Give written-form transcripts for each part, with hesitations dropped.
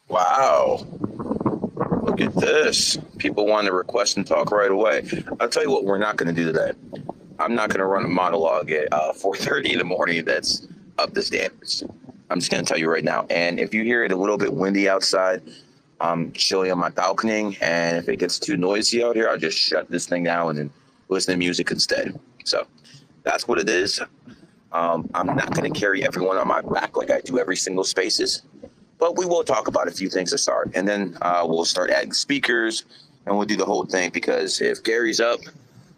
Wow. Look at this. People want to request and talk right away. I'll tell you what we're not going to do today. I'm not going to run a monologue at 4:30 in the morning that's up to standards. I'm just going to tell you right now. And if you hear it a little bit windy outside, I'm chilling on my balcony. And if it gets too noisy out here, I'll just shut this thing down and listen to music instead. So that's what it is. I'm not going to carry everyone on my back like I do every single spaces. But we will talk about a few things to start, and then we'll start adding speakers, and we'll do the whole thing. Because if Gary's up,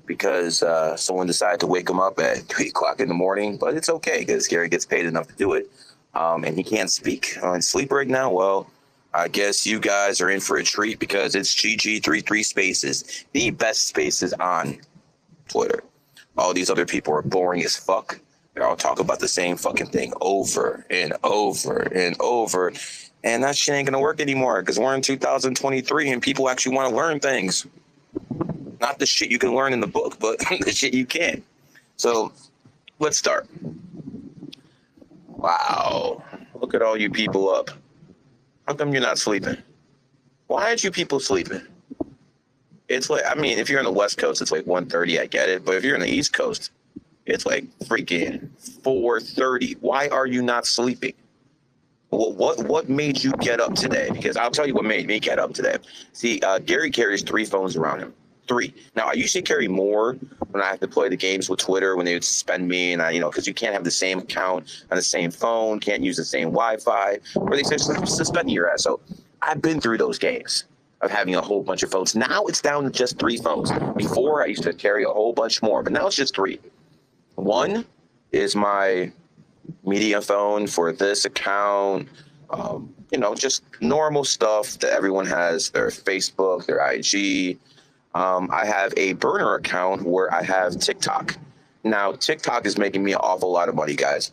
because someone decided to wake him up at 3 o'clock in the morning, but it's okay because Gary gets paid enough to do it, and he can't speak on sleep right now. Well, I guess you guys are in for a treat because it's GG33 Spaces, the best spaces on Twitter. All these other people are boring as fuck. They all talk about the same fucking thing over and over and over. And that shit ain't gonna work anymore because we're in 2023 and people actually want to learn things. Not the shit you can learn in the book, but the shit you can. So let's start. Wow. Look at all you people up. How come you're not sleeping? Why aren't you people sleeping? It's like, I mean, if you're on the West Coast, it's like 1:30, I get it. But if you're on the East Coast, it's like freaking 4:30. Why are you not sleeping? What made you get up today? Because I'll tell you what made me get up today. See, Gary carries 3 phones around him. 3. Now, I usually carry more when I have to play the games with Twitter, when they would suspend me, and because you can't have the same account on the same phone, can't use the same Wi-Fi, or they suspend your ass. So I've been through those games of having a whole bunch of phones. Now it's down to just 3 phones. Before, I used to carry a whole bunch more, but now it's just 3. One is my media phone for this account, just normal stuff that everyone has, their Facebook, their IG. I have a burner account where I have TikTok. Now, TikTok is making me an awful lot of money, guys.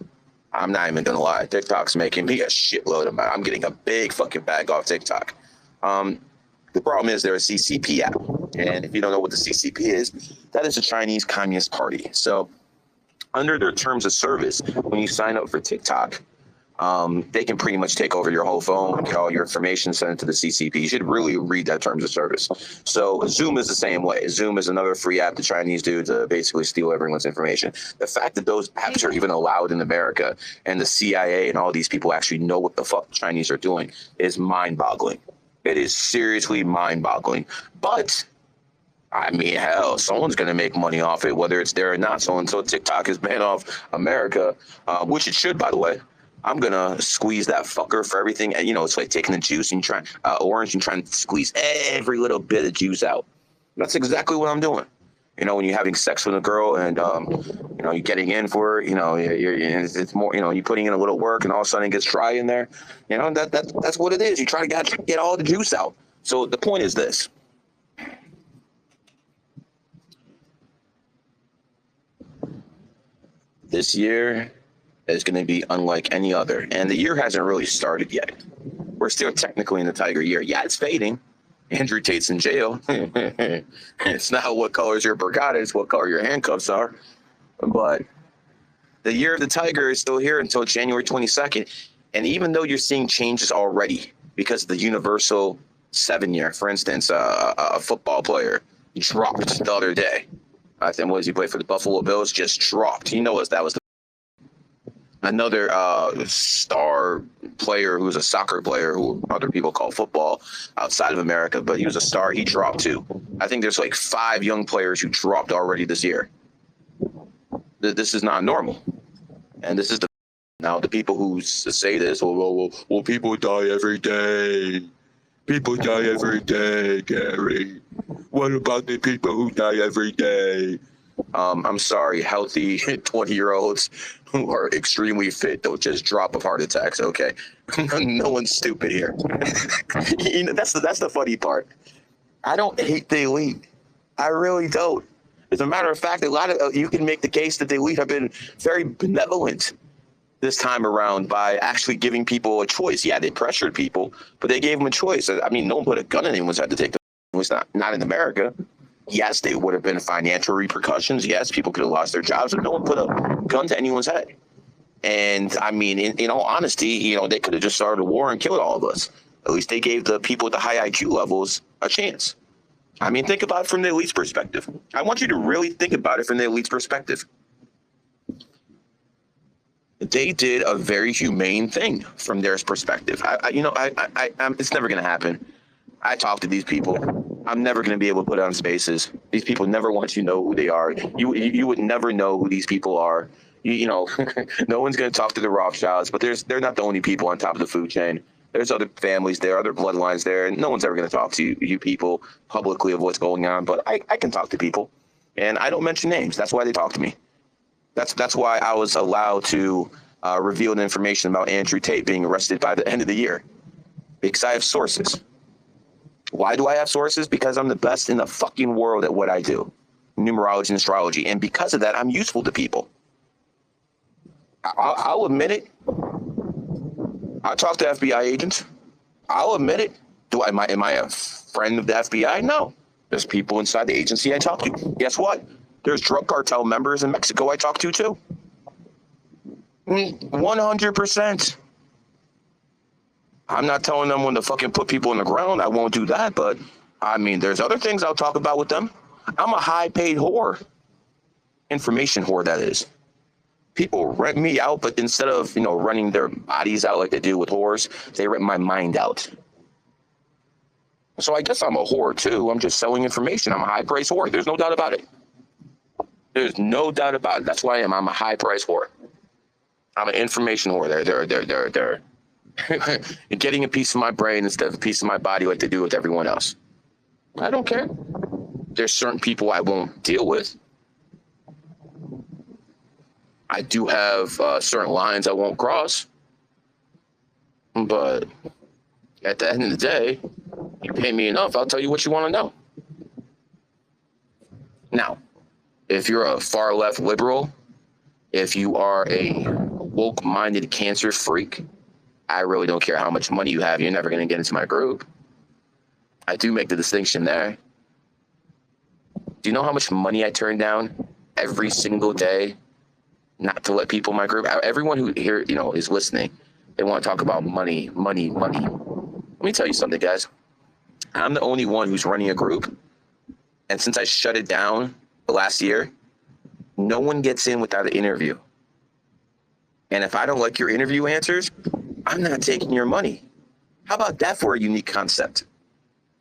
I'm not even gonna lie. TikTok's making me a shitload of money. I'm getting a big fucking bag off TikTok. The problem is they're a CCP app. And if you don't know what the CCP is, that is the Chinese Communist Party. So under their terms of service, when you sign up for TikTok, they can pretty much take over your whole phone, get all your information, send it to the CCP. You should really read that terms of service. So Zoom is the same way. Zoom is another free app the Chinese do to basically steal everyone's information. The fact that those apps are even allowed in America and the CIA and all these people actually know what the fuck the Chinese are doing is mind-boggling. It is seriously mind-boggling. But I mean, hell, someone's going to make money off it, whether it's there or not. So until TikTok is banned off America, which it should, by the way, I'm going to squeeze that fucker for everything. And, it's like taking the juice and trying orange and trying to squeeze every little bit of juice out. That's exactly what I'm doing. When you're having sex with a girl and, you're getting in for it, it's more, you're putting in a little work and all of a sudden it gets dry in there. That's what it is. You try to get all the juice out. So the point is this. This year is going to be unlike any other. And the year hasn't really started yet. We're still technically in the Tiger year. Yeah, it's fading. Andrew Tate's in jail. It's not what color's your Bergata, it's what color your handcuffs are. But the year of the Tiger is still here until January 22nd. And even though you're seeing changes already because of the universal 7 year, for instance, a football player dropped the other day. I think he played for the Buffalo Bills, just dropped. That was another star player who was a soccer player who other people call football outside of America, but he was a star. He dropped too. I think there's like 5 young players who dropped already this year. This is not normal. And this is now the people who say this, well, people die every day. People die every day, Gary. What about the people who die every day? I'm sorry, healthy 20-year-olds who are extremely fit don't just drop of heart attacks, okay? No one's stupid here. That's the funny part. I don't hate the elite. I really don't. As a matter of fact, you can make the case that the elite have been very benevolent this time around by actually giving people a choice. Yeah, they pressured people, but they gave them a choice. I mean, no one put a gun in anyone's head to take the. It was not in America. Yes, there would have been financial repercussions. Yes, people could have lost their jobs, but no one put a gun to anyone's head. And I mean, in all honesty, they could have just started a war and killed all of us. At least they gave the people with the high IQ levels a chance. I mean, think about it from the elite's perspective. I want you to really think about it from the elite's perspective. They did a very humane thing from their perspective. It's never going to happen. I talk to these people. I'm never going to be able to put on spaces. These people never want you to know who they are. You would never know who these people are. No one's going to talk to the Rothschilds, but they're not the only people on top of the food chain. There's other families there, other bloodlines there, and no one's ever going to talk to you people publicly of what's going on. But I can talk to people, and I don't mention names. That's why they talk to me. That's why I was allowed to reveal the information about Andrew Tate being arrested by the end of the year, because I have sources. Why do I have sources? Because I'm the best in the fucking world at what I do, numerology and astrology, and because of that, I'm useful to people. I'll admit it. I talk to FBI agents. I'll admit it. Am I a friend of the FBI? No. There's people inside the agency I talk to. Guess what? There's drug cartel members in Mexico I talk to too. 100%. I'm not telling them when to fucking put people in the ground. I won't do that. But I mean, there's other things I'll talk about with them. I'm a high paid whore. Information whore, that is. People rent me out, but instead of, running their bodies out like they do with whores, they rent my mind out. So I guess I'm a whore too. I'm just selling information. I'm a high price whore. There's no doubt about it. There's no doubt about it. That's why I am. I'm a high price whore. I'm an information whore. They're You're getting a piece of my brain instead of a piece of my body like they do with everyone else. I don't care. There's certain people I won't deal with. I do have certain lines I won't cross. But at the end of the day, you pay me enough, I'll tell you what you want to know. Now, if you're a far left liberal, if you are a woke-minded cancer freak, I really don't care how much money you have. You're never going to get into my group. I do make the distinction there. Do you know how much money I turn down every single day not to let people in my group? Everyone who here, is listening, they want to talk about money. Let me tell you something, guys. I'm the only one who's running a group. And since I shut it down the last year, no one gets in without an interview. And if I don't like your interview answers, I'm not taking your money. How about that for a unique concept?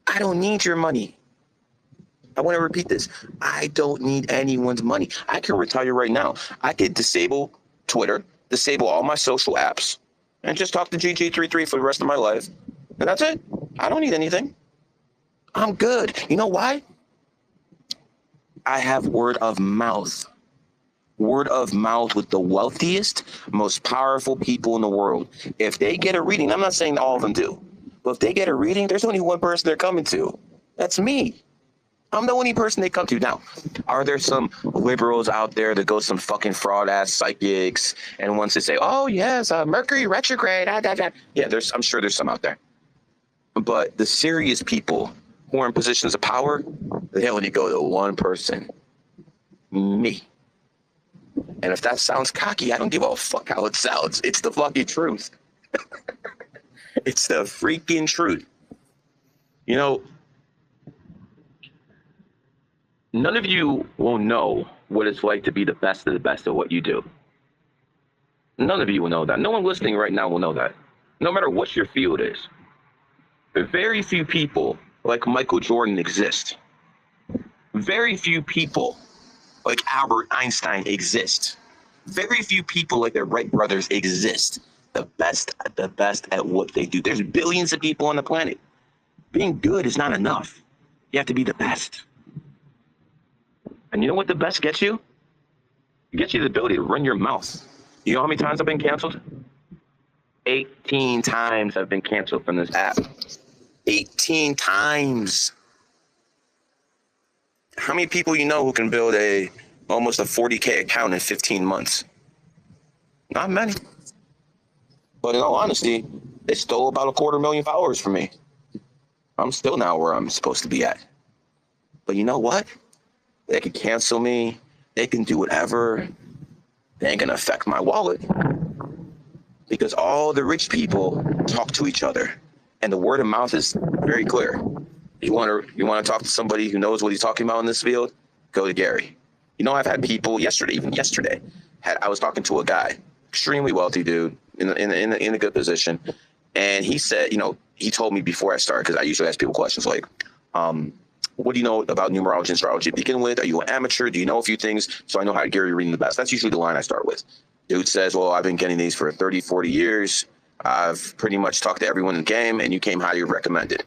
I don't need your money. I want to repeat this. I don't need anyone's money. I can retire right now. I could disable Twitter, disable all my social apps, and just talk to GG33 for the rest of my life. And that's it. I don't need anything. I'm good. You know why? I have word of mouth. Word of mouth with the wealthiest, most powerful people in the world. If they get a reading, I'm not saying all of them do, but if they get a reading, there's only one person they're coming to. That's me. I'm the only person they come to. Now, are there some liberals out there that go some fucking fraud ass psychics and wants to say, oh yes, Mercury retrograde. Yeah, I'm sure there's some out there. But the serious people who are in positions of power, they only go to one person. Me. And if that sounds cocky, I don't give a fuck how it sounds. It's the fucking truth. It's the freaking truth. None of you will know what it's like to be the best of the best at what you do. None of you will know that. No one listening right now will know that. No matter what your field is. Very few people like Michael Jordan exist. Very few people like Albert Einstein exist. Very few people like their Wright brothers exist. The best at what they do. There's billions of people on the planet. Being good is not enough. You have to be the best. And you know what the best gets you? It gets you the ability to run your mouth. You know how many times I've been canceled? 18 times I've been canceled from this app. 18 times. How many people you know who can build almost a 40K account in 15 months? Not many. But in all honesty, they stole about 250,000 followers from me. I'm still not where I'm supposed to be at. But you know what? They can cancel me. They can do whatever. They ain't gonna affect my wallet. Because all the rich people talk to each other. And the word of mouth is very clear. You want to talk to somebody who knows what he's talking about in this field? Go to Gary. You know, I've had people yesterday, I was talking to a guy, extremely wealthy dude in a good position, and he said, you know, he told me before I started, because I usually ask people questions like, what do you know about numerology and astrology to begin with? Are you an amateur? Do you know a few things? So I know how to Gary reading the best. That's usually the line I start with. Dude says, well, I've been getting these for 30, 40 years. I've pretty much talked to everyone in the game, and you came highly recommended.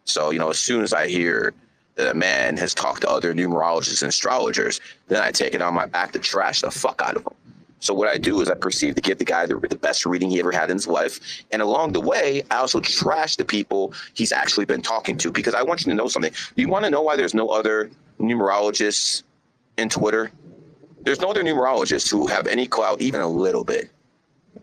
So, you know, as soon as I hear that a man has talked to other numerologists and astrologers, then I take it on my back to trash the fuck out of them. So what I do is I proceed to give the guy the best reading he ever had in his life. And along the way, I also trash the people he's actually been talking to, because I want you to know something. Do you want to know why there's no other numerologists in Twitter? There's no other numerologists who have any clout, even a little bit.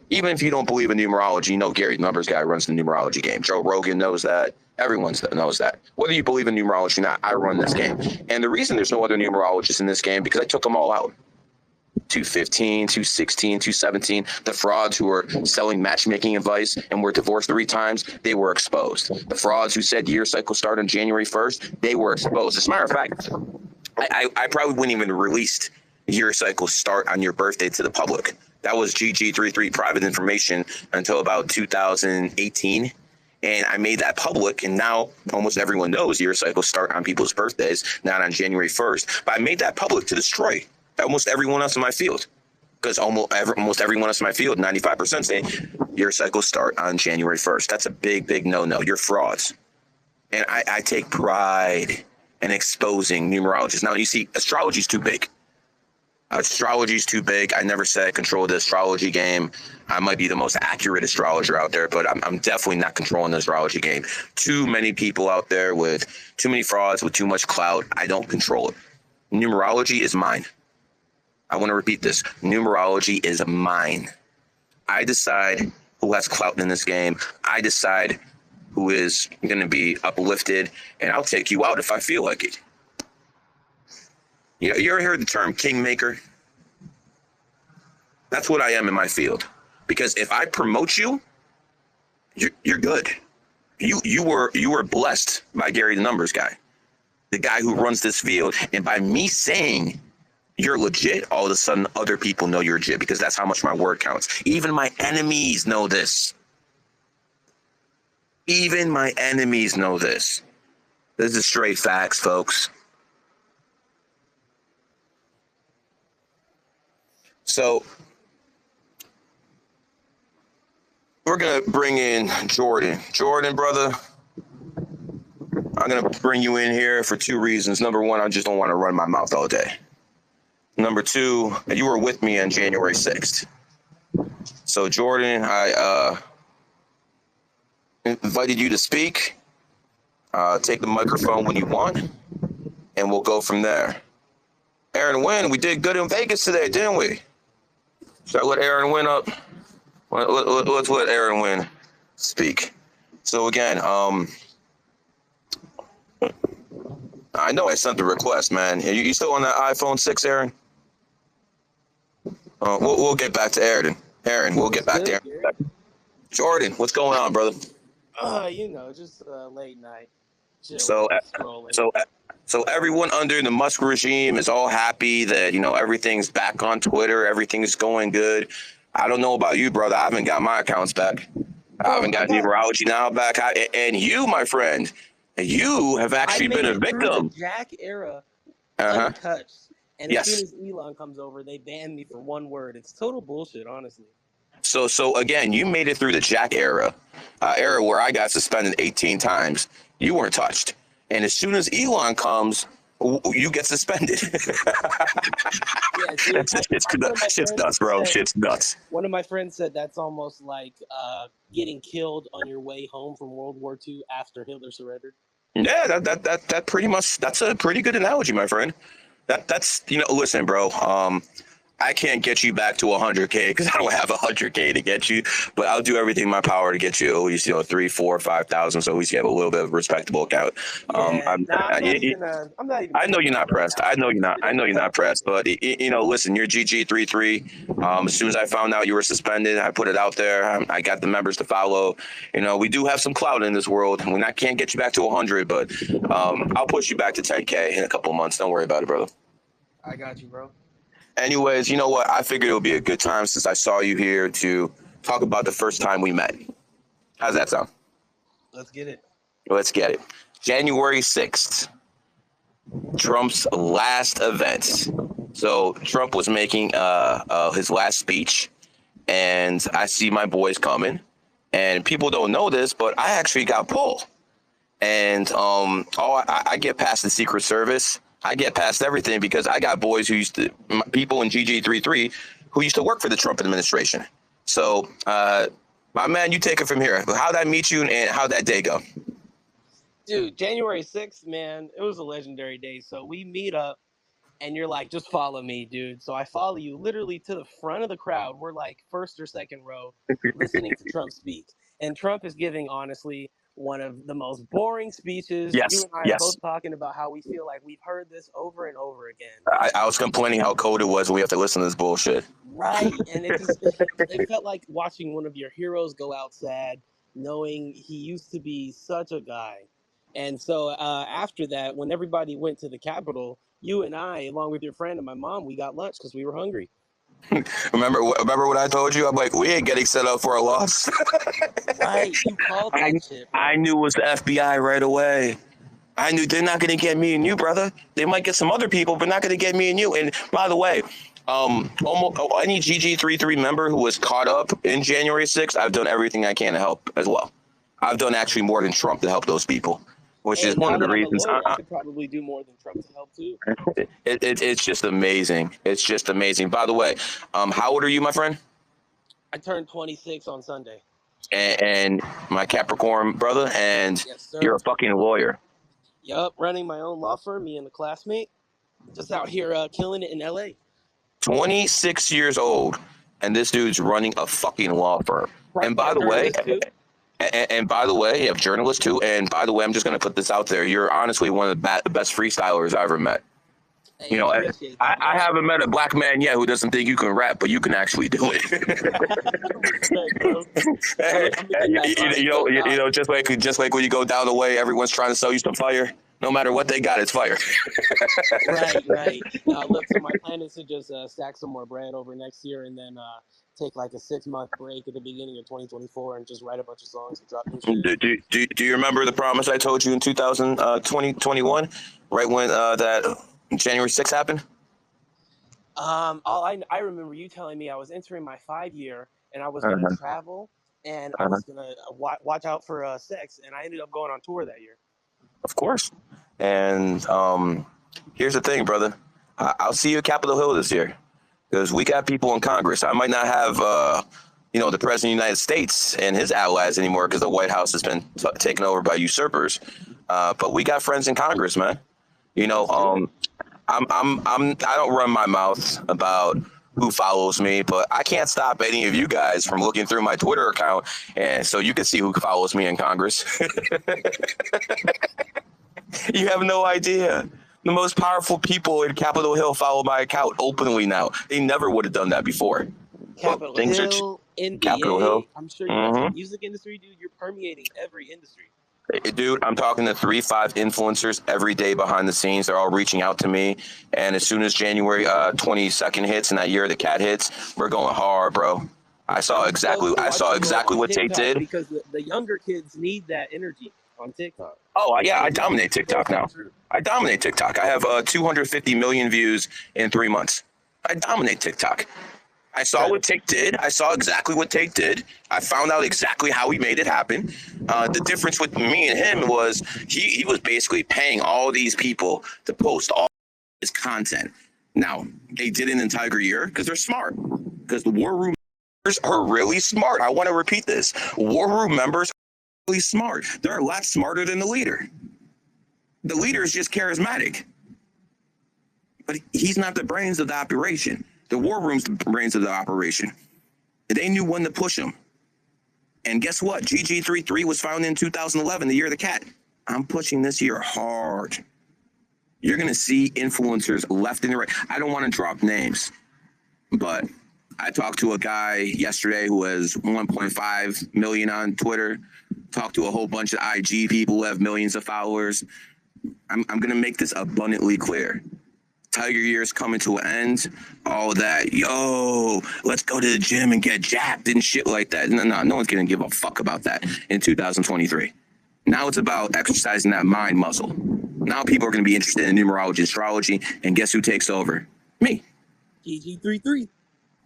Even if you don't believe in numerology, you know Gary, the numbers guy, runs the numerology game. Joe Rogan knows that. Everyone knows that. Whether you believe in numerology or not, I run this game. And the reason there's no other numerologists in this game, because I took them all out. 215, 216, 217. The frauds who were selling matchmaking advice and were divorced 3 times, they were exposed. The frauds who said year cycle start on January 1st, they were exposed. As a matter of fact, I probably wouldn't even release year cycle start on your birthday to the public. That was GG33 private information until about 2018. And I made that public, and now almost everyone knows year cycles start on people's birthdays, not on January 1st. But I made that public to destroy almost everyone else in my field, because almost everyone else in my field, 95% say year cycles start on January 1st. That's a big no-no. You're frauds. And I take pride in exposing numerologists. Now, you see, astrology is too big. Astrology is too big. I never said control the astrology game. I might be the most accurate astrologer out there, but I'm definitely not controlling the astrology game. Too many people out there with too many frauds, with too much clout. I don't control it. Numerology is mine. I want to repeat this. Numerology is mine. I decide who has clout in this game. I decide who is going to be uplifted, and I'll take you out if I feel like it. You ever heard the term kingmaker? That's what I am in my field. Because if I promote you, you're good. You were blessed by Gary the numbers guy, the guy who runs this field. And by me saying you're legit, all of a sudden other people know you're legit, because that's how much my word counts. Even my enemies know this. Even my enemies know this. This is straight facts, folks. So we're going to bring in Jordan. Jordan, brother, I'm going to bring you in here for 2 reasons. Number 1, I just don't want to run my mouth all day. Number 2, you were with me on January 6th. So, Jordan, I invited you to speak. Take the microphone when you want, and we'll go from there. Aaron Wynn, we did good in Vegas today, didn't we? Should I let Aaron Wynn up? Let's let Aaron Wynn speak. So again, I know I sent the request, man. You still on that iPhone 6, Aaron? We'll get back to Aaron. Aaron, we'll get back to Aaron. Jordan, what's going on, brother? Just late night. So everyone under the Musk regime is all happy that, everything's back on Twitter. Everything's going good. I don't know about you, brother. I haven't got my accounts back. I haven't got Numerology Now back. And you, my friend, you have actually been a victim. The Jack era untouched. And as soon as Elon comes over, they ban me for one word. It's total bullshit, honestly. So again, you made it through the Jack era where I got suspended 18 times. You weren't touched. And as soon as Elon comes, you get suspended. Shit's nuts, bro. Shit's nuts. One of my friends said that's almost like getting killed on your way home from World War II after Hitler surrendered. Yeah, that's a pretty good analogy, my friend. That's listen, bro. I can't get you back to 100K because I don't have 100K to get you, but I'll do everything in my power to get you at least, 3, 4, 5,000. So at least you have a little bit of a respectable account. I'm not even. I know you're not pressed. I know you're not. I know you're not pressed. But listen, you're GG33. As soon as I found out you were suspended, I put it out there. I got the members to follow. We do have some clout in this world. I can't get you back to 100, but I'll push you back to 10K in a couple of months. Don't worry about it, brother. I got you, bro. Anyways, you know what? I figured it would be a good time since I saw you here to talk about the first time we met. How's that sound? Let's get it. Let's get it. January 6th, Trump's last event. So Trump was making his last speech, and I see my boys coming. And people don't know this, but I actually got pulled. And I get past the Secret Service. I get past everything because I got boys people in GG33 who used to work for the Trump administration. So, my man, you take it from here. How'd I meet you and how'd that day go? Dude, January 6th, man, it was a legendary day. So we meet up and you're like, just follow me, dude. So I follow you literally to the front of the crowd. We're like first or second row listening to Trump speak. And Trump is giving, honestly, one of the most boring speeches. Yes, you and I are both talking about how we feel like we've heard this over and over again. I was complaining how cold it was. We have to listen to this bullshit. Right, and it felt like watching one of your heroes go out sad, knowing he used to be such a guy. And so after that, when everybody went to the Capitol, you and I, along with your friend and my mom, we got lunch because we were hungry. Remember what I told you? I'm like, we ain't getting set up for a loss. Right, you called that shit. Bro. I knew it was the FBI right away. I knew they're not going to get me and you, brother. They might get some other people, but not going to get me and you. And by the way, almost any GG33 member who was caught up in January 6th, I've done everything I can to help as well. I've done actually more than Trump to help those people, which is one of the reasons. I could probably do more than Trump to help too. It's just amazing. It's just amazing. By the way, how old are you, my friend? I turned 26 on Sunday. And my Capricorn brother, and yes, you're a fucking lawyer. Yup, running my own law firm, me and a classmate, just out here killing it in LA. 26 years old, and this dude's running a fucking law firm. Right, and by the way, you have journalists too. And by the way, I'm just going to put this out there. You're honestly one of the best freestylers I ever met. Hey, I haven't met a black man yet who doesn't think you can rap, but you can actually do it. Just like when you go down the way, everyone's trying to sell you some fire. No matter what they got, it's fire. Right. Look, so my plan is to just stack some more bread over next year, and then take like a 6-month break at the beginning of 2024 and just write a bunch of songs and drop new shit. Do you remember the promise I told you in 2021, right when that January 6th happened? I remember you telling me I was entering my 5-year and I was going to travel and I was going to watch out for sex, and I ended up going on tour that year. Of course. And here's the thing, brother. I'll see you at Capitol Hill this year because we got people in Congress. I might not have, the president of the United States and his allies anymore because the White House has been taken over by usurpers. But we got friends in Congress, man. I don't run my mouth about who follows me, but I can't stop any of you guys from looking through my Twitter account, and so you can see who follows me in Congress. You have no idea. The most powerful people in Capitol Hill follow my account openly now. They never would have done that before. Capitol Hill, NBA. Capitol Hill. I'm sure you're in the music industry, dude. You're permeating every industry. Dude, I'm talking to 3-5 influencers every day behind the scenes. They're all reaching out to me. And as soon as January 22nd hits and that year the cat hits, we're going hard, bro. I saw exactly what Tate did. Because the younger kids need that energy on TikTok. Oh, yeah, I dominate TikTok now. I dominate TikTok. I have 250 million views in 3 months. I dominate TikTok. I saw what Tate did. I saw exactly what Tate did. I found out exactly how he made it happen. The difference with me and him was he was basically paying all these people to post all his content. Now, they did an entire year because they're smart. Because the War Room members are really smart. I want to repeat this. War Room members are really smart. They're a lot smarter than the leader. The leader is just charismatic. But he's not the brains of the operation. The war room's the brains of the operation. They knew when to push them. And guess what? GG33 was founded in 2011, the year of the cat. I'm pushing this year hard. You're going to see influencers left and right. I don't want to drop names, but I talked to a guy yesterday who has 1.5 million on Twitter. Talked to a whole bunch of IG people who have millions of followers. I'm going to make this abundantly clear. Tiger year's coming to an end. All that, yo, let's go to the gym and get jacked and shit like that. No one's going to give a fuck about that in 2023. Now it's about exercising that mind muscle. Now people are going to be interested in numerology, astrology, and guess who takes over? Me. GG33.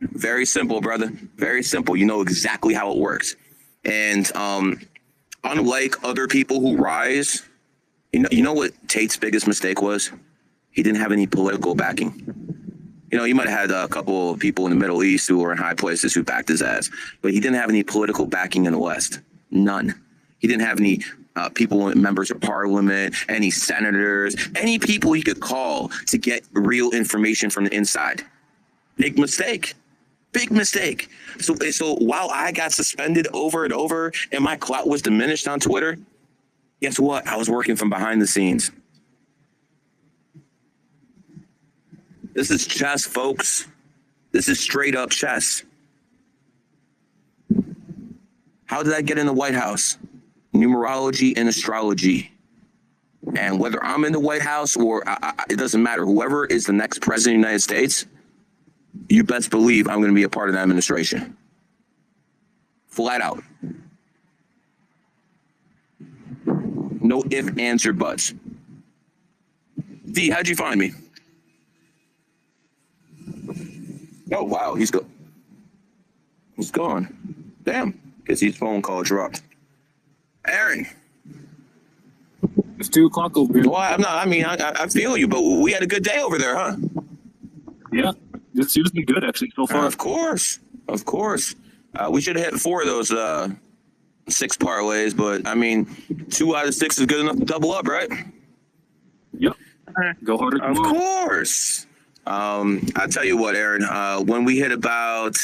Very simple, brother. Very simple. You know exactly how it works. And unlike other people who rise, you know what Tate's biggest mistake was? He didn't have any political backing. You know, he might have had a couple of people in the Middle East who were in high places who backed his ass, but he didn't have any political backing in the West. None. He didn't have any people, members of parliament, any senators, any people he could call to get real information from the inside. Big mistake. Big mistake. So while I got suspended over and over and my clout was diminished on Twitter, guess what? I was working from behind the scenes. This is chess, folks. This is straight up chess. How did I get in the White House? Numerology and astrology. And whether I'm in the White House or it doesn't matter, whoever is the next president of the United States, you best believe I'm going to be a part of that administration. Flat out. No ifs, ands, or buts. D, how'd you find me? Oh, wow, he's gone. Damn, because his phone call dropped. Aaron. It's 2 o'clock over here. Well, I feel you, but we had a good day over there, huh? Yeah, it's been good, actually, so far. Of course. We should have hit 4 of those 6 parlays, but, 2 out of 6 is good enough to double up, right? Yep. Go harder. Of course. I'll tell you what, Aaron, when we hit about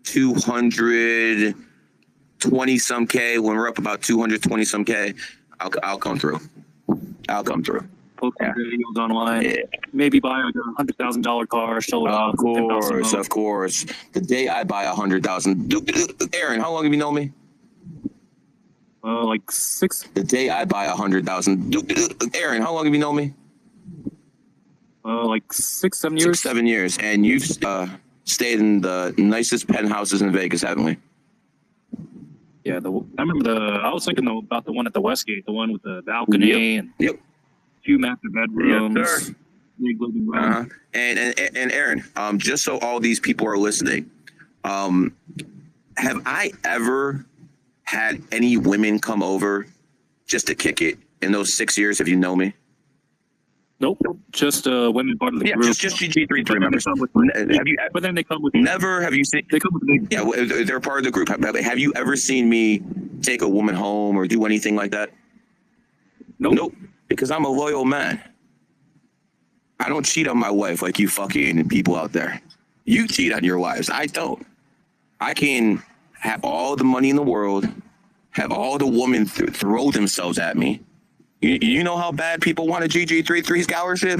220 some K, when we're up about 220 some K, I'll come through. Post videos online. Yeah. Maybe buy a $100,000 car, show it off. Of course. The day I buy 100,000. Aaron, how long have you known me? Like 6. The day I buy 100,000. Aaron, how long have you known me? Like 6, 7 years. 6, 7 years, and you've stayed in the nicest penthouses in Vegas, haven't we? Yeah, I remember I was thinking about the one at the Westgate, the one with the balcony and a few master bedrooms. Yes, sir. Big living room. And Aaron, just so all these people are listening, have I ever had any women come over just to kick it in those 6 years? Have you known me? Nope, just women part of the group. just GG33 members. But then they come with. Never have you seen? They come with me. Yeah, they're part of the group. Have you ever seen me take a woman home or do anything like that? Nope. Because I'm a loyal man. I don't cheat on my wife like you fucking people out there. You cheat on your wives. I don't. I can have all the money in the world, have all the women throw themselves at me. You know how bad people want a GG33 scholarship?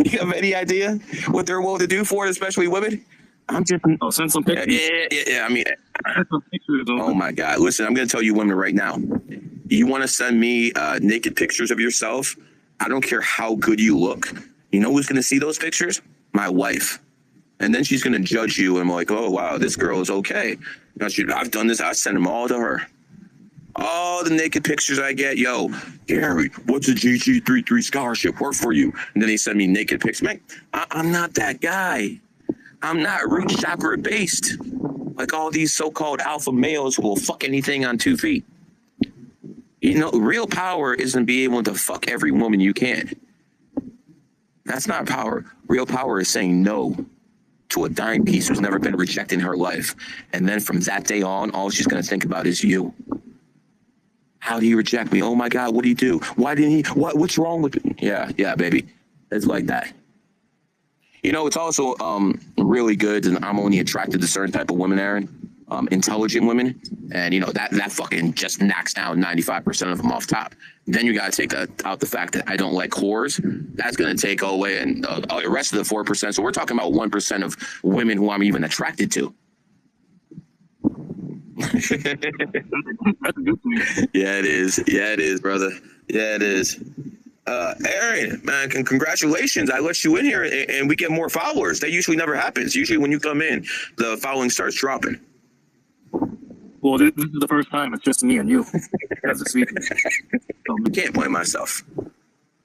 You have any idea what they're willing to do for it, especially women? I'm just... I'll send some pictures. Yeah. Oh, my God. Listen, I'm going to tell you women right now. You want to send me naked pictures of yourself? I don't care how good you look. You know who's going to see those pictures? My wife. And then she's going to judge you. And I'm like, oh, wow, this girl is okay. I've done this. I send them all to her. All the naked pictures I get, yo, Gary, what's a GG33 scholarship work for you? And then they send me naked pics. Man, I'm not that guy. I'm not root chakra based like all these so-called alpha males who will fuck anything on 2 feet. You know, real power isn't being able to fuck every woman you can. That's not power. Real power is saying no to a dime piece who's never been rejected in her life. And then from that day on, all she's going to think about is you. How do you reject me? Oh my God, what do you do? Why didn't he? What's wrong with you? Yeah, baby. It's like that. You know, it's also really good, and I'm only attracted to certain type of women, Aaron. Intelligent women, and you know that fucking just knocks down 95% of them off top. Then you gotta take out the fact that I don't like whores. That's gonna take away and the rest of the 4%. So we're talking about 1% of women who I'm even attracted to. That's a good thing. Yeah, it is. Yeah, it is, brother. Yeah, it is. Aaron, man, congratulations. I let you in here and we get more followers. That usually never happens. Usually when you come in, the following starts dropping. Well, this is the first time it's just me and you as a speaker. I can't blame myself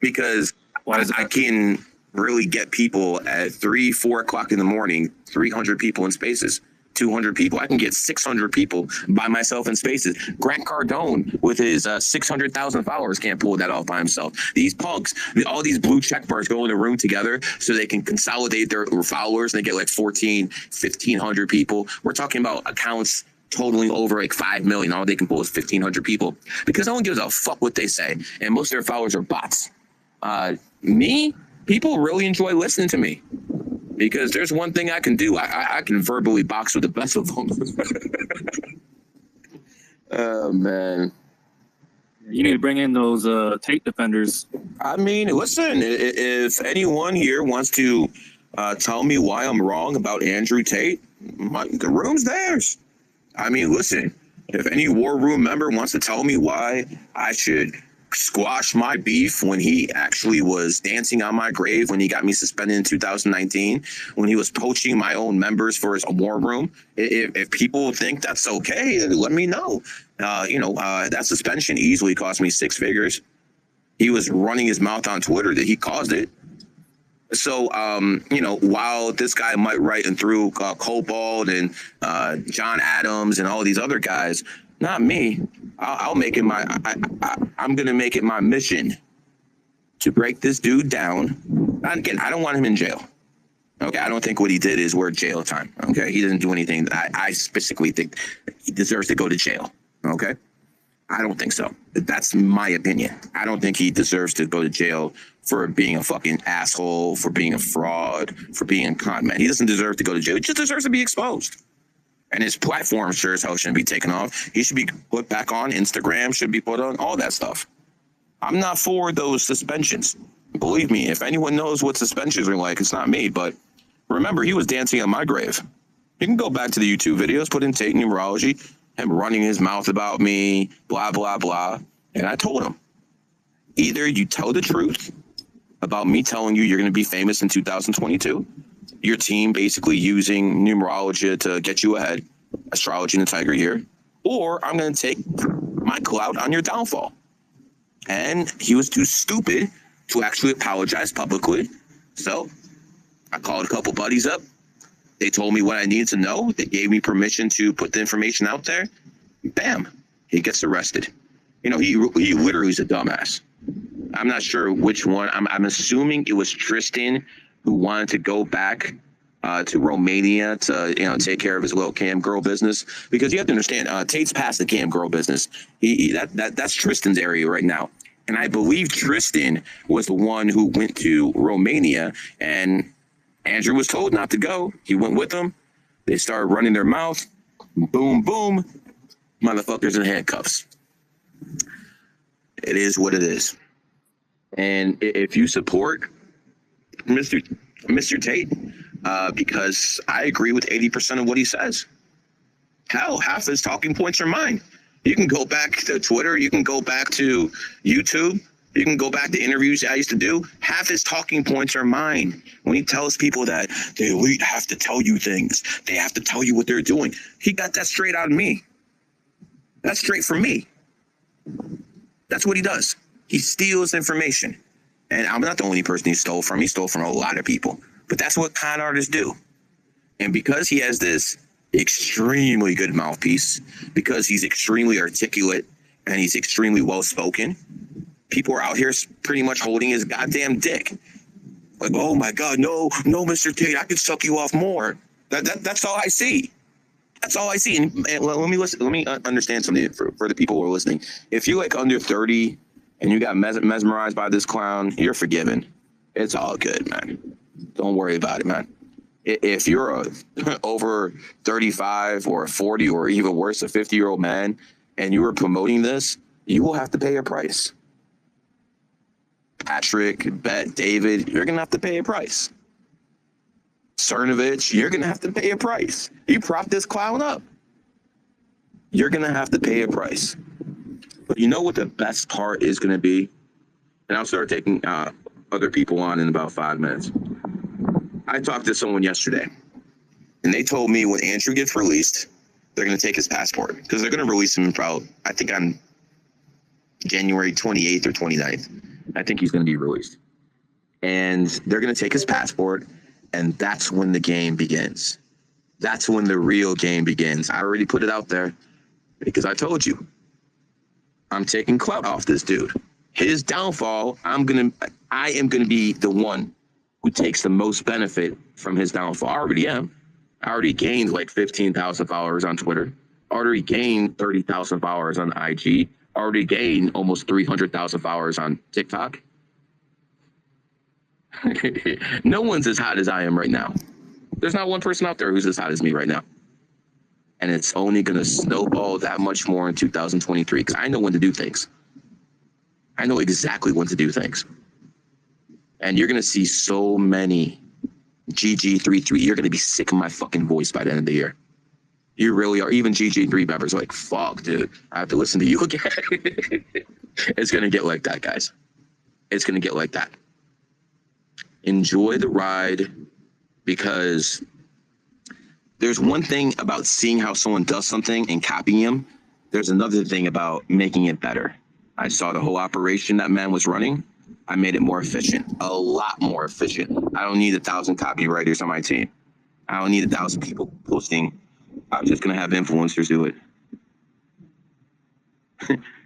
because Why is it I can really get people at 3, 4 o'clock in the morning, 300 people in spaces, 200 people. I can get 600 people by myself in spaces. Grant Cardone with his 600,000 followers can't pull that off by himself. These punks, all these blue check bars go in a room together so they can consolidate their followers and they get like 1,500 people. We're talking about accounts totaling over like 5 million. All they can pull is 1,500 people because no one gives a fuck what they say. And most of their followers are bots. People really enjoy listening to me because there's one thing I can do. I can verbally box with the best of them. Oh, man. You need to bring in those tape defenders. I mean, listen, if anyone here wants to tell me why I'm wrong about Andrew Tate, the room's theirs. I mean, listen, if any war room member wants to tell me why I should squash my beef when he actually was dancing on my grave, when he got me suspended in 2019, when he was poaching my own members for his war room, if people think that's okay, let me know. That suspension easily cost me 6 figures. He was running his mouth on Twitter that he caused it. So, while this guy might write and through Cobalt and John Adams and all these other guys, not me. I'll make it I'm going to make it my mission to break this dude down. Again, I don't want him in jail. Okay, I don't think what he did is worth jail time. Okay, he didn't do anything that I specifically think he deserves to go to jail. Okay, I don't think so. That's my opinion. I don't think he deserves to go to jail for being a fucking asshole, for being a fraud, for being a con man. He doesn't deserve to go to jail. He just deserves to be exposed. And his platform sure as hell shouldn't be taken off. He should be put back on Instagram, should be put on all that stuff. I'm not for those suspensions. Believe me, if anyone knows what suspensions are like, it's not me. But remember, he was dancing on my grave. You can go back to the YouTube videos, put in Tate Numerology, him running his mouth about me, blah, blah, blah. And I told him, either you tell the truth about me telling you you're going to be famous in 2022, your team basically using numerology to get you ahead, astrology and the tiger here, or I'm going to take my clout on your downfall. And he was too stupid to actually apologize publicly. So I called a couple buddies up. They told me what I needed to know. They gave me permission to put the information out there. Bam, he gets arrested. He literally is a dumbass. I'm not sure which one. I'm assuming it was Tristan who wanted to go back to Romania to take care of his little cam girl business, because you have to understand Tate's past the cam girl business. That's Tristan's area right now, and I believe Tristan was the one who went to Romania, and Andrew was told not to go. He went with them. They started running their mouth. Boom, boom, motherfuckers in handcuffs. It is what it is. And if you support Mr. Tate, because I agree with 80% of what he says. Hell, half his talking points are mine. You can go back to Twitter. You can go back to YouTube. You can go back to interviews I used to do. Half his talking points are mine. When he tells people that the elite have to tell you things, they have to tell you what they're doing, he got that straight out of me. That's straight from me. That's what he does. He steals information. And I'm not the only person he stole from. He stole from a lot of people. But that's what con artists do. And because he has this extremely good mouthpiece, because he's extremely articulate and he's extremely well-spoken, people are out here pretty much holding his goddamn dick. Like, oh my God, no, Mr. Tate, I could suck you off more. That's all I see. That's all I see. And let me understand something for the people who are listening. If you're like under 30 and you got mesmerized by this clown, you're forgiven. It's all good, man. Don't worry about it, man. If you're a over 35 or a 40 or even worse, a 50-year-old man, and you are promoting this, you will have to pay a price. Patrick, Bet, David, you're gonna have to pay a price. Cernovich, you're gonna have to pay a price. You prop this clown up. You're gonna have to pay a price. But you know what the best part is gonna be? And I'll start taking other people on in about 5 minutes. I talked to someone yesterday, and they told me when Andrew gets released, they're going to take his passport because they're going to release him probably, I think, on January 28th or 29th. I think he's going to be released. And they're going to take his passport, and that's when the game begins. That's when the real game begins. I already put it out there because I told you. I'm taking clout off this dude. His downfall, I am going to be the one who takes the most benefit from his downfall. I already am. I already gained like 15,000 followers on Twitter. I already gained 30,000 followers on IG. I already gained almost 300,000 followers on TikTok. No one's as hot as I am right now. There's not one person out there who's as hot as me right now. And it's only going to snowball that much more in 2023 because I know when to do things. I know exactly when to do things. And you're going to see so many GG33. You're going to be sick of my fucking voice by the end of the year. You really are. Even GG3 members are like, fuck, dude, I have to listen to you again. It's going to get like that, guys. It's going to get like that. Enjoy the ride because there's one thing about seeing how someone does something and copying him. There's another thing about making it better. I saw the whole operation that man was running. I made it more efficient, a lot more efficient. I don't need 1,000 copywriters on my team. I don't need 1,000 people posting. I'm just going to have influencers do it.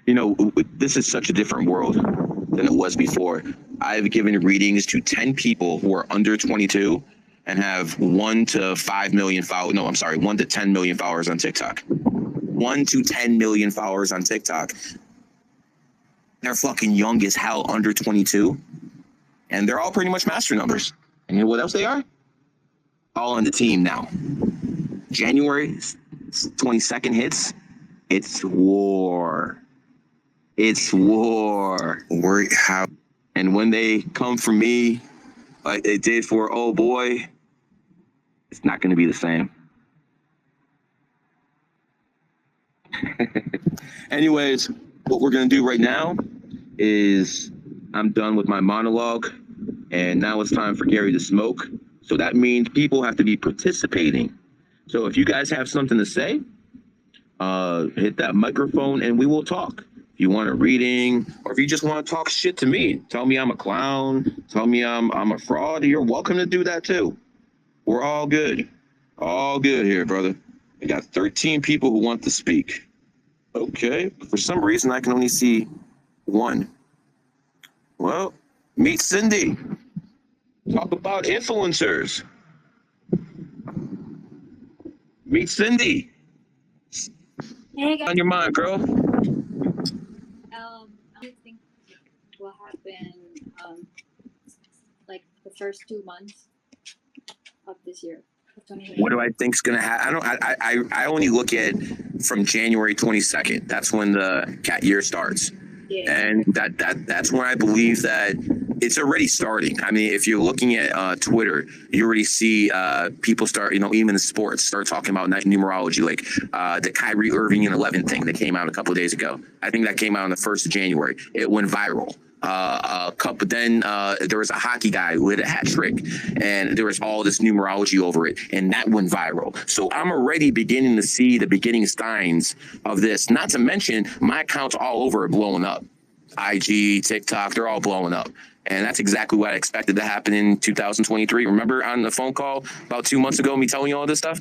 You know, this is such a different world than it was before. I've given readings to 10 people who are under 22 and have 1 to 5 million followers. No, I'm sorry, 1 to 10 million followers on TikTok. 1 to 10 million followers on TikTok. They're fucking young as hell, under 22. And they're all pretty much master numbers. And you know what else they are? All on the team now. January 22nd hits. It's war. It's war. And when they come for me, like they did for oh boy, it's not going to be the same. Anyways, what we're going to do right now is I'm done with my monologue, and now it's time for Gary to smoke. So that means people have to be participating. So if you guys have something to say, hit that microphone and we will talk. If you want a reading, or if you just want to talk shit to me, tell me I'm a clown, tell me I'm a fraud, you're welcome to do that too. We're all good. All good here, brother. We got 13 people who want to speak. Okay, for some reason I can only see one. Well, meet Cindy. Talk about influencers. Meet Cindy. Hey guys. On your mind, girl. I think what happened like the first 2 months of this year. What do I think's gonna happen? I only look at from January 22nd. That's when the cat year starts. Yeah. And that's when I believe that it's already starting. I mean, if you're looking at Twitter, you already see people start, even in sports, start talking about numerology, like the Kyrie Irving and 11 thing that came out a couple of days ago. I think that came out on the 1st of January. It went viral. But then there was a hockey guy who hit a hat trick, and there was all this numerology over it, and that went viral. So I'm already beginning to see the beginning signs of this. Not to mention, my accounts all over are blowing up. IG, TikTok, they're all blowing up. And that's exactly what I expected to happen in 2023. Remember on the phone call about 2 months ago, me telling you all this stuff?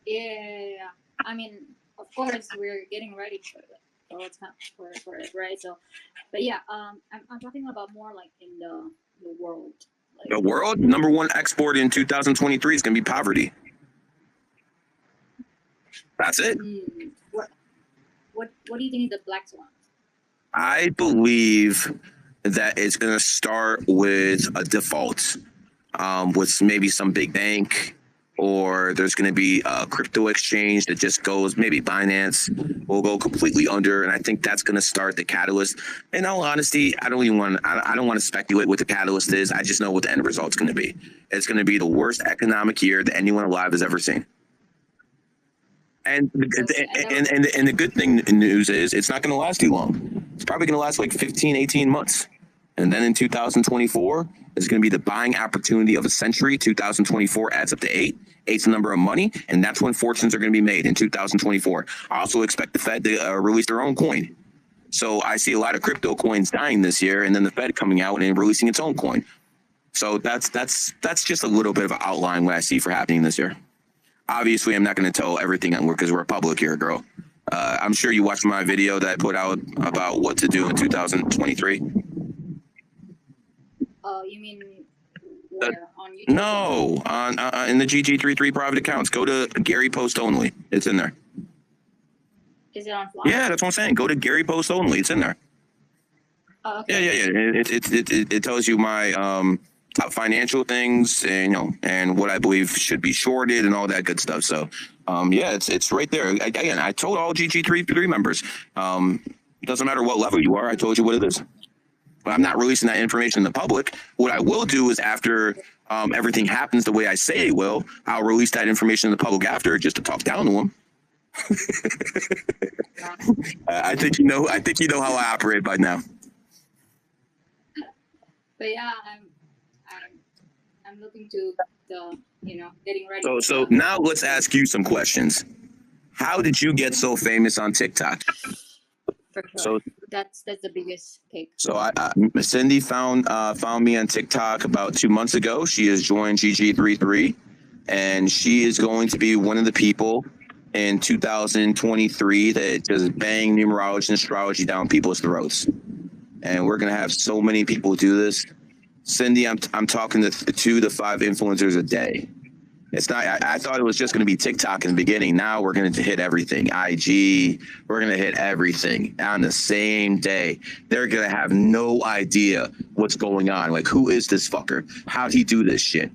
Yeah. I mean, of course, we're getting ready for it. So it's not for it, right? So, but yeah, I'm talking about more like in the world. Like, The world, number one export in 2023 is going to be poverty. That's it. What do you think is the black swan? I believe that it's going to start with a default, with maybe some big bank, or there's going to be a crypto exchange that just goes, maybe Binance will go completely under. And I think that's going to start the catalyst. In all honesty, I don't want to speculate what the catalyst is. I just know what the end result's going to be. It's going to be the worst economic year that anyone alive has ever seen. And the good thing in news is it's not going to last too long. It's probably going to last like 15, 18 months. And then in 2024, it's going to be the buying opportunity of a century. 2024 adds up to 8. 8's the number of money, and that's when fortunes are going to be made in 2024. I also expect the Fed to release their own coin. So I see a lot of crypto coins dying this year, and then the Fed coming out and releasing its own coin. So that's just a little bit of an outline what I see for happening this year. Obviously, I'm not going to tell everything because we're public here, girl. I'm sure you watched my video that I put out about what to do in 2023. You mean where? On YouTube? No, on in the GG33 private accounts. Go to Gary Post only. It's in there. Is it on fly? Yeah, that's what I'm saying. Go to Gary Post only. It's in there. Oh, okay. Yeah. It tells you my top financial things, and and what I believe should be shorted and all that good stuff. So yeah, it's right there. Again, I told all GG33 members, it doesn't matter what level you are. I told you what it is. But I'm not releasing that information in the public. What I will do is after everything happens the way I say it will, I'll release that information in the public after, just to talk down to them. I think you know how I operate by now. But yeah, I'm looking to the getting ready. So now let's ask you some questions. How did you get so famous on TikTok? For sure. So that's the biggest cake. So Cindy found me on TikTok about 2 months ago. She has joined GG33, and she is going to be one of the people in 2023 that just bang numerology and astrology down people's throats. And we're gonna have so many people do this. Cindy, I'm talking to 2 to 5 influencers a day. It's not. I thought it was just going to be TikTok in the beginning. Now we're going to hit everything. IG. We're going to hit everything on the same day. They're going to have no idea what's going on. Like, who is this fucker? How'd he do this shit?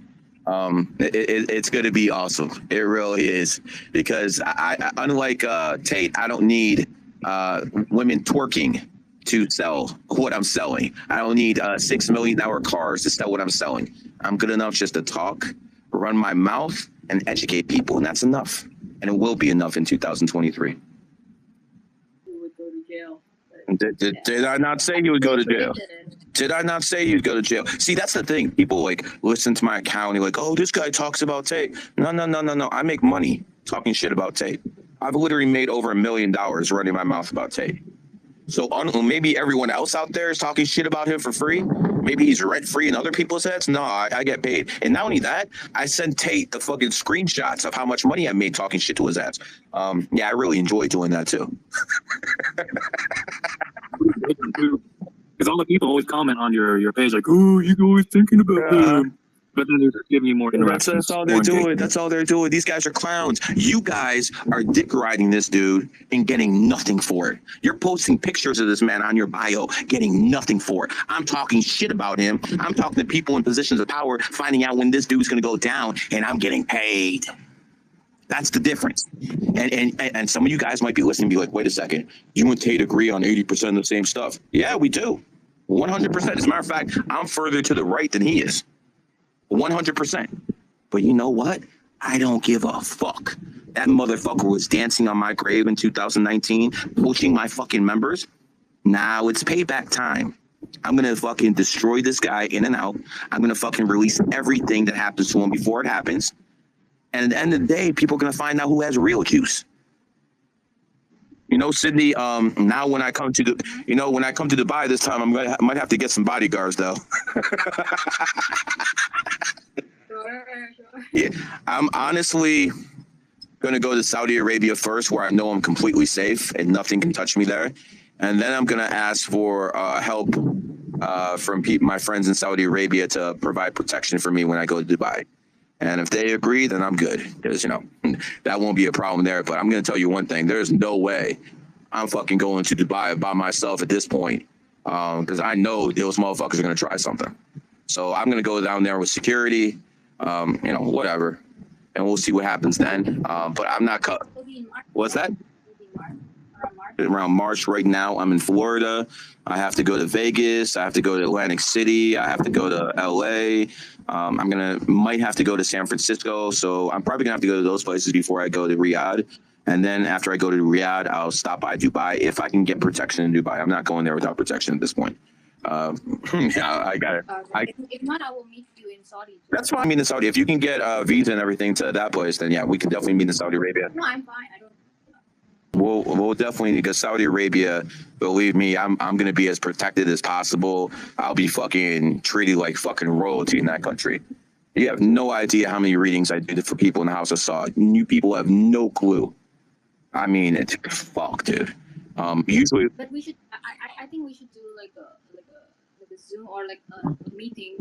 It's going to be awesome. It really is, because I unlike Tate, I don't need women twerking to sell what I'm selling. I don't need $6 million cars to sell what I'm selling. I'm good enough just to talk, run my mouth, and educate people, and that's enough. And it will be enough in 2023. You would go to jail. Did I not say you would go to jail? Did I not say you'd go to jail? See, that's the thing. People like listen to my account and like, oh, this guy talks about Tate. No. I make money talking shit about Tate. I've literally made over $1 million running my mouth about Tate. So maybe everyone else out there is talking shit about him for free. Maybe he's rent free in other people's heads. No, I get paid. And not only that, I send Tate the fucking screenshots of how much money I made talking shit to his ass. Yeah, I really enjoy doing that too. Because all the people always comment on your page like, oh, you're always thinking about him. But then they're just giving you more interactions. That's all they're doing. That's all they're doing. These guys are clowns. You guys are dick riding this dude and getting nothing for it. You're posting pictures of this man on your bio, getting nothing for it. I'm talking shit about him. I'm talking to people in positions of power, finding out when this dude's going to go down, and I'm getting paid. That's the difference. And some of you guys might be listening and be like, wait a second, you and Tate agree on 80% of the same stuff. Yeah, we do. 100%. As a matter of fact, I'm further to the right than he is. 100%. But you know what? I don't give a fuck. That motherfucker was dancing on my grave in 2019, poaching my fucking members. Now it's payback time. I'm going to fucking destroy this guy in and out. I'm going to fucking release everything that happens to him before it happens. And at the end of the day, people are going to find out who has real juice. You know, Sydney, now when I come to Dubai this time, I might have to get some bodyguards though. Sure. Yeah, I'm honestly going to go to Saudi Arabia first, where I know I'm completely safe and nothing can touch me there. And then I'm going to ask for help from my friends in Saudi Arabia to provide protection for me when I go to Dubai. And if they agree, then I'm good. Because, that won't be a problem there. But I'm going to tell you one thing. There's no way I'm fucking going to Dubai by myself at this point. because I know those motherfuckers are gonna try something. So I'm gonna go down there with security, whatever, and we'll see what happens then. But I'm not cut. What's that? Around March right now. I'm in Florida. I have to go to Vegas. I have to go to Atlantic City. I have to go to LA. Might have to go to San Francisco. So I'm probably gonna have to go to those places before I go to Riyadh. And then after I go to Riyadh, I'll stop by Dubai if I can get protection in Dubai. I'm not going there without protection at this point. Yeah, I got it. If not, I will meet you in Saudi. Too. That's fine. I mean, in Saudi, if you can get a visa and everything to that place, then yeah, we can definitely meet in Saudi Arabia. No, I'm fine. I don't. We'll definitely, because Saudi Arabia, believe me, I'm gonna be as protected as possible. I'll be fucking treated like fucking royalty in that country. You have no idea how many readings I did for people in the House of Saud. You people have no clue. I mean, it's fuck, dude. Usually, but we should. I think we should do like a Zoom or like a meeting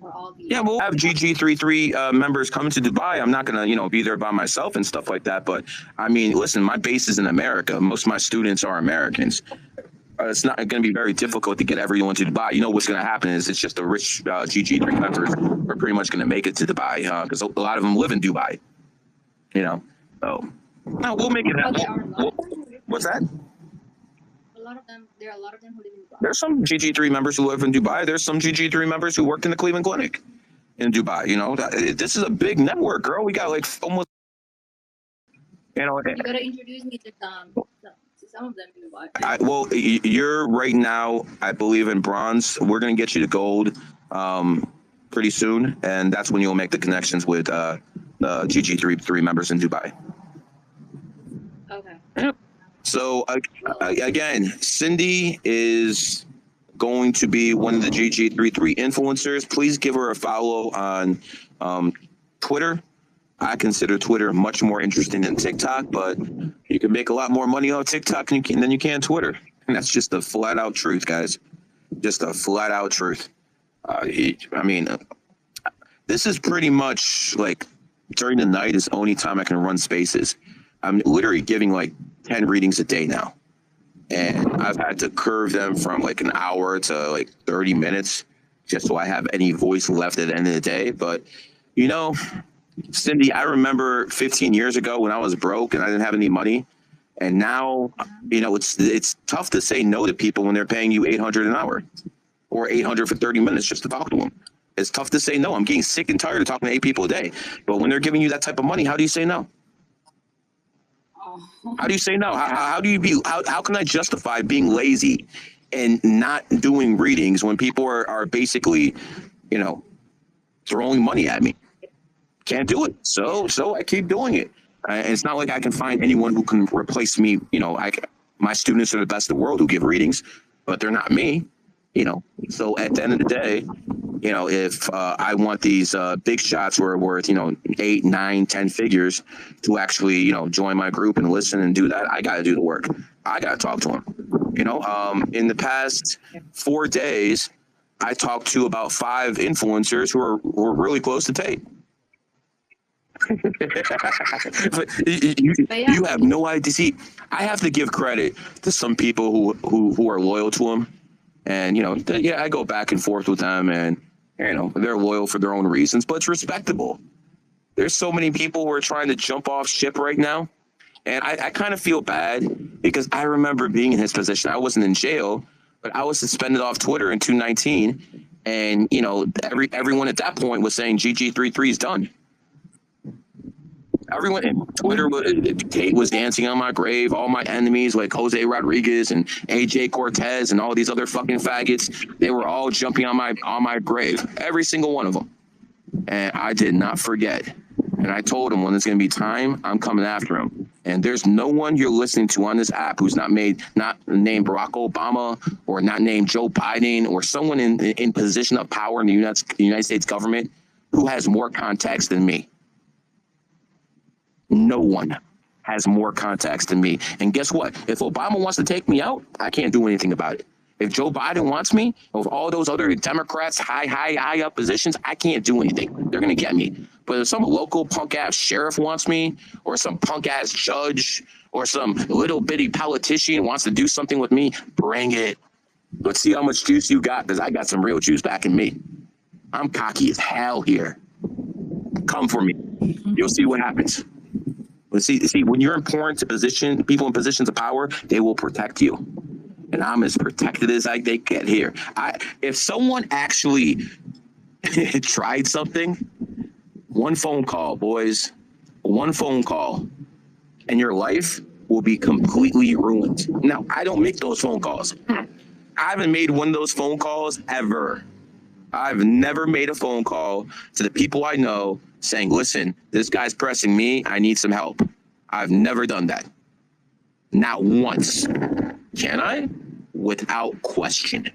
for all the. Yeah, we'll have GG33 members come to Dubai. I'm not gonna, be there by myself and stuff like that. But I mean, listen, my base is in America. Most of my students are Americans. It's not going to be very difficult to get everyone to Dubai. You know what's going to happen is it's just the rich GG3 members are pretty much going to make it to Dubai because a lot of them live in Dubai. So no, we'll make it happen. What's that? There are a lot of them who live in Dubai. There's some GG3 members who live in Dubai. There's some GG3 members who worked in the Cleveland Clinic in Dubai. This is a big network, girl. We got like almost. You gotta introduce me to some of them in Dubai. Well, you're right now, I believe, in bronze. We're gonna get you to gold pretty soon, and that's when you'll make the connections with the GG33 members in Dubai. Okay. Yep. So again, Cindy is going to be one of the GG33 influencers. Please give her a follow on Twitter. I consider Twitter much more interesting than TikTok, but you can make a lot more money on TikTok than you can Twitter. And that's just the flat out truth, guys. Just a flat out truth. This is pretty much like during the night is the only time I can run spaces. I'm literally giving like 10 readings a day now. And I've had to curve them from like an hour to like 30 minutes just so I have any voice left at the end of the day. But, Cindy, I remember 15 years ago when I was broke and I didn't have any money. And now, it's tough to say no to people when they're paying you $800 an hour or $800 for 30 minutes just to talk to them. It's tough to say no. I'm getting sick and tired of talking to 8 people a day. But when they're giving you that type of money, how do you say no? How do you say no? How can I justify being lazy and not doing readings when people are basically, throwing money at me? Can't do it. So I keep doing it. And it's not like I can find anyone who can replace me. My students are the best in the world who give readings, but they're not me. So at the end of the day, if I want these big shots who are worth, 8, 9, 10 figures to actually, join my group and listen and do that, I got to do the work. I got to talk to them. In the past 4 days, I talked to about 5 influencers who are really close to Tate. But you have no idea. See, I have to give credit to some people who are loyal to him. And, I go back and forth with them and, they're loyal for their own reasons, but it's respectable. There's so many people who are trying to jump off ship right now. And I kind of feel bad because I remember being in his position. I wasn't in jail, but I was suspended off Twitter in 2019. And, everyone at that point was saying GG33 is done. Everyone in Twitter, Tate was dancing on my grave. All my enemies like Jose Rodriguez and AJ Cortez and all these other fucking faggots, they were all jumping on my grave. Every single one of them. And I did not forget. And I told him when there's going to be time, I'm coming after him. And there's no one you're listening to on this app who's not named Barack Obama or not named Joe Biden or someone in position of power in the United States government who has more contacts than me. No one has more contacts than me. And guess what? If Obama wants to take me out, I can't do anything about it. If Joe Biden wants me, of all those other Democrats, high up positions, I can't do anything. They're going to get me. But if some local punk-ass sheriff wants me, or some punk-ass judge, or some little bitty politician wants to do something with me, bring it. Let's see how much juice you got, because I got some real juice back in me. I'm cocky as hell here. Come for me. You'll see what happens. But see, when you're in people in positions of power, they will protect you. And I'm as protected as they get here. If someone actually tried something, one phone call, boys, one phone call, and your life will be completely ruined. Now, I don't make those phone calls. I haven't made one of those phone calls ever. I've never made a phone call to the people I know saying, listen, this guy's pressing me. I need some help. I've never done that. Not once. Can I? Without question.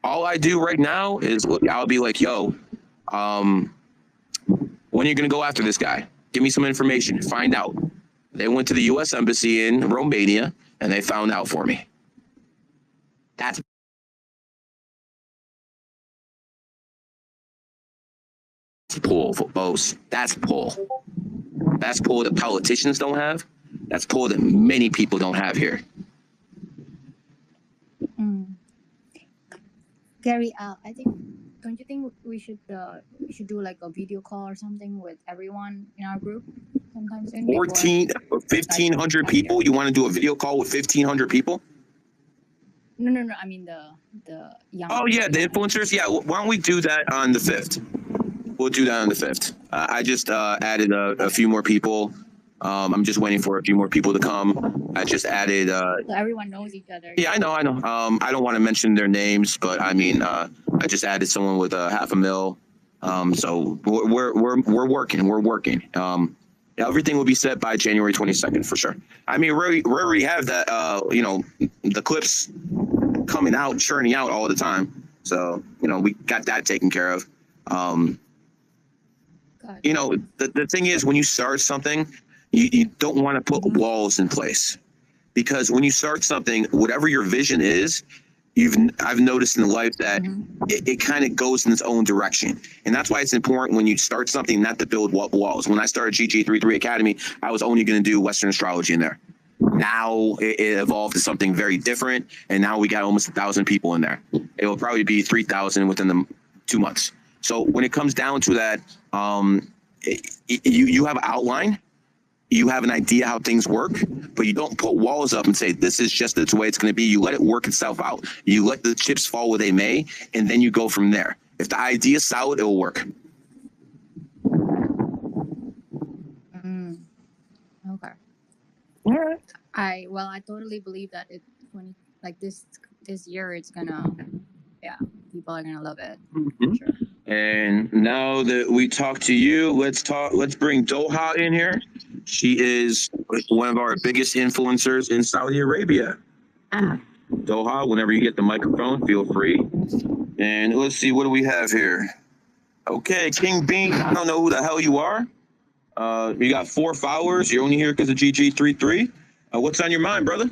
All I do right now is I'll be like, yo, when are you going to go after this guy? Give me some information. Find out. They went to the U.S. Embassy in Romania, and they found out for me. That's pull for both. That's pull. That's pull that politicians don't have. That's pull that many people don't have here. Gary, I think, don't you think we should do like a video call or something with everyone in our group sometime soon? 1,500 people? You want to do a video call with 1,500 people? No. I mean the young. Oh yeah, the influencers. Yeah, why don't we do that on the 5th? We'll do that on the 5th. I just added a few more people. I'm just waiting for a few more people to come. I just added. So everyone knows each other. Yeah, I know. I don't want to mention their names, but I mean, I just added someone with $500,000. So we're working. We're working. Everything will be set by January 22nd for sure. I mean, we already have that. The clips coming out, churning out all the time. So we got that taken care of. The thing is, when you start something, you don't want to put walls in place, because when you start something, whatever your vision is, I've noticed in life that it kind of goes in its own direction. And that's why it's important when you start something not to build walls. When I started GG33 Academy, I was only going to do Western astrology in there. Now it evolved to something very different. And now we got almost 1,000 people in there. It will probably be 3,000 within the 2 months. So when it comes down to that, you have an outline, you have an idea how things work, but you don't put walls up and say, this is just the way it's going to be. You let it work itself out. You let the chips fall where they may, and then you go from there. If the idea is solid, it will work. Okay. I totally believe that this year it's gonna, people are gonna love it. Sure. And now that we talked to you, let's bring Doha in here. She is one of our biggest influencers in Saudi Arabia. Doha, whenever you get the microphone, feel free. And let's see, what do we have here? Okay, King Bean, I don't know who the hell you are. You got 4 followers. You're only here because of GG33. What's on your mind, brother?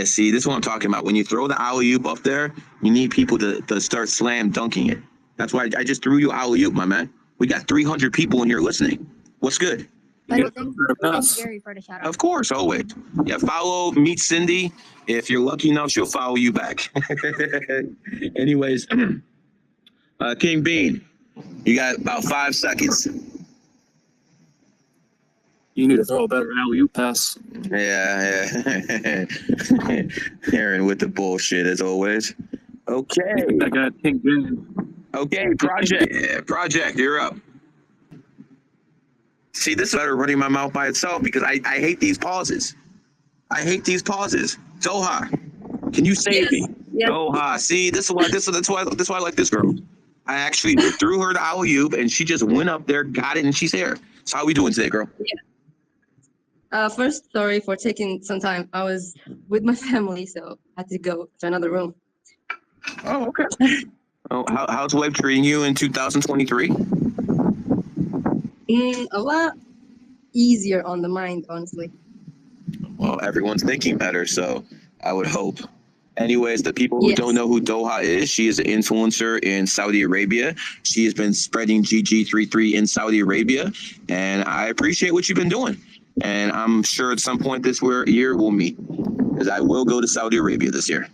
See, this is what I'm talking about. When you throw the alley-oop up there, you need people to start slam dunking it. That's why I just threw you alley-oop, my man. We got 300 people in here listening. What's good? Thanks, Gary, for the shout out. Of course, always. Yeah, follow, meet Cindy. If you're lucky enough, she'll follow you back. Anyways, King Bean, you got about 5 seconds. You need to throw a better alley-oop pass. Yeah. Aaron with the bullshit as always. Okay. I got King Bean. Okay, Project, you're up. See, this is better running my mouth by itself, because I hate these pauses. Doha, can you save me? Yes. Doha, see, that's why I like this girl. I actually threw her the alley-oop, and she just went up there, got it, and she's here. So how we doing today, girl? Yeah. First, sorry for taking some time. I was with my family, so I had to go to another room. Oh, okay. How's life treating you in 2023? A lot easier on the mind, honestly. Well, everyone's thinking better, so I would hope. Anyways, the people who don't know who Doha is, she is an influencer in Saudi Arabia. She has been spreading GG33 in Saudi Arabia, and I appreciate what you've been doing. and I'm sure at some point this year we'll meet, because I will go to Saudi Arabia this year.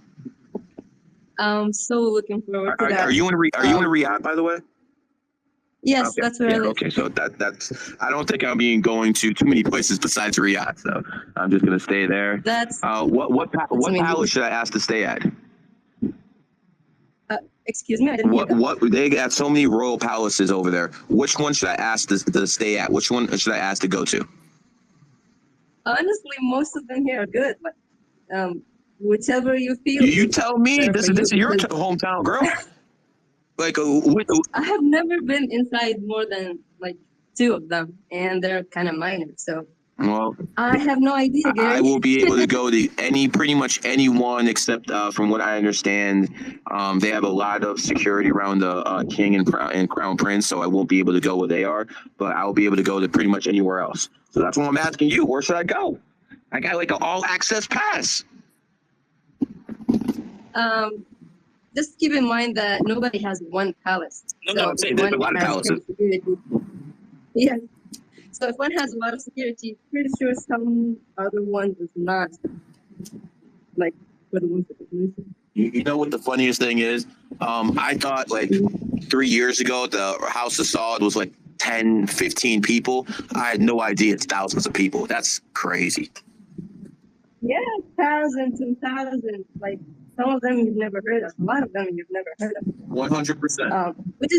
I'm so looking forward to that. Are you in Riyadh, by the way? Yes, Okay. that's where I live. Okay, so that's. I don't think I'll be going to too many places besides Riyadh, so I'm just gonna stay there. That's what amazing. palace should I ask to stay at? Excuse me, I didn't hear that. What they got so many royal palaces over there. Which one should I ask to stay at? Which one should I ask to go to? Honestly, most of them here are good, but whichever you feel. You tell me. This is your hometown, girl. Like, I have never been inside more than like 2 of them, and they're kind of minor. So, well, I have no idea, Gary. I will be able to go to pretty much anyone, except from what I understand, they have a lot of security around the king and crown prince, so I won't be able to go where they are. But I will be able to go to pretty much anywhere else. So that's why I'm asking you. Where should I go? I got like an all access pass. Just keep in mind that nobody has one palace. No, I'm saying there's a lot of palaces. Yeah. So if one has a lot of security, pretty sure some other one does not. Like for the ones that mentioned. You know what the funniest thing is? I thought like 3 years ago the House of Saud was like 10, 15 people. I had no idea it's thousands of people. That's crazy. Yeah, thousands and thousands. Like some of them you've never heard of. A lot of them you've never heard of. 100%. Which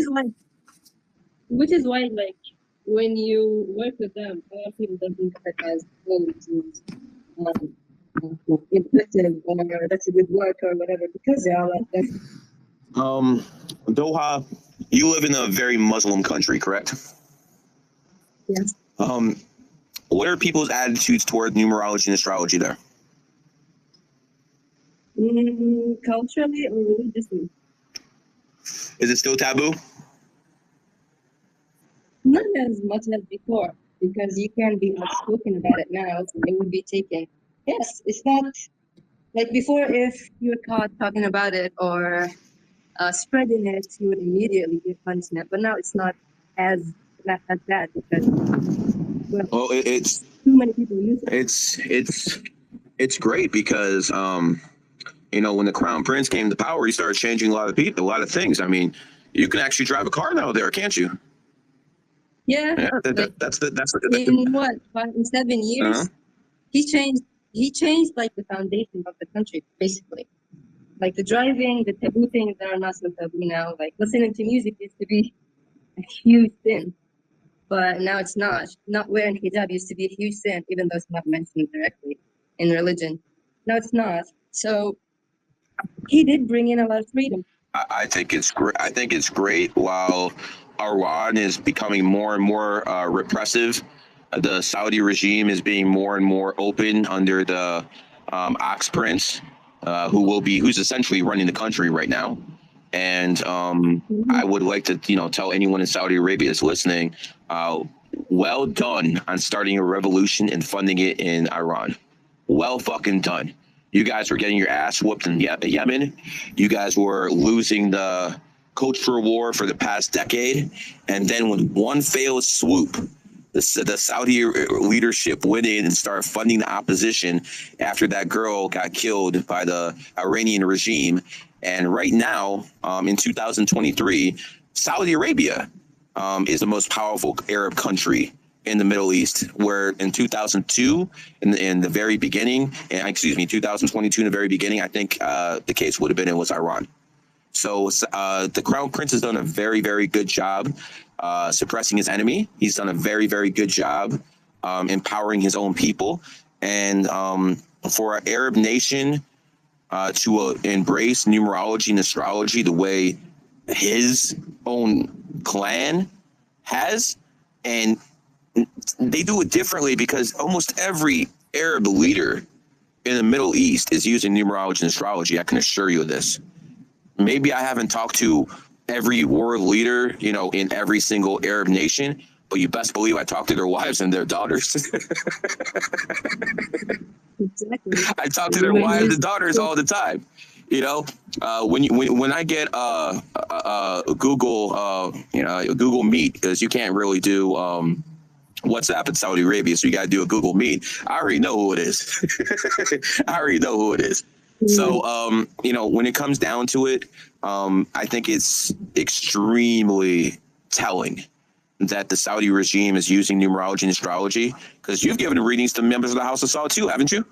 is why like when you work with them, a lot of people don't think of it as effective or that's a good work or whatever, because they are like that. Doha, you live in a very Muslim country, correct? Yes. What are people's attitudes toward numerology and astrology there? Culturally or religiously? Is it still taboo? Not as much as before, because you can be outspoken about it now, so it would be taken. Yes, it's not like before. If you were caught talking about it or spreading it, you would immediately get punishment. But now it's not as bad because it's too many people use it. It's great because when the crown prince came to power, he started changing a lot of things. I mean, you can actually drive a car now there, can't you? Yeah. That's in what 7 years, uh-huh. he changed like the foundation of the country, basically. Like the driving, the taboo things that are not so taboo now. Like listening to music used to be a huge sin, but now it's not. Not wearing hijab used to be a huge sin, even though it's not mentioned directly in religion. Now it's not. So he did bring in a lot of freedom. I think it's great. I think it's great. While Iran is becoming more and more repressive, the Saudi regime is being more and more open under the Ox Prince, who's essentially running the country right now. And I would like to, tell anyone in Saudi Arabia that's listening, well done on starting a revolution and funding it in Iran. Well fucking done. You guys were getting your ass whooped in Yemen. You guys were losing the cultural war for the past decade. And then with one failed swoop, the Saudi leadership went in and started funding the opposition after that girl got killed by the Iranian regime. And right now, in 2023, Saudi Arabia is the most powerful Arab country in the Middle East, where in 2002, in the very beginning, 2022 in the very beginning, I think the case would have been it was Iran. So the Crown Prince has done a very, very good job suppressing his enemy. He's done a very, very good job empowering his own people. And for an Arab nation to embrace numerology and astrology the way his own clan has, and they do it differently because almost every Arab leader in the Middle East is using numerology and astrology. I can assure you of this. Maybe I haven't talked to every world leader, in every single Arab nation, but you best believe I talk to their wives and their daughters. Exactly. I talk to their wives and daughters all the time. When I get Google Meet, because you can't really do WhatsApp in Saudi Arabia, so you got to do a Google Meet. I already know who it is. I already know who it is. So, you know, when it comes down to it, I think it's extremely telling that the Saudi regime is using numerology and astrology, because you've given readings to members of the House of Saud too, haven't you?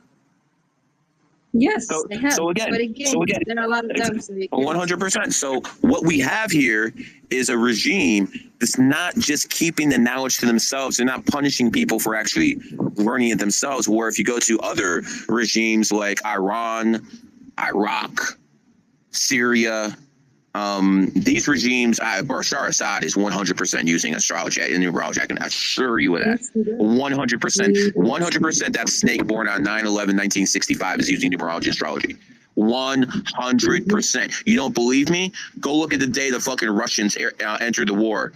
Yes, So, they have. so again, there are a lot of them. So 100%. So what we have here is a regime that's not just keeping the knowledge to themselves. They're not punishing people for actually learning it themselves. Where if you go to other regimes like Iran, Iraq, Syria, these regimes, Bashar Assad is 100% using astrology and numerology. I can assure you of that. 100%. 100% that snake born on 9/11/1965 is using numerology and astrology. 100%. You don't believe me? Go look at the day the fucking Russians entered the war.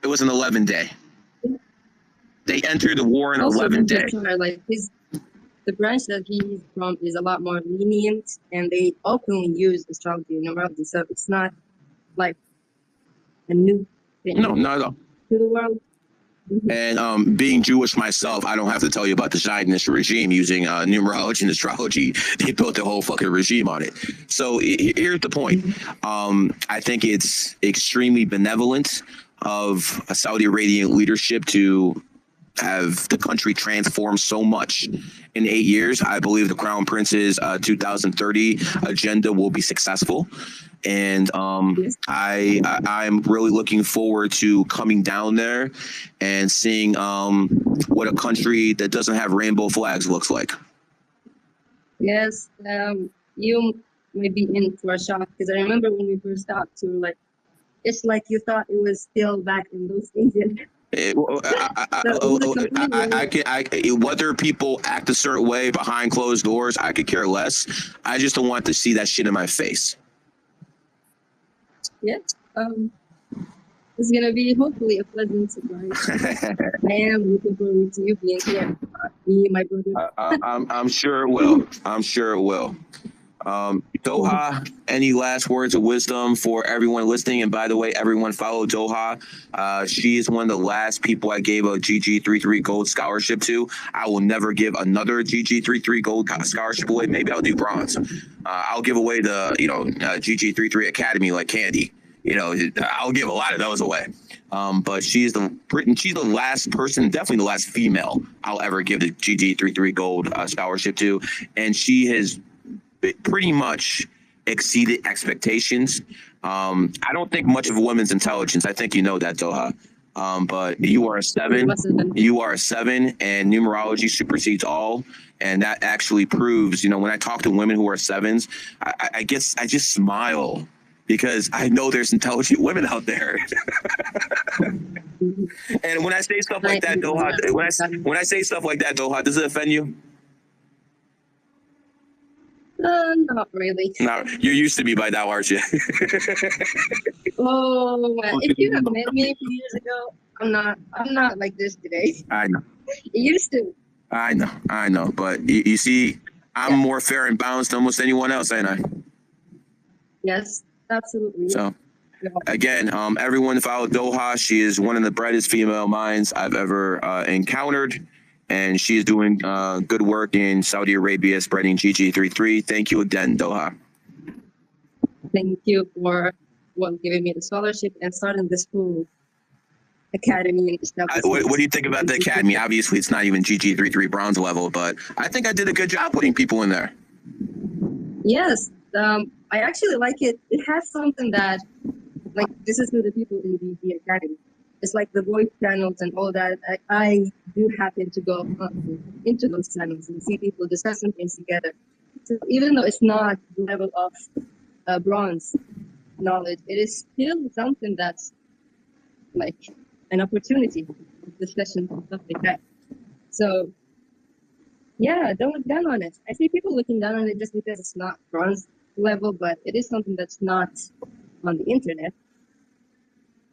It was an 11 day. They entered the war in 11 day. Like the branch that he's from is a lot more lenient, and they openly use astrology and numerology, so it's not like a new thing. No, not at all. To the world. And being Jewish myself, I don't have to tell you about the Zionist regime using numerology and astrology. They built the whole fucking regime on it. So here's the point. I think it's extremely benevolent of a Saudi Arabian leadership to have the country transformed so much in 8 years. I believe the Crown Prince's 2030 agenda will be successful. And I'm really looking forward to coming down there and seeing what a country that doesn't have rainbow flags looks like. Yes, you may be in for a shock, because I remember when we first talked to, like, it's like you thought it was still back in those days. Whether people act a certain way behind closed doors, I could care less. I just don't want to see that shit in my face. Yeah, it's gonna be hopefully a pleasant surprise. I am looking forward to you being here, me and my brother. I'm sure it will. I'm sure it will. Doha, any last words of wisdom for everyone listening? And by the way, everyone follow Doha. She is one of the last people I gave a GG33 gold scholarship to. I will never give another GG33 gold scholarship away. Maybe I'll do bronze. I'll give away the GG33 Academy like candy. I'll give a lot of those away. But she's the last person, definitely the last female I'll ever give the GG33 gold scholarship to, and she has pretty much exceeded expectations. I don't think much of a woman's intelligence. I think you know that, Doha. But you are a 7. You are a 7, and numerology supersedes all. And that actually proves, when I talk to women who are 7s, I just smile because I know there's intelligent women out there. And when I say stuff like that, Doha, when I say stuff like that, Doha, does it offend you? Not really. No, you're used to me by now, aren't you? Oh, if you have met me a few years ago, I'm not like this today. I know. You used to. I know. But you see, I'm more fair and balanced than almost anyone else, ain't I? Yes, absolutely. So, again, everyone follow Doha. She is one of the brightest female minds I've ever encountered. And she's doing good work in Saudi Arabia, spreading GG33. Thank you again, Doha. Thank you for giving me the scholarship and starting this whole academy and stuff. What do you think about the academy? Obviously, it's not even GG33 bronze level, but I think I did a good job putting people in there. Yes, I actually like it. It has something that, like, this is for the people in the academy. It's like the voice channels and all that. I do happen to go into those channels and see people discussing things together. So even though it's not the level of bronze knowledge, it is still something that's like an opportunity of discussion and stuff like that. So yeah, don't look down on it. I see people looking down on it just because it's not bronze level, but it is something that's not on the internet.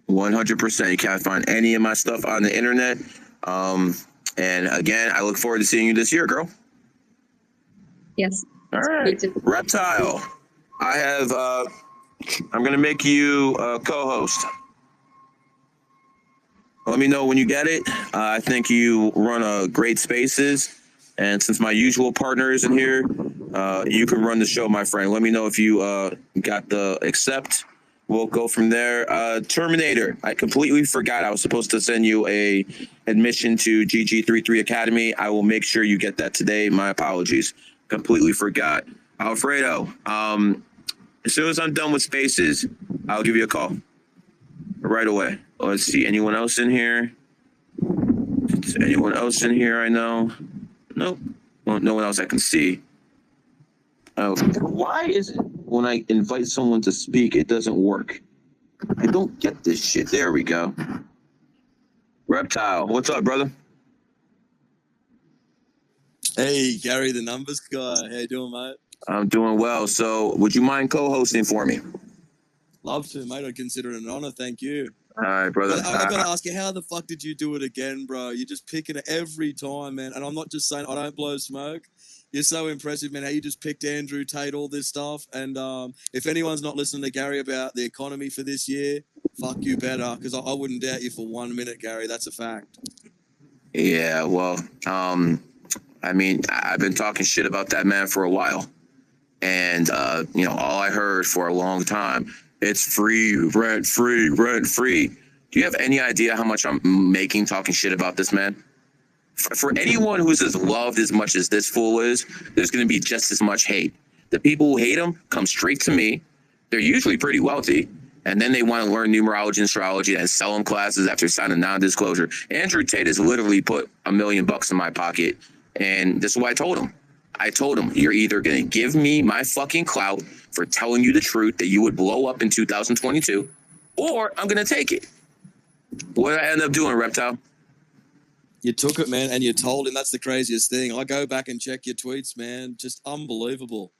100%. You can't find any of my stuff on the internet. And again, I look forward to seeing you this year, girl. Yes. All right. Reptile. I have, I'm going to make you a co-host. Let me know when you get it. I think you run a great spaces. And since my usual partner isn't here, you can run the show, my friend. Let me know if you got the accept. We'll go from there. Terminator. I completely forgot. I was supposed to send you a admission to GG33 Academy. I will make sure you get that today. My apologies. Completely forgot. Alfredo, as soon as I'm done with spaces, I'll give you a call right away. Let's see. Anyone else in here? Is anyone else in here I know? Nope. Well, no one else I can see. Oh, why is it when I invite someone to speak, it doesn't work? I don't get this shit. There we go. Reptile, what's up, brother? Hey, Gary, the numbers guy. How you doing, mate? I'm doing well. So, would you mind co-hosting for me? Love to, mate. I'd consider it an honor. Thank you. All right, brother. I gotta ask you, how the fuck did you do it again, bro? You're just picking it every time, man. And I'm not just saying I don't blow smoke. You're so impressive, man. How you just picked Andrew Tate, all this stuff. And if anyone's not listening to Gary about the economy for this year, fuck you better, because I wouldn't doubt you for 1 minute, Gary. That's a fact. Yeah, well, I mean, I've been talking shit about that man for a while. And, you know, all I heard for a long time, it's free, rent free, rent free. Do you have any idea how much I'm making talking shit about this man? For anyone who's as loved as much as this fool is, there's going to be just as much hate. The people who hate him come straight to me. They're usually pretty wealthy. And then they want to learn numerology and astrology and sell them classes after signing non-disclosure. Andrew Tate has literally put $1 million in my pocket. And this is what I told him. I told him, you're either going to give me my fucking clout for telling you the truth that you would blow up in 2022, or I'm going to take it. What did I end up doing, Reptile? You took it, man, and you told him. That's the craziest thing. I go back and check your tweets, man. Just unbelievable.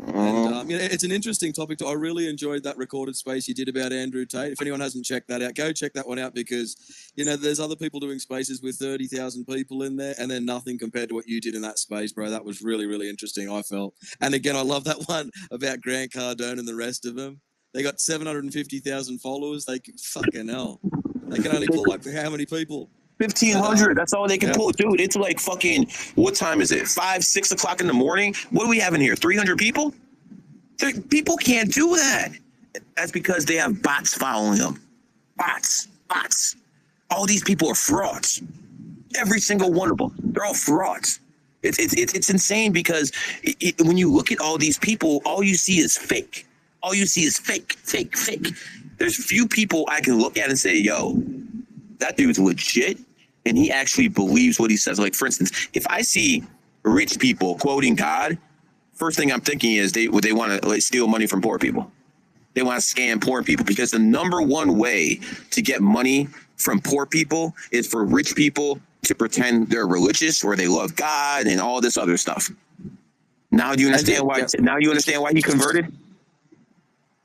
And you know, it's an interesting topic. I really enjoyed that recorded space you did about Andrew Tate. If anyone hasn't checked that out, go check that one out, because you know there's other people doing spaces with 30,000 people in there, and they're nothing compared to what you did in that space, bro. That was really, really interesting, I felt. And again, I love that one about Grant Cardone and the rest of them. They got 750,000 followers. They fucking hell. They can only pull like how many people? 1,500. That's all they can pull, dude. It's like fucking. What time is it? 5, 6 o'clock in the morning. What do we have in here? 300 people. People can't do that. That's because they have bots following them. Bots. All these people are frauds. Every single one of them. They're all frauds. It's insane because when you look at all these people, all you see is fake. All you see is fake. There's few people I can look at and say, yo, that dude's legit, and he actually believes what he says. Like, for instance, if I see rich people quoting God, first thing I'm thinking is they want to steal money from poor people. They want to scam poor people, because the number one way to get money from poor people is for rich people to pretend they're religious or they love God and all this other stuff. Now do you understand why? Now you understand why he converted?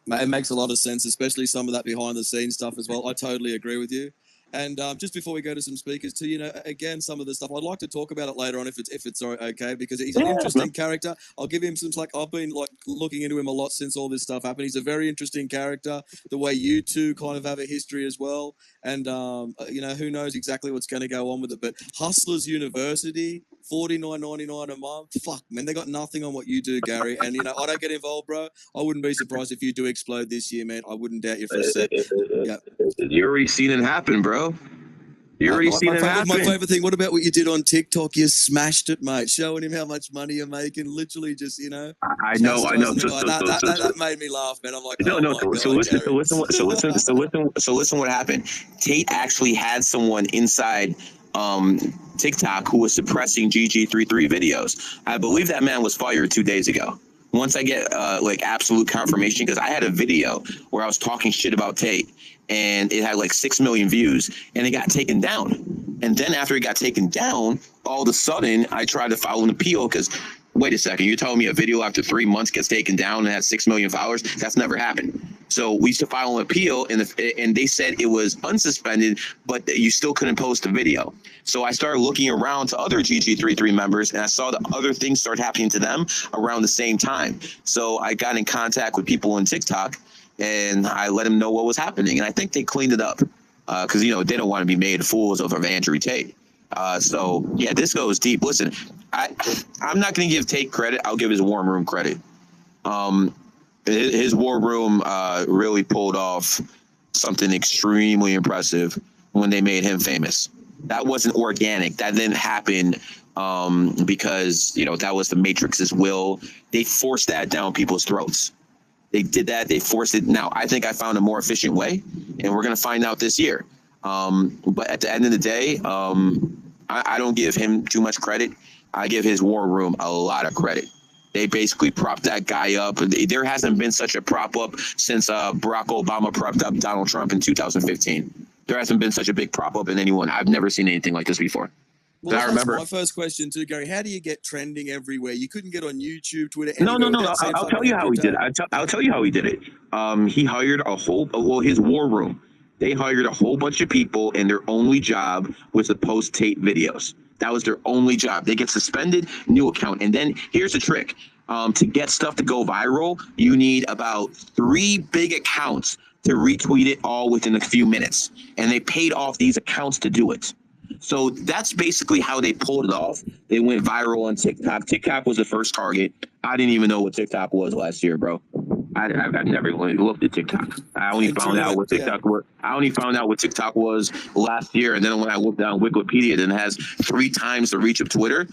It makes a lot of sense, especially some of that behind the scenes stuff as well. I totally agree with you. And just before we go to some speakers too, you know, again, some of the stuff I'd like to talk about it later on if it's okay, because he's an interesting character. I'll give him some I've been like looking into him a lot since all this stuff happened. He's a very interesting character. The way you two kind of have a history as well, and you know, who knows exactly what's going to go on with it. But Hustlers University, $49.99 a month. Fuck, man, they got nothing on what you do, Gary. And you know, I don't get involved, bro. I wouldn't be surprised if you do explode this year, man. I wouldn't doubt you for a sec. Yeah. You already seen it happen, bro. You already seen it happen. My favorite thing. What about what you did on TikTok? You smashed it, mate. Showing him how much money you're making. Literally, just you know. I know. That made me laugh, man. I'm like, So listen. What happened? Tate actually had someone inside TikTok who was suppressing GG33 videos. I believe that man was fired 2 days ago. Once I get like absolute confirmation, because I had a video where I was talking shit about Tate, and it had like 6 million views, and it got taken down. And then after it got taken down, all of a sudden I tried to file an appeal, because wait a second, you're telling me a video after 3 months gets taken down and has 6 million followers? That's never happened. So we used to file an appeal, and they said it was unsuspended, but you still couldn't post a video. So I started looking around to other GG33 members, and I saw that other things started happening to them around the same time. So I got in contact with people on TikTok, and I let them know what was happening. And I think they cleaned it up. because they don't want to be made fools of Andrew Tate. So yeah, this goes deep. Listen, I'm not going to give Tate credit. I'll give his War Room credit. His War Room really pulled off something extremely impressive when they made him famous. That wasn't organic. That didn't happen because that was the Matrix's will. They forced that down people's throats. They did that. They forced it. Now, I think I found a more efficient way, and we're going to find out this year. But at the end of the day, I don't give him too much credit. I give his War Room a lot of credit. They basically propped that guy up. There hasn't been such a prop up since Barack Obama propped up Donald Trump in 2015. There hasn't been such a big prop up in anyone. I've never seen anything like this before. Well, I remember. My first question too, Gary. How do you get trending everywhere? You couldn't get on YouTube, Twitter. No. I'll tell you how he did it. I'll tell you how he did it. He hired his War Room. They hired a whole bunch of people, and their only job was to post Tate videos. That was their only job. They get suspended, new account. And then here's the trick. To get stuff to go viral, you need about 3 big accounts to retweet it all within a few minutes. And they paid off these accounts to do it. So that's basically how they pulled it off. They went viral on TikTok. TikTok was the first target. I didn't even know what TikTok was last year, bro. I've never really looked at TikTok. I only found out what TikTok was. I only found out what TikTok was last year, and then when I looked down Wikipedia, then it has 3 times the reach of Twitter.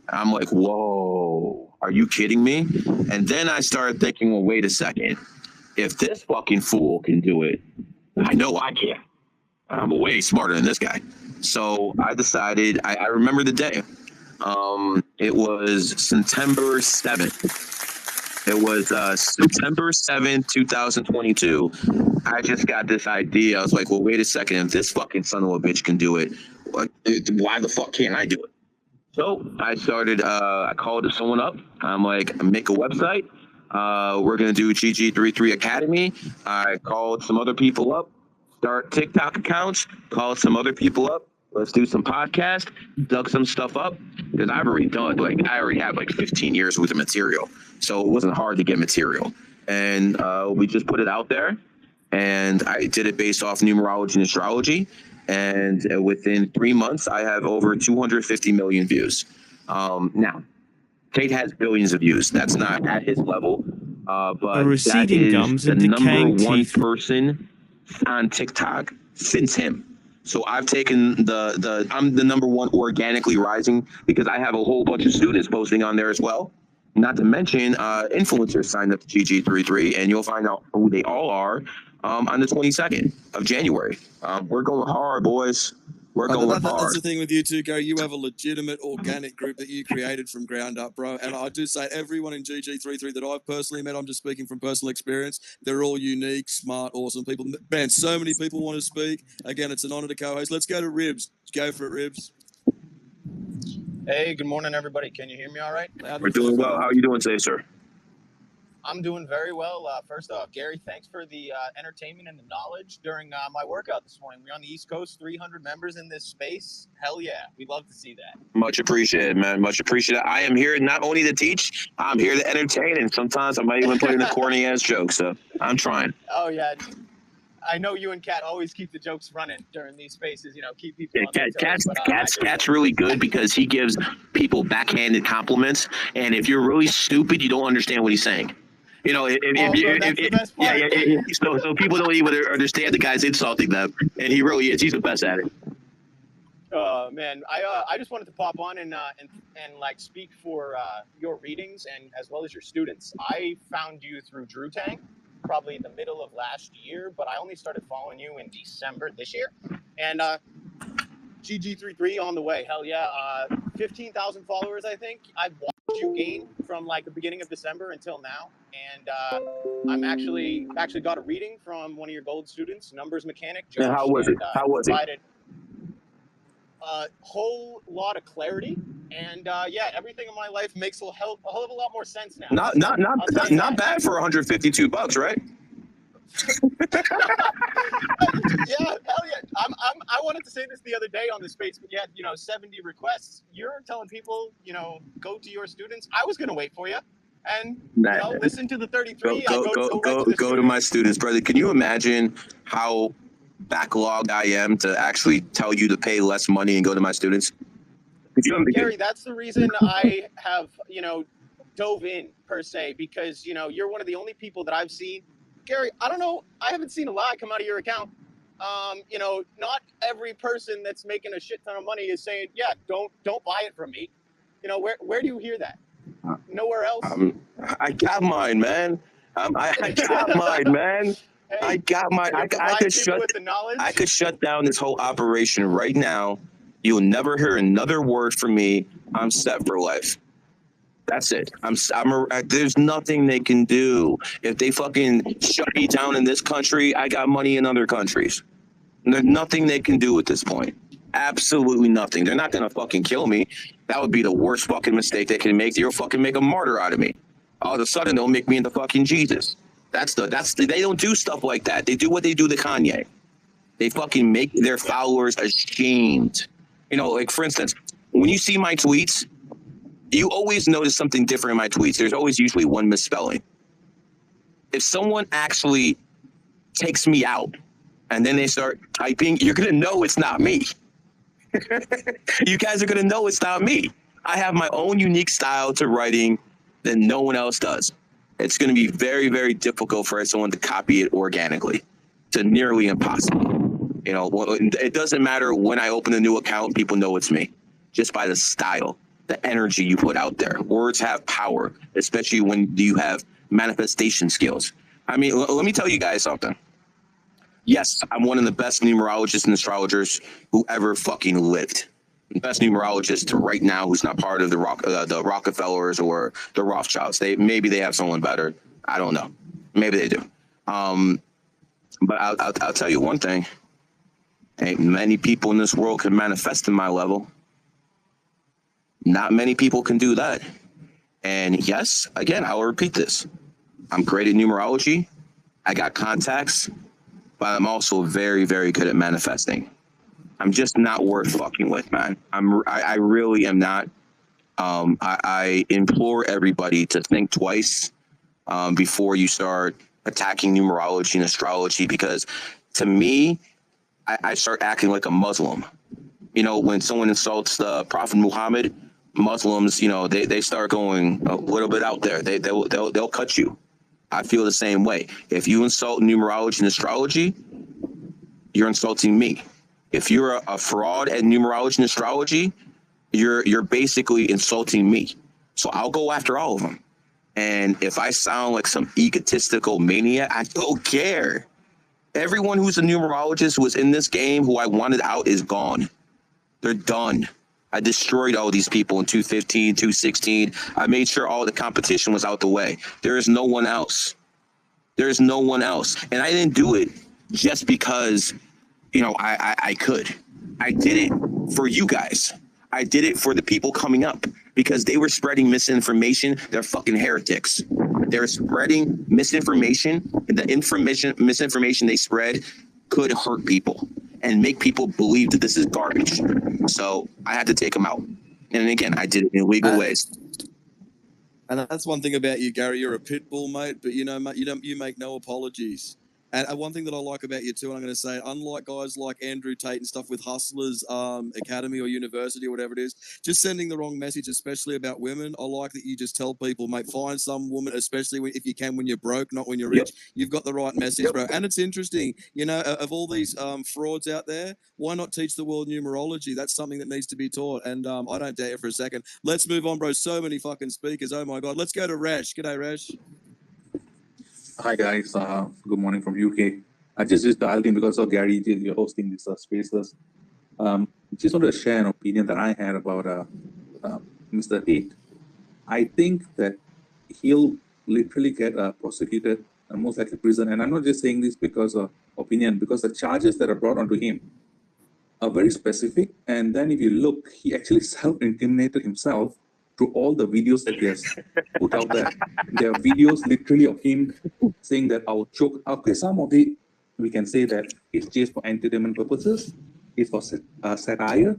I'm like, whoa, are you kidding me? And then I started thinking, well, wait a second. If this fucking fool can do it, I know I can. I'm way smarter than this guy. So I decided. I remember the day. It was September 7th. It was September 7th, 2022. I just got this idea. I was like, well, wait a second. If this fucking son of a bitch can do it, why the fuck can't I do it? So I started, I called someone up. I'm like, make a website. We're going to do GG33 Academy. I called some other people up, start TikTok accounts, called some other people up. Let's do some podcasts, dug some stuff up, because I already have 15 years worth of material. So it wasn't hard to get material. And we just put it out there. And I did it based off numerology and astrology. And within 3 months, I have over 250 million views. Now, Tate has billions of views. That's not at his level. But that is the number one person on TikTok since him. So I've taken I'm the number one organically rising because I have a whole bunch of students posting on there as well. Not to mention influencers signed up to GG33, and you'll find out who they all are on the 22nd of January. We're going hard, boys. We're going hard. That's the thing with you too, Gary. You have a legitimate organic group that you created from ground up, bro. And I do say everyone in GG33 that I've personally met, I'm just speaking from personal experience, they're all unique, smart, awesome people. Man, so many people want to speak. Again, it's an honor to co-host. Let's go to Ribs. Go for it, Ribs. Hey, good morning, everybody. Can you hear me all right? We're doing well. How are you doing today, sir? I'm doing very well. First off, Gary, thanks for the entertainment and the knowledge during my workout this morning. We're on the East Coast, 300 members in this space. Hell yeah. We'd love to see that. Much appreciated, man. Much appreciated. I am here not only to teach, I'm here to entertain, and sometimes I might even put in a corny-ass joke, so I'm trying. Oh, yeah. I know you and Kat always keep the jokes running during these spaces, keep people on their toes. Kat's really good because he gives people backhanded compliments, and if you're really stupid, you don't understand what he's saying. So people don't even understand the guy's insulting them, and he really is. He's the best at it. Man, I just wanted to pop on and speak for your readings and as well as your students. I found you through Drew Tang, probably the middle of last year, but I only started following you in December this year. And GG33 on the way. Hell yeah. 15,000 followers, I think. I've watched you gain from the beginning of December until now. And I'm actually got a reading from one of your gold students, numbers mechanic. Josh, and how was it? How was it? A whole lot of clarity. And everything in my life makes a hell of a lot more sense now. Not bad for $152, right? Yeah, hell yeah. I wanted to say this the other day on the space, but you had 70 requests. You're telling people, go to your students. I was gonna wait for you, and listen to the 33. Go to my students, brother. Can you imagine how backlog I am to actually tell you to pay less money and go to my students? Gary, that's the reason I have, dove in per se, because, you're one of the only people that I've seen. Gary, I don't know. I haven't seen a lie come out of your account. Not every person that's making a shit ton of money is saying, yeah, don't buy it from me. Where do you hear that? Nowhere else. I got mine, man. I got mine, man. Hey, I got mine. I could shut down this whole operation right now. You'll never hear another word from me. I'm set for life. That's it. There's nothing they can do. If they fucking shut me down in this country, I got money in other countries. There's nothing they can do at this point. Absolutely nothing. They're not gonna fucking kill me. That would be the worst fucking mistake they can make. They'll fucking make a martyr out of me. All of a sudden, they'll make me into fucking Jesus. They don't do stuff like that. They do what they do to Kanye. They fucking make their followers ashamed. Like for instance, when you see my tweets, you always notice something different in my tweets. There's always usually one misspelling. If someone actually takes me out and then they start typing, you're going to know it's not me. You guys are going to know it's not me. I have my own unique style to writing that no one else does. It's going to be very, very difficult for someone to copy it organically. It's nearly impossible. It doesn't matter when I open a new account, people know it's me just by the style, the energy you put out there. Words have power, especially when you have manifestation skills. I mean, let me tell you guys something. Yes, I'm one of the best numerologists and astrologers who ever fucking lived. The best numerologist right now who's not part of the Rockefellers or the Rothschilds. Maybe they have someone better. I don't know. Maybe they do. But I'll tell you one thing. Ain't many people in this world can manifest in my level. Not many people can do that. And yes, again, I'll repeat this. I'm great at numerology. I got contacts, but I'm also very, very good at manifesting. I'm just not worth fucking with, man. I really am not. I implore everybody to think twice before you start attacking numerology and astrology, because to me, I start acting like a Muslim. When someone insults the Prophet Muhammad, Muslims, they start going a little bit out there. They'll cut you. I feel the same way. If you insult numerology and astrology, you're insulting me. If you're a fraud at numerology and astrology, you're basically insulting me. So I'll go after all of them. And if I sound like some egotistical maniac, I don't care. Everyone who's a numerologist who was in this game who I wanted out is gone. They're done. I destroyed all these people in 215, 216. I made sure all the competition was out the way. There is no one else. There is no one else. And I didn't do it just because, I could. I did it for you guys. I did it for the people coming up because they were spreading misinformation. They're fucking heretics. They're spreading misinformation. And the misinformation they spread could hurt people and make people believe that this is garbage. So I had to take them out. And again, I did it in legal ways. And that's one thing about you, Gary. You're a pit bull, mate. But you make no apologies. And one thing that I like about you too, and I'm going to say, unlike guys like Andrew Tate and stuff with Hustlers Academy or University or whatever it is, just sending the wrong message, especially about women. I like that you just tell people, mate, find some woman, especially if you can when you're broke, not when you're rich. Yep. You've got the right message, bro. And it's interesting, of all these frauds out there, why not teach the world numerology? That's something that needs to be taught. And I don't doubt you for a second. Let's move on, bro. So many fucking speakers. Oh my God. Let's go to Rash. G'day, Rash. Hi guys, good morning from UK. I just dialed in because of Gary. You're hosting these spaces. Just want to share an opinion that I had about Mr. Tate. I think that he'll literally get prosecuted and most likely prison. And I'm not just saying this because of opinion, because the charges that are brought onto him are very specific. And then if you look, he actually self-incriminated himself through all the videos that he has put out there. There are videos literally of him saying that I'll choke. Okay, some of it we can say that it's just for entertainment purposes, it's for satire.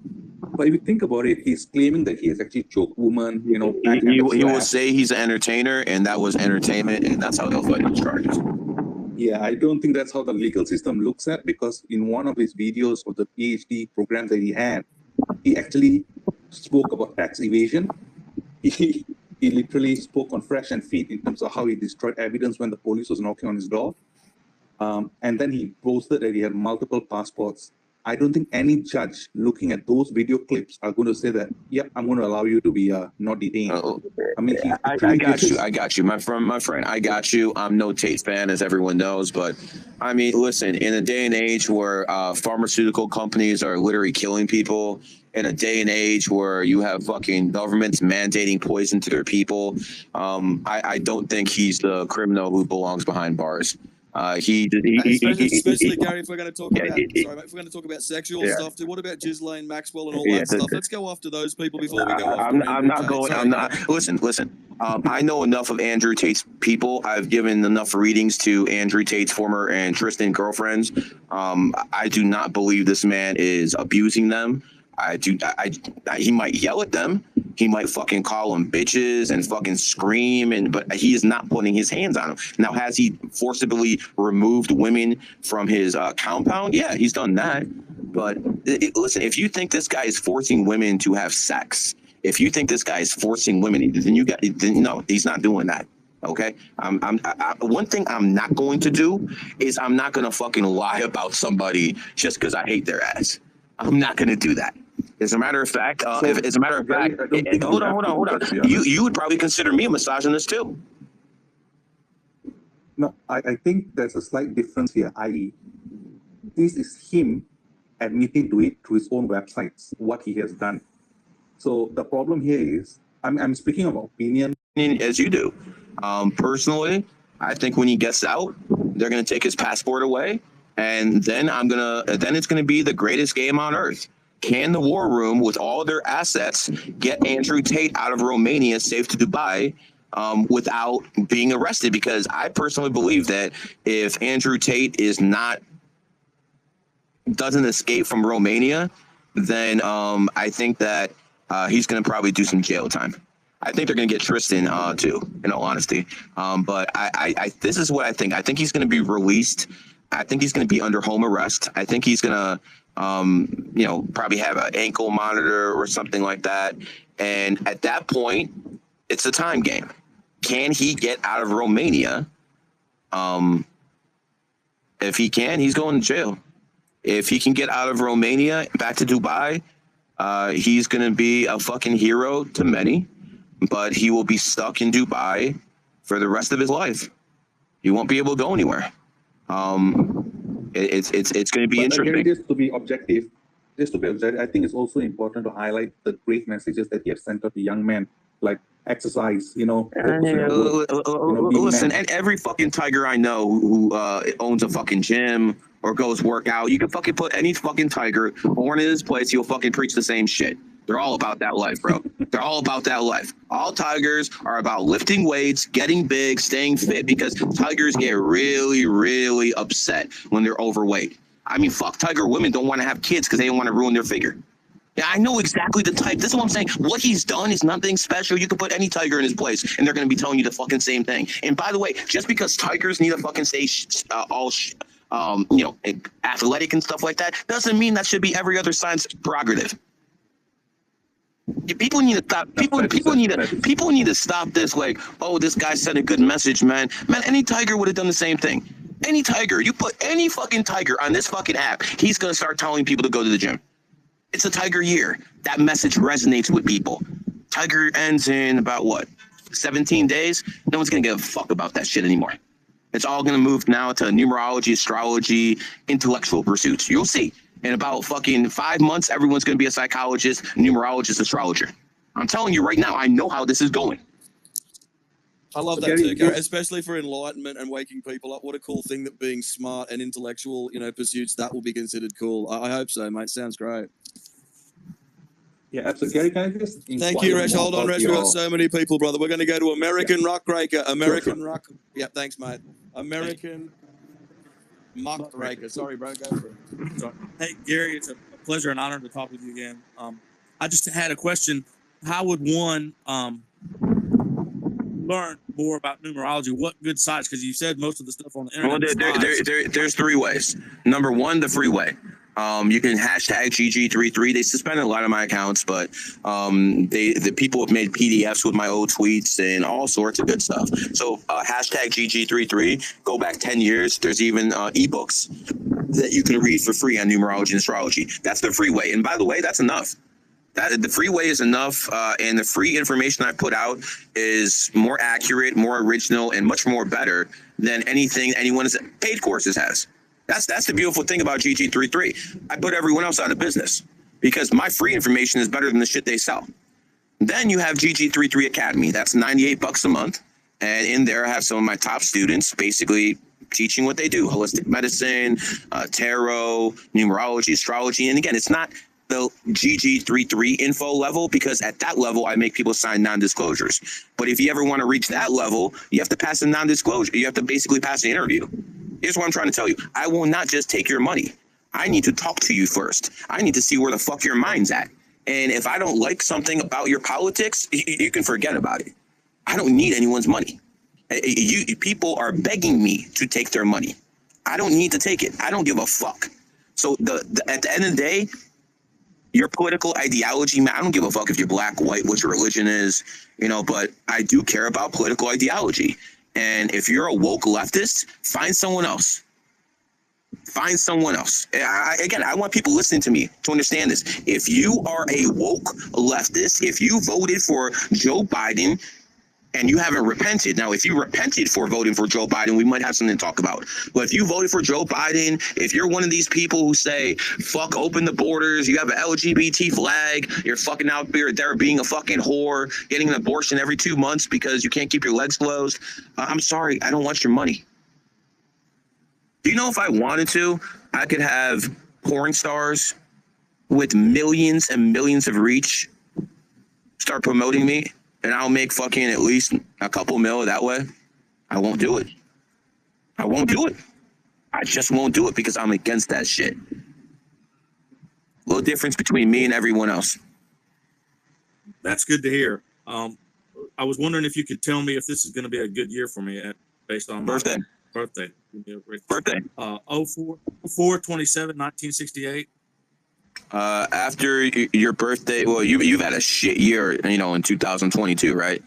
But if you think about it, he's claiming that he has actually choked women, He will say he's an entertainer and that was entertainment, and that's how they'll fight those charges. Yeah, I don't think that's how the legal system looks at, because in one of his videos of the PhD program that he had, he actually spoke about tax evasion. He literally spoke on fresh and feet in terms of how he destroyed evidence when the police was knocking on his door. And then he boasted that he had multiple passports. I don't think any judge looking at those video clips are going to say that, yep, I'm going to allow you to be not detained. I mean, he I got you, my friend. I got you. I'm no Tate fan, as everyone knows, but I mean, listen. In a day and age where pharmaceutical companies are literally killing people, in a day and age where you have fucking governments mandating poison to their people, I don't think he's the criminal who belongs behind bars. Especially Gary, if we're going to talk about if we're going to talk about sexual Yeah. stuff too, what about Ghislaine Maxwell and all Yeah, that stuff? Let's go after those people before we go off. I'm not going. I'm not. Listen. I know enough of Andrew Tate's people. I've given enough readings to Andrew Tate's former and Tristan girlfriends. I do not believe this man is abusing them. He might yell at them. He might fucking call them bitches and fucking scream, but he is not putting his hands on them. Now, has he forcibly removed women from his compound? Yeah, he's done that. But listen, if you think this guy is forcing women to have sex, if you think this guy is forcing women, then no, he's not doing that. Okay. One thing I'm not going to do is I'm not going to fucking lie about somebody just because I hate their ass. I'm not going to do that. As a matter of fact, hold on. You would probably consider me a misogynist too. No, I think there's a slight difference here, i.e., this is him admitting to it through his own websites, what he has done. So the problem here is, I'm speaking of opinion. As you do. Personally, I think when he gets out, they're going to take his passport away, and then it's going to be the greatest game on earth. Can the War Room, with all their assets, get Andrew Tate out of Romania, safe to Dubai, without being arrested? Because I personally believe that if Andrew Tate doesn't escape from Romania, then I think that he's going to probably do some jail time. I think they're going to get Tristan too, in all honesty. But this is what I think. I think he's going to be released. I think he's going to be under home arrest. I think he's going to, probably have an ankle monitor or something like that. And at that point, it's a time game. Can he get out of Romania? If he can, he's going to jail. If he can get out of Romania back to Dubai, he's going to be a fucking hero to many, but he will be stuck in Dubai for the rest of his life. He won't be able to go anywhere. It's going to be interesting. Again, just to be objective, I think it's also important to highlight the great messages that he has sent out to young men, like exercise, listen, and every fucking tiger I know who owns a fucking gym or goes work out, you can fucking put any fucking tiger born in this place, he'll fucking preach the same shit. They're all about that life, bro. They're all about that life. All tigers are about lifting weights, getting big, staying fit, because tigers get really, really upset when they're overweight. I mean, fuck, tiger women don't want to have kids because they don't want to ruin their figure. Yeah, I know exactly the type. This is what I'm saying. What he's done is nothing special. You can put any tiger in his place, and they're going to be telling you the fucking same thing. And by the way, just because tigers need to fucking stay athletic and stuff like that, doesn't mean that should be every other science prerogative. People need to stop. People need to stop this. Like, oh, this guy sent a good message, man. Man, any tiger would have done the same thing. Any tiger, you put any fucking tiger on this fucking app, he's gonna start telling people to go to the gym. It's a tiger year. That message resonates with people. Tiger ends in about 17 days. No one's gonna give a fuck about that shit anymore. It's all gonna move now to numerology, astrology, intellectual pursuits. You'll see. In about fucking 5 months, everyone's going to be a psychologist, numerologist, astrologer. I'm telling you right now, I know how this is going. I love that too, Gary, especially for enlightenment and waking people up. What a cool thing that being smart and intellectual, pursuits, that will be considered cool. I hope so, mate. Sounds great. Yeah, absolutely. Gary, can I just thank you, Resh. Hold on, Resh. We've got so many people, brother. We're going to go to American Rockbreaker. Rock. Yeah, thanks, mate. American Muckraker. Sorry, bro. Go for it. Hey, Gary, it's a pleasure and honor to talk with you again. I just had a question. How would one learn more about numerology, what good sites? Because you said most of the stuff on the internet. Well, there's three ways. Number one, the free way. You can hashtag GG33. They suspended a lot of my accounts, but the people have made PDFs with my old tweets and all sorts of good stuff. So hashtag GG33. Go back 10 years. There's even ebooks that you can read for free on numerology and astrology. That's the free way. And by the way, that's enough. The free way is enough, and the free information I put out is more accurate, more original, and much more better than anything anyone's paid courses has. That's the beautiful thing about GG33. I put everyone else out of business because my free information is better than the shit they sell. Then you have GG33 Academy. That's $98 a month, and in there I have some of my top students basically teaching what they do: holistic medicine, tarot, numerology, astrology. And again, it's not the GG33 info level, because at that level I make people sign non-disclosures. But if you ever want to reach that level, you have to pass a non-disclosure. You have to basically pass an interview. Here's what I'm trying to tell you. I will not just take your money. I need to talk to you first. I need to see where the fuck your mind's at. And if I don't like something about your politics, you can forget about it. I don't need anyone's money. People are begging me to take their money. I don't need to take it. I don't give a fuck. So at the end of the day, your political ideology, man, I don't give a fuck if you're black, white, what your religion is, but I do care about political ideology. And if you're a woke leftist, find someone else. Find someone else. I want people listening to me to understand this. If you are a woke leftist, if you voted for Joe Biden and you haven't repented. Now, if you repented for voting for Joe Biden, we might have something to talk about. But if you voted for Joe Biden, if you're one of these people who say, fuck, open the borders, you have an LGBT flag, you're fucking out there being a fucking whore, getting an abortion every 2 months because you can't keep your legs closed, I'm sorry, I don't want your money. Do you know if I wanted to, I could have porn stars with millions and millions of reach start promoting me, and I'll make fucking at least a couple mil that way? I won't do it. I won't do it. I just won't do it because I'm against that shit. Little difference between me and everyone else. That's good to hear. I was wondering if you could tell me if this is going to be a good year for me based on birthday. Birthday. Birthday. 4/27/1968. After your birthday, well, you've had a shit year, in 2022, right?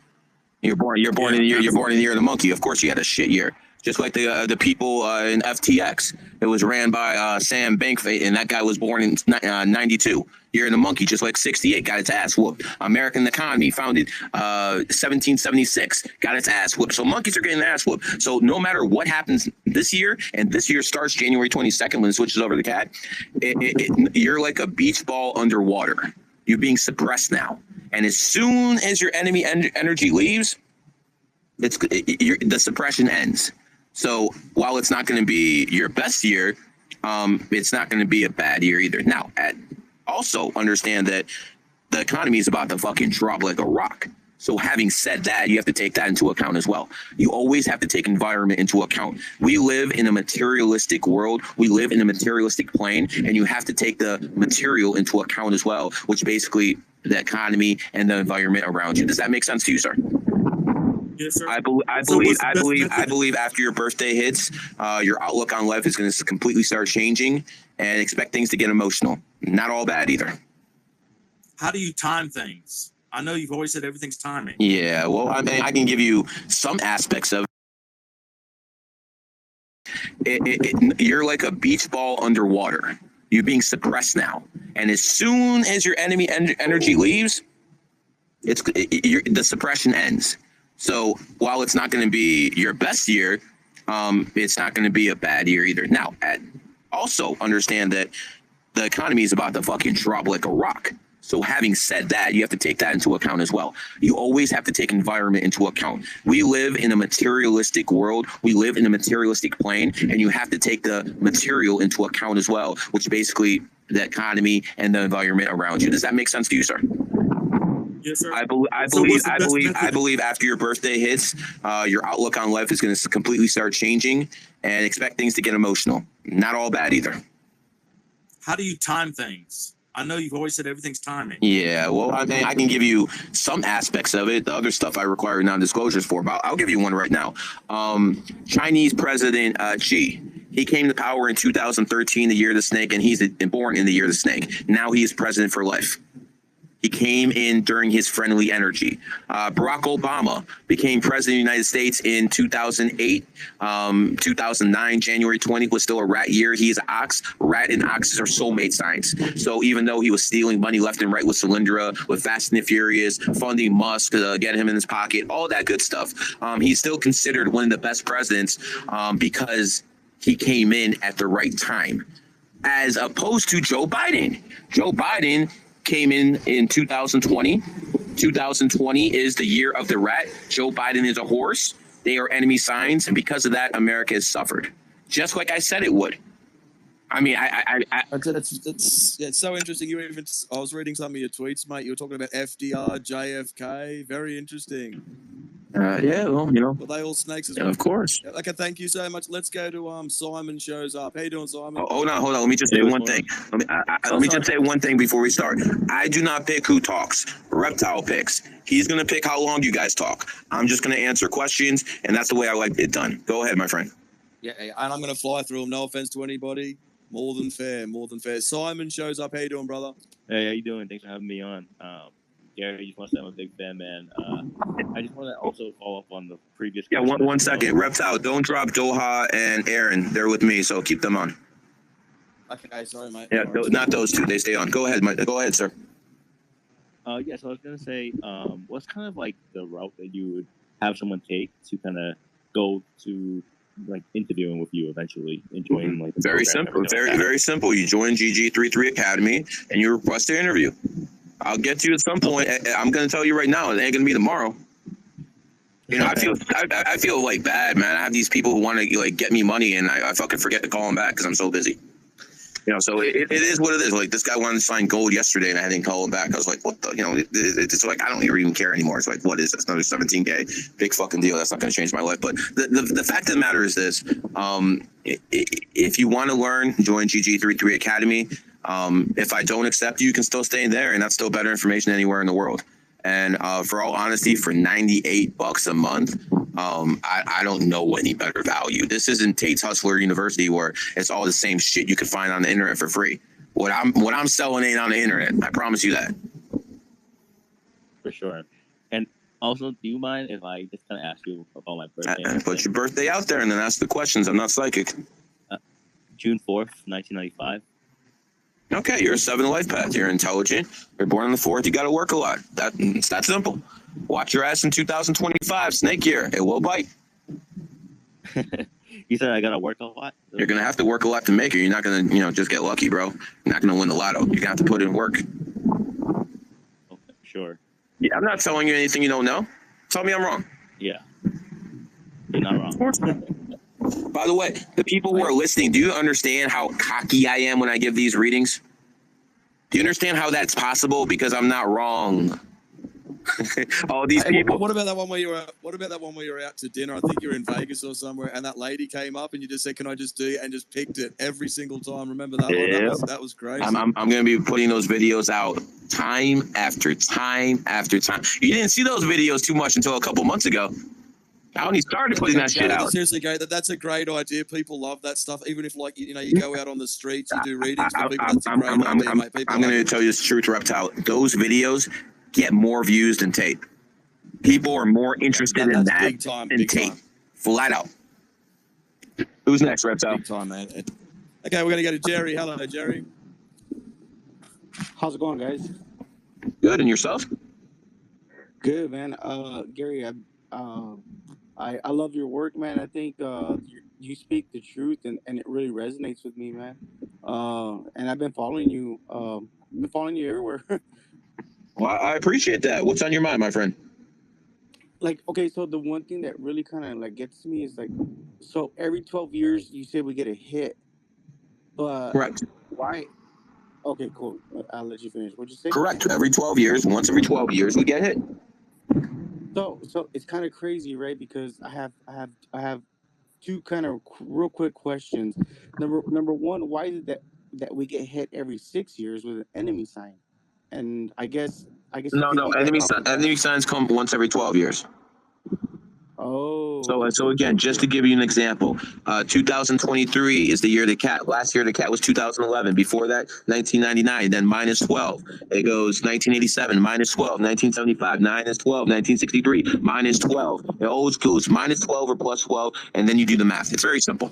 You're born in the year of the monkey. Of course, you had a shit year. Just like the people in FTX. It was ran by Sam Bankman, and that guy was born in 92. Year of the monkey, just like 68, got its ass whooped. American economy, founded 1776, got its ass whooped. So monkeys are getting their ass whooped. So no matter what happens this year, and this year starts January 22nd when it switches over to the cat, you're like a beach ball underwater. You're being suppressed now. And as soon as your enemy energy leaves, the suppression ends. So while it's not going to be your best year, it's not going to be a bad year either. Now, also understand that the economy is about to fucking drop like a rock. So having said that, you have to take that into account as well. You always have to take environment into account. We live in a materialistic world. We live in a materialistic plane, and you have to take the material into account as well, which basically the economy and the environment around you. Does that make sense to you, sir? Yes, sir. I believe after your birthday hits, your outlook on life is going to completely start changing, and expect things to get emotional. Not all bad either. How do you time things? I know you've always said everything's timing. Yeah, well, I mean, I can give you some aspects of it. You're like a beach ball underwater. You're being suppressed now, and as soon as your enemy energy leaves, the suppression ends. So while it's not going to be your best year, it's not going to be a bad year either. Now, also understand that the economy is about to fucking drop like a rock. So having said that, you have to take that into account as well. You always have to take environment into account. We live in a materialistic world. We live in a materialistic plane, and you have to take the material into account as well, which basically the economy and the environment around you. Does that make sense to you, sir? Yes, sir. I believe after your birthday hits, your outlook on life is going to completely start changing, and expect things to get emotional. Not all bad either. How do you time things? I know you've always said everything's timing. Yeah, well, I can give you some aspects of it. The other stuff I require non-disclosures for, but I'll give you one right now. Chinese President Xi. He came to power in 2013, the year of the snake, and he's born in the year of the snake. Now he is president for life. He came in during his friendly energy. Barack Obama became president of the United States in 2008. 2009, January 20th was still a rat year. He is an ox. Rat and oxes are soulmate signs. So even though he was stealing money left and right with Solyndra, with Fast and the Furious, funding Musk, get him in his pocket, all that good stuff, he's still considered one of the best presidents because he came in at the right time. As opposed to Joe Biden. Joe Biden came in 2020. 2020 is the year of the rat. Joe Biden is a horse. They are enemy signs, and because of that, America has suffered. Just like I said it would. I mean, it's so interesting. I was reading some of your tweets, mate. You were talking about FDR, JFK. Very interesting. Yeah, well, you know. Were they all snakes as well? Of course. Okay, thank you so much. Let's go to Simon shows up. How you doing, Simon? Oh, hold on. Let me just say one thing. Let me just say one thing before we start. I do not pick who talks. Reptile picks. He's going to pick how long you guys talk. I'm just going to answer questions, and that's the way I like it done. Go ahead, my friend. Yeah, and I'm going to fly through them. No offense to anybody. More than fair. Simon shows up. How you doing, brother? Hey, how you doing? Thanks for having me on. Gary, just want to say I'm a big fan, man. I just want to also follow up on the previous. Yeah, one second. Reptile, don't drop Doha and Aaron. They're with me, so keep them on. Okay, sorry, mate. Yeah, not those two. They stay on. Go ahead, sir. Yeah, so I was gonna say, what's kind of like the route that you would have someone take to kind of go to like interviewing with you eventually and join like very simple, very simple. You join GG33 Academy and you request an interview. I'll get to you at some point. I'm going to tell you right now, it ain't going to be tomorrow. You know, I feel like bad, man. I have these people who want to like get me money, and I fucking forget to call them back because I'm so busy. You know, so it is what it is. Like this guy wanted to sign gold yesterday, and I didn't call him back. I was like, what the? You know, it's like I don't even care anymore. It's like, what is this? Another 17K, big fucking deal. That's not going to change my life. But the fact of the matter is this: if you want to learn, join GG33 Academy. If I don't accept you, you can still stay there, and that's still better information anywhere in the world. And for all honesty, for $98 a month, I don't know any better value. This isn't Tate's Hustler University where it's all the same shit you can find on the internet for free. What I'm selling ain't on the internet. I promise you that. For sure. And also, do you mind if I just kind of ask you about my birthday? Put your birthday out there and then ask the questions. I'm not psychic. June 4th, 1995. Okay, you're a 7 life path. You're intelligent. You're born on the 4th. You got to work a lot. It's that simple. Watch your ass in 2025, snake year. It will bite. You said I got to work a lot? You're going to have to work a lot to make it. You're not going to, just get lucky, bro. You're not going to win the lotto. You're going to have to put in work. Okay, sure. Yeah, I'm not telling you anything you don't know. Tell me I'm wrong. Yeah. You're not wrong. Of course not. By the way, the people who are listening, do you understand how cocky I am when I give these readings? Do you understand how that's possible? Because I'm not wrong. All these people. What about that one where you were out to dinner? I think you were in Vegas or somewhere, and that lady came up and you just said, "Can I just do it?" and just picked it every single time. Remember that one? That was crazy. I'm going to be putting those videos out time after time after time. You didn't see those videos too much until a couple months ago. I only started putting that shit out. Seriously, Gary, that's a great idea. People love that stuff. Even if, like, you go out on the streets, you do readings for people. That's a great idea, mate. I'm going to tell you the truth, Reptile. Those videos get more views than Tate. People are more interested in that than Tate. Flat out. Who's next, Reptile? Big time, man. Okay, we're going to go to Jerry. Hello, Jerry. How's it going, guys? Good, and yourself? Good, man. Gary, I love your work, man. I think you speak the truth, and it really resonates with me, man. And I've been following you. Everywhere. Well, I appreciate that. What's on your mind, my friend? Like, okay, so the one thing that really kind of like gets to me is like, so every 12 years you say we get a hit, but correct. Why? Okay, cool. I'll let you finish. What'd you say? Correct. Every 12 years, once every 12 years, we get hit. So it's kind of crazy, right? Because I have two kind of real quick questions. Number one, why is it that that we get hit every 6 years with an enemy sign, and I guess you No, could no, leave that off the bat. enemy signs come once every 12 years. Oh, So, okay, so okay, again, just okay. to give you an example, 2023 is the year of the cat. Last year the cat was 2011. Before that, 1999. Then minus 12. It goes 1987 minus 12. 1975 minus 12. 1963 minus 12. It always goes minus 12 or plus 12, and then you do the math. It's very simple.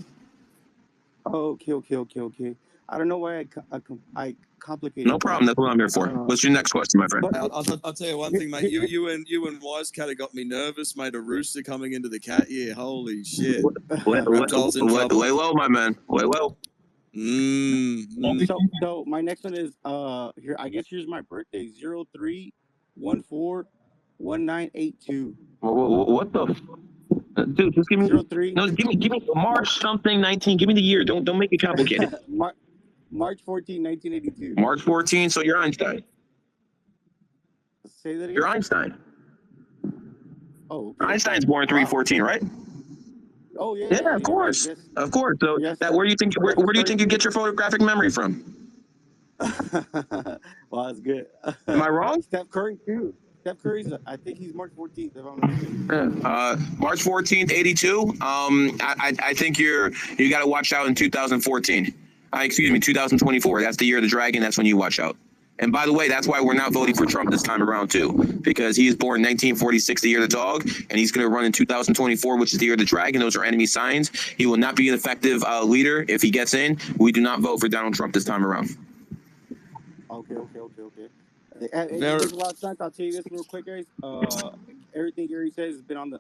Oh, okay, okay, okay, okay. I don't know why I No complicated problem. that. That's what I'm here for. What's your next question, my friend? But I'll tell you one thing, mate. You and Wisecat have got me nervous, mate. A rooster coming into the cat year. Holy shit. Reptiles in trouble. Lay low, my man. Lay low. So my next one is here. I guess here's my birthday: 03141982. What the? Dude, just give me 03 no. Give me March something 19. Give me the year. Don't make it complicated. March 14, 1982. March 14. So you're Einstein. Say that again. You're Einstein. Oh, okay. Einstein's born 314, right? Oh yeah. Yeah, of course, Yes. of course. So Yes. where do you think you get your photographic memory from? Wow, that's good. Am I wrong? Steph Curry too. Steph Curry's. I think he's March 14th, if I'm not mistaken. March 14th, 82. I think you got to watch out in 2014. Excuse me, 2024. That's the year of the dragon. That's when you watch out. And by the way, that's why we're not voting for Trump this time around too, because he is born 1946, the year of the dog, and he's going to run in 2024, which is the year of the dragon. Those are enemy signs. He will not be an effective leader if he gets in. We do not vote for Donald Trump this time around. Okay. It makes a lot of sense. I'll tell you this real quick, guys. Everything Gary says has been on the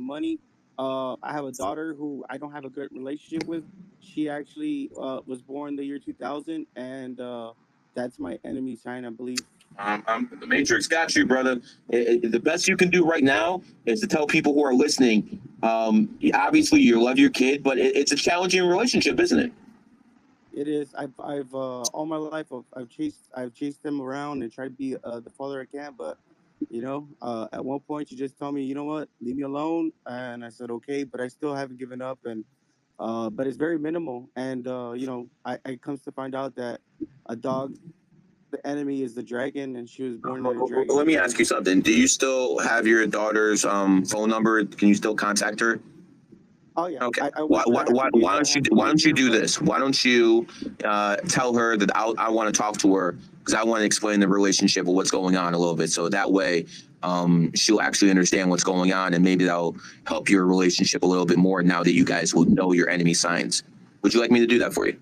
money. I have a daughter who I don't have a good relationship with. She actually was born the year 2000, and that's my enemy sign, I believe. The Matrix got you, brother. The best you can do right now is to tell people who are listening. Obviously, you love your kid, but it's a challenging relationship, isn't it? It is. I've all my life I've chased them around and tried to be the father I can, but at one point she just told me, you know what, leave me alone, and I said okay, but I still haven't given up, and but it's very minimal, and I comes to find out that a dog, the enemy is the dragon, and she was born in a dragon. Let me ask you something. Do you still have your daughter's phone number? Can you still contact her? Oh yeah. Okay. Why don't you do this? Why don't you tell her that I want to talk to her because I want to explain the relationship of what's going on a little bit, so that way she'll actually understand what's going on, and maybe that'll help your relationship a little bit more now that you guys will know your enemy signs. Would you like me to do that for you?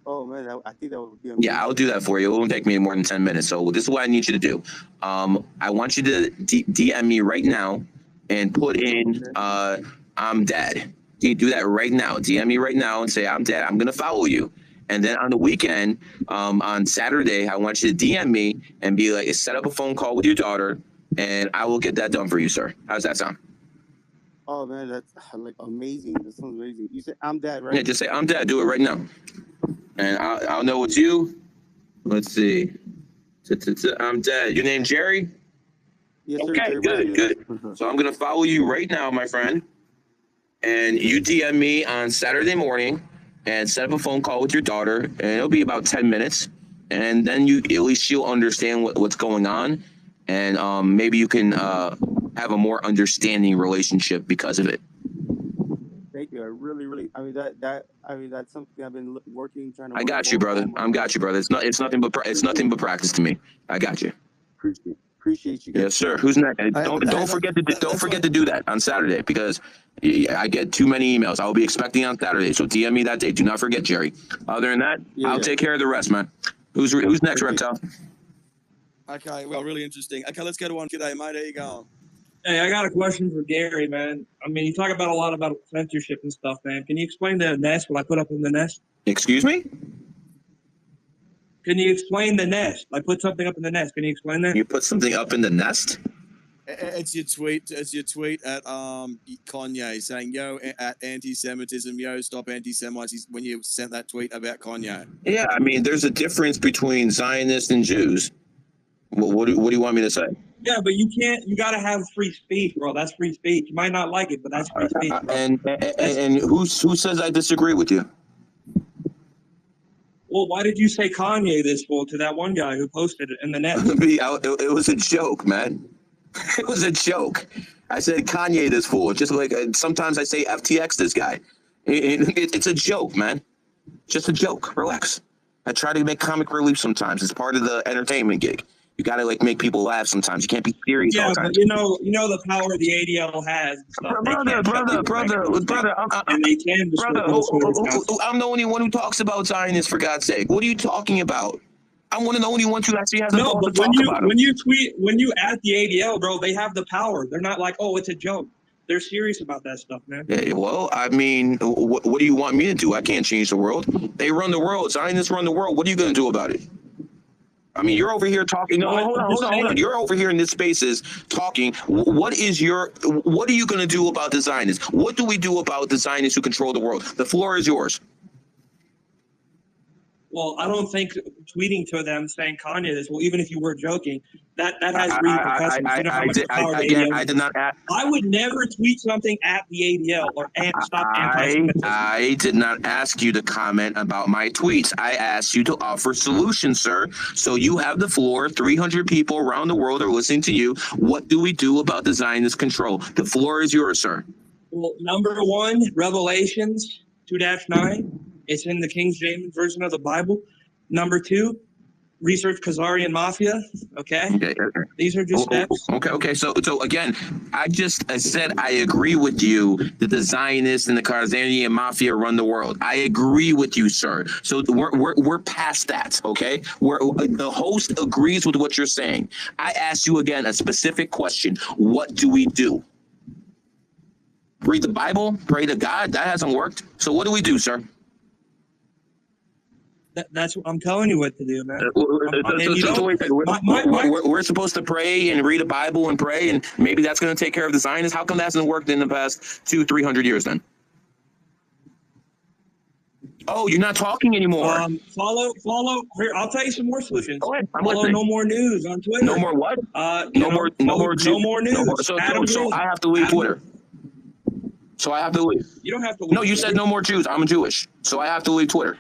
Oh man, I think that would be amazing. Yeah, I'll do that for you. It won't take me more than 10 minutes. So this is what I need you to do. I want you to DM me right now and put in I'm dead. You do that right now. DM me right now and say I'm dead. I'm gonna follow you. And then on the weekend, on Saturday, I want you to DM me and be like, set up a phone call with your daughter, and I will get that done for you, sir. How's that sound? Oh man, that's like amazing. That sounds amazing. You said I'm dead, right? Yeah, just say I'm dead. Do it right now, and I'll know it's you. Let's see. I'm dead. Your name Jerry? Yes, sir. Okay, good. So I'm gonna follow you right now, my friend. And you DM me on Saturday morning and set up a phone call with your daughter, and it'll be about 10 minutes. And then at least she'll understand what's going on, and maybe you can have a more understanding relationship because of it. Thank you. I really. I mean that's something I've been working, trying to. I got you, brother. It's nothing but practice to me. I got you. Appreciate you guys. Yes, sir. Who's next? Don't forget to do that on Saturday, because I get too many emails. I will be expecting on Saturday, so DM me that day. Do not forget, Jerry. Other than that, I'll take care of the rest, man. Who's next, Reptile? Okay, well, really interesting. Okay, let's go to one. G'day, mate. How you going? Hey, I got a question for Gary, man. I mean, you talk about a lot about censorship and stuff, man. Can you explain the nest, what I put up in the nest? Excuse me? Can you explain the nest? I put something up in the nest. Can you explain that? You put something up in the nest? It's your tweet. It's your tweet at Kanye saying, "Yo, at anti-Semitism, yo, stop anti-Semites." When you sent that tweet about Kanye. Yeah, I mean, there's a difference between Zionists and Jews. What do you want me to say? Yeah, but you can't. You got to have free speech, bro. That's free speech. You might not like it, but that's free speech. Bro. And who says I disagree with you? Well, why did you say Kanye this fool to that one guy who posted it in the net? It was a joke, man. It was a joke. I said Kanye this fool. Just like sometimes I say FTX this guy. It's a joke, man. Just a joke. Relax. I try to make comic relief sometimes. It's part of the entertainment gig. You got to like make people laugh sometimes. You can't be serious all Yeah, the time. but you know the power the ADL has. And stuff. Brother, and they can destroy I'm the only one who talks about Zionists, for God's sake. What are you talking about? I'm one of the only ones who actually has a balls to talk about it. When you at the ADL, bro, they have the power. They're not like, oh, it's a joke. They're serious about that stuff, man. Yeah, well, I mean, what do you want me to do? I can't change the world. They run the world. Zionists run the world. What are you going to do about it? I mean, you're over here talking. No, hold on. You're over here in this spaces talking. What are you going to do about the Zionists? What do we do about the Zionists who control the world? The floor is yours. Well, I don't think tweeting to them saying Kanye this. Well, even if you were joking, that has repercussions. You know how much power the ADL. I did not. I would never tweet something at the ADL or stop anti-Semitism. I did not ask you to comment about my tweets. I asked you to offer solutions, sir. So you have the floor. 300 people around the world are listening to you. What do we do about the Zionist control? The floor is yours, sir. Well, number one, Revelations 2-9. It's in the King James Version of the Bible. Number two, research Khazarian Mafia. Okay. These are just steps. Okay. So again, I just said I agree with you that the Zionists and the Khazarian Mafia run the world. I agree with you, sir. So we're past that. Okay. The host agrees with what you're saying. I asked you again a specific question. What do we do? Read the Bible, pray to God. That hasn't worked. So what do we do, sir? That's what I'm telling you what to do, man. We're supposed to pray and read a Bible and pray, and maybe that's going to take care of the Zionists. How come that hasn't worked in the past 200-300 years then? Oh, you're not talking anymore. Follow. Here, I'll tell you some more solutions. Go ahead. Follow No More News on Twitter. No more what? No more news. So I have to leave Twitter. So I have to leave. You don't have to leave. No, you said no more Jews. I'm Jewish, so I have to leave Twitter.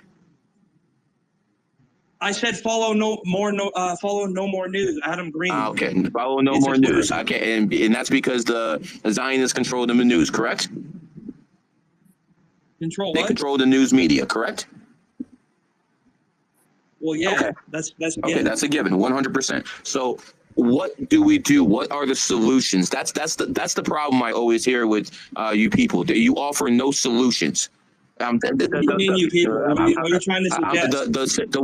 I said follow no more news. Adam Green. Okay, follow no more news. Okay, and that's because the Zionists control the news, correct? Control They what? control the news media, correct? Well, yeah, okay. That's okay. That's a given, 100%. So what do we do? What are the solutions? That's the problem I always hear with you people. That you offer no solutions. What do you mean, you people? What are you trying to suggest? The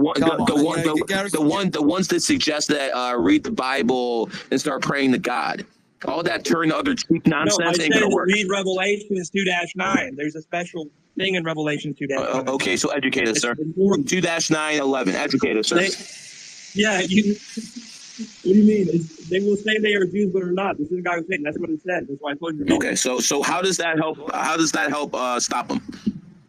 ones that suggest that read the Bible and start praying to God. All that turn to other cheap nonsense ain't gonna work. Read Revelations 2-9. There's a special thing in Revelation 2-9. Okay, so educate us, sir. 2-9-11. Educate us, sir. What do you mean? They will say they are Jews, but are not. This is the guy who's saying. That's what it said. That's why I told you. Okay, so how does that help? How does that help stop them?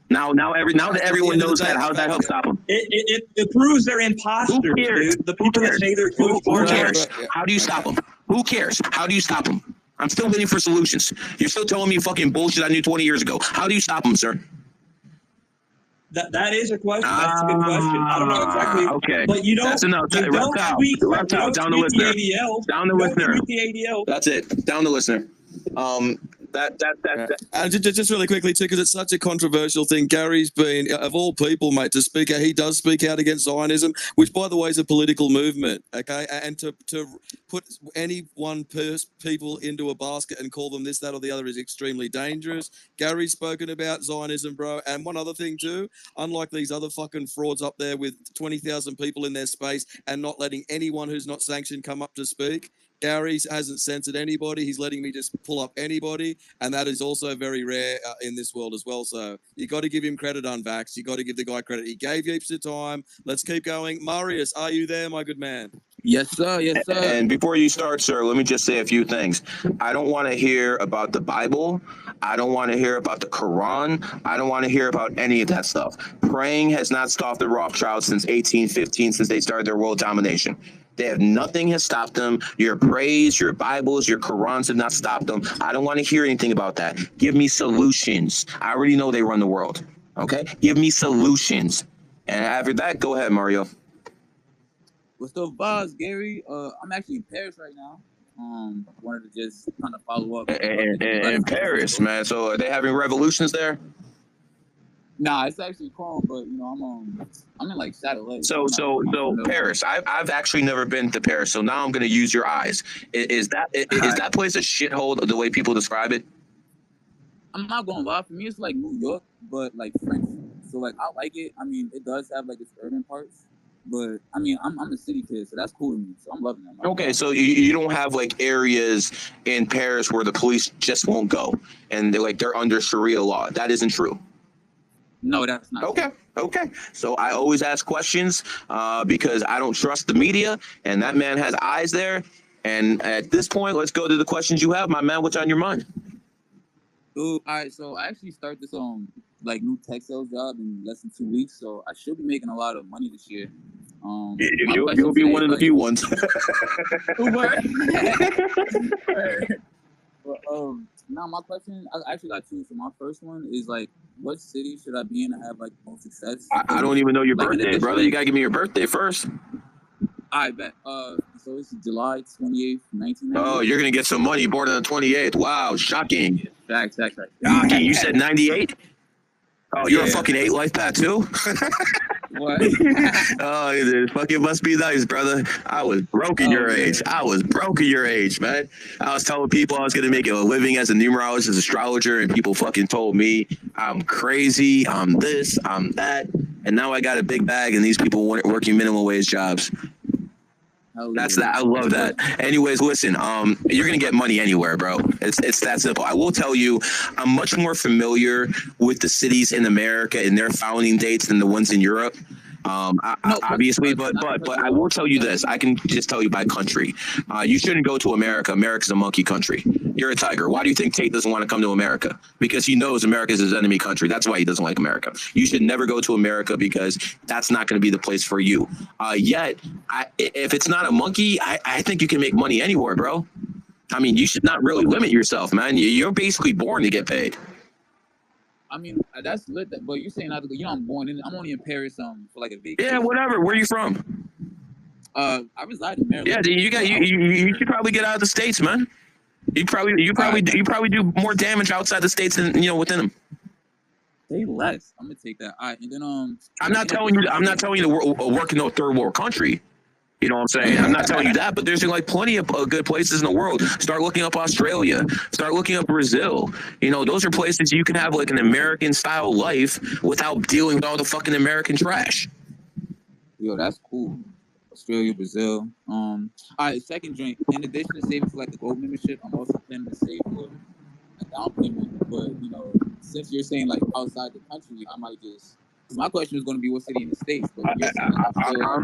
Now that everyone knows that, how does that help stop them? It proves they're imposters. Who cares? Dude. The people that say they're Jews. Who cares? How do you stop them? Who cares? How do you stop them? I'm still waiting for solutions. You're still telling me fucking bullshit I knew 20 years ago. How do you stop them, sir? That is a question. That's a good question. I don't know exactly. Okay. But you don't. That's enough. You don't tweet down the listener. The ADL. Down the listener. The ADL. That's it. Down the listener. And just really quickly too, because it's such a controversial thing. Gary's been, of all people, mate, to speak out. He does speak out against Zionism, which, by the way, is a political movement. Okay, and to put any one people into a basket and call them this, that, or the other is extremely dangerous. Gary's spoken about Zionism, bro. And one other thing too, unlike these other fucking frauds up there with 20,000 people in their space and not letting anyone who's not sanctioned come up to speak. Gary hasn't censored anybody. He's letting me just pull up anybody. And that is also very rare in this world as well. So you got to give him credit, Unvax. You got to give the guy credit. He gave heaps of time. Let's keep going. Marius, are you there, my good man? Yes, sir. Yes, sir. And before you start, sir, let me just say a few things. I don't want to hear about the Bible. I don't want to hear about the Quran. I don't want to hear about any of that stuff. Praying has not stopped the Rothschilds since 1815, since they started their world domination. They have nothing has stopped them. Your praise, your Bibles, your Qurans have not stopped them. I don't want to hear anything about that. Give me solutions. I already know they run the world. Okay? Give me solutions. And after that, go ahead, Mario. What's up, boss, Gary? I'm actually in Paris right now. Wanted to just kind of follow up. In Paris, man. So are they having revolutions there? Nah, it's actually calm, but you know, I'm in like satellite. So Paris. I've actually never been to Paris, so now I'm going to use your eyes. Is that place a shithole the way people describe it? I'm not gonna lie. For me, it's like New York, but like French. So like I like it. I mean, it does have like its urban parts, but I mean, I'm a city kid, so that's cool to me. So I'm loving it. Okay, so you don't have like areas in Paris where the police just won't go, and they're under Sharia law. That isn't true. No, that's not. Okay. So I always ask questions because I don't trust the media, and that man has eyes there. And at this point, let's go to the questions you have, my man. What's on your mind? All right. So I actually start this like new tech sales job in less than 2 weeks, so I should be making a lot of money this year. You'll be one of the few ones. Now my question, I actually got two. So my first one is like, what city should I be in to have like the most success? I don't even know your birthday, brother. You gotta give me your birthday first. I bet. So it's July 28th, 1990. Oh, you're gonna get some money born on the 28th. Wow, shocking. Facts. Shocking. You said 98? Oh, you're a fucking 8 life pat too? What? Oh, it fucking must be nice, brother. I was broken your age. I was broken your age, man. I was telling people I was going to make a living as a numerologist, as astrologer, and people fucking told me I'm crazy, I'm this, I'm that. And now I got a big bag, and these people working minimum wage jobs. That's that. I love that. Anyways, listen, you're gonna get money anywhere, bro. It's that simple. I will tell you, I'm much more familiar with the cities in America and their founding dates than the ones in Europe. Obviously, but I will tell you this. I can just tell you by country. You shouldn't go to America. America's a monkey country. You're a tiger. Why do you think Tate doesn't want to come to America? Because he knows America is his enemy country. That's why he doesn't like America. You should never go to America because that's not going to be the place for you. Yet, if it's not a monkey, I think you can make money anywhere, bro. I mean, you should not really limit yourself, man. You're basically born to get paid. I mean, that's lit. But you're saying I'm born in. I'm only in Paris for like a vacation. Yeah, whatever. Where are you from? I reside in Maryland. Yeah, you should probably get out of the States, man. You probably do more damage outside the States than within them. Say less. I'm gonna take that. All right, and then I'm not telling you to work in a third world country. You know what I'm saying? I'm not telling you that, but there's like plenty of good places in the world. Start looking up Australia. Start looking up Brazil. Those are places you can have like an American style life without dealing with all the fucking American trash. Yo, that's cool. Australia, Brazil. All right, second joint. In addition to saving for like the gold membership, I'm also planning to save for a down payment. But since you're saying like outside the country, I might just. My question is going to be what city in the States. But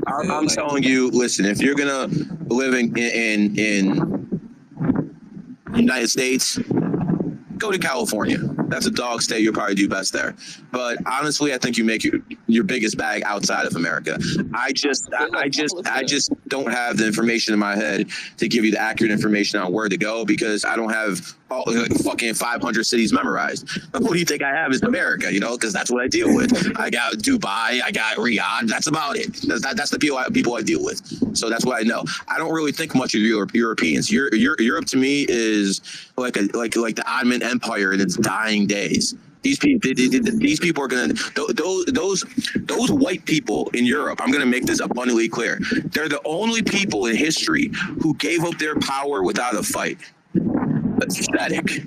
I'm telling you, listen, if you're gonna live in United States, go to California. That's a dog state. You'll probably do best there. But honestly, I think you make your biggest bag outside of America. I just don't have the information in my head to give you the accurate information on where to go because I don't have all fucking 500 cities memorized. What do you think I have is America? Because that's what I deal with. I got Dubai, I got Riyadh. That's about it. That's the people I deal with. So that's what I know. I don't really think much of Europeans. Europe to me is like the Ottoman Empire in its dying days. These people are gonna those white people in Europe. I'm gonna make this abundantly clear. They're the only people in history who gave up their power without a fight. Pathetic.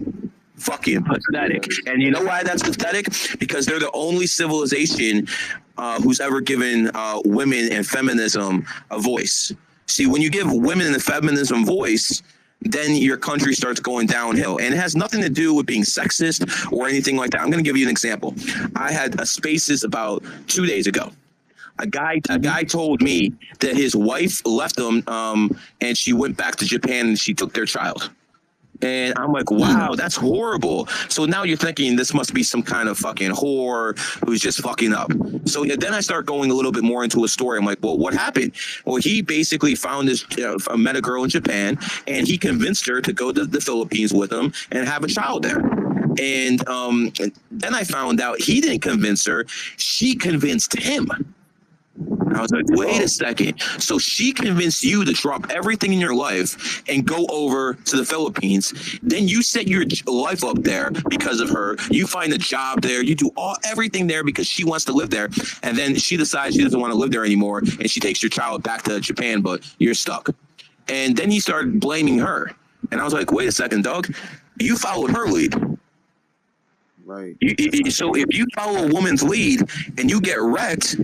Fucking pathetic. And you know why that's pathetic? Because they're the only civilization who's ever given women and feminism a voice. See, when you give women and feminism voice, then your country starts going downhill. And it has nothing to do with being sexist or anything like that. I'm going to give you an example. I had a Spaces about 2 days ago. A guy told me that his wife left him and she went back to Japan and she took their child. And I'm like, wow, that's horrible. So now you're thinking this must be some kind of fucking whore who's just fucking up. So then I start going a little bit more into a story. I'm like, well, what happened? Well, he basically found this, met a girl in Japan, and he convinced her to go to the Philippines with him and have a child there. And then I found out he didn't convince her. She convinced him. And I was like, wait a second. So she convinced you to drop everything in your life and go over to the Philippines. Then you set your life up there because of her. You find a job there. You do everything there because she wants to live there. And then she decides she doesn't want to live there anymore. And she takes your child back to Japan, but you're stuck. And then he started blaming her. And I was like, wait a second, dog. You followed her lead. Right. So if you follow a woman's lead and you get wrecked,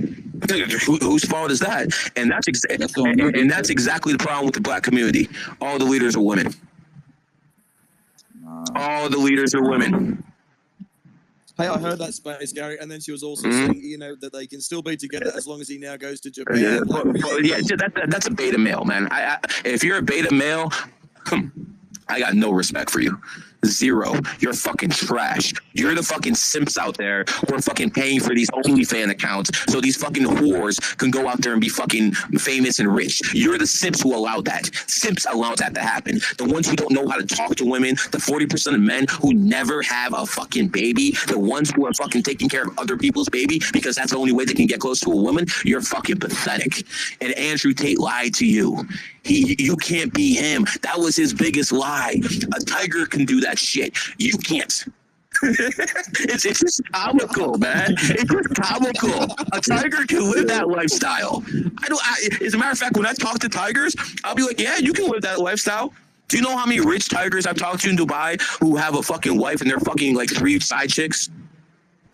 whose fault is that? And that's exactly the problem with the black community. All the leaders are women. All the leaders are women. Hey, I heard that space, Gary, and then she was also saying, you know, that they can still be together as long as he now goes to Japan. That's a beta male, man. If you're a beta male, I got no respect for you. Zero. You're fucking trash. You're the fucking simps out there who are fucking paying for these OnlyFans accounts so these fucking whores can go out there and be fucking famous and rich. You're the simps who allow that. Simps allow that to happen. The ones who don't know how to talk to women, the 40% of men who never have a fucking baby, the ones who are fucking taking care of other people's baby because that's the only way they can get close to a woman, you're fucking pathetic. And Andrew Tate lied to you. You can't be him. That was his biggest lie. A tiger can do that shit. You can't. It's just comical, man. It's just comical. A tiger can live that lifestyle. As a matter of fact, when I talk to tigers, I'll be like, yeah, you can live that lifestyle. Do you know how many rich tigers I've talked to in Dubai who have a fucking wife and they're fucking like 3 side chicks?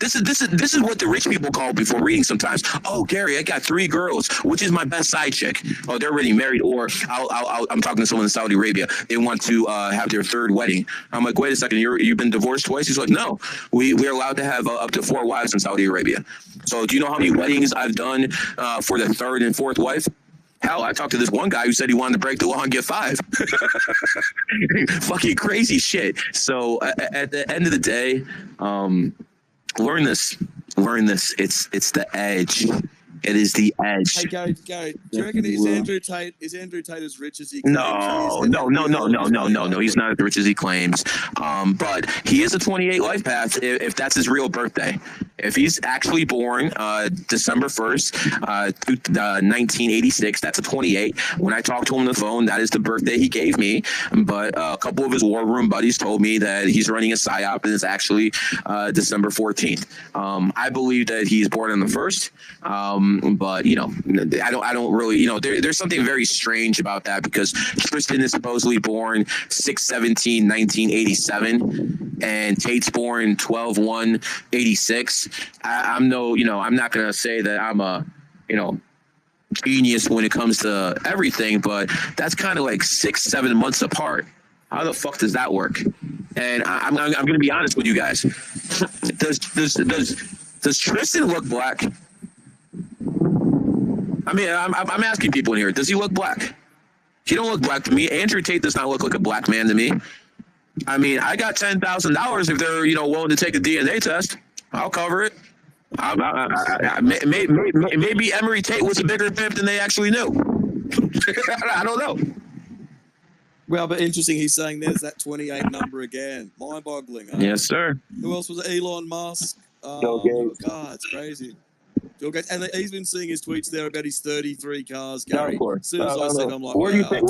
This is what the rich people call before reading sometimes. Oh, Gary, I got 3 girls. Which is my best side chick? Oh, they're already married. Or I'm talking to someone in Saudi Arabia. They want to have their 3rd wedding. I'm like, wait a second. You've been divorced twice? He's like, no. We're allowed to have up to 4 wives in Saudi Arabia. So do you know how many weddings I've done for the 3rd and 4th wife? Hell, I talked to this one guy who said he wanted to break the law and get 5. Fucking crazy shit. So at the end of the day, learn this. It's the edge. It is the edge. Hey, Gary, do you reckon is Andrew Tate as rich as he claims? No. He's not as rich as he claims. But he is a 28 life path if that's his real birthday. If he's actually born December 1st, 1986, that's a 28. When I talked to him on the phone, that is the birthday he gave me. But a couple of his war room buddies told me that he's running a psyop and it's actually December 14th. I believe that he's born on the 1st. But you know, I don't really, you know, there's something very strange about that because Tristan is supposedly born 6/17/1987 and Tate's born 12/1/86. I'm not gonna say that I'm a, genius when it comes to everything, but that's kind of like 6-7 months apart. How the fuck does that work? And I'm gonna be honest with you guys. Does Tristan look black? I mean, I'm asking people in here. Does he look black? He don't look black to me. Andrew Tate does not look like a black man to me. I mean, I got $10,000 if they're willing to take a DNA test. I'll cover it. Maybe Emery Tate was a bigger pimp than they actually knew. I don't know. Well, but interesting. He's saying there's that 28 number again. Mind-boggling. Huh? Yes, sir. Who else was it? Elon Musk. God, it's crazy. And he's been seeing his tweets there about his 33 cars, Gary. As soon as I see them, I'm like, where do you think?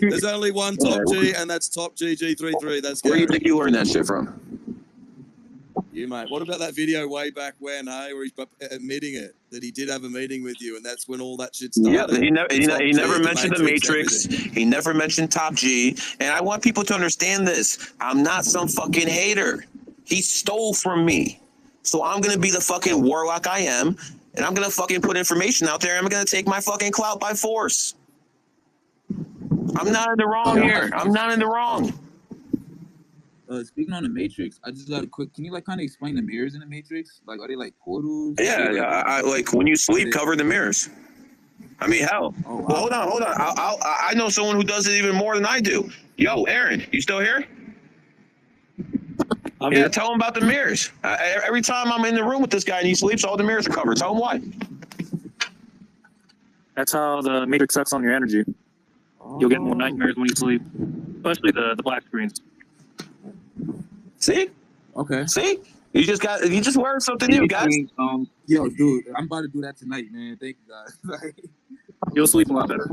There's only one top G, and that's top GG33. That's where do you think you learned that shit from? You, mate. What about that video way back when, where he's admitting it, that he did have a meeting with you, and that's when all that shit started? Yeah, he never mentioned the Matrix. He never mentioned Top G. And I want people to understand this. I'm not some fucking hater. He stole from me. So I'm going to be the fucking warlock I am, and I'm going to fucking put information out there, and I'm going to take my fucking clout by force. I'm not in the wrong here. I'm not in the wrong. Speaking on the Matrix, I just got a quick. Can you kind of explain the mirrors in the Matrix? Like, are they like portals? Yeah. I like when you sleep, cover the mirrors. I mean, hell. Oh, wow. Well, hold on. I know someone who does it even more than I do. Yo, Aaron, you still here? Yeah, tell him about the mirrors. Every time I'm in the room with this guy and he sleeps, all the mirrors are covered. Tell him why. That's how the Matrix sucks on your energy. You'll get more nightmares when you sleep, especially the black screens. See? Okay. See? You just learned something new, guys. Yo, dude, I'm about to do that tonight, man. Thank you, guys. You'll sleep a lot better.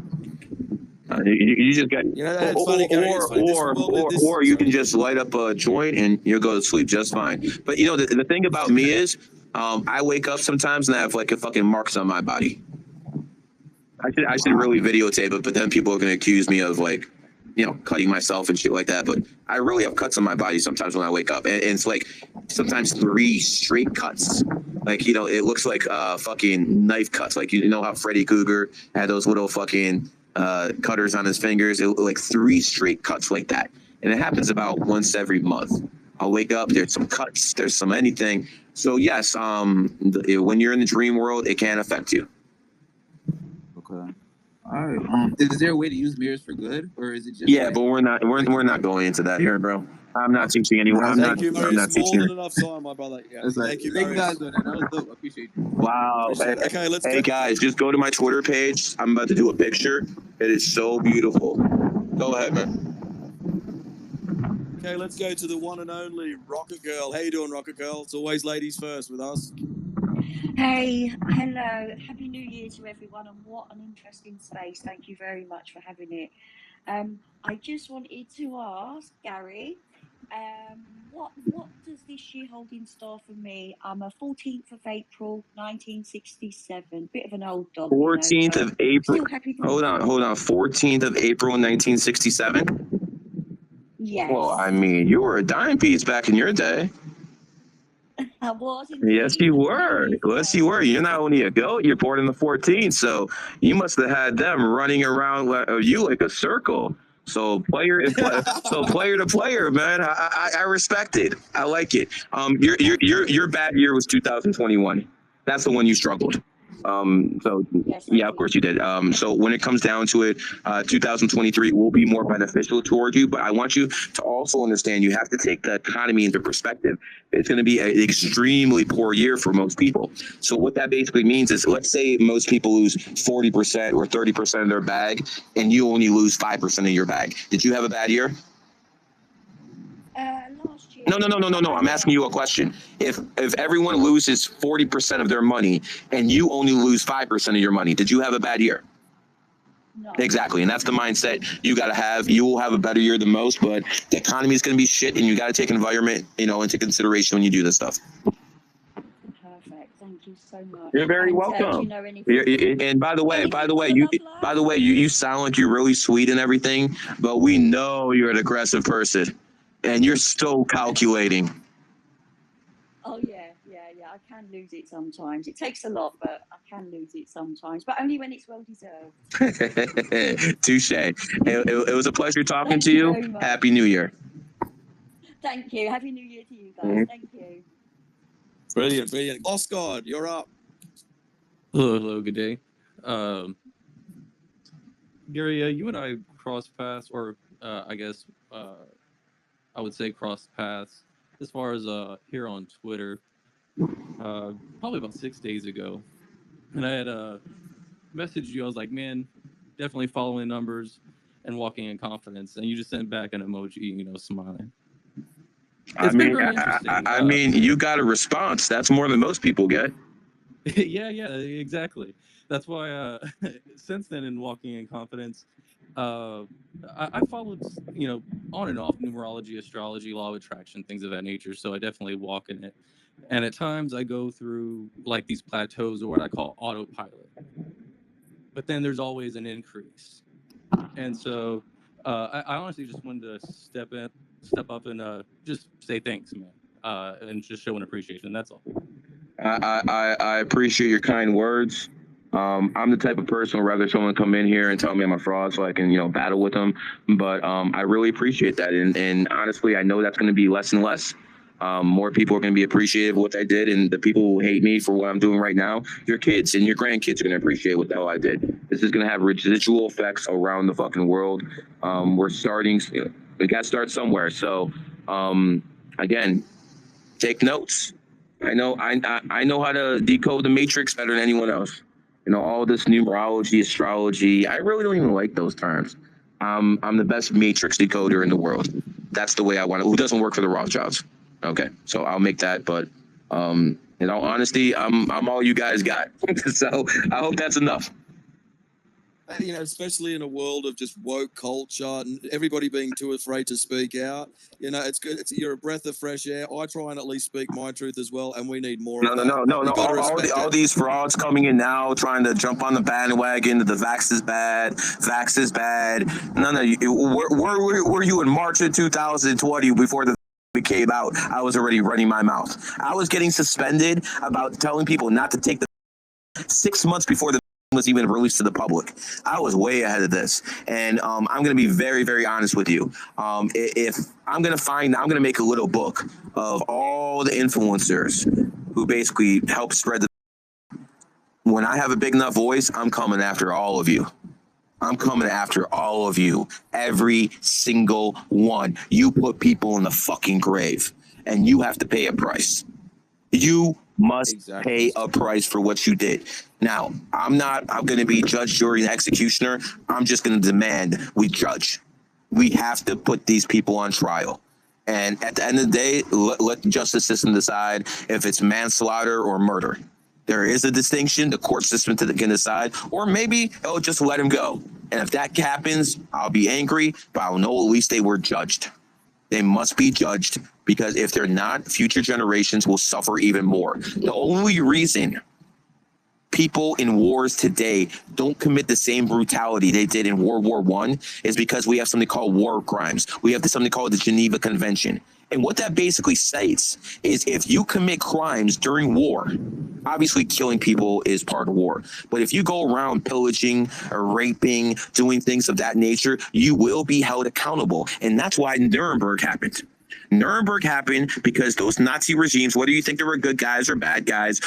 You just got, It's funny, Gary. It's funny. or you can just light up a joint and you'll go to sleep just fine. But the thing about me is, I wake up sometimes and I have like a fucking marks on my body. I should really videotape it, but then people are gonna accuse me of like, cutting myself and shit like that. But I really have cuts on my body sometimes when I wake up, and it's like sometimes 3 straight cuts. Like it looks like fucking knife cuts. Like you know how Freddy Krueger had those little fucking cutters on his fingers. Like 3 straight cuts like that, and it happens about once every month. I'll wake up, there's some cuts, there's some anything. So yes, when you're in the dream world, it can affect you. Okay. All right. Is there a way to use mirrors for good, or is it just? Yeah, but we're not going into that here, bro. I'm not teaching anyone. I'm not teaching. More than enough time, my brother. Yeah. Thank you guys. That was dope. I appreciate you. Wow. Okay, let's Hey guys, just go to my Twitter page. I'm about to do a picture. It is so beautiful. Go ahead, man. Okay, let's go to the one and only Rocket Girl. How you doing, Rocket Girl? It's always ladies first with us. Hey, hello, Happy New Year to everyone, and what an interesting space. Thank you very much for having it. I just wanted to ask Gary, what does this year hold in store for me? I'm a 14th of April, 1967, bit of an old dog. 14th of April. Still happy to Hold on. 14th of April, 1967. Yes. Well, I mean, you were a dime piece back in your day. I was. Yes, you were. Yes, you were. You're not only a goat, you're born in the 14th. So you must have had them running around you like a circle. So player to player, man. I respect it. I like it. Your bad year was 2021. That's the one you struggled. So yes, yeah, of course you did. So when it comes down to it, 2023 will be more beneficial toward you. But I want you to also understand you have to take the economy into perspective. It's going to be an extremely poor year for most people. So what that basically means is, let's say most people lose 40% or 30% of their bag, and you only lose 5% of your bag. Did you have a bad year? Last year. No. I'm asking you a question. If everyone loses 40% of their money and you only lose 5% of your money, did you have a bad year? No. Exactly, and that's the mindset you got to have. You will have a better year than most, but the economy is going to be shit, and you got to take environment, into consideration when you do this stuff. Perfect. Thank you so much. You're very welcome. Do you know anything? And by the way, you sound like you're really sweet and everything, but we know you're an aggressive person, and you're so calculating. Oh yeah. I can lose it sometimes. It takes a lot, but I can lose it sometimes. But only when it's well deserved. Touche. It was a pleasure talking to you. Happy New Year. Thank you. Happy New Year to you guys. Thank you. Brilliant. Oscar, you're up. Hello, good day. Gary, you and I crossed paths, or I guess I would say crossed paths, as far as here on Twitter, probably about 6 days ago. And I had messaged you. I was like, man, definitely following numbers and walking in confidence. And you just sent back an emoji, smiling. I mean, you got a response. That's more than most people get. Yeah, exactly. That's why since then, in walking in confidence, I followed, on and off numerology, astrology, law of attraction, things of that nature. So I definitely walk in it. And at times I go through like these plateaus, or what I call autopilot. But then there's always an increase. And so I honestly just wanted to step up and just say thanks, man, and just show an appreciation. That's all. I appreciate your kind words. I'm the type of person who'd rather someone come in here and tell me I'm a fraud so I can, battle with them. But I really appreciate that. And honestly, I know that's going to be less and less. More people are going to be appreciative of what I did. And the people who hate me for what I'm doing right now, your kids and your grandkids are going to appreciate what the hell I did. This is going to have residual effects around the fucking world. We're starting, we got to start somewhere. So, again, take notes. I know how to decode the matrix better than anyone else. All this numerology, astrology, I really don't even like those terms. I'm the best matrix decoder in the world. That's the way I want it. Who doesn't work for the Rothschilds? Okay, so I'll make that. But in all honesty, I'm all you guys got. So I hope that's enough. You know, especially in a world of just woke culture and everybody being too afraid to speak out. You know, it's good. You're a breath of fresh air. I try and at least speak my truth as well, and we need more No, of no, that. no, no, no. You got to respect All it. these frauds coming in now, trying to jump on the bandwagon. The vax is bad. Vax is bad. No, no. Where were you in March of 2020 before the came out? I was already running my mouth. I was getting suspended about telling people not to take the 6 months before the was even released to the public. I was way ahead of this, and I'm going to be very, very honest with you. If I'm going to make a little book of all the influencers who basically help spread the. When I have a big enough voice, I'm coming after all of you. I'm coming after all of you, every single one. You put people in the fucking grave, and you have to pay a price. You must pay a price for what you did. Now, I'm going to be judge, jury, and executioner. I'm just going to demand we judge. We have to put these people on trial. And at the end of the day, let the justice system decide if it's manslaughter or murder. There is a distinction. The court system can decide, or maybe it'll just let him go. And if that happens, I'll be angry, but I'll know at least they were judged. They must be judged, because if they're not, future generations will suffer even more. The only reason people in wars today don't commit the same brutality they did in World War I is because we have something called war crimes. We have something called the Geneva Convention. And what that basically states is if you commit crimes during war, obviously killing people is part of war, but if you go around pillaging or raping, doing things of that nature, you will be held accountable. And that's why Nuremberg happened. Nuremberg happened because those Nazi regimes, whether you think they were good guys or bad guys,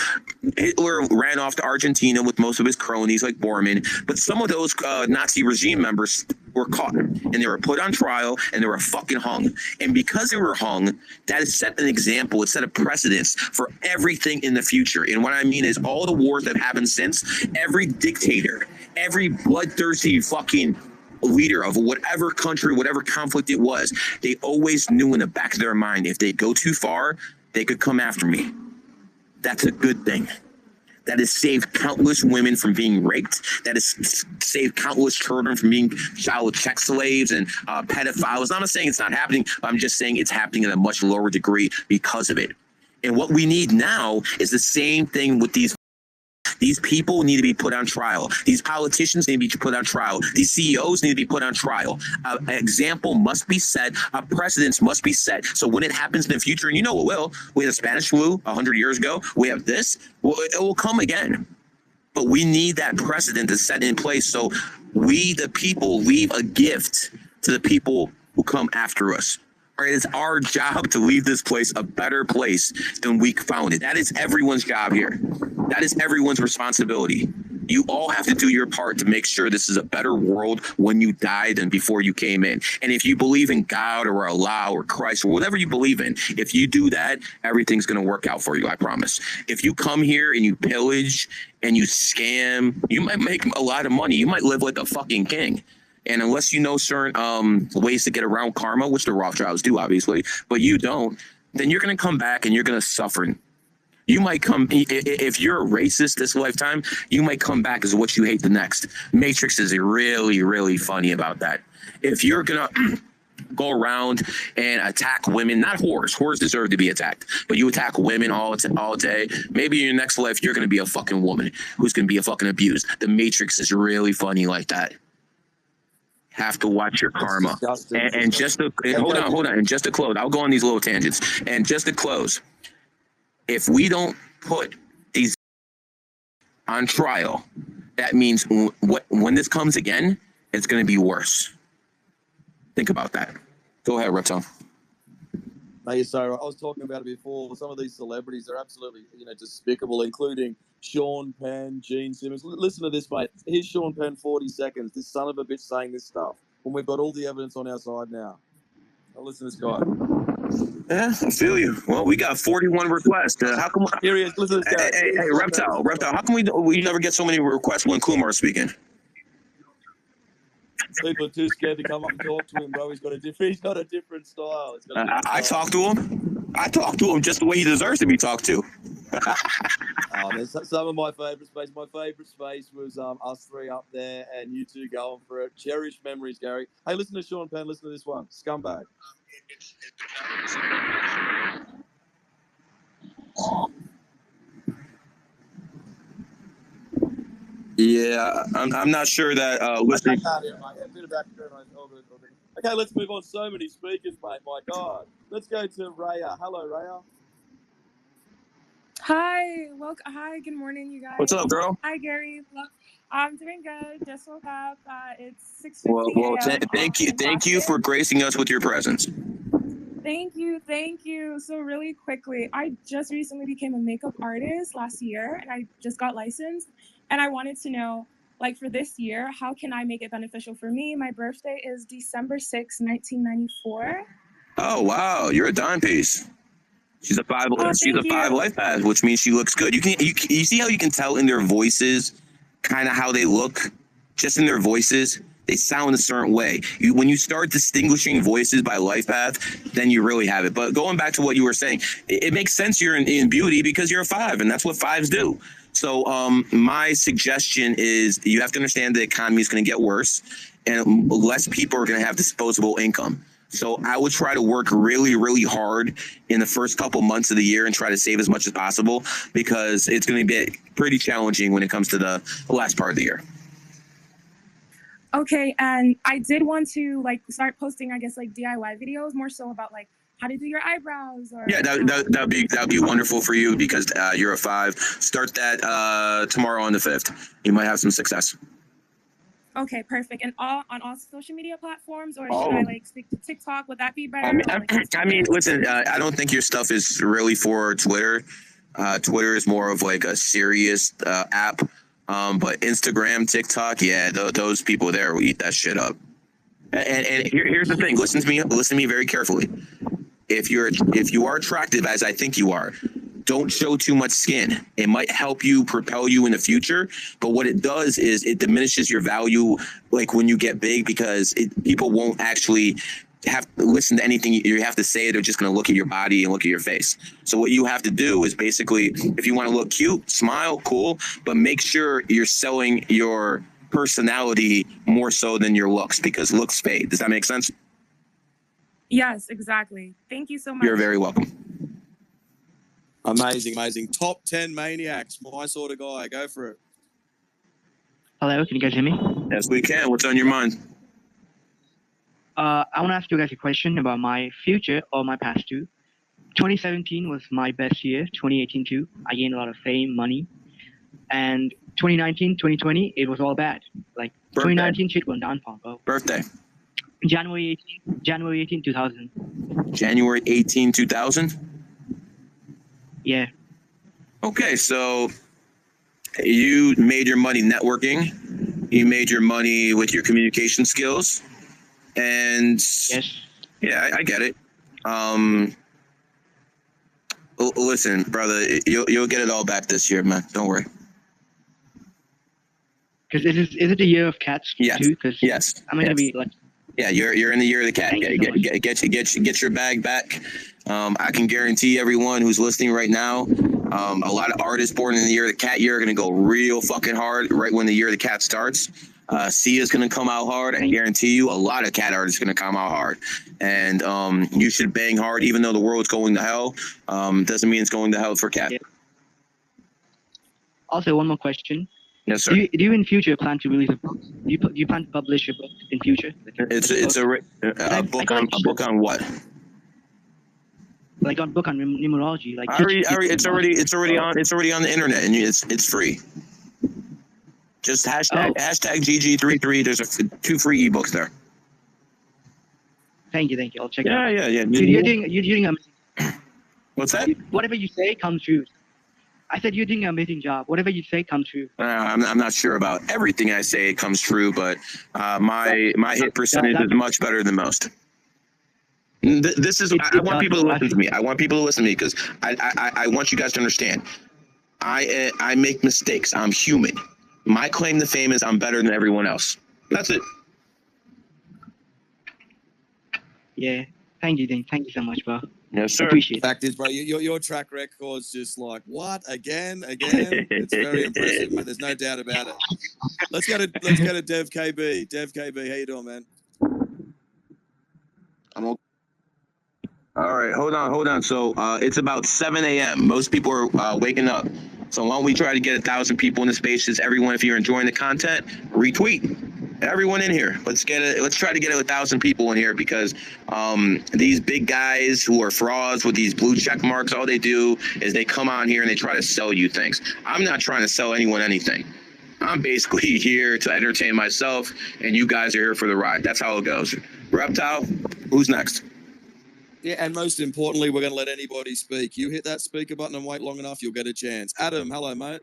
Hitler ran off to Argentina with most of his cronies like Bormann, but some of those Nazi regime members were caught and they were put on trial and they were fucking hung. And because they were hung, that has set an example, it set a precedence for everything in the future. And what I mean is all the wars that happened since, every dictator, every bloodthirsty fucking leader of whatever country, whatever conflict it was, they always knew in the back of their mind, if they go too far, they could come after me. That's a good thing. That has saved countless women from being raped. That has saved countless children from being child sex slaves and pedophiles. I'm not saying it's not happening. I'm just saying it's happening at a much lower degree because of it. And what we need now is the same thing with these people need to be put on trial. These politicians need to be put on trial. These CEOs need to be put on trial. An example must be set. A precedence must be set. So when it happens in the future, and you know it will, we had the Spanish flu 100 years ago. We have this. Well, it will come again. But we need that precedent to set in place so we, the people, leave a gift to the people who come after us. Right, it's our job to leave this place a better place than we found it. That is everyone's job here. That is everyone's responsibility. You all have to do your part to make sure this is a better world when you die than before you came in. And if you believe in God or Allah or Christ or whatever you believe in, if you do that, everything's going to work out for you, I promise. If you come here and you pillage and you scam, you might make a lot of money. You might live like a fucking king. And unless you know certain ways to get around karma, which the Rothschilds do, obviously, but you don't, then you're going to come back and you're going to suffer. You might come, if you're a racist this lifetime, you might come back as what you hate the next. Matrix is really, really funny about that. If you're going to go around and attack women, not whores. Whores deserve to be attacked, but you attack women all day. Maybe in your next life, you're going to be a fucking woman who's going to be a fucking abused. The Matrix is really funny like that. Have to watch your karma. And just to hold on. And just to close, I'll go on these little tangents. And just to close, if we don't put these on trial, that means when this comes again, it's going to be worse. Think about that. Go ahead, Reptile. No, you're so right. I was talking about it before. Some of these celebrities are absolutely, despicable, including Sean Penn, Gene Simmons. Listen to this, mate. Here's Sean Penn, 40 seconds. This son of a bitch saying this stuff when we've got all the evidence on our side now. Now listen to this guy. Yeah, I feel you. Well, we got 41 requests. How come? Here he is. Listen to this guy. Hey, Reptile. How come we never get so many requests when Kumar's speaking? People are too scared to come up and talk to him, bro. He's got a different style. I talk to him. I talk to him just the way he deserves to be talked to. Oh, man, some of my favourite space. My favourite space was us three up there and you two going for it. Cherished memories, Gary. Hey, listen to Sean Penn. Listen to this one. Scumbag. Yeah, I'm not sure that listening. Okay, let's move on. So many speakers, mate. My God. Let's go to Raya. Hello, Raya. Hi, welcome. Hi, good morning, you guys. What's up, girl? Hi, Gary. I'm doing good. Just woke up. It's 6:50 Well, a.m. thank you for gracing us with your presence. Thank you. So really quickly, I just recently became a makeup artist last year, and I just got licensed. And I wanted to know, like for this year, how can I make it beneficial for me? My birthday is December 6, 1994. Oh wow, you're a dime piece. She's a five. Oh, She's a thank five you. life path, which means she looks good. You see how you can tell in their voices, kind of how they look, just in their voices. They sound a certain way. When you start distinguishing voices by life path, then you really have it. But going back to what you were saying, it makes sense you're in beauty because you're a five, and that's what fives do. So my suggestion is you have to understand the economy is going to get worse, and less people are going to have disposable income. So I would try to work really, really hard in the first couple months of the year and try to save as much as possible because it's going to be pretty challenging when it comes to the last part of the year. Okay, and I did want to like start posting, I guess, like DIY videos, more so about like how to do your eyebrows. Or yeah, that'd be wonderful for you because you're a five. Start that tomorrow on the 5th. You might have some success. Okay, perfect. And on all social media platforms, or All should of I them. like stick to TikTok? Would that be better? I mean, listen, I don't think your stuff is really for Twitter. Twitter is more of like a serious app. But Instagram, TikTok, yeah, those people there will eat that shit up. And here's the thing. Listen to me very carefully. If you are attractive, as I think you are, don't show too much skin. It might help you propel you in the future, but what it does is it diminishes your value like when you get big because people won't actually have to listen to anything you have to say. They're just going to look at your body and look at your face. So what you have to do is basically, if you want to look cute, smile, cool, but make sure you're selling your personality more so than your looks because looks fade. Does that make sense? Yes, exactly. Thank you so much. You're very welcome. Amazing. Top 10 maniacs. My sort of guy. Go for it. Hello, can you guys hear me? Yes, we can. What's on your mind? I want to ask you guys a question about my future or my past too. 2017 was my best year. 2018 too. I gained a lot of fame, money. And 2019, 2020, it was all bad. Like Birthday. 2019 shit went down, bro. Birthday. January 18, 2000. January 18, 2000? Yeah. Okay, so you made your money networking. You made your money with your communication skills. And yes, yeah, I get it. Listen, brother, you'll get it all back this year, man. Don't worry. Because is it the year of cats too? Yes. I'm gonna be like. Yeah, you're in the year of the cat. Get your bag back. I can guarantee everyone who's listening right now, a lot of artists born in the year of the cat year are gonna go real fucking hard right when the year of the cat starts. Sia's gonna come out hard. I guarantee you, a lot of cat artists are gonna come out hard. And you should bang hard, even though the world's going to hell. Doesn't mean it's going to hell for cat. Yeah. Also, one more question. Yes, sir. Do you in future plan to release a book? Do you plan to publish a book in future? It's a book on what? Like a book on numerology. Like it's already on the internet and it's free. Just hashtag GG33. There's 2 free ebooks there. Thank you. I'll check it out. Yeah. Dude, you're doing amazing. What's that? Whatever you say comes true. I said you're doing an amazing job. Whatever you say comes true. I'm not sure about everything I say comes true, but my hit percentage is much better than most. This is I want people to listen to me. I want people to listen to me because I want you guys to understand. I make mistakes. I'm human. My claim to fame is I'm better than everyone else. That's it. Yeah. Thank you, Dane. Thank you so much, bro. Yes, sir. Appreciate it. Fact is, bro, your track record's just like, what? Again? It's very impressive, man. There's no doubt about it. Let's go to Dev KB. Dev KB, how you doing, man? All right, hold on. So it's about 7 a.m. Most people are waking up. So why don't we try to get 1,000 people in the spaces? Everyone, if you're enjoying the content, retweet. Everyone in here. Let's try to get 1,000 people in here because these big guys who are frauds with these blue check marks, all they do is they come on here and they try to sell you things. I'm not trying to sell anyone anything. I'm basically here to entertain myself, and you guys are here for the ride. That's how it goes. Reptile, who's next? Yeah, and most importantly, we're going to let anybody speak. You hit that speaker button and wait long enough, you'll get a chance. Adam, hello, mate.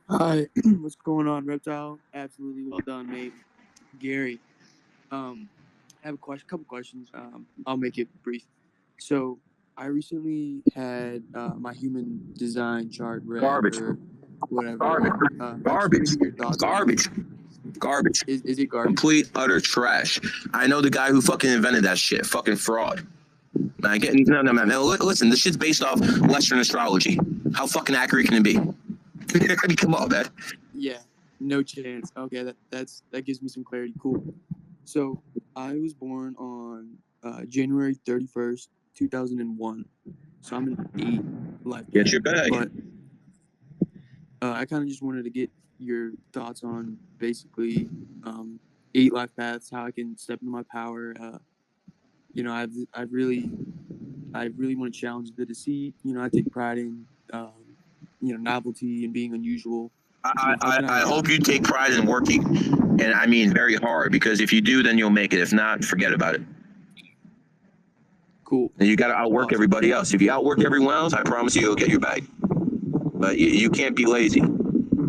Hi, what's going on, Reptile? Absolutely well done, mate. Gary, I have a couple questions. I'll make it brief. So, I recently had my human design chart read Garbage. or whatever. Garbage. I just wanted to get your thoughts on it. Garbage. Is it garbage? Complete, utter trash. I know the guy who fucking invented that shit. Fucking fraud. Man, no. Listen, this shit's based off Western astrology. How fucking accurate can it be? I mean, come on, man. Yeah, no chance. Okay, that gives me some clarity. Cool. So, I was born on January 31st, 2001. So I'm an 8 life. Get your bag. But I kind of just wanted to get your thoughts on basically 8 life paths, how I can step into my power. I really want to challenge the deceit. I take pride in novelty and being unusual. I hope you take pride in working, and I mean very hard, because if you do, then you'll make it. If not, forget about it. Cool. And you got to outwork everybody else. If you outwork everyone else, I promise you, you'll get your bag. But you can't be lazy.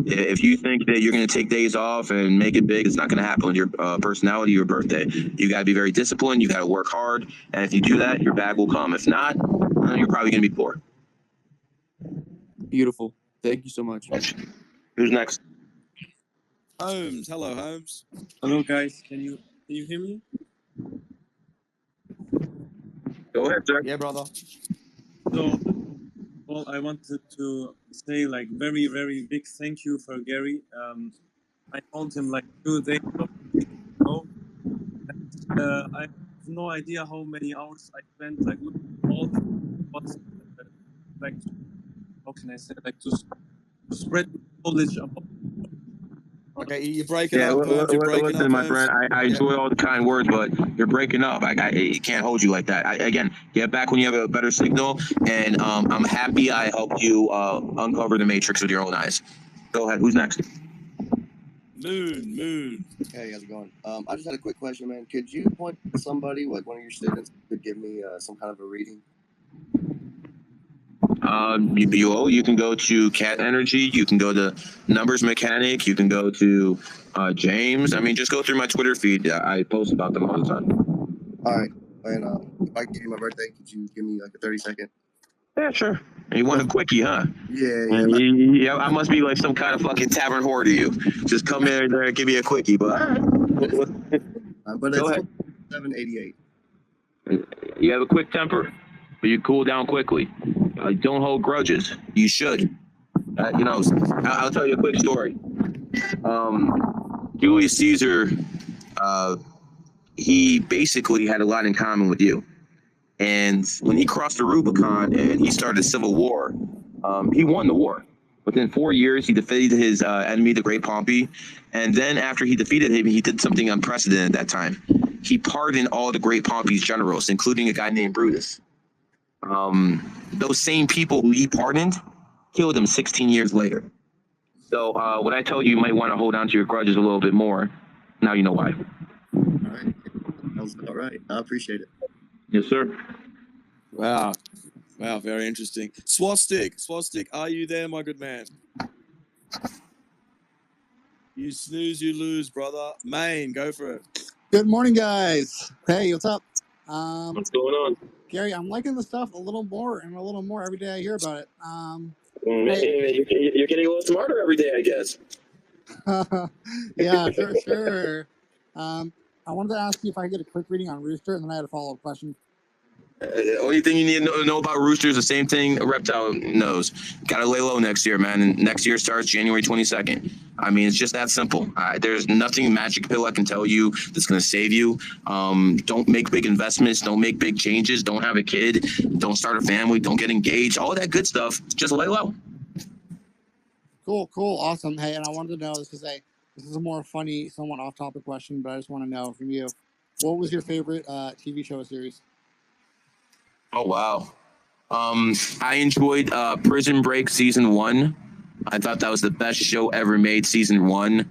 If you think that you're going to take days off and make it big, it's not going to happen with your personality, your birthday. You got to be very disciplined. You got to work hard. And if you do that, your bag will come. If not, you're probably going to be poor. Beautiful. Thank you so much. Who's next? Holmes. Hello, Holmes. Hello, guys. Can you hear me? Go ahead, sir. Yeah, brother. So, well, I wanted to say like very, very big thank you for Gary. I found him like 2 days ago. I have no idea how many hours I spent like looking at all the what's like, how can I say, like to spread knowledge about. Okay, you're breaking up, Holmes. You're breaking listen, up, my Holmes. friend. I enjoy all the kind words, but you're breaking up. I can't hold you like that. Again, get back when you have a better signal, and I'm happy I helped you uncover the matrix with your own eyes. Go ahead. Who's next? Moon. Hey, how's it going? I just had a quick question, man. Could you point to somebody, like one of your students, who could give me some kind of a reading? You can go to Cat Energy. You can go to Numbers Mechanic. You can go to James. I mean, just go through my Twitter feed. I post about them all the time. All right. And if I give you my birthday, could you give me like a 30-second? Yeah, sure. You want a quickie, huh? Yeah. Yeah, I must be like some kind of fucking tavern whore to you. Just come in there and give me a quickie, but But go it's ahead. 788. You have a quick temper, but you cool down quickly. Don't hold grudges. You should. I'll tell you a quick story. Julius Caesar, he basically had a lot in common with you. And when he crossed the Rubicon and he started a civil war, he won the war. Within 4 years, he defeated his enemy, the Great Pompey. And then after he defeated him, he did something unprecedented at that time. He pardoned all the Great Pompey's generals, including a guy named Brutus. Those same people who he pardoned killed him 16 years later. So when I tell you might want to hold on to your grudges a little bit more, now you know why. All right. That was all right. I appreciate it. Yes, sir. Wow, very interesting. Swastik, are you there, my good man? You snooze, you lose, brother. Maine, go for it. Good morning, guys. Hey, what's up? What's going on? Gary, I'm liking the stuff a little more every day I hear about it. Hey, you're getting a little smarter every day, I guess. Yeah, sure. I wanted to ask you if I could get a quick reading on Rooster, and then I had a follow-up question. Only thing you need to know about roosters, the same thing a reptile knows. Gotta lay low next year, man. And next year starts January 22nd. I mean, it's just that simple. There's nothing magic pill I can tell you that's gonna save you. Don't make big investments. Don't make big changes. Don't have a kid. Don't start a family. Don't get engaged. All that good stuff. Just lay low. Cool, awesome. Hey, and I wanted to know this because this is a more funny, somewhat off-topic question, but I just want to know from you, what was your favorite TV show series? Oh wow. I enjoyed Prison Break season 1. I thought that was the best show ever made. Season 1.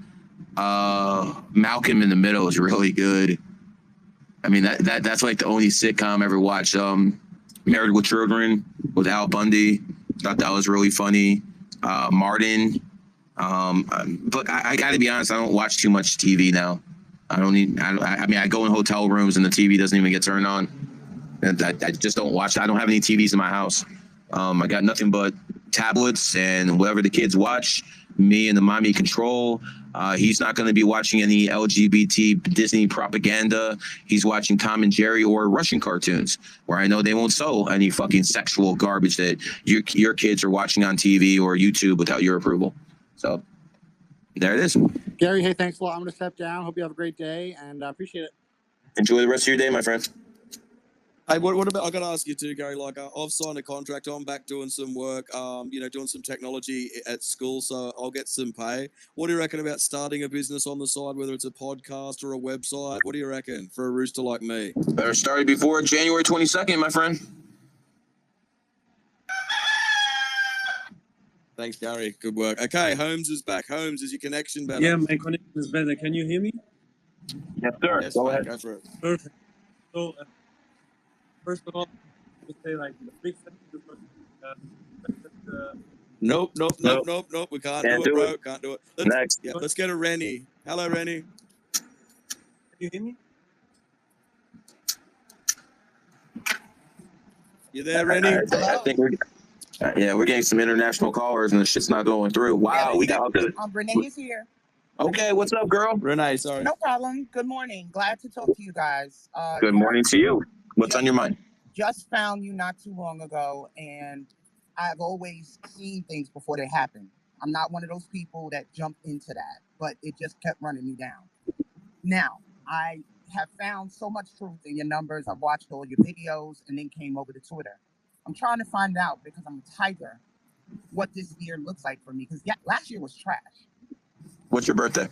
Malcolm in the Middle is really good. I mean that's like the only sitcom I ever watched. Married with Children with Al Bundy. Thought that was really funny. Martin. But I got to be honest, I don't watch too much TV now. I mean, I go in hotel rooms and the TV doesn't even get turned on. I just don't watch. I don't have any TVs in my house. I got nothing but tablets and whatever the kids watch. Me and the mommy control. He's not going to be watching any LGBT Disney propaganda. He's watching Tom and Jerry or Russian cartoons, where I know they won't sell any fucking sexual garbage that your kids are watching on TV or YouTube without your approval. So there it is. Gary, hey, thanks a lot. I'm going to step down. Hope you have a great day, and I appreciate it. Enjoy the rest of your day, my friend. Hey, what about? I got to ask you too, Gary. Like, I've signed a contract. I'm back doing some work. Doing some technology at school, so I'll get some pay. What do you reckon about starting a business on the side, whether it's a podcast or a website? What do you reckon for a rooster like me? Better start it before January 22nd, my friend. Thanks, Gary. Good work. Okay, Holmes is back. Holmes, is your connection better? Yeah, my connection is better. Can you hear me? Yes, sir. Yes, Go mate, ahead. go for it. Perfect. So, first of all, I would say like a big thank you for Nope. We can't do it, bro. Can't do it. Next. Yeah, let's go to Rennie. Hello, Rennie. Can you hear me? You there, Rennie? I think we're getting some international callers and the shit's not going through. Wow, we got Renee is here. Okay, what's up, girl? Renee, sorry. No problem. Good morning. Glad to talk to you guys. Good morning to you. What's on your mind? Just found you not too long ago, and I've always seen things before they happen. I'm not one of those people that jump into that, but it just kept running me down. Now, I have found so much truth in your numbers. I've watched all your videos and then came over to Twitter. I'm trying to find out, because I'm a tiger, what this year looks like for me, because last year was trash. What's your birthday?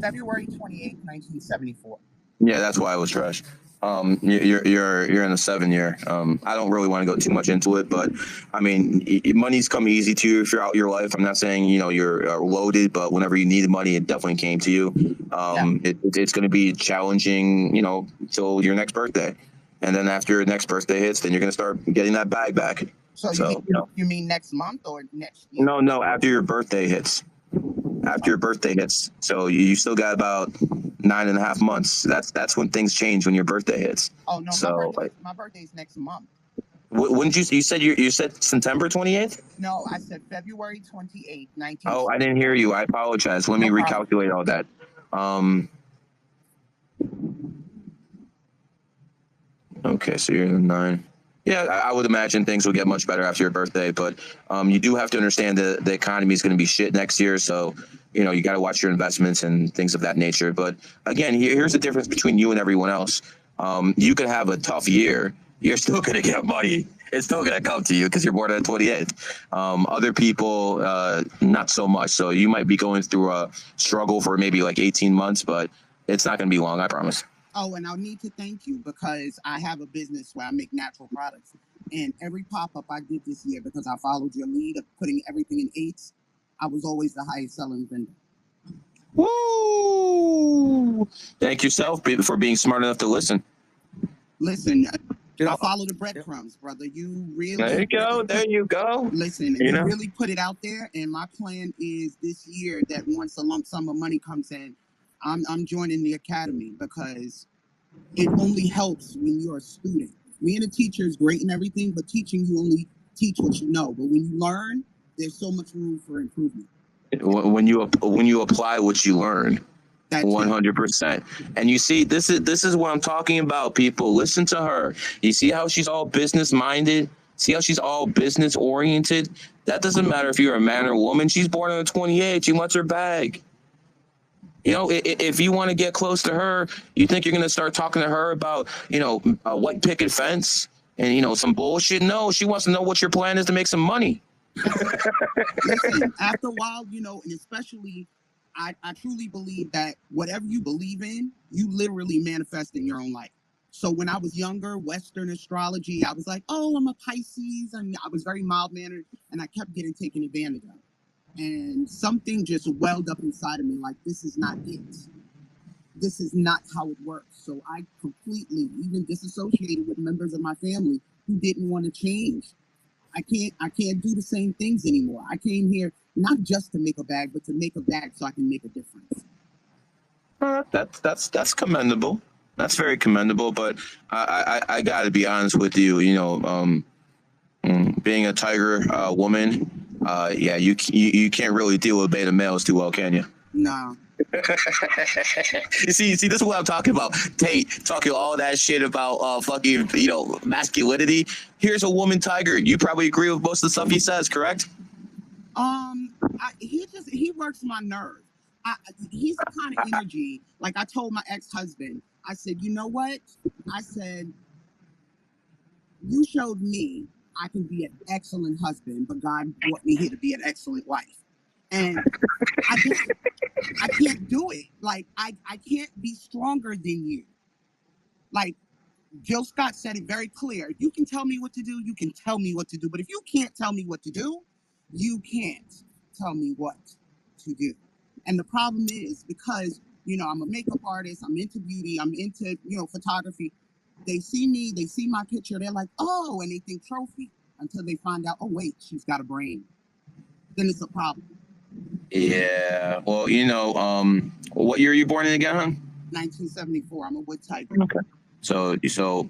February 28th, 1974. Yeah, that's why it was trash. You're in the 7 year. I don't really want to go too much into it, but I mean, money's come easy to you throughout your life. I'm not saying you're loaded, but whenever you needed money, it definitely came to you. It's going to be challenging, till your next birthday, and then after your next birthday hits, then you're going to start getting that bag back. So you mean next month or next year? No, after your birthday hits. After your birthday hits, so you still got about 9.5 months. That's when things change, when your birthday hits. Oh no, so my birthday's next month. Wouldn't you said September 28th? No, I said February 28th, 19. Oh, I didn't hear you. I apologize. Let me recalculate all that. Okay, so you're in the 9. Yeah, I would imagine things will get much better after your birthday, but you do have to understand that the economy is going to be shit next year. So, you got to watch your investments and things of that nature. But again, here's the difference between you and everyone else. You could have a tough year. You're still going to get money. It's still going to come to you because you're born on the 28th. Other people, not so much. So you might be going through a struggle for maybe like 18 months, but it's not going to be long, I promise. Oh, and I'll need to thank you, because I have a business where I make natural products. And every pop-up I did this year, because I followed your lead of putting everything in 8s, I was always the highest selling vendor. Woo! Thank yourself for being smart enough to listen. Listen, I follow the breadcrumbs, brother. You really... There you go. Listen, you really put it out there, and my plan is this year that once a lump sum of money comes in, I'm joining the academy, because it only helps when you're a student. Being a teacher is great and everything, but teaching, you only teach what you know. But when you learn, there's so much room for improvement. When you apply what you learn, That 100%. And you see, this is what I'm talking about, people. Listen to her. You see how she's all business minded? See how she's all business oriented? That doesn't matter if you're a man or a woman. She's born on the 28th. She wants her bag. You know, if you want to get close to her, you think you're going to start talking to her about, you know, a white picket fence and, you know, some bullshit? No, she wants to know what your plan is to make some money. Listen, after a while, you know, and especially, I truly believe that whatever you believe in, you literally manifest in your own life. So when I was younger, Western astrology, I was like, oh, I'm a Pisces, and I was very mild-mannered, and I kept getting taken advantage of. And something just welled up inside of me, like, this is not it. This is not how it works. So I completely even disassociated with members of my family who didn't want to change. I can't do the same things anymore. I came here not just to make a bag, but to make a bag so I can make a difference. That's commendable. That's very commendable. But I got to be honest with you. You know, being a tiger woman, yeah, you can't really deal with beta males too well, can you? No. You see, this is what I'm talking about. Tate talking all that shit about fucking, you know, masculinity. Here's a woman tiger. You probably agree with most of the stuff he says, correct? He works my nerve. He's the kind of energy, like I told my ex-husband, I said, you know what? I said, you showed me I can be an excellent husband, but God brought me here to be an excellent wife. And I can't do it. Like, I can't be stronger than you. Like, Jill Scott said it very clear. You can tell me what to do, you can tell me what to do. But if you can't tell me what to do, you can't tell me what to do. And the problem is, because, you know, I'm a makeup artist, I'm into beauty, I'm into, you know, photography. They see me, they see my picture, they're like, oh, and they think trophy, until they find out, oh, wait, she's got a brain. Then it's a problem. Yeah. Well, you know, what year are you born in again, huh? 1974. I'm a wood tiger. Okay. So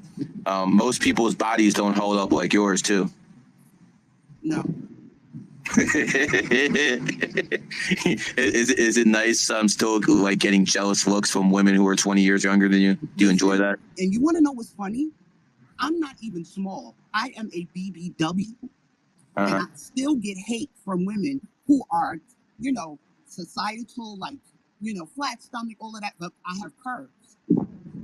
most people's bodies don't hold up like yours, too. No. Is it nice? I'm still like getting jealous looks from women who are 20 years younger than you. Do you enjoy that? And you want to know what's funny? I'm not even small. I am a BBW. And I still get hate from women who are, you know, societal, like, you know, flat stomach, all of that, but I have curves.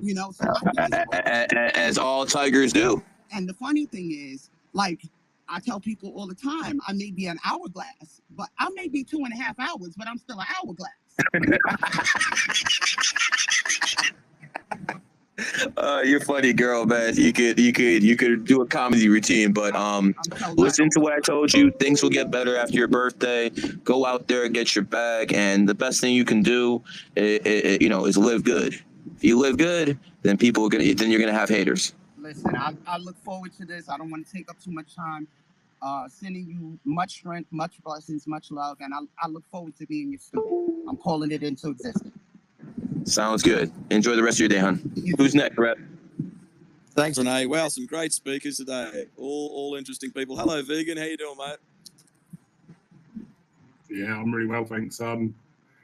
You know, so as all tigers do. And the funny thing is, like, I tell people all the time, I may be an hourglass, but I may be 2.5 hours, but I'm still an hourglass. You're funny, girl, man. You could do a comedy routine, but listen to what I told you. Things will get better after your birthday. Go out there and get your bag, and the best thing you can do, you know, is live good. If you live good, then you're gonna have haters. Listen, I look forward to this. I don't want to take up too much time. Sending you much strength, much blessings, much love, and I look forward to being your student. I'm calling it into existence. Sounds good. Enjoy the rest of your day, hon. Who's next, Brett? Thanks, Renee. Wow, some great speakers today. All interesting people. Hello, Vegan. How you doing, mate? Yeah, I'm really well, thanks.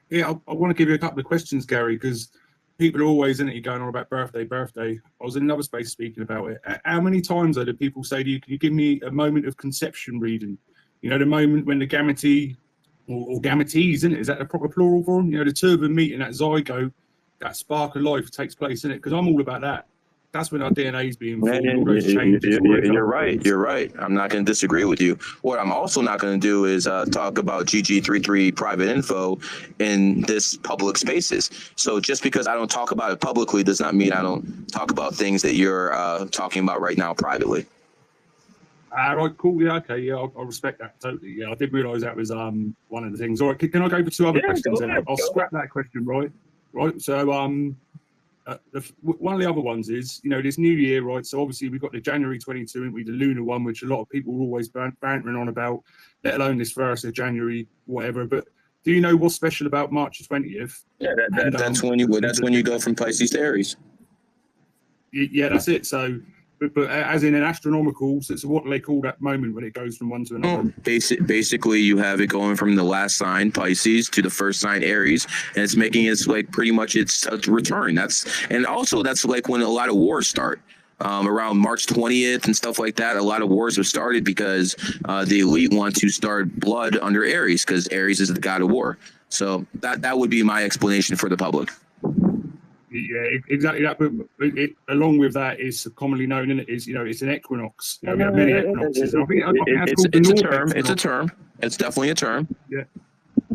Yeah, I want to give you a couple of questions, Gary, because people are always going on about birthday. I was in another space speaking about it. How many times do people say to you, can you give me a moment of conception reading? You know, the moment when the gamete, or gametes, isn't it? Is that the proper plural for them? You know, the two of them meeting, that zygote, that spark of life takes place, isn't it? Because I'm all about that. That's when our DNA is being formed, all those changes. You're right. I'm not going to disagree with you. What I'm also not going to do is talk about GG33 private info in this public spaces. So just because I don't talk about it publicly does not mean I don't talk about things that you're talking about right now privately. Right, cool. Yeah, okay. Yeah, I respect that totally. Yeah, I didn't realise that was one of the things. All right, can I go for two other questions then? I'll scrap that question, right? Right. So one of the other ones is, you know, this new year, right? So obviously we've got the January 22, and the lunar one, which a lot of people are always bantering on about, let alone this 1st of January, whatever. But do you know what's special about March 20th? Yeah, that's when you go from Pisces to Aries. Yeah, that's it. So But as in an astronomical, so what do they call that moment when it goes from one to another? Basically, you have it going from the last sign Pisces to the first sign Aries, and it's making its like pretty much its return. That's like when a lot of wars start. Around March 20th and stuff like that, a lot of wars have started because the elite want to start blood under Aries, because Aries is the god of war. So that would be my explanation for the public. Yeah, exactly that. But along with that is commonly known, and it is, it's an equinox. We have many equinoxes. I think that's called the North Equinox. It's a term. It's definitely a term. Yeah.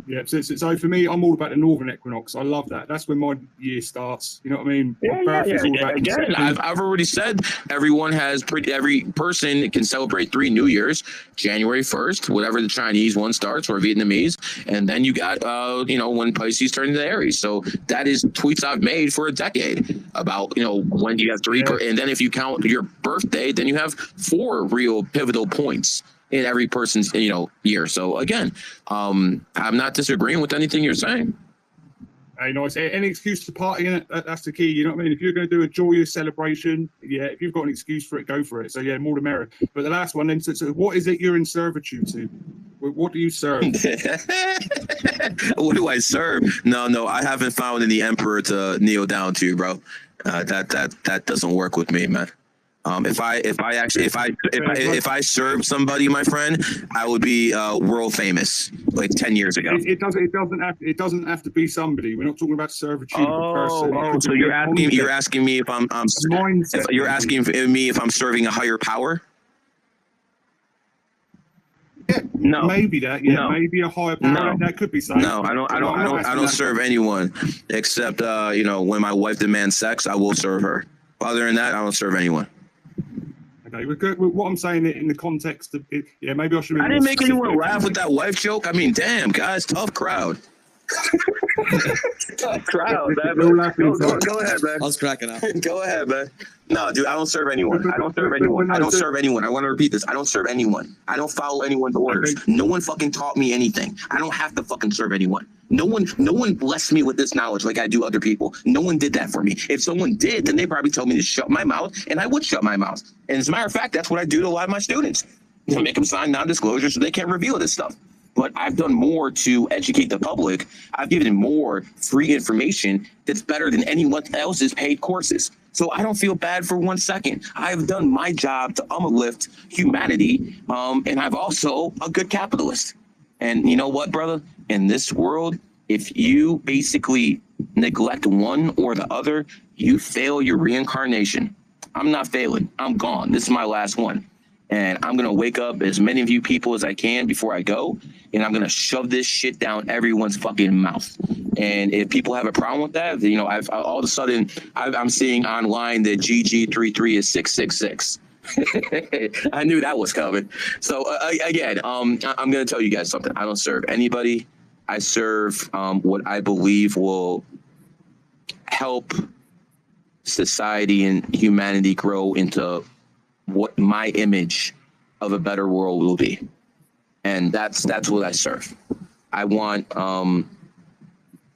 Yeah, so for me, I'm all about the northern equinox. I love that. That's when my year starts. You know what I mean? Again, I've already said every person can celebrate 3 New Years, January 1st, whatever the Chinese one starts, or Vietnamese, and then you got when Pisces turn into Aries. So that is tweets I've made for a decade about when you have 3, and then if you count your birthday, then you have 4 real pivotal points in every person's year. So again, I'm not disagreeing with anything you're saying. Hey, nice. Any excuse to party in it, that's the key. You know what I mean? If you're going to do a joyous celebration, if you've got an excuse for it, go for it. So yeah, more the merrier. But the last one then, so what is it you're in servitude to? What do you serve? What do I serve? No, I haven't found any emperor to kneel down to, bro. That doesn't work with me, man. If I served somebody, my friend, I would be world famous like 10 years ago. It doesn't have to be somebody. We're not talking about servitude of a person. So you're asking me if you're asking me if I'm serving a higher power? Yeah, no, maybe that. Yeah, no. Maybe a higher power. No. That could be something. No, I don't serve anyone except when my wife demands sex, I will serve her. Other than that, I don't serve anyone. Okay, what I'm saying in the context of it, maybe I should. I didn't make anyone laugh with that wife joke. I mean, damn, guys, tough crowd. Tough crowd, man. Go ahead, man. I was cracking up. Go ahead, man. No, dude, I don't serve anyone. I don't serve anyone. I don't serve anyone. I want to repeat this. I don't serve anyone. I don't follow anyone's orders. No one fucking taught me anything. I don't have to fucking serve anyone. No one blessed me with this knowledge like I do other people. No one did that for me. If someone did, then they probably told me to shut my mouth, and I would shut my mouth. And as a matter of fact, that's what I do to a lot of my students. To make them sign non-disclosure so they can't reveal this stuff. But I've done more to educate the public. I've given more free information that's better than anyone else's paid courses. So I don't feel bad for 1 second. I've done my job to uplift humanity, and I'm also a good capitalist. And you know what, brother? In this world, if you basically neglect one or the other, you fail your reincarnation. I'm not failing. I'm gone. This is my last one. And I'm going to wake up as many of you people as I can before I go. And I'm going to shove this shit down everyone's fucking mouth. And if people have a problem with that, I've all of a sudden I'm seeing online that GG33 is 666. I knew that was coming. So again, I'm going to tell you guys something. I don't serve anybody. I serve what I believe will help society and humanity grow into what my image of a better world will be. And that's what I serve. I want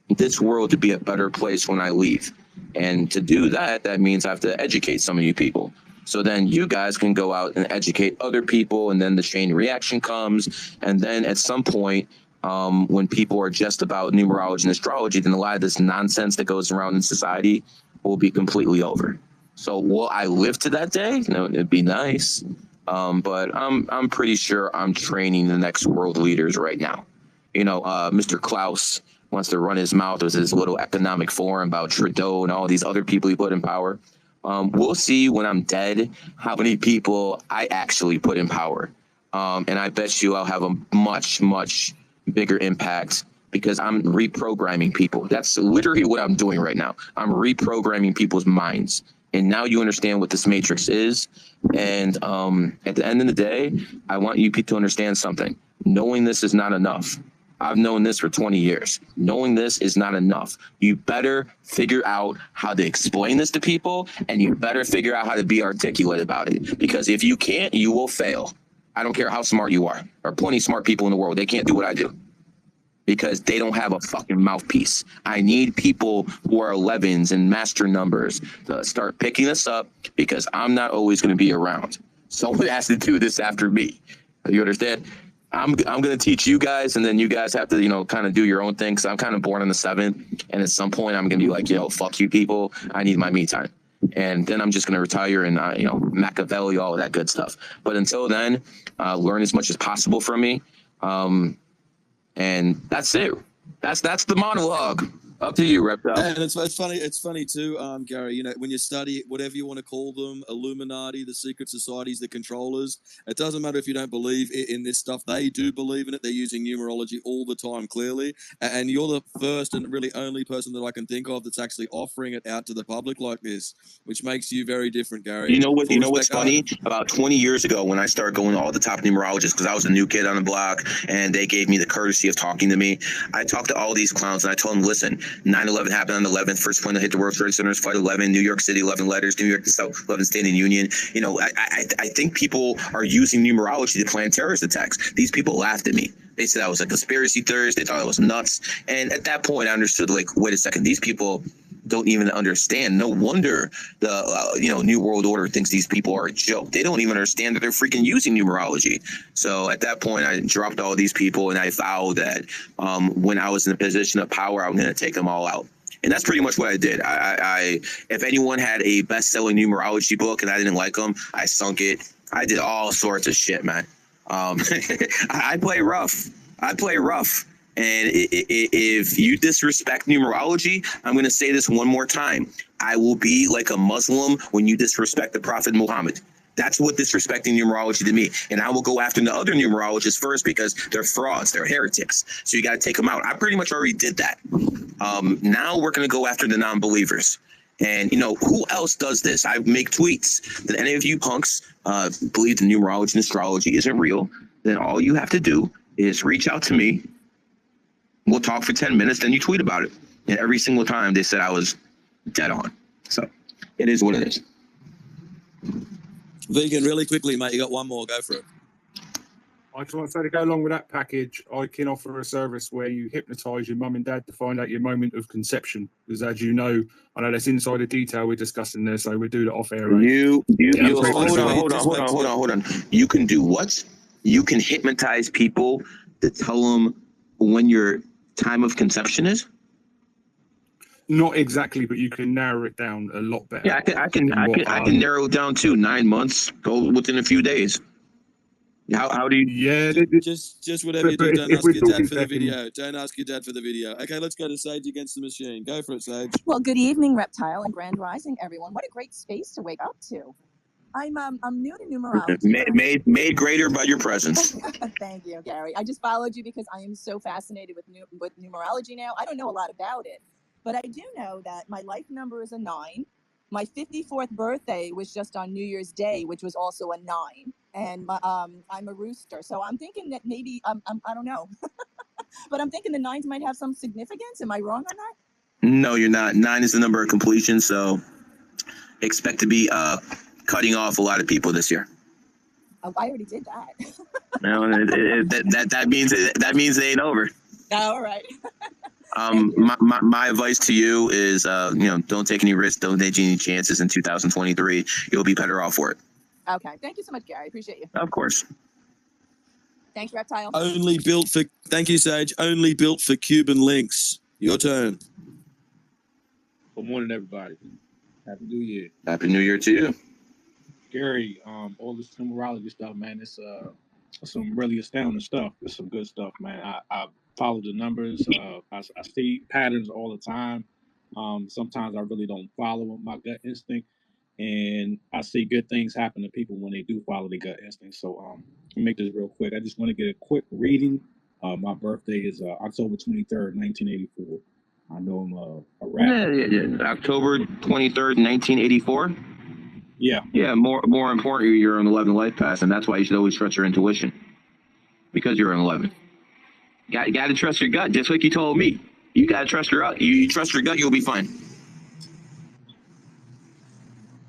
this world to be a better place when I leave. And to do that, that means I have to educate some of you people. So then you guys can go out and educate other people, and then the chain reaction comes. And then at some point, when people are just about numerology and astrology, then a lot of this nonsense that goes around in society will be completely over. So will I live to that day? No, it'd be nice. But I'm pretty sure I'm training the next world leaders right now. Mr. Klaus wants to run his mouth with his little economic forum about Trudeau and all these other people he put in power. We'll see when I'm dead how many people I actually put in power. And I bet you I'll have a much, much bigger impact because I'm reprogramming people. That's literally what I'm doing right now. I'm reprogramming people's minds. And now you understand what this matrix is. And at the end of the day, I want you people to understand something. Knowing this is not enough. I've known this for 20 years. Knowing this is not enough. You better figure out how to explain this to people, and you better figure out how to be articulate about it. Because if you can't, you will fail. I don't care how smart you are. There are plenty of smart people in the world. They can't do what I do. because they don't have a fucking mouthpiece. I need people who are 11s and master numbers to start picking this up because I'm not always going to be around. Someone has to do this after me. You understand? I'm going to teach you guys, and then you guys have to, you know, kind of do your own thing, because I'm kind of born on the 7th, and at some point I'm going to be like, you know, fuck you people. I need my me time. And then I'm just going to retire and, you know, Machiavelli, all of that good stuff. But until then, learn as much as possible from me. And that's it. That's the monologue. Up to you, Reptile. And it's funny. It's funny too, Gary. You know, when you study whatever you want to call them, Illuminati, the secret societies, the controllers. It doesn't matter if you don't believe in this stuff. They do believe in it. They're using numerology all the time, clearly. And you're the first and really only person that I can think of that's actually offering it out to the public like this, which makes you very different, Gary. You know what? Full You know what's respect. funny? About 20 years ago, when I started going to all the top numerologists, because I was a new kid on the block, and they gave me the courtesy of talking to me. I talked to all these clowns, and I told them, listen, 9/11 happened on the 11th. First plane to hit the World Trade Center is Flight 11. New York City, 11 letters. New York, the South, 11 Standing Union. You know, I think people are using numerology to plan terrorist attacks. These people laughed at me. They said I was a conspiracy theorist. They thought I was nuts. And at that point, I understood, like, wait a second, these people don't even understand. No wonder the you know, New World Order thinks these people are a joke. They don't even understand that they're freaking using numerology. So at that point, I dropped all these people, and I vowed that when I was in a position of power, I'm going to take them all out. And that's pretty much what I did. I if anyone had a best-selling numerology book and I didn't like them, I sunk it. I did all sorts of shit, man. I play rough. I play rough. And if you disrespect numerology, I'm going to say this one more time. I will be like a Muslim when you disrespect the Prophet Muhammad. That's what disrespecting numerology to me. And I will go after the other numerologists first because they're frauds. They're heretics. So you got to take them out. I pretty much already did that. Now we're going to go after the non-believers. And, you know, who else does this? I make tweets that any of you punks believe the numerology and astrology isn't real. Then all you have to do is reach out to me. We'll talk for 10 minutes, then you tweet about it. And every single time they said I was dead on. So it is what it is. Vegan, really quickly, mate. You got one more. Go for it. I just want to say, to go along with that package, I can offer a service where you hypnotise your mum and dad to find out your moment of conception. Because as you know, I know that's insider detail we're discussing there, so we'll do that off air. Hold on. You can do what? You can hypnotize people to tell them when your time of conception is? Not exactly, but you can narrow it down a lot better. Yeah, I can narrow it down too. 9 months, go within a few days. How do you? Yeah, just whatever you do. Don't ask your dad for the video. Don't ask your dad for the video. Okay, let's go to Sage Against the Machine. Go for it, Sage. Well, good evening, Reptile and Grand Rising, everyone. What a great space to wake up to. I'm new to numerology. Made greater by your presence. Thank you, Gary. I just followed you because I am so fascinated with numerology now. I don't know a lot about it, but I do know that my life number is a 9. My 54th birthday was just on New Year's Day, which was also a 9. And I'm a rooster, so I'm thinking that maybe I don't know, but I'm thinking the 9s might have some significance. Am I wrong on that? No, you're not. 9 is the number of completion, so expect to be cutting off a lot of people this year. Oh, I already did that. No, that means it ain't over. All right. My advice to you is, you know, don't take any risks, don't take any chances in 2023. You'll be better off for it. Okay. Thank you so much, Gary. I appreciate you. Of course. Thanks, Reptile. Thank you, Sage. Only built for Cuban links. Your turn. Good morning, everybody. Happy New Year. Happy New Year to you. Gary, all this numerology stuff, man, it's some really astounding stuff. It's some good stuff, man. I follow the numbers. I see patterns all the time. Sometimes I really don't follow my gut instinct. And I see good things happen to people when they do follow their gut instinct. So I'll make this real quick. I just want to get a quick reading. My birthday is October 23rd, 1984. I know I'm a rapper. Yeah. October 23rd, 1984? Yeah. Yeah, more important, you're on 11 life path, and that's why you should always trust your intuition. Because you're on 11. You got to trust your gut, just like you told me. You got to trust your gut. You trust your gut, you'll be fine.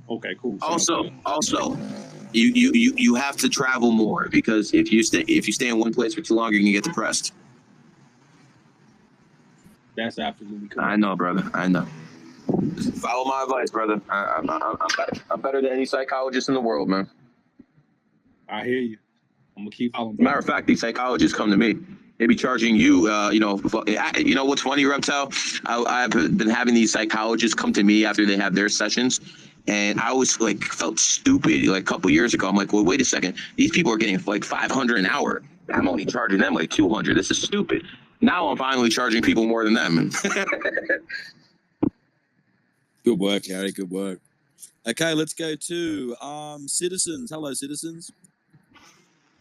Okay, cool. Also, you have to travel more, because if you stay in one place for too long, you're gonna get depressed. That's absolutely correct. I know, brother. I know. Follow my advice, brother. I'm better than any psychologist in the world, man. I hear you. I'm gonna keep following. Matter of fact, these psychologists come to me. They be charging you, you know what's funny, Reptile? I've been having these psychologists come to me after they have their sessions, and I always like felt stupid. Like a couple years ago, I'm like, well, wait a second. These people are getting like $500 an hour. I'm only charging them like $200. This is stupid. Now I'm finally charging people more than them. Good work, Harry. Good work. Okay, let's go to citizens. Hello, citizens.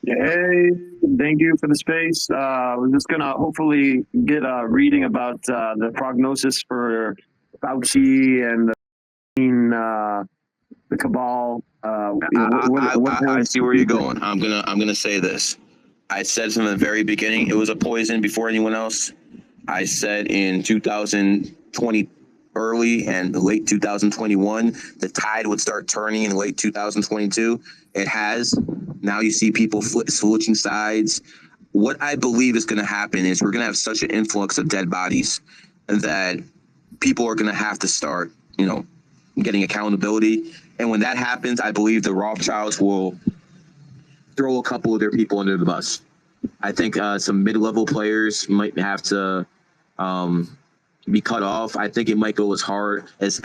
Hey, thank you for the space. We're just gonna hopefully get a reading about the prognosis for Fauci and the cabal. I see where you're going. I'm gonna say this. I said from the very beginning it was a poison before anyone else. I said in 2020 early and late 2021 the tide would start turning in late 2022. It has. Now you see people switching sides. What I believe is going to happen is we're going to have such an influx of dead bodies that people are going to have to start, getting accountability. And when that happens, I believe the Rothschilds will throw a couple of their people under the bus. I think some mid-level players might have to be cut off. I think it might go as hard as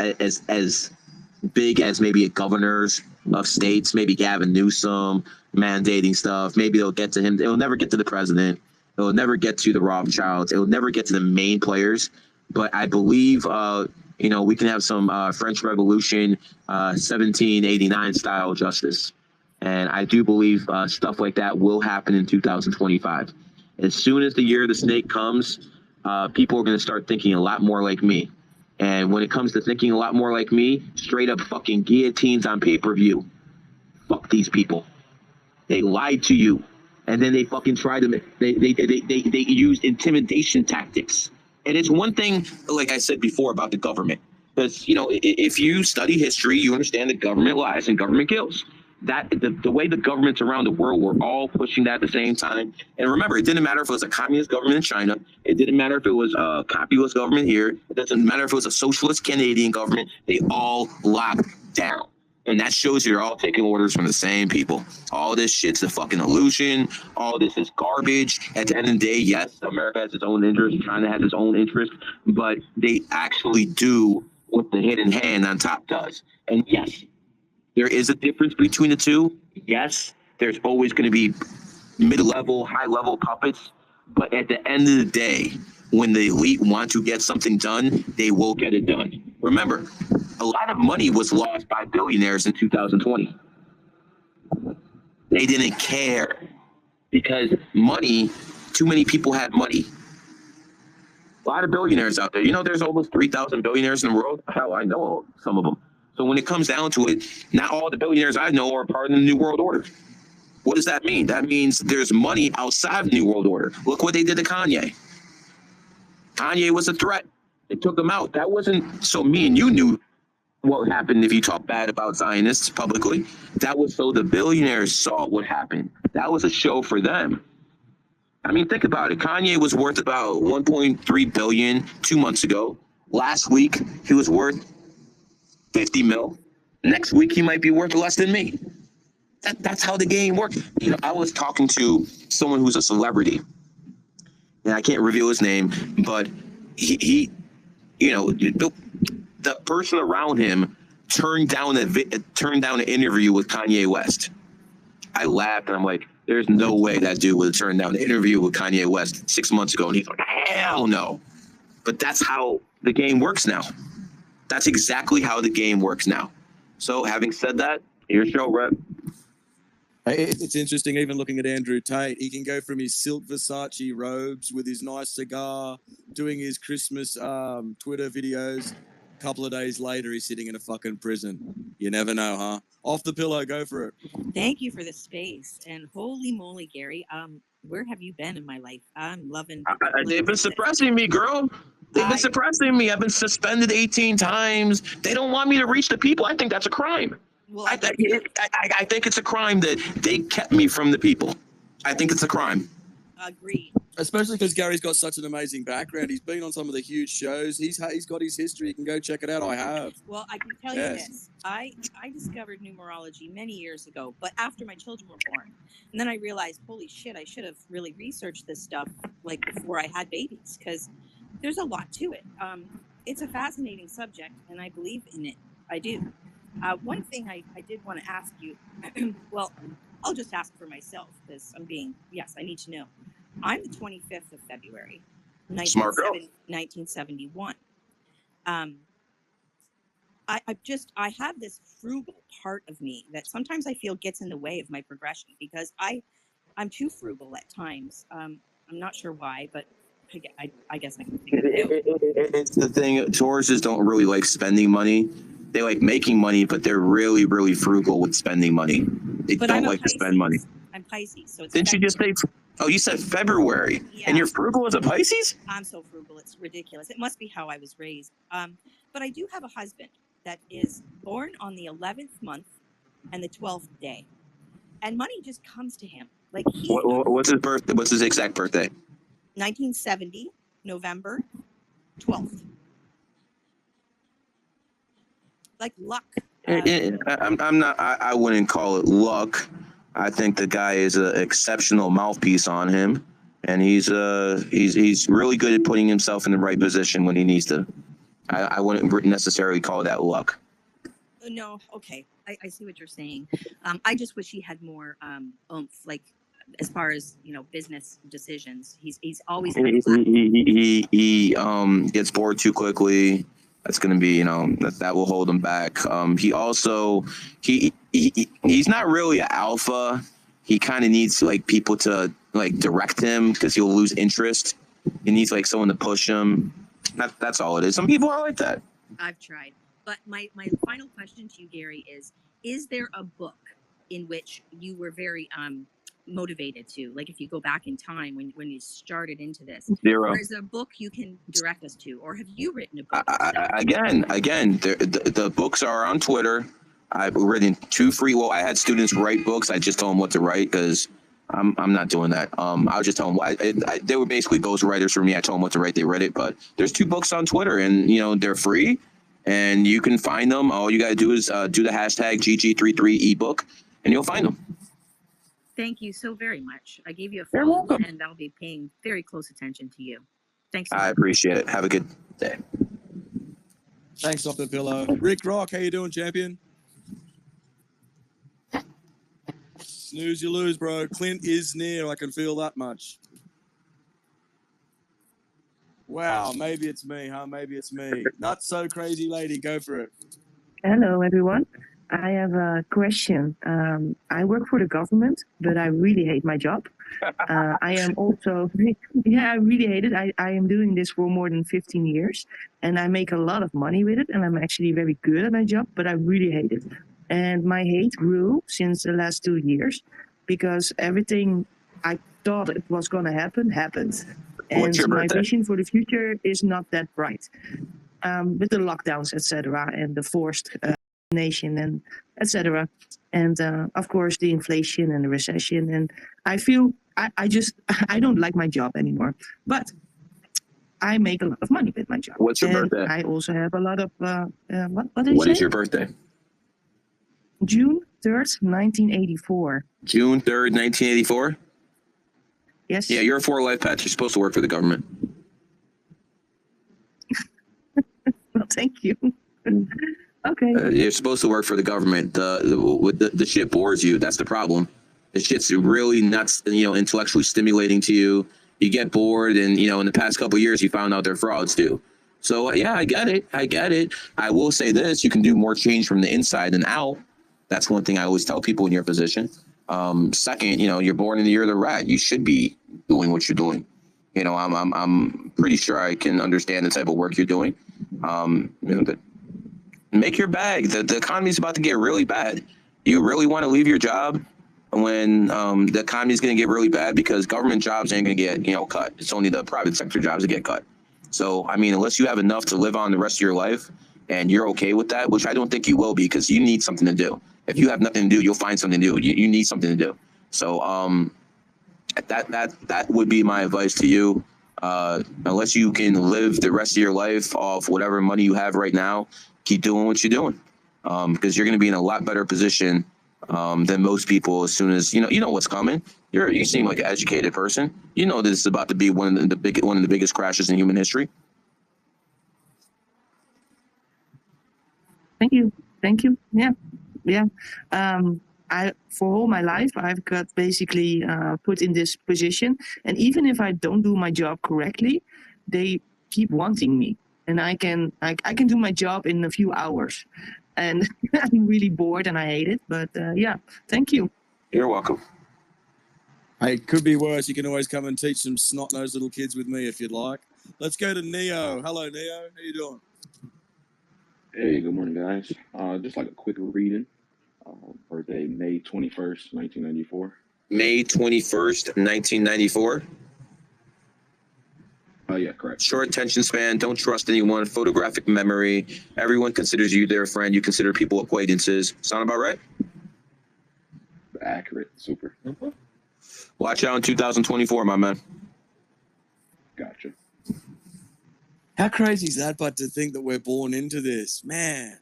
big as maybe governors of states, maybe Gavin Newsom mandating stuff. Maybe they'll get to him. It'll never get to the president. It'll never get to the Rothschilds. It'll never get to the main players. But I believe, we can have some French Revolution, 1789 style justice. And I do believe stuff like that will happen in 2025. As soon as the year of the snake comes, people are going to start thinking a lot more like me. And when it comes to thinking a lot more like me, straight up fucking guillotines on pay-per-view. Fuck these people. They lied to you. And then they fucking tried to, they used intimidation tactics. And it's one thing, like I said before, about the government. Because, if you study history, you understand that government lies and government kills. That the way the governments around the world were all pushing that at the same time. And remember, it didn't matter if it was a communist government in China. It didn't matter if it was a capitalist government here. It doesn't matter if it was a socialist Canadian government. They all locked down. And that shows you're all taking orders from the same people. All this shit's a fucking illusion. All this is garbage. At the end of the day, yes, America has its own interest. China has its own interest. But they actually do what the hidden hand on top does. And yes, there is a difference between the two. Yes, there's always going to be mid-level, high-level puppets. But at the end of the day, when the elite want to get something done, they will get it done. Remember, a lot of money was lost by billionaires in 2020. They didn't care because money, too many people had money. A lot of billionaires out there. There's almost 3,000 billionaires in the world. Hell, I know some of them. So when it comes down to it, not all the billionaires I know are part of the New World Order. What does that mean? That means there's money outside the New World Order. Look what they did to Kanye. Kanye was a threat. They took him out. That wasn't so me and you knew what happened if you talk bad about Zionists publicly. That was so the billionaires saw what happened. That was a show for them. I mean, think about it. Kanye was worth about 1.3 billion 2 months ago. Last week, he was worth 50 mil. Next week, he might be worth less than me. That's how the game works. I was talking to someone who's a celebrity, and I can't reveal his name, but he the person around him turned down an interview with Kanye West. I laughed and I'm like, there's no way that dude would have turned down an interview with Kanye West 6 months ago. And he's like, hell no. But that's how the game works now. That's exactly how the game works now. So having said that, here's your rep. It's interesting, even looking at Andrew Tate, he can go from his silk Versace robes with his nice cigar, doing his Christmas Twitter videos. A couple of days later, he's sitting in a fucking prison. You never know, huh? Off the pillow, go for it. Thank you for the space. And holy moly, Gary, where have you been in my life? I'm loving. They've been suppressing me, girl. They've been suppressing me. I've been suspended 18 times. They don't want me to reach the people. I think that's a crime. Well, I think it's a crime that they kept me from the people. I think it's a crime. Agreed. Especially because Gary's got such an amazing background. He's been on some of the huge shows. He's got his history. You can go check it out. I have. Well, I can tell you this. I discovered numerology many years ago, but after my children were born. And then I realized, holy shit, I should have really researched this stuff like before I had babies, because there's a lot to it. It's a fascinating subject, and I believe in it. I do. One thing I did want to ask you, well, I'll just ask for myself, because I need to know. I'm the 25th of February, 1971. I have this frugal part of me that sometimes I feel gets in the way of my progression, because I'm too frugal at times. I'm not sure why, but I guess I can figure it out. It's the thing. Tauruses don't really like spending money. They like making money, but they're really, really frugal with spending money. They But don't I'm a like to spend money. I'm Pisces, so it's Didn't you just say? Oh, you said February, and you're frugal as a Pisces? I'm so frugal, it's ridiculous. It must be how I was raised. But I do have a husband that is born on the 11th month and the 12th day, and money just comes to him. Like What's his birthday? What's his exact birthday? 1970, November 12th. Like luck. I'm not. I wouldn't call it luck. I think the guy is an exceptional mouthpiece on him, and he's really good at putting himself in the right position when he needs to. I wouldn't necessarily call that luck. No, okay, I see what you're saying. I just wish he had more oomph, like as far as business decisions. He's always He gets bored too quickly. That's going to be, that will hold him back. He also, he's not really an alpha. He kind of needs like people to like direct him, because he'll lose interest. He needs like someone to push him. That's all it is. Some people are like that. I've tried. But my final question to you, Gary, is there a book in which you were very motivated to, like if you go back in time when you started into this? Zero. Or is there a book you can direct us to, or have you written a book? Again, the books are on Twitter. I've written 2 free. Well, I had students write books. I just told them what to write, because I'm not doing that. I'll just tell them. They were basically ghostwriters for me. I told them what to write. They read it. But there's 2 books on Twitter, and they're free, and you can find them. All you got to do is do the hashtag GG33 ebook, and you'll find them. Thank you so very much. I gave you a follow, and I'll be paying very close attention to you. Thanks. I appreciate it. Have a good day. Thanks, Dr. Pillow. Rick Rock, how you doing, champion? Snooze, you lose, bro. Clint is near. I can feel that much. Wow, maybe it's me, huh? Maybe it's me. Not so crazy lady. Go for it. Hello, everyone. I have a question. I work for the government, but I really hate my job. I am also, I really hate it. I am doing this for more than 15 years, and I make a lot of money with it, and I'm actually very good at my job, but I really hate it. And my hate grew since the last 2 years, because everything I thought it was going to happen, happened. And my vision for the future is not that bright. With the lockdowns, etc., and the forced nation and etc., and of course the inflation and the recession, and I feel I don't like my job anymore, but I make a lot of money with my job. What's your birthday? I also have a lot of what is your birthday? June 3rd, 1984. June 3rd, 1984. Yes. Yeah, you're a 4 life path. You're supposed to work for the government. Well, thank you. Okay. You're supposed to work for the government. The shit bores you. That's the problem. The shit's really not, intellectually stimulating to you. You get bored, and in the past couple of years, you found out they're frauds too. So yeah, I get it. I will say this: you can do more change from the inside than out. That's one thing I always tell people in your position. Second, you're born in the year of the rat. You should be doing what you're doing. I'm pretty sure I can understand the type of work you're doing. Make your bag. The economy is about to get really bad. You really want to leave your job when the economy is going to get really bad, because government jobs ain't going to get cut. It's only the private sector jobs that get cut. So unless you have enough to live on the rest of your life, and you're okay with that, which I don't think you will be, because you need something to do. If you have nothing to do, you'll find something to do. You need something to do. So that would be my advice to you. Unless you can live the rest of your life off whatever money you have right now, keep doing what you're doing, because you're going to be in a lot better position than most people. As soon as you know what's coming. You seem like an educated person. You know this is about to be one of the biggest crashes in human history. Thank you. Yeah. For all my life, I've got basically put in this position, and even if I don't do my job correctly, they keep wanting me, and I can do my job in a few hours, and I'm really bored and I hate it. But yeah, thank you. You're welcome. Hey, it could be worse. You can always come and teach some snot-nosed little kids with me if you'd like. Let's go to Neo. Hello, Neo. How you doing? Hey, good morning, guys. Just like a quick reading. Birthday, May 21st, 1994. May 21st, 1994. Oh, yeah, correct. Short attention span, don't trust anyone, photographic memory. Everyone considers you their friend. You consider people acquaintances. Sound about right? Accurate. Super. Watch out in 2024, my man. Gotcha. How crazy is that, but to think that we're born into this? Man,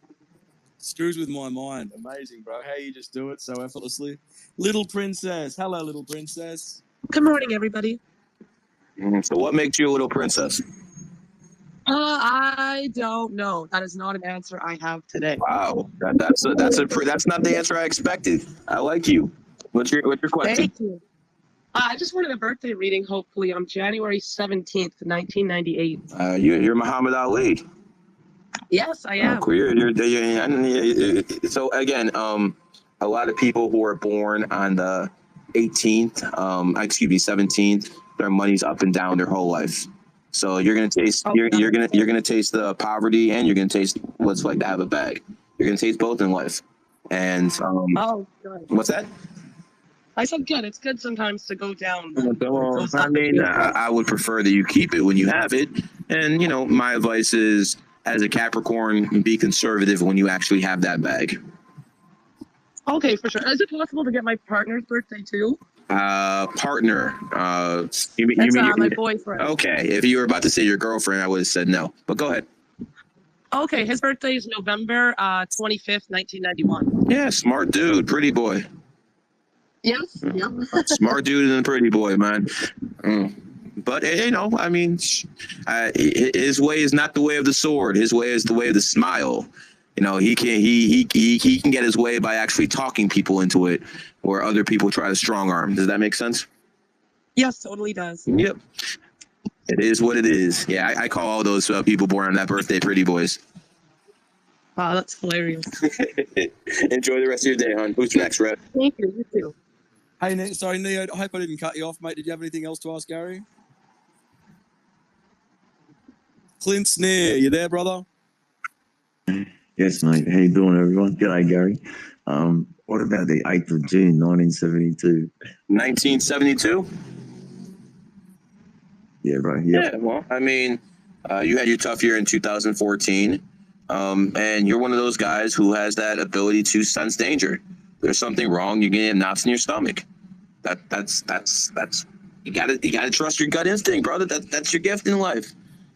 screws with my mind. Amazing, bro. How you just do it so effortlessly. Little Princess. Hello, Little Princess. Good morning, everybody. So what makes you a little princess? I don't know. That is not an answer I have today. Wow, that's not the answer I expected. I like you. What's your question? Thank you. I just wanted a birthday reading, hopefully, on January 17th, 1998. You're Muhammad Ali. Yes, I am. So again, a lot of people who are born on the 17th, their money's up and down their whole life. So you're gonna taste you're gonna taste the poverty, and you're gonna taste what it's like to have a bag. You're gonna taste both in life. And oh, good. What's that? I said good. It's good sometimes to go down. I mean, I would prefer that you keep it when you have it. And my advice is, as a Capricorn, be conservative when you actually have that bag. Okay, for sure. Is it possible to get my partner's birthday too? Partner. You mean my boyfriend. Okay, if you were about to say your girlfriend, I would have said no. But go ahead. Okay, his birthday is November 25th, 1991. Yeah, smart dude, pretty boy. Yes. Yeah. Smart dude and a pretty boy, man. But I mean, his way is not the way of the sword. His way is the way of the smile. He can get his way by actually talking people into it, where other people try to strong arm. Does that make sense? Yes, totally does. Yep. It is what it is. Yeah, I call all those people born on that birthday pretty boys. Wow, that's hilarious. Enjoy the rest of your day, hon. Who's next, Red? Thank you. You too. Hey, sorry, Neo. I hope I didn't cut you off, mate. Did you have anything else to ask Gary? Clint Sneer, you there, brother? Yes, mate. How you doing, everyone? G'day, Gary. What about the 8th of June, 1972? 1972? Yeah, right. Yep. Yeah, well, I mean, you had your tough year in 2014, and you're one of those guys who has that ability to sense danger. There's something wrong, you're getting knots in your stomach. That's you gotta trust your gut instinct, brother. That's your gift in life.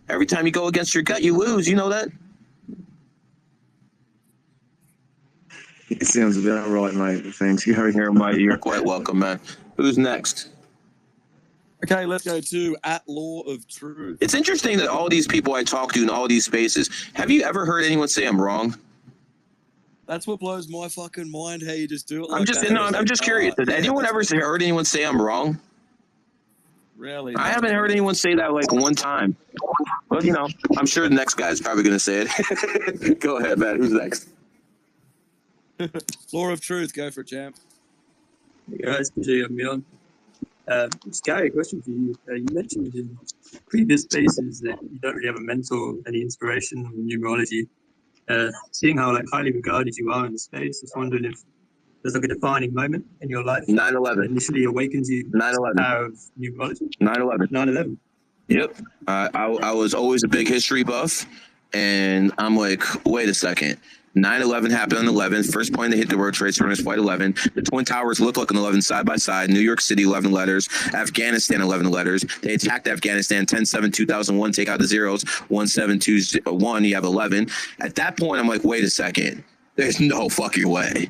Every time you go against your gut, you lose. You know that? It sounds about right, mate. Thanks, Gary. Mate, you're quite welcome, man. Who's next? Okay, let's go to @Law of Truth. It's interesting that all these people I talk to in all these spaces, have you ever heard anyone say I'm wrong? That's what blows my fucking mind. How you just do it. I'm just curious. Has anyone ever heard anyone say I'm wrong? Really? I haven't heard anyone say that like one time. But I'm sure the next guy's probably gonna say it. Go ahead, man. Who's next? Law of Truth. Go for it, champ. Hey guys, good to have me on. Gary, a question for you. You mentioned in previous spaces that you don't really have a mentor, any inspiration in numerology. Seeing how highly regarded you are in the space, just wondering if there's a defining moment in your life 9/11 that initially awakens you to the power of numerology. 9/11. 9/11. Yep. I was always a big history buff, and I'm like, wait a second. 9/11 happened on 11th. First plane to hit the World Trade Center was Flight 11. The Twin Towers look like an 11 side by side. New York City, 11 letters. Afghanistan, 11 letters. They attacked Afghanistan 10/7/2001. Take out the zeros. 1721. You have 11. At that point, I'm like, wait a second. There's no fucking way.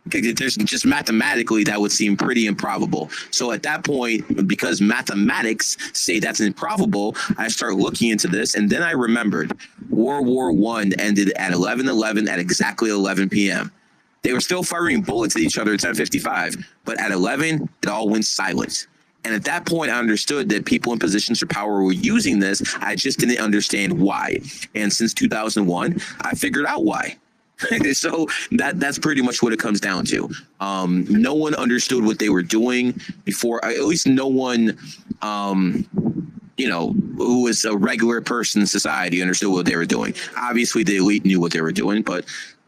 There's just mathematically that would seem pretty improbable. So at that point, because mathematics say that's improbable, I start looking into this, and then I remembered World War I ended at 11/11 at exactly 11 p.m. They were still firing bullets at each other at 10:55, but at 11, it all went silent. And at that point, I understood that people in positions of power were using this. I just didn't understand why. And since 2001, I figured out why. So that's pretty much what it comes down to. No one understood what they were doing before. At least no one, who was a regular person in society understood what they were doing. Obviously, the elite knew what they were doing, but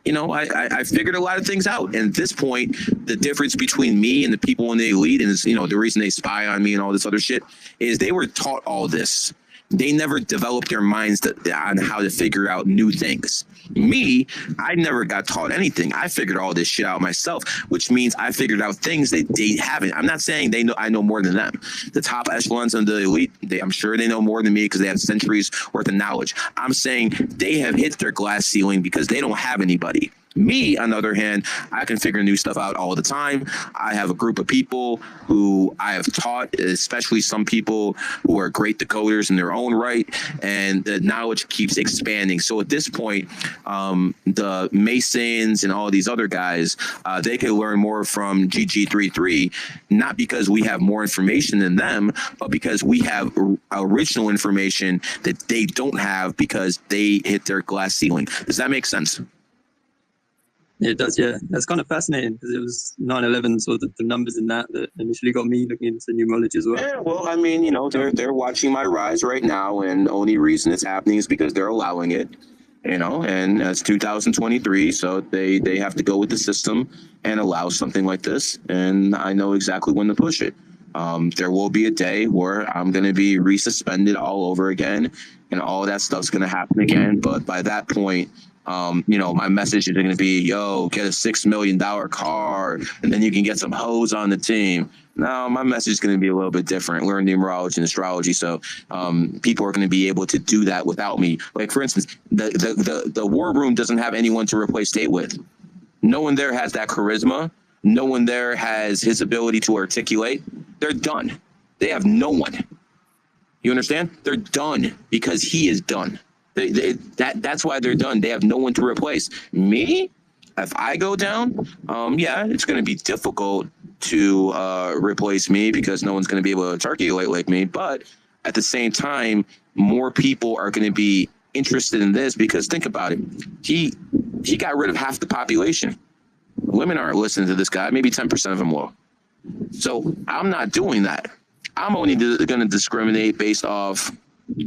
I figured a lot of things out. And at this point, the difference between me and the people in the elite, and the reason they spy on me and all this other shit, is they were taught all this. They never developed their minds on how to figure out new things. Me, I never got taught anything. I figured all this shit out myself, which means I figured out things that they haven't. I'm not saying I know more than them. The top echelons of the elite, I'm sure they know more than me because they have centuries worth of knowledge. I'm saying they have hit their glass ceiling because they don't have anybody. Me, on the other hand, I can figure new stuff out all the time. I have a group of people who I have taught, especially some people who are great decoders in their own right, and the knowledge keeps expanding. So at this point, the Masons and all these other guys, they can learn more from GG33, not because we have more information than them, but because we have original information that they don't have because they hit their glass ceiling. Does that make sense? It does, yeah. That's kind of fascinating because it was 9/11, so the numbers in that initially got me looking into numerology as well. Yeah, well, I mean, they're watching my rise right now, and the only reason it's happening is because they're allowing it, and it's 2023, so they have to go with the system and allow something like this, and I know exactly when to push it. There will be a day where I'm going to be resuspended all over again, and all that stuff's going to happen again, but by that point, my message is going to be, yo, get a $6 million car, and then you can get some hoes on the team. No, my message is going to be a little bit different. Learn numerology and astrology, so people are going to be able to do that without me. Like, for instance, the war room doesn't have anyone to replace Tate with. No one there has that charisma. No one there has his ability to articulate. They're done. They have no one. You understand? They're done because he is done. That's why they're done. They have no one to replace me. If I go down, it's going to be difficult to replace me because no one's going to be able to articulate like me. But at the same time, more people are going to be interested in this because think about it. He got rid of half the population. Women aren't listening to this guy. Maybe 10% of them will. So I'm not doing that. I'm only going to discriminate based off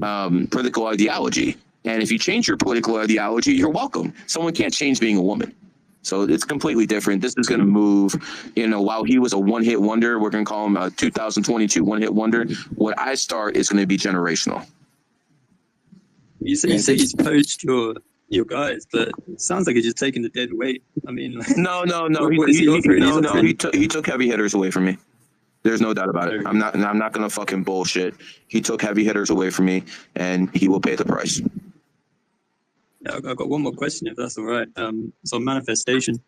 political ideology. And if you change your political ideology, you're welcome. Someone can't change being a woman. So it's completely different. This is going to move, while he was a one-hit wonder, we're going to call him a 2022 one-hit wonder. What I start is going to be generational. You say he's poached your guys, but it sounds like he's just taking the dead weight. I mean, no. He took heavy hitters away from me. There's no doubt about it. I'm not gonna fucking bullshit. He took heavy hitters away from me, and he will pay the price. Yeah, I've got one more question, if that's all right. So manifestation.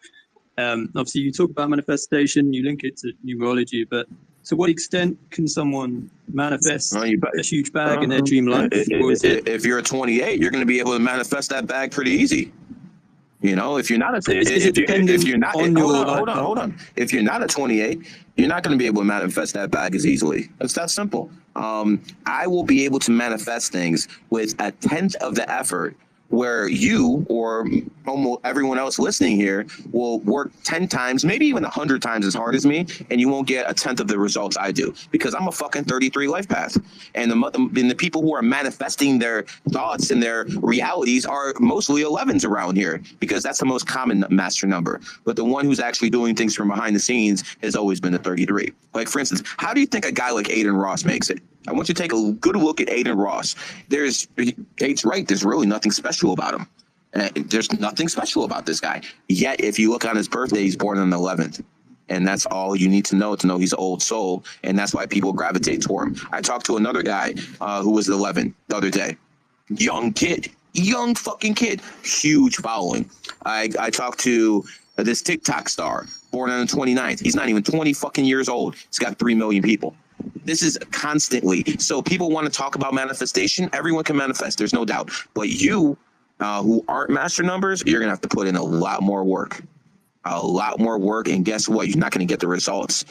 Obviously, you talk about manifestation, you link it to numerology, but to what extent can someone manifest a huge bag in their dream life? If you're a 28, you're going to be able to manifest that bag pretty easy. If you're not hold on. If you're not a 28, you're not going to be able to manifest that bag as easily. It's that simple. I will be able to manifest things with a tenth of the effort, where you or almost everyone else listening here will work 10 times, maybe even 100 times as hard as me, and you won't get a tenth of the results I do because I'm a fucking 33 life path. And the people who are manifesting their thoughts and their realities are mostly 11s around here because that's the most common master number. But the one who's actually doing things from behind the scenes has always been the 33. Like, for instance, how do you think a guy like Aiden Ross makes it? I want you to take a good look at Aiden Ross. Kate's right. There's really nothing special about him. There's nothing special about this guy. Yet, if you look on his birthday, he's born on the 11th. And that's all you need to know he's an old soul. And that's why people gravitate toward him. I talked to another guy who was 11 the other day. Young fucking kid, huge following. I talked to this TikTok star, born on the 29th. He's not even 20 fucking years old. He's got 3 million people. This is constantly. So people want to talk about manifestation. Everyone can manifest. There's no doubt. But you, who aren't master numbers, you're going to have to put in a lot more work. And guess what? You're not going to get the results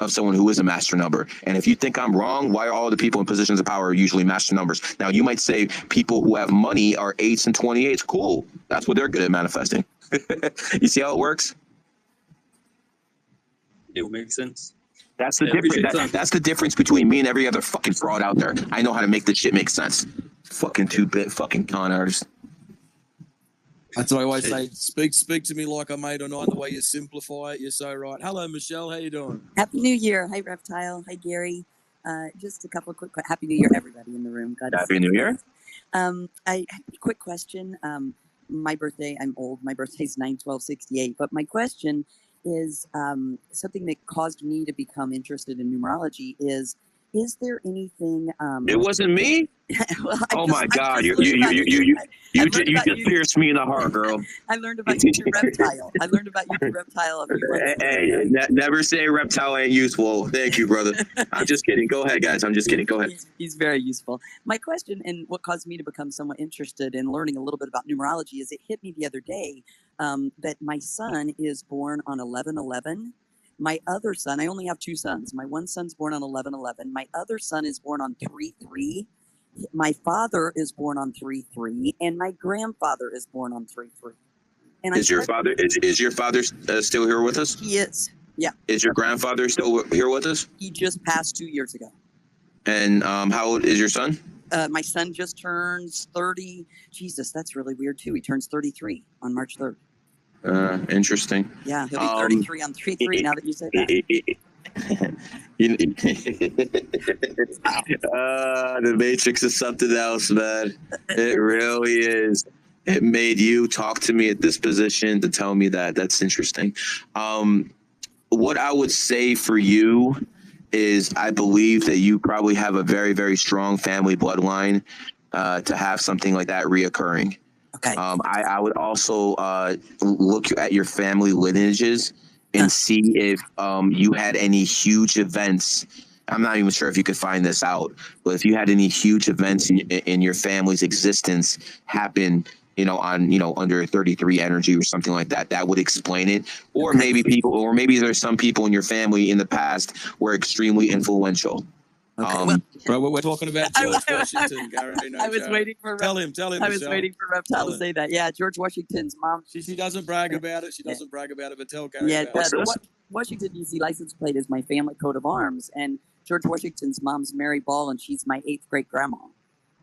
of someone who is a master number. And if you think I'm wrong, why are all the people in positions of power usually master numbers? Now, you might say people who have money are 8s and 28s. Cool. That's what they're good at manifesting. You see how it works? It will make sense. That's the difference. That's the difference between me and every other fucking fraud out there. I know how to make this shit make sense. Fucking 2-bit fucking con artist. That's what I always say. Speak to me like I'm 8 or 9. The way you simplify it, you're so right. Hello, Michelle. How you doing? Happy New Year. Hi, Reptile. Hi, Gary. Just a couple of quick. Happy New Year, everybody in the room. Happy New Year. Quick question. My birthday. I'm old. My birthday's 9/12/68. But my question is something that caused me to become interested in numerology. Is there anything? It wasn't me. Well, oh my God! You just pierced me in the heart, girl. I learned about you through Reptile. Hey, never say reptile ain't useful. Thank you, brother. I'm just kidding. Go ahead, guys. I'm just kidding. Go ahead. He's very useful. My question, and what caused me to become somewhat interested in learning a little bit about numerology, is it hit me the other day that my son is born on 11/11. My other son, I only have 2 sons. My one son's born on 11/11. My other son is born on 3/3. My father is born on 3/3, and my grandfather is born on 3/3. And is your father still here with us? He is. Yeah. Is your grandfather still here with us? He just passed 2 years ago. And how old is your son? My son just turns 30. Jesus, that's really weird too. He turns 33 on March 3rd. Interesting. Yeah, he'll be 33 on 3/3 now that you say that. The Matrix is something else, man. It really is. It made you talk to me at this position to tell me that. That's interesting. What I would say for you is I believe that you probably have a very, very strong family bloodline to have something like that reoccurring. Okay. I would also look at your family lineages and see if you had any huge events. I'm not even sure if you could find this out, but if you had any huge events in your family's existence happen, under 33 energy or something like that, that would explain it. Or maybe there's some people in your family in the past were extremely influential. Bro, we're talking about George Washington, Gary. I was waiting for Tell him. I was waiting for Reptile to say that. Yeah, George Washington's mom. She doesn't brag about it. But tell Gary Yeah, about it. Washington, D.C. license plate is my family coat of arms, and George Washington's mom's Mary Ball, and she's my 8th great grandma.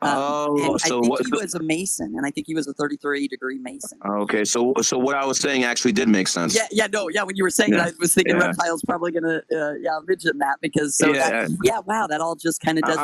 I think he was a Mason, and I think he was a 33-degree Mason. Okay, so what I was saying actually did make sense. When you were saying that, I was thinking Reptile's probably gonna mention that because wow, that all just kind of does.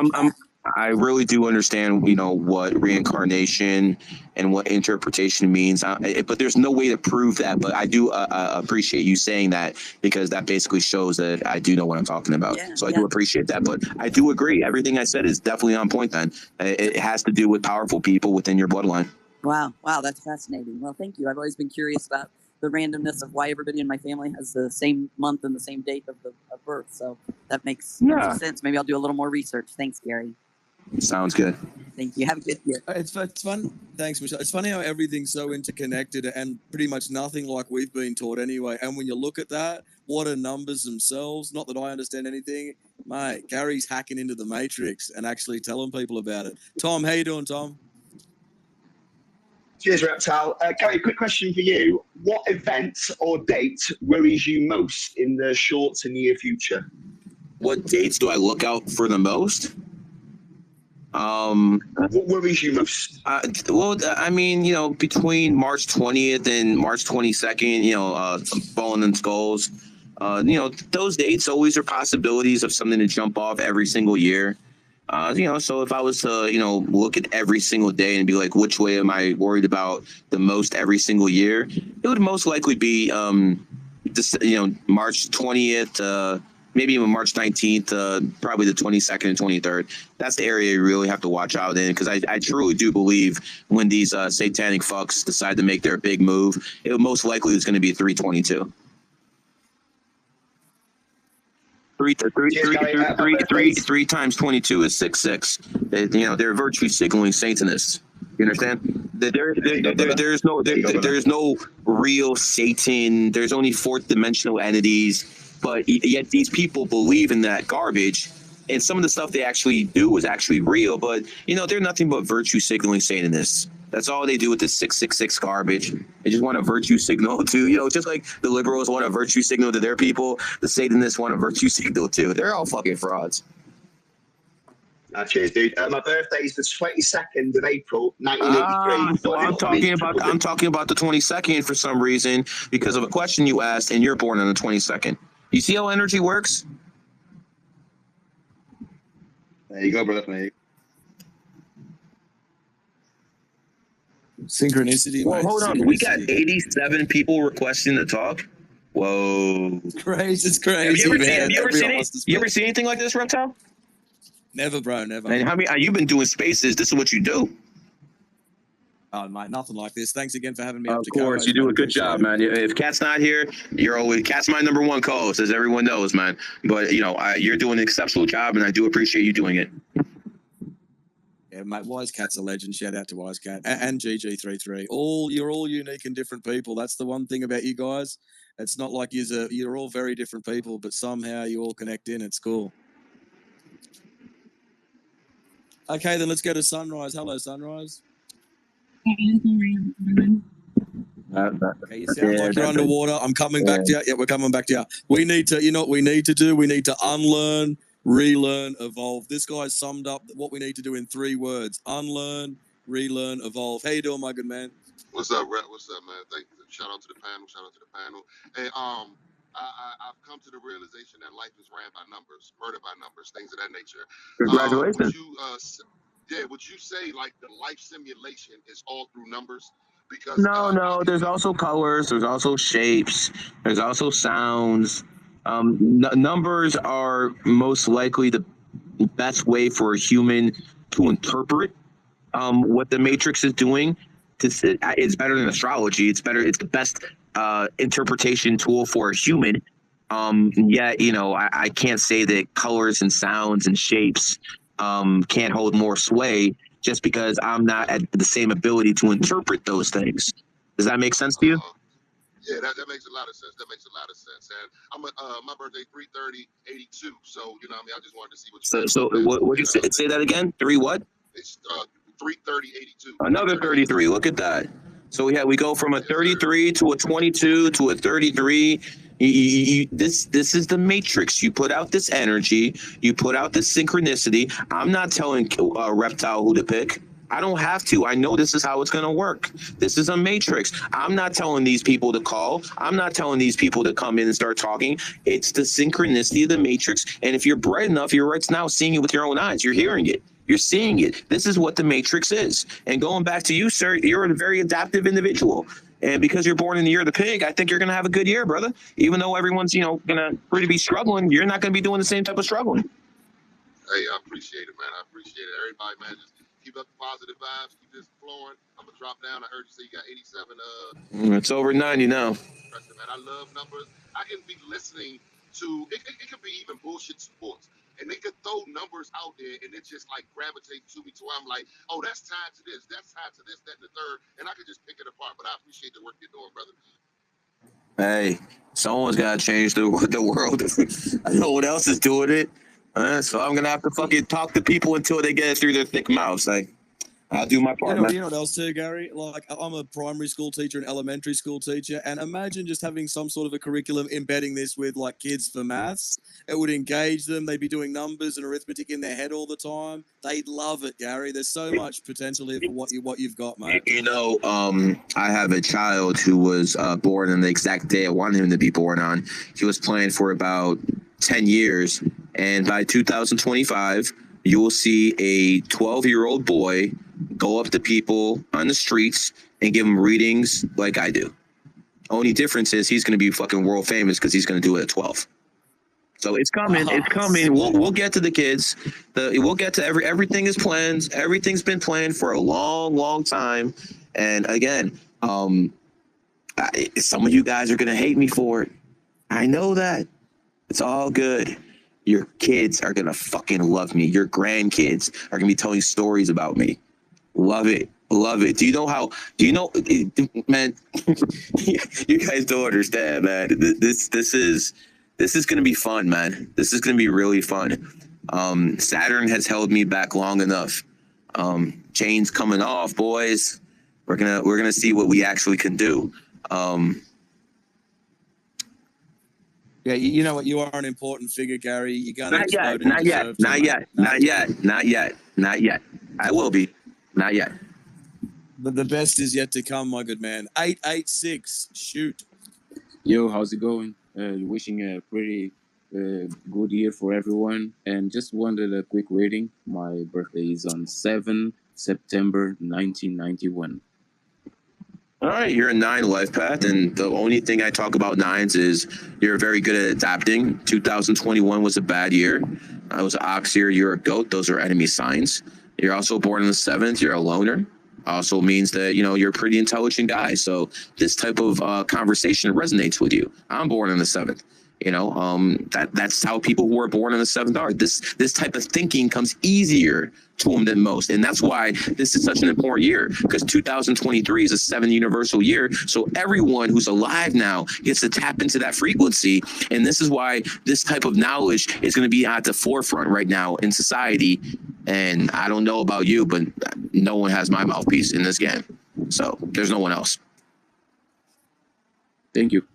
I really do understand, what reincarnation and what interpretation means, but there's no way to prove that. But I do appreciate you saying that, because that basically shows that I do know what I'm talking about. I do appreciate that. But I do agree. Everything I said is definitely on point then. It has to do with powerful people within your bloodline. Wow, that's fascinating. Well, thank you. I've always been curious about the randomness of why everybody in my family has the same month and the same date of birth. So that makes sense. Maybe I'll do a little more research. Thanks, Gary. Sounds good. Thank you. Have a good year. It's fun. Thanks, Michelle. It's funny how everything's so interconnected and pretty much nothing like we've been taught anyway. And when you look at that, what are numbers themselves? Not that I understand anything. Mate, Gary's hacking into the Matrix and actually telling people about it. Tom, how you doing, Tom? Cheers, Reptile. Gary, quick question for you. What event or date worries you most in the short to near future? What dates do I look out for the most? What worries you most? Between March 20th and March 22nd, Fallen in Skulls, those dates always are possibilities of something to jump off every single year. So if I was to, look at every single day and be like, which way am I worried about the most every single year? It would most likely be, March 20th, maybe even March 19th, probably the 22nd and 23rd. That's the area you really have to watch out in, because I truly do believe when these satanic fucks decide to make their big move, it most likely is going to be 322. Three times 22 is 66. They're virtue signaling Satanists. You understand? There's no real Satan. There's only fourth dimensional entities, but yet these people believe in that garbage. And some of the stuff they actually do is actually real, but they're nothing but virtue signaling Satanists. That's all they do with this 666 garbage. They just want a virtue signal to, just like the liberals want a virtue signal to their people, the Satanists want a virtue signal too. They're all fucking frauds. Cheers, dude. My birthday is the 22nd of April, 1983. So I'm talking about the 22nd for some reason because of a question you asked, and you're born on the 22nd. You see how energy works? There you go, brother. Mate. Synchronicity. Well, mate. hold on. We got 87 people requesting to talk. Whoa. It's crazy. It's crazy. Have you ever seen anything like this, Reptile? Never, bro. Never. And how many? You've been doing spaces. This is what you do. Oh, mate, nothing like this. Thanks again for having me. Of course, you do a good job, man. If Cat's not here, Cat's my number one co-host, as everyone knows, man. But you're doing an exceptional job, and I do appreciate you doing it. Yeah, mate. Wise Cat's a legend. Shout out to Wise Cat and GG33. You're all unique and different people. That's the one thing about you guys. It's not like you're all very different people, but somehow you all connect in. It's cool. Okay, then let's go to Sunrise. Hello, Sunrise. Okay, you sound like you're underwater. I'm coming back to you. Yeah, we're coming back to you. We need to, what we need to do? We need to unlearn, relearn, evolve. This guy summed up what we need to do in 3 words: unlearn, relearn, evolve. How you doing, my good man? What's up, Rhett? What's up, man? Thank you. Shout out to the panel. Shout out to the panel. Hey, I've come to the realization that life is ran by numbers, murdered by numbers, things of that nature. Congratulations. Would you say like the life simulation is all through numbers? Because No. There's also colors. There's also shapes. There's also sounds. Numbers are most likely the best way for a human to interpret what the Matrix is doing. It's better than astrology. It's the best interpretation tool for a human. Yet, I can't say that colors and sounds and shapes can't hold more sway just because I'm not at the same ability to interpret those things. Does that make sense to you? Yeah, that makes a lot of sense. That makes a lot of sense. And I'm my birthday 3/30/82. So I just wanted to see what you. So what you say? Say that again. 3 what? It's 3/30/82. Another 33. Look at that. So we go from a 33 to a 22 to a 33. This is the Matrix. You put out this energy. You put out this synchronicity. I'm not telling Reptile who to pick. I don't have to. I know this is how it's going to work. This is a Matrix. I'm not telling these people to call. I'm not telling these people to come in and start talking. It's the synchronicity of the Matrix. And if you're bright enough, you're right now seeing it with your own eyes. You're hearing it. You're seeing it. This is what the Matrix is. And going back to you, sir, you're a very adaptive individual. And because you're born in the year of the pig, I think you're going to have a good year, brother. Even though everyone's, going to really be struggling, you're not going to be doing the same type of struggling. Hey, I appreciate it, man. I appreciate it. Everybody, man, just keep up the positive vibes. Keep this flowing. I'm going to drop down. I heard you say you got 87. It's over 90 now. Man, I love numbers. I can be listening to, it could be even bullshit sports. And they could throw numbers out there and it just like gravitate to me to where I'm like, oh, that's tied to this, that's tied to this, that, and the third. And I could just pick it apart. But I appreciate the work you're doing, brother. Hey, someone's got to change the world. No one else is doing it. So I'm going to have to fucking talk to people until they get it through their thick mouths. Like, I'll do my part, man. You know what else too, Gary? Like, I'm a primary school teacher and elementary school teacher, and imagine just having some sort of a curriculum embedding this with like kids for maths. It would engage them. They'd be doing numbers and arithmetic in their head all the time. They'd love it, Gary. There's so much potential here for what you've got, mate. I have a child who was born on the exact day I wanted him to be born on. He was planned for about 10 years, and by 2025, you will see a 12-year-old boy go up to people on the streets and give them readings like I do. Only difference is he's going to be fucking world famous because he's going to do it at 12. So it's coming. It's coming. We'll get to the kids. We'll get to everything is planned. Everything's been planned for a long, long time. And again, some of you guys are going to hate me for it. I know that. It's all good. Your kids are going to fucking love me. Your grandkids are going to be telling stories about me. Love it. Love it. Do you know, man, you guys don't understand, man. This is going to be fun, man. This is going to be really fun. Saturn has held me back long enough. Chains coming off, boys. We're going to see what we actually can do. Yeah, you know what? You are an important figure, Gary. You're going to explode. Not yet. I will be. Not yet. But the best is yet to come, my good man. 886. Shoot. Yo, how's it going? Wishing a pretty good year for everyone. And just wanted a quick reading. My birthday is on 7 September 1991. All right, you're a 9 life path, and the only thing I talk about 9s is you're very good at adapting. 2021 was a bad year. I was an ox year, you're a goat. Those are enemy signs. You're also born in the 7th, you're a loner. Also means that, you're a pretty intelligent guy. So this type of conversation resonates with you. I'm born in the 7th. That's how people who are born in the 7th are. This type of thinking comes easier to them than most. And that's why this is such an important year, because 2023 is a 7 universal year. So everyone who's alive now gets to tap into that frequency. And this is why this type of knowledge is going to be at the forefront right now in society. And I don't know about you, but no one has my mouthpiece in this game. So there's no one else. Thank you.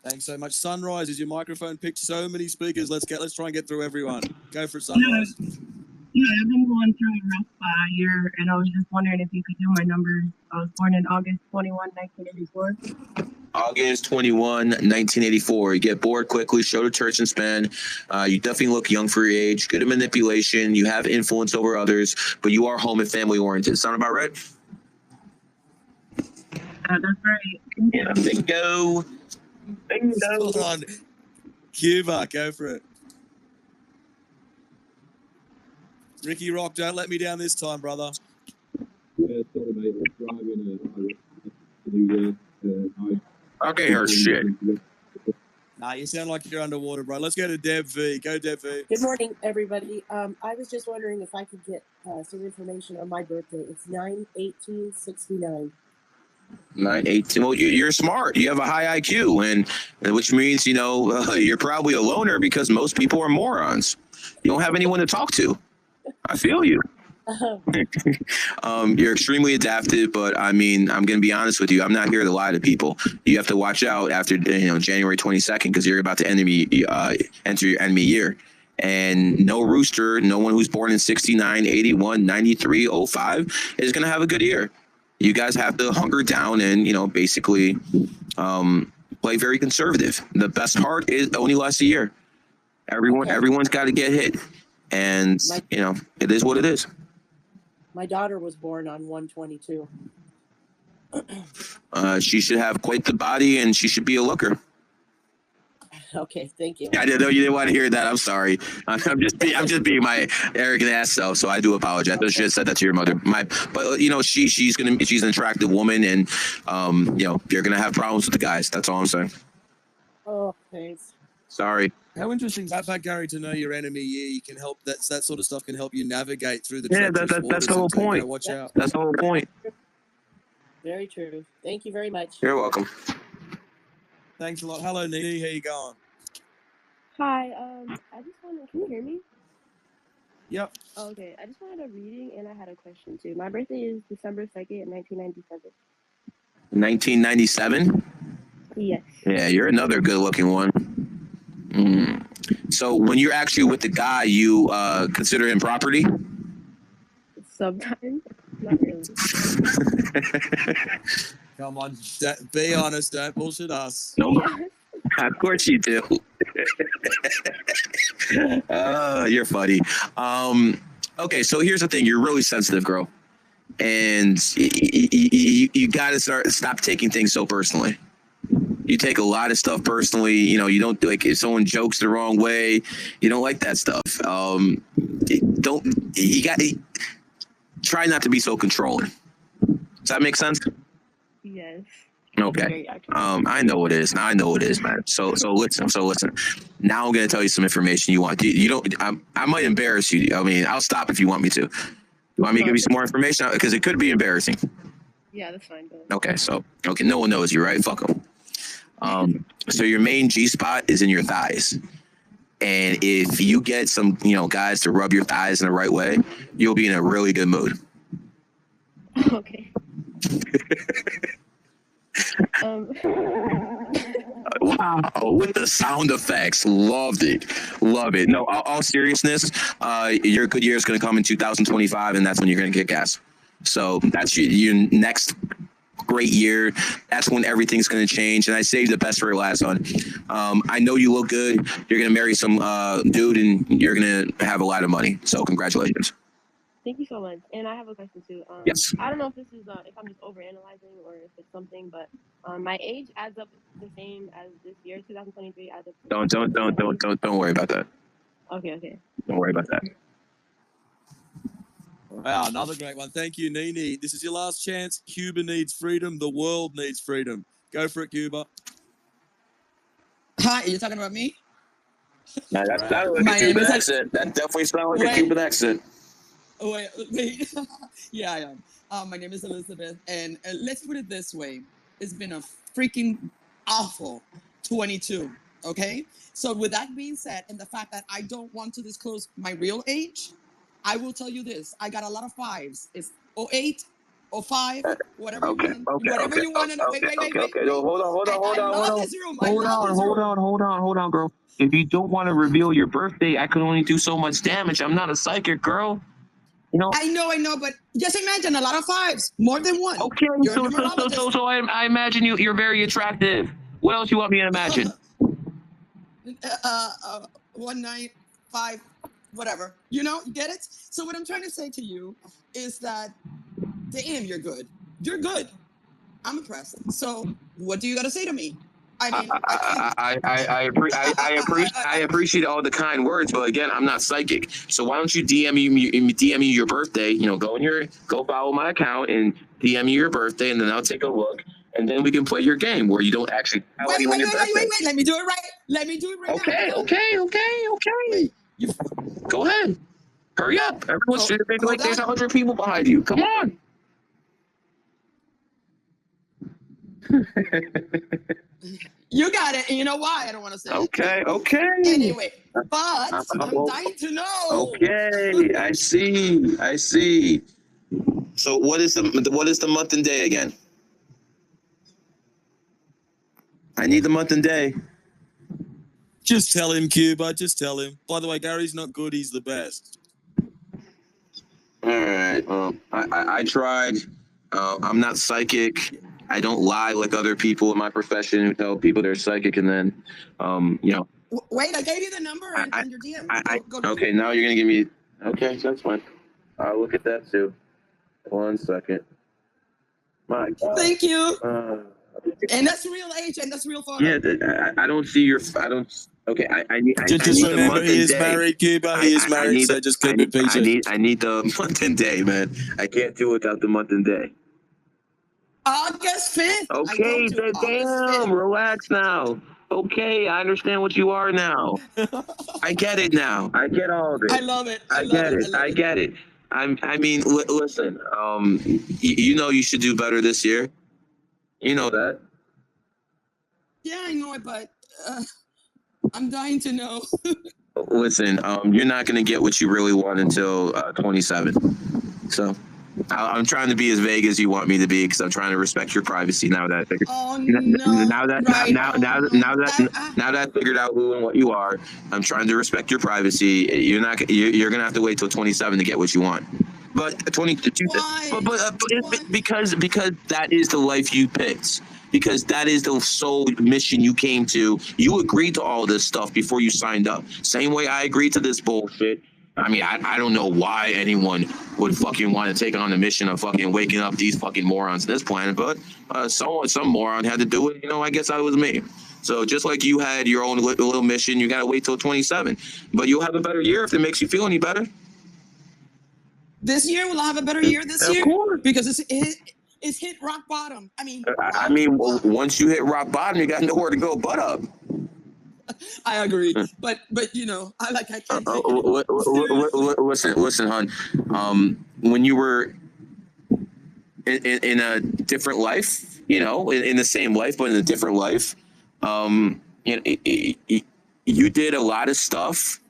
Thanks so much. Sunrise, is your microphone picked so many speakers? Let's try and get through everyone. Go for it, Sunrise. Yeah, I've been going through a rough year, and I was just wondering if you could do my numbers. I was born in August 21, 1984. August 21, 1984. You get bored quickly, show to church and span. You definitely look young for your age, good at manipulation. You have influence over others, but you are home and family oriented. Sound about right? That's right. Yeah, bingo. Hold on. Cuba, go for it. Ricky Rock, don't let me down this time, brother. Yeah, sorry, mate. I'm driving. Okay, her shit. Nah, you sound like you're underwater, bro. Let's go to Deb V. Go, Deb V. Good morning, everybody. I was just wondering if I could get some information on my birthday. It's 9/18/69. 9/18. Well, you're smart. You have a high IQ, and which means you're probably a loner because most people are morons. You don't have anyone to talk to. I feel you. You're extremely adaptive, but I mean, I'm going to be honest with you. I'm not here to lie to people. You have to watch out after January 22nd because you're about to enter your enemy year. And no rooster, no one who's born in 69, 81, 93, 05 is going to have a good year. You guys have to hunker down and, basically play very conservative. The best part is only lasts a year. Everyone's got to get hit. And, it is what it is. My daughter was born on 1/22. She should have quite the body, and she should be a looker. Okay, thank you. I didn't know you didn't want to hear that. I'm sorry. I'm just being my arrogant ass self. So I do apologize. I should have said that to your mother. But she's an attractive woman, and you're gonna have problems with the guys. That's all I'm saying. Oh, thanks. Sorry. How interesting is that, Gary, to know your enemy year? You can help. That sort of stuff can help you navigate through the. Yeah, that's the whole point. Watch out. That's the whole point. Very true. Thank you very much. You're welcome. Thanks a lot. Hello, Nene. How you going? Hi, I just wanted, can you hear me? Yep. Oh, okay, I just wanted a reading and I had a question too. My birthday is December 2nd, 1997. 1997? Yes. Yeah, you're another good looking one. So when you're actually with the guy, you consider him property? Sometimes, not really. Come on, be honest. Don't bullshit us. No, of course you do. You're funny. Okay, so here's the thing. You're really sensitive, girl. And you got to stop taking things so personally. You take a lot of stuff personally. You know, you don't like if someone jokes the wrong way. You don't like that stuff. Try not to be so controlling. Does that make sense? Yes. Okay. I know it is. I know it is, man. So listen. Now I'm gonna tell you some information you want. You don't. I might embarrass you. I mean, I'll stop if you want me to. You want me to give you some more information because it could be embarrassing. Yeah, that's fine. Okay. No one knows you, right? Fuck them. So your main G spot is in your thighs. And if you get some, guys to rub your thighs in the right way, you'll be in a really good mood. Okay. Wow, with the sound effects. Loved it. No, all seriousness, your good year is going to come in 2025, and that's when you're going to get gas. So that's your next great year. That's when everything's going to change. And I saved the best for last one. I know you look good. You're going to marry some dude, and you're going to have a lot of money. So congratulations. Thank you so much. And I have a question too. Yes. I don't know if this is if I'm just overanalyzing or if it's something, but my age adds up the same as this year, 2023 adds up. Don't worry about that. Okay. Don't worry about that. Wow, another great one. Thank you, Nini. This is your last chance. Cuba needs freedom. The world needs freedom. Go for it, Cuba. Hi, you're talking about me? Now, that sounded like a Cuban accent. That definitely sounded like a Cuban accent. Wait. Yeah, I am. My name is Elizabeth, and let's put it this way. It's been a freaking awful 22, okay? So with that being said, and the fact that I don't want to disclose my real age, I will tell you this. I got a lot of fives. It's 08, 05, whatever you want. Whatever you want. Wait. No, hold on. Hold on, girl. If you don't want to reveal your birthday, I can only do so much damage. I'm not a psychic, girl. I know, but just imagine a lot of fives, more than one. Okay, so I imagine you're very attractive. What else you want me to imagine? 1 9 5, whatever. You get it? So what I'm trying to say to you is that, damn, you're good. You're good. I'm impressed. So what do you got to say to me? I mean, I appreciate all the kind words, but again, I'm not psychic. So why don't you DM me your birthday? Go follow my account and DM me your birthday, and then I'll take a look, and then we can play your game where you don't actually tell anyone your birthday. Wait. Let me do it right. Okay. Go ahead. Hurry up. Everyone's like there's 100 people behind you. Come on. You got it. And you know why I don't want to say it. Okay. Anyway, but I'm dying to know. Okay, I see. So what is the month and day again? I need the month and day. Just tell him, Cuba. Just tell him. By the way, Gary's not good. He's the best. All right. I tried. I'm not psychic. I don't lie like other people in my profession who tell people they're psychic, and then, Wait, I gave you the number and your DM. Okay, now you're gonna give me. Okay, that's fine. I'll look at that too. 1 second. My God. Thank you. And that's real age and that's real photo. Yeah, I don't see your. I don't. Okay, I need. Just remember, he is married, Cuba. He is married, so just keep it patient. I need the month and day, man. I can't do without the month and day. August 5th. Okay, damn, relax now. Okay, I understand what you are now. I get it now. I get all of it. I love it. I get it. I mean, listen. You should do better this year. You know that. Yeah, I know it, but I'm dying to know. Listen, you're not going to get what you really want until 27. So I'm trying to be as vague as you want me to be because I'm trying to respect your privacy now that I figured. Now that I figured out who and what you are, I'm trying to respect your privacy. You're going to have to wait till 27 to get what you want. But 22. But because that is the life you picked. because that is the sole mission you came to. You agreed to all this stuff before you signed up. Same way I agreed to this bullshit. I mean, I don't know why anyone would fucking want to take on the mission of fucking waking up these fucking morons on this planet, but some moron had to do it. I guess I was me. So just like you had your own little mission, you gotta wait till 27. But you'll have a better year if it makes you feel any better. This year, will I have a better year this year? Because it's hit rock bottom. I mean, Once you hit rock bottom, you got nowhere to go but up. I agree, but I can't take it. Listen, hon. When you were in a different life, in the same life but in a different life, you did a lot of stuff.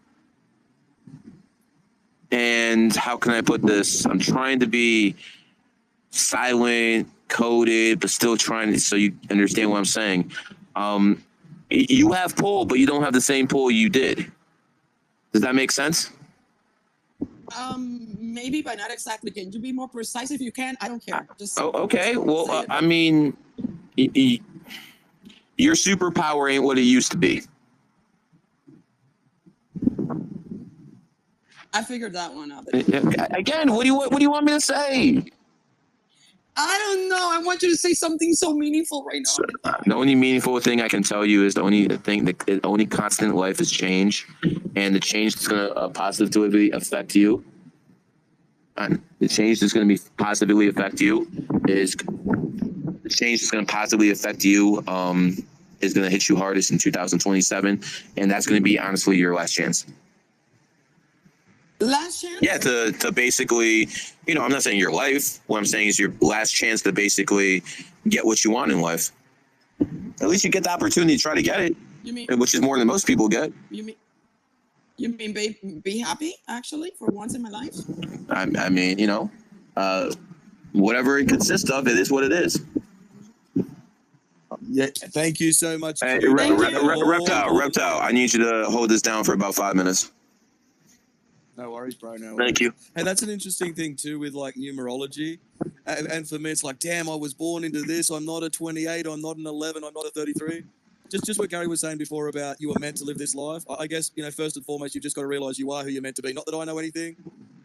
And how can I put this? I'm trying to be silent, coded, but still trying to, so you understand what I'm saying. You have pull, but you don't have the same pull you did. Does that make sense? Maybe, but not exactly. Can you be more precise if you can? I don't care. Just okay. Well, I mean, your superpower ain't what it used to be. I figured that one out. Again, what do you want me to say? I don't know. I want you to say something so meaningful right now. The only meaningful thing I can tell you is the only constant in life is change, and the change that's going to positively affect you. And the change that's going to positively affect you is going to hit you hardest in 2027, and that's going to be honestly your last chance. Last chance? Yeah, to basically, I'm not saying your life. What I'm saying is your last chance to basically get what you want in life. At least you get the opportunity to try to get it, which is more than most people get. You mean be happy, actually, for once in my life? I mean, whatever it consists of, it is what it is. Yeah, thank you so much. Hey, Reptile, I need you to hold this down for about 5 minutes. No worries, bro. No worries. Thank you. Hey, that's an interesting thing too with like numerology, and for me, it's like, damn, I was born into this. I'm not a 28. I'm not an 11. I'm not a 33. Just what Gary was saying before about you were meant to live this life. I guess first and foremost, you've just got to realize you are who you're meant to be. Not that I know anything.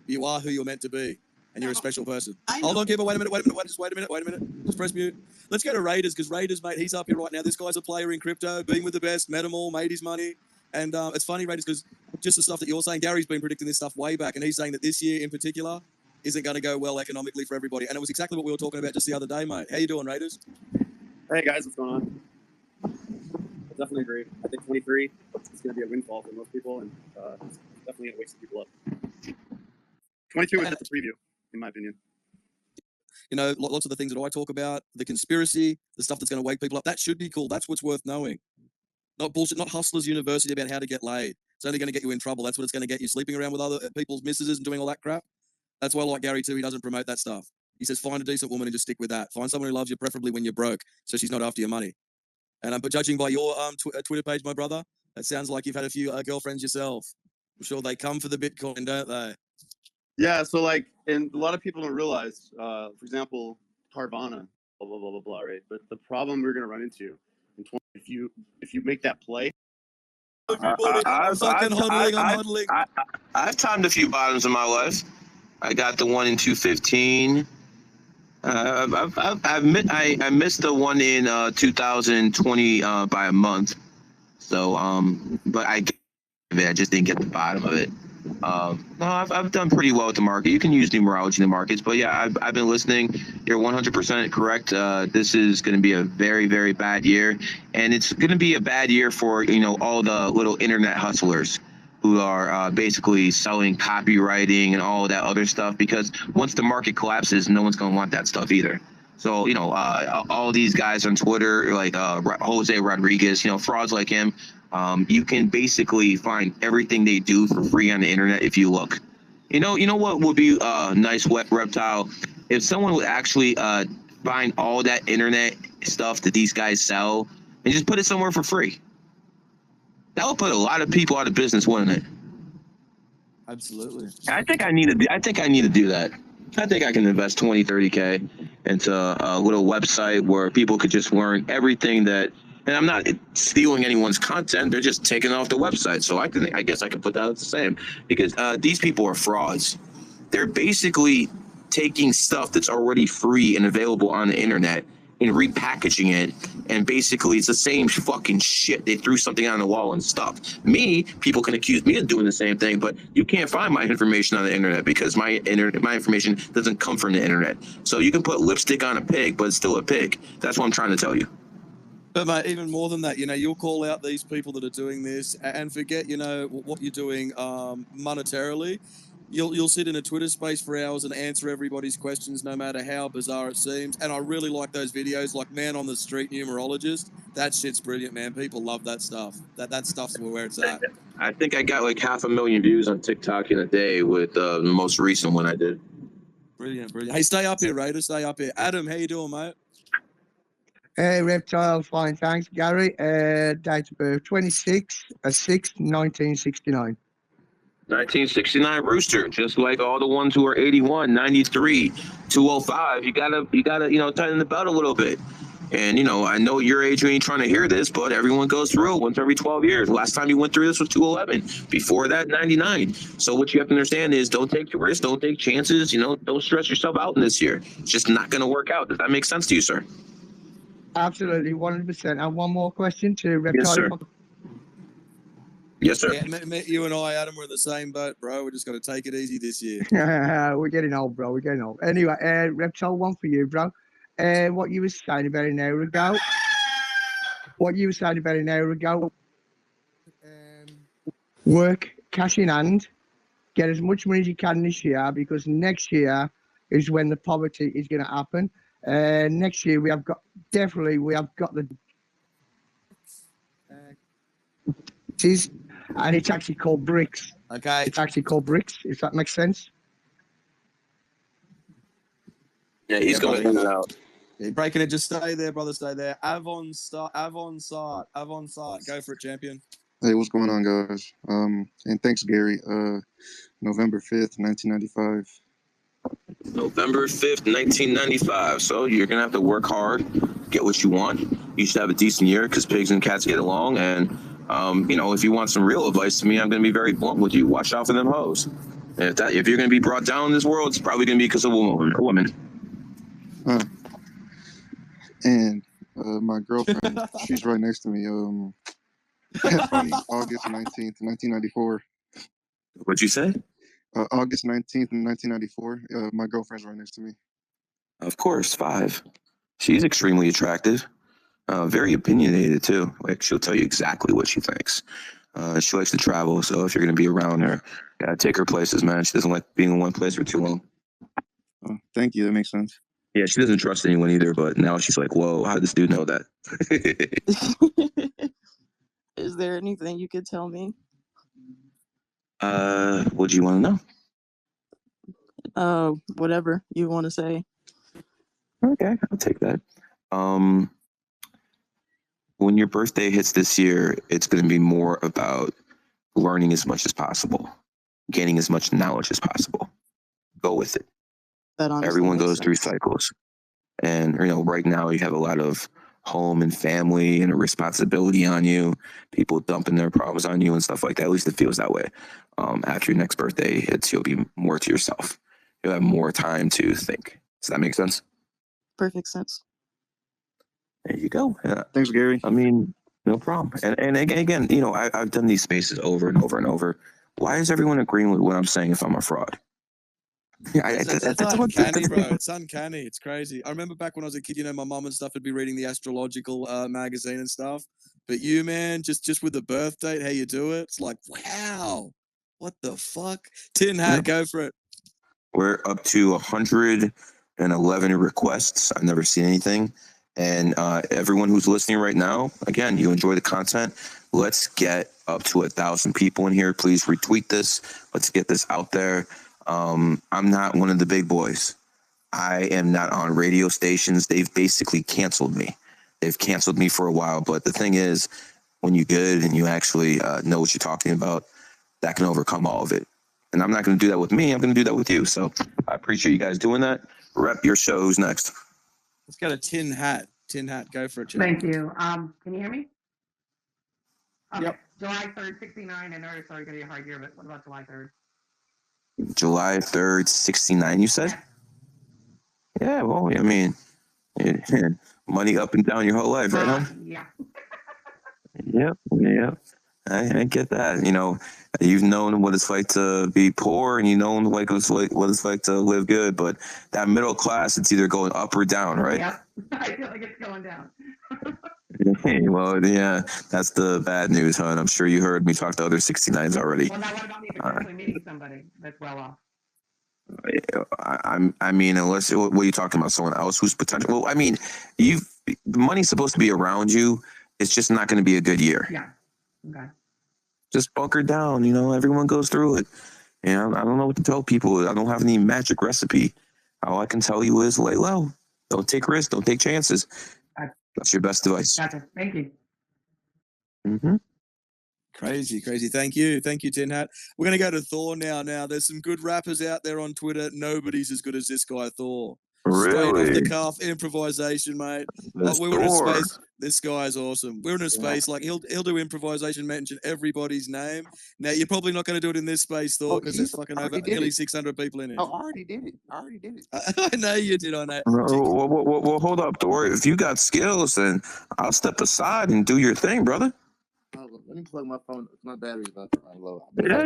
You are who you're meant to be, and you're a special person. Hold on, Keeper. Wait a minute. Wait a minute. Just press mute. Let's go to Raiders, because Raiders, mate, he's up here right now. This guy's a player in crypto, been with the best, met them all, made his money. And it's funny, Raiders, because just the stuff that you're saying, Gary's been predicting this stuff way back, and he's saying that this year in particular isn't going to go well economically for everybody. And it was exactly what we were talking about just the other day, mate. How you doing, Raiders? Hey, guys, what's going on? I definitely agree. I think 23 is going to be a windfall for most people, and it's definitely going to wake some people up. 22 is just a preview, in my opinion. Lots of the things that I talk about, the conspiracy, the stuff that's going to wake people up, that should be cool. That's what's worth knowing. Not bullshit, not Hustlers University about how to get laid. It's only going to get you in trouble. That's what it's going to get you, sleeping around with other people's missuses and doing all that crap. That's why I like Gary too. He doesn't promote that stuff. He says, find a decent woman and just stick with that. Find someone who loves you, preferably when you're broke, so she's not after your money. And but judging by your Twitter page, my brother, that sounds like you've had a few girlfriends yourself. I'm sure they come for the Bitcoin, don't they? Yeah, so and a lot of people don't realize, for example, Carvana, blah, blah, blah, blah, blah, right? But the problem we're going to run into in 20, if you make that play. I've timed a few bottoms in my life. I got the one in 215. I missed the one in 2020 by a month. So, but I just didn't get the bottom of it. No, I've done pretty well with the market. You can use numerology in the markets, but yeah, I've been listening. You're 100% correct. This is going to be a very, very bad year, and it's going to be a bad year for all the little internet hustlers who are basically selling copywriting and all of that other stuff. Because once the market collapses, no one's going to want that stuff either. So all these guys on Twitter, like Jose Rodriguez, frauds like him. You can basically find everything they do for free on the internet if you look. You know what would be a nice Reptile? If someone would actually find all that internet stuff that these guys sell and just put it somewhere for free. That would put a lot of people out of business, wouldn't it? Absolutely. I think I need to do that. I think I can invest 20, 30K into a little website where people could just learn everything that, and I'm not stealing anyone's content. They're just taking it off the website. So I guess I can put that as the same, because these people are frauds. They're basically taking stuff that's already free and available on the internet and repackaging it, and basically it's the same fucking shit. They threw something on the wall and stuff. People can accuse me of doing the same thing, but you can't find my information on the internet because my information doesn't come from the internet. So you can put lipstick on a pig, but it's still a pig. That's what I'm trying to tell you. But mate, even more than that, you'll call out these people that are doing this and forget, what you're doing monetarily. You'll sit in a Twitter space for hours and answer everybody's questions, no matter how bizarre it seems. And I really like those videos, like Man on the Street Numerologist. That shit's brilliant, man. People love that stuff. That stuff's where it's at. I think I got like 500,000 views on TikTok in a day with the most recent one I did. Brilliant. Hey, stay up here, Raider. Stay up here. Adam, how you doing, mate? Hey, Reptile, fine, thanks. Gary, date of birth, 26/6/1969. 1969 Rooster, just like all the ones who are 81, 93, 205. You gotta, tighten the belt a little bit. And, I know your age, you ain't trying to hear this, but everyone goes through it once every 12 years. Last time you went through this was 211. Before that, 99. So what you have to understand is don't take risks, don't take chances, don't stress yourself out in this year. It's just not going to work out. Does that make sense to you, sir? Absolutely, 100%. And one more question to Reptile. Yes, sir. Yes, sir. Yeah, you and I, Adam, we're in the same boat, bro. We're just going to take it easy this year. We're getting old, bro. We're getting old. Anyway, Reptile, one for you, bro. What you were saying about an hour ago. Work, cash in hand, get as much money as you can this year, because next year is when the poverty is going to happen. Next year we have got the and it's actually called bricks. Okay. It's actually called bricks, if that makes sense. Yeah, he's going in and out. You're breaking it. Just stay there, brother. Stay there. Avon Sart. Go for it, champion. Hey, what's going on, guys? And thanks, Gary. November 5th, 1995. November 5th, 1995. So you're going to have to work hard, get what you want. You should have a decent year because pigs and cats get along. And, if you want some real advice to me, I'm going to be very blunt with you. Watch out for them hoes. If you're going to be brought down in this world, it's probably going to be because of a woman. And my girlfriend, she's right next to me. On August 19th, 1994. What'd you say? August 19th, 1994. My girlfriend's right next to me. Of course, 5. She's extremely attractive. Very opinionated, too. Like, she'll tell you exactly what she thinks. She likes to travel, so if you're going to be around her, take her places, man. She doesn't like being in one place for too long. Thank you. That makes sense. Yeah, she doesn't trust anyone either, but now she's like, whoa, how did this dude know that? Is there anything you could tell me? What do you want to know? Whatever you want to say. Okay, I'll take that. When your birthday hits this year, it's going to be more about learning as much as possible, gaining as much knowledge as possible. Go with it. Everyone goes through cycles. And, right now you have a lot of home and family and a responsibility on you, people dumping their problems on you and stuff like that. At least it feels that way. After your next birthday hits, you'll be more to yourself. You'll have more time to think. Does that make sense? Perfect sense. There you go. Thanks, Gary. I mean, no problem. And again, I've done these spaces over and over and over. Why is everyone agreeing with what I'm saying if I'm a fraud? Yeah, It's uncanny, bro. It's uncanny. It's crazy. I remember back when I was a kid, my mom and stuff would be reading the Astrological magazine and stuff. But you, man, just with the birth date, how you do it, it's like, wow, what the fuck? Tin Hat, go for it. We're up to 111 requests. I've never seen anything. And everyone who's listening right now, again, you enjoy the content. Let's get up to 1,000 people in here. Please retweet this. Let's get this out there. I'm not one of the big boys. I am not on radio stations. They've basically canceled me. They've canceled me for a while. But the thing is, when you're good and you actually know what you're talking about, that can overcome all of it. And I'm not going to do that with me. I'm going to do that with you. So I appreciate you guys doing that. Rep your show. Who's next? Let's go to Tin Hat. Tin Hat, go for it. Thank you. Can you hear me? Okay. Yep. July 3rd, 69. I know it's already going to be a hard year, but what about July 3rd? July 3rd, 69, you said? Yeah, well, I mean, money up and down your whole life, right, huh? Yeah. Yep. I get that. You know, you've known what it's like to be poor, and you know what it's like to live good. But that middle class, it's either going up or down, right? Yep. I feel like it's going down. Well, yeah, that's the bad news, huh? And I'm sure you heard me talk to other 69s already. Well, now what about me potentially meeting somebody that's well off? I mean, unless what are you talking about? Someone else who's potential? Well, I mean, the money's supposed to be around you. It's just not going to be a good year. Yeah. Okay. Just bunker down. You know, everyone goes through it. And I don't know what to tell people. I don't have any magic recipe. All I can tell you is lay low. Don't take risks. Don't take chances. That's your best advice. Gotcha. Thank you. Mm-hmm. Crazy. Thank you, Tin Hat. We're going to go to Thor now. Now, there's some good rappers out there on Twitter. Nobody's as good as this guy, Thor. Straight off the cuff, improvisation, mate. Like, we were in a space. This guy is awesome. We're in a space like he'll do improvisation, mention everybody's name. Now, you're probably not going to do it in this space, Thor, because there's fucking over nearly 600 people in it. Oh, I already did it. I know you did on that. Well, hold up, Thor. If you got skills, then I'll step aside and do your thing, brother. Let me plug my phone. My battery's about to run low. Yeah.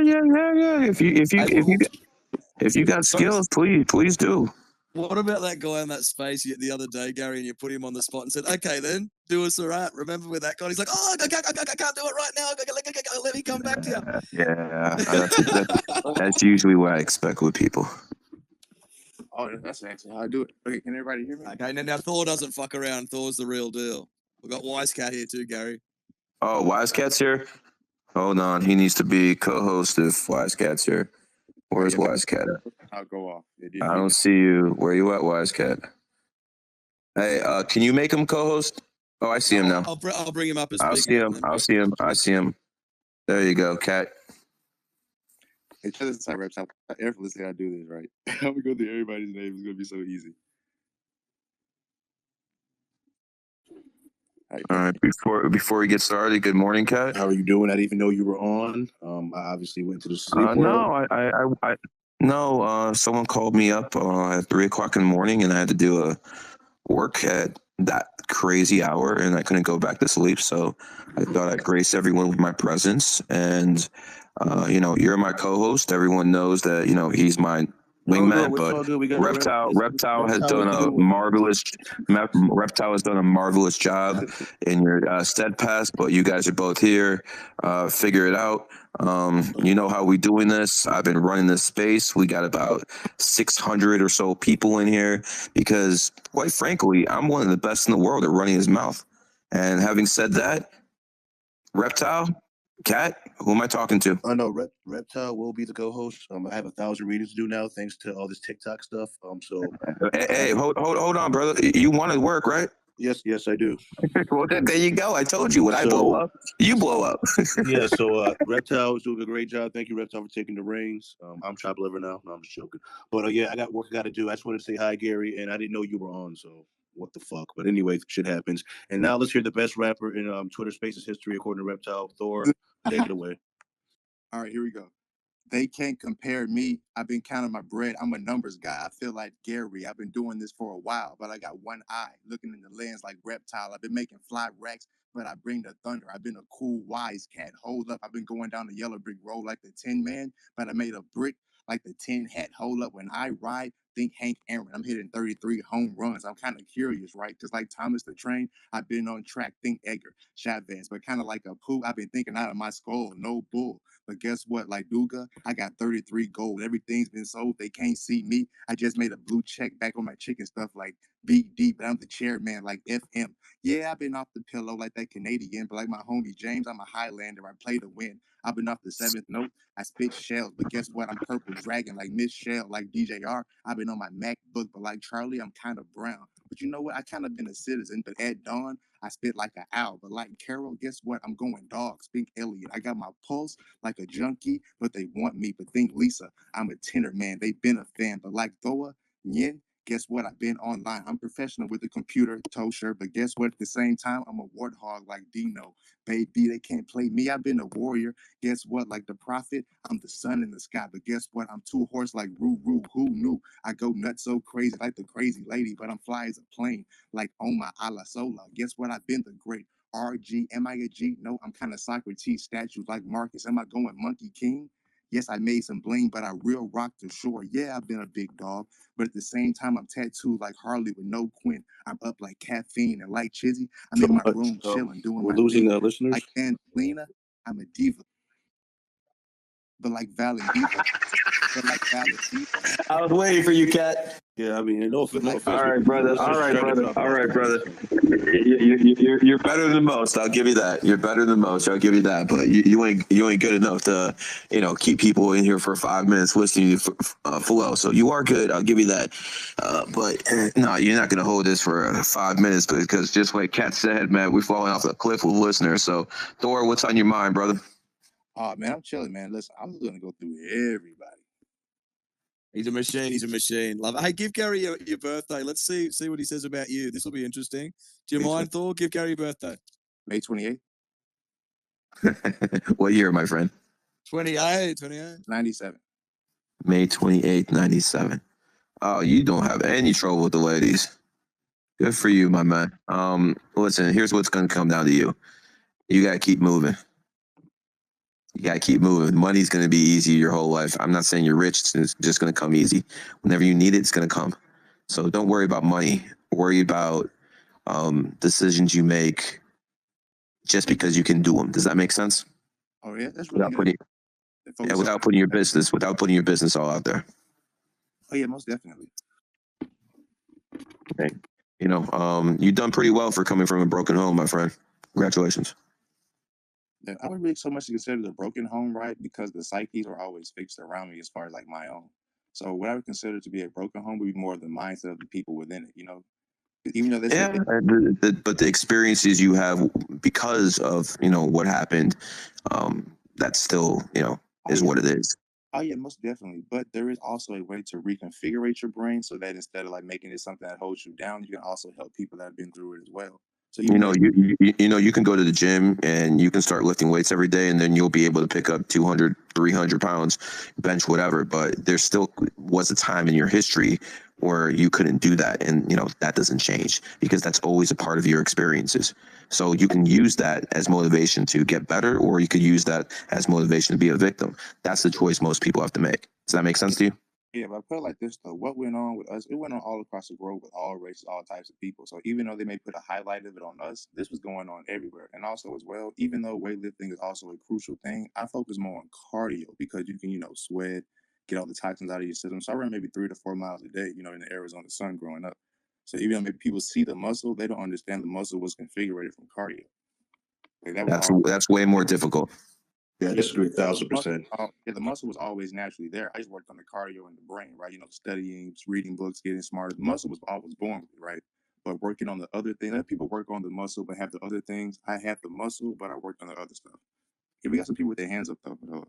If you got skills, please do. What about that guy in that space the other day, Gary, and you put him on the spot and said, okay, then, do us a rap. Remember with that guy? He's like, oh, I can't do it right now. Let me come back to you. Yeah, that's usually what I expect with people. Oh, that's actually how I do it. Okay, can everybody hear me? Okay, now Thor doesn't fuck around. Thor's the real deal. We've got Wisecat here too, Gary. Oh, Wisecat's here? Hold on. He needs to be co-host if Wisecat's here. Where's Wisecat? I'll go off. I don't see you. Where you at, Wisecat? Hey, can you make him co-host? Oh, I see him now. I'll bring him up as I see him. There you go, Cat. Hey, check this out, Reps. Effortlessly, I do this, right? I'm going to go through everybody's name. It's going to be so easy. All right, before we get started, good morning, Cat. How are you doing? I didn't even know you were on. I obviously went to the sleep world. No, someone called me up at 3:00 in the morning, and I had to do a work at that crazy hour, and I couldn't go back to sleep. So I thought I'd grace everyone with my presence. And you're my co-host. Everyone knows that he's my wingman, but Reptile has done a marvelous job in your steadfast. But you guys are both here. Figure it out. You know how we doing this. I've been running this space. We got about 600 or so people in here because, quite frankly, I'm one of the best in the world at running his mouth. And having said that, Reptile, Cat, who am I talking to? I know Reptile will be the co-host. I have 1,000 readings to do now, thanks to all this TikTok stuff. Hey, hold on, brother. You want to work, right? Yes, I do. Well, there you go. I told you when I blow up, you blow up. Yeah, so Reptile is doing a great job. Thank you, Reptile, for taking the reins. I'm chopped liver now. No, I'm just joking. But yeah, I got work I got to do. I just wanted to say hi, Gary, and I didn't know you were on, so what the fuck. But anyway, shit happens. And now let's hear the best rapper in Twitter Spaces history, according to Reptile. Thor, take it away. All right, here we go. They can't compare me. I've been counting my bread. I'm a numbers guy. I feel like Gary. I've been doing this for a while, but I got one eye looking in the lens like Reptile. I've been making fly racks, but I bring the thunder. I've been a cool wise cat. Hold up. I've been going down the yellow brick road like the Tin Man, but I made a brick like the Tin Hat. Hold up. When I ride, think Hank Aaron. I'm hitting 33 home runs. I'm kind of curious, right? Because like Thomas the Train, I've been on track. Think Edgar Chavez, but kind of like a poo. I've been thinking out of my skull. No bull. But guess what? Like Duga, I got 33 gold. Everything's been sold. They can't see me. I just made a blue check back on my chicken stuff like BD, but I'm the chairman like FM. Yeah, I've been off the pillow like that Canadian, but like my homie James, I'm a Highlander. I play to win. I've been off the seventh note. I spit shells, but guess what? I'm purple dragon like Miss Shell, like DJR. I've been on my MacBook, but like Charlie, I'm kind of brown. But you know what? I kind of been a citizen, but at dawn, I spit like an owl, but like Carol, guess what? I'm going dog. Speak Elliot. I got my pulse like a junkie, but they want me. But think Lisa, I'm a tenor man. They been a fan, but like Thoa, Yin, guess what? I've been online. I'm professional with the computer, toe shirt, but guess what? At the same time, I'm a warthog like Dino. Baby, they can't play me. I've been a warrior. Guess what? Like the prophet, I'm the sun in the sky. But guess what? I'm two horse like Roo Roo. Who knew? I go nuts so crazy like the crazy lady, but I'm fly as a plane like Oma a la Sola. Guess what? I've been the great RG. Am I a G? No, I'm kind of Socrates statues like Marcus. Am I going Monkey King? Yes, I made some bling, but I real rock the shore. Yeah, I've been a big dog, but at the same time, I'm tattooed like Harley with no Quinn. I'm up like caffeine and like Chizzy. I'm in my room chilling, doing We're my losing thing. listeners. Like Angelina, I'm a diva, but like Valentina, I was waiting for you, Cat. Yeah, I mean, no offense. All right, brother. All right, brother. All right, brother. You're better than most. I'll give you that. You're better than most. I'll give you that. But you ain't good enough to, keep people in here for 5 minutes listening to you flow. So you are good. I'll give you that. But no, you're not gonna hold this for 5 minutes because just like Kat said, man, we're falling off the cliff with listeners. So Thor, what's on your mind, brother? Oh man, I'm chilling, man. Listen, I was gonna go through everybody. He's a machine. He's a machine. Love it. Hey, give Gary your birthday. Let's see what he says about you. This will be interesting. Do you mind, Thor? Give Gary your birthday. May 28th. What year, my friend? 28. 97. May 28th, 97. Oh, you don't have any trouble with the ladies. Good for you, my man. Listen, here's what's gonna come down to you. You gotta keep moving. You gotta keep moving. Money's gonna be easy your whole life. I'm not saying you're rich, it's just gonna come easy. Whenever you need it, it's gonna come. So don't worry about money. Worry about decisions you make just because you can do them. Does that make sense? Oh yeah, that's really good. Without putting your business all out there. Oh yeah, most definitely. Okay. You've done pretty well for coming from a broken home, my friend. Congratulations. Yeah, I would really so much consider the broken home, right? Because the psyches are always fixed around me as far as like my own. So what I would consider to be a broken home would be more of the mindset of the people within it, Even though they say but the experiences you have because of what happened, that's still is what it is. Oh yeah, most definitely. But there is also a way to reconfigure your brain so that instead of like making it something that holds you down, you can also help people that have been through it as well. So You can go to the gym and you can start lifting weights every day, and then you'll be able to pick up 200, 300 pounds, bench whatever. But there still was a time in your history where you couldn't do that, and that doesn't change because that's always a part of your experiences. So you can use that as motivation to get better, or you could use that as motivation to be a victim. That's the choice most people have to make. Does that make sense to you? Yeah, but I felt like this though. What went on with us? It went on all across the globe with all races, all types of people. So even though they may put a highlight of it on us, this was going on everywhere. And also as well, even though weightlifting is also a crucial thing, I focus more on cardio because you can, sweat, get all the toxins out of your system. So I ran maybe 3 to 4 miles a day, in the Arizona sun growing up. So even though maybe people see the muscle, they don't understand the muscle was configured from cardio. Like That's way more difficult. Yeah, I disagree 1,000%. Yeah, the muscle was always naturally there. I just worked on the cardio in the brain, right? Studying, reading books, getting smarter. The muscle was always born with it, right? But working on the other thing, let people work on the muscle, but have the other things. I had the muscle, but I worked on the other stuff. Yeah, we got some people with their hands up though.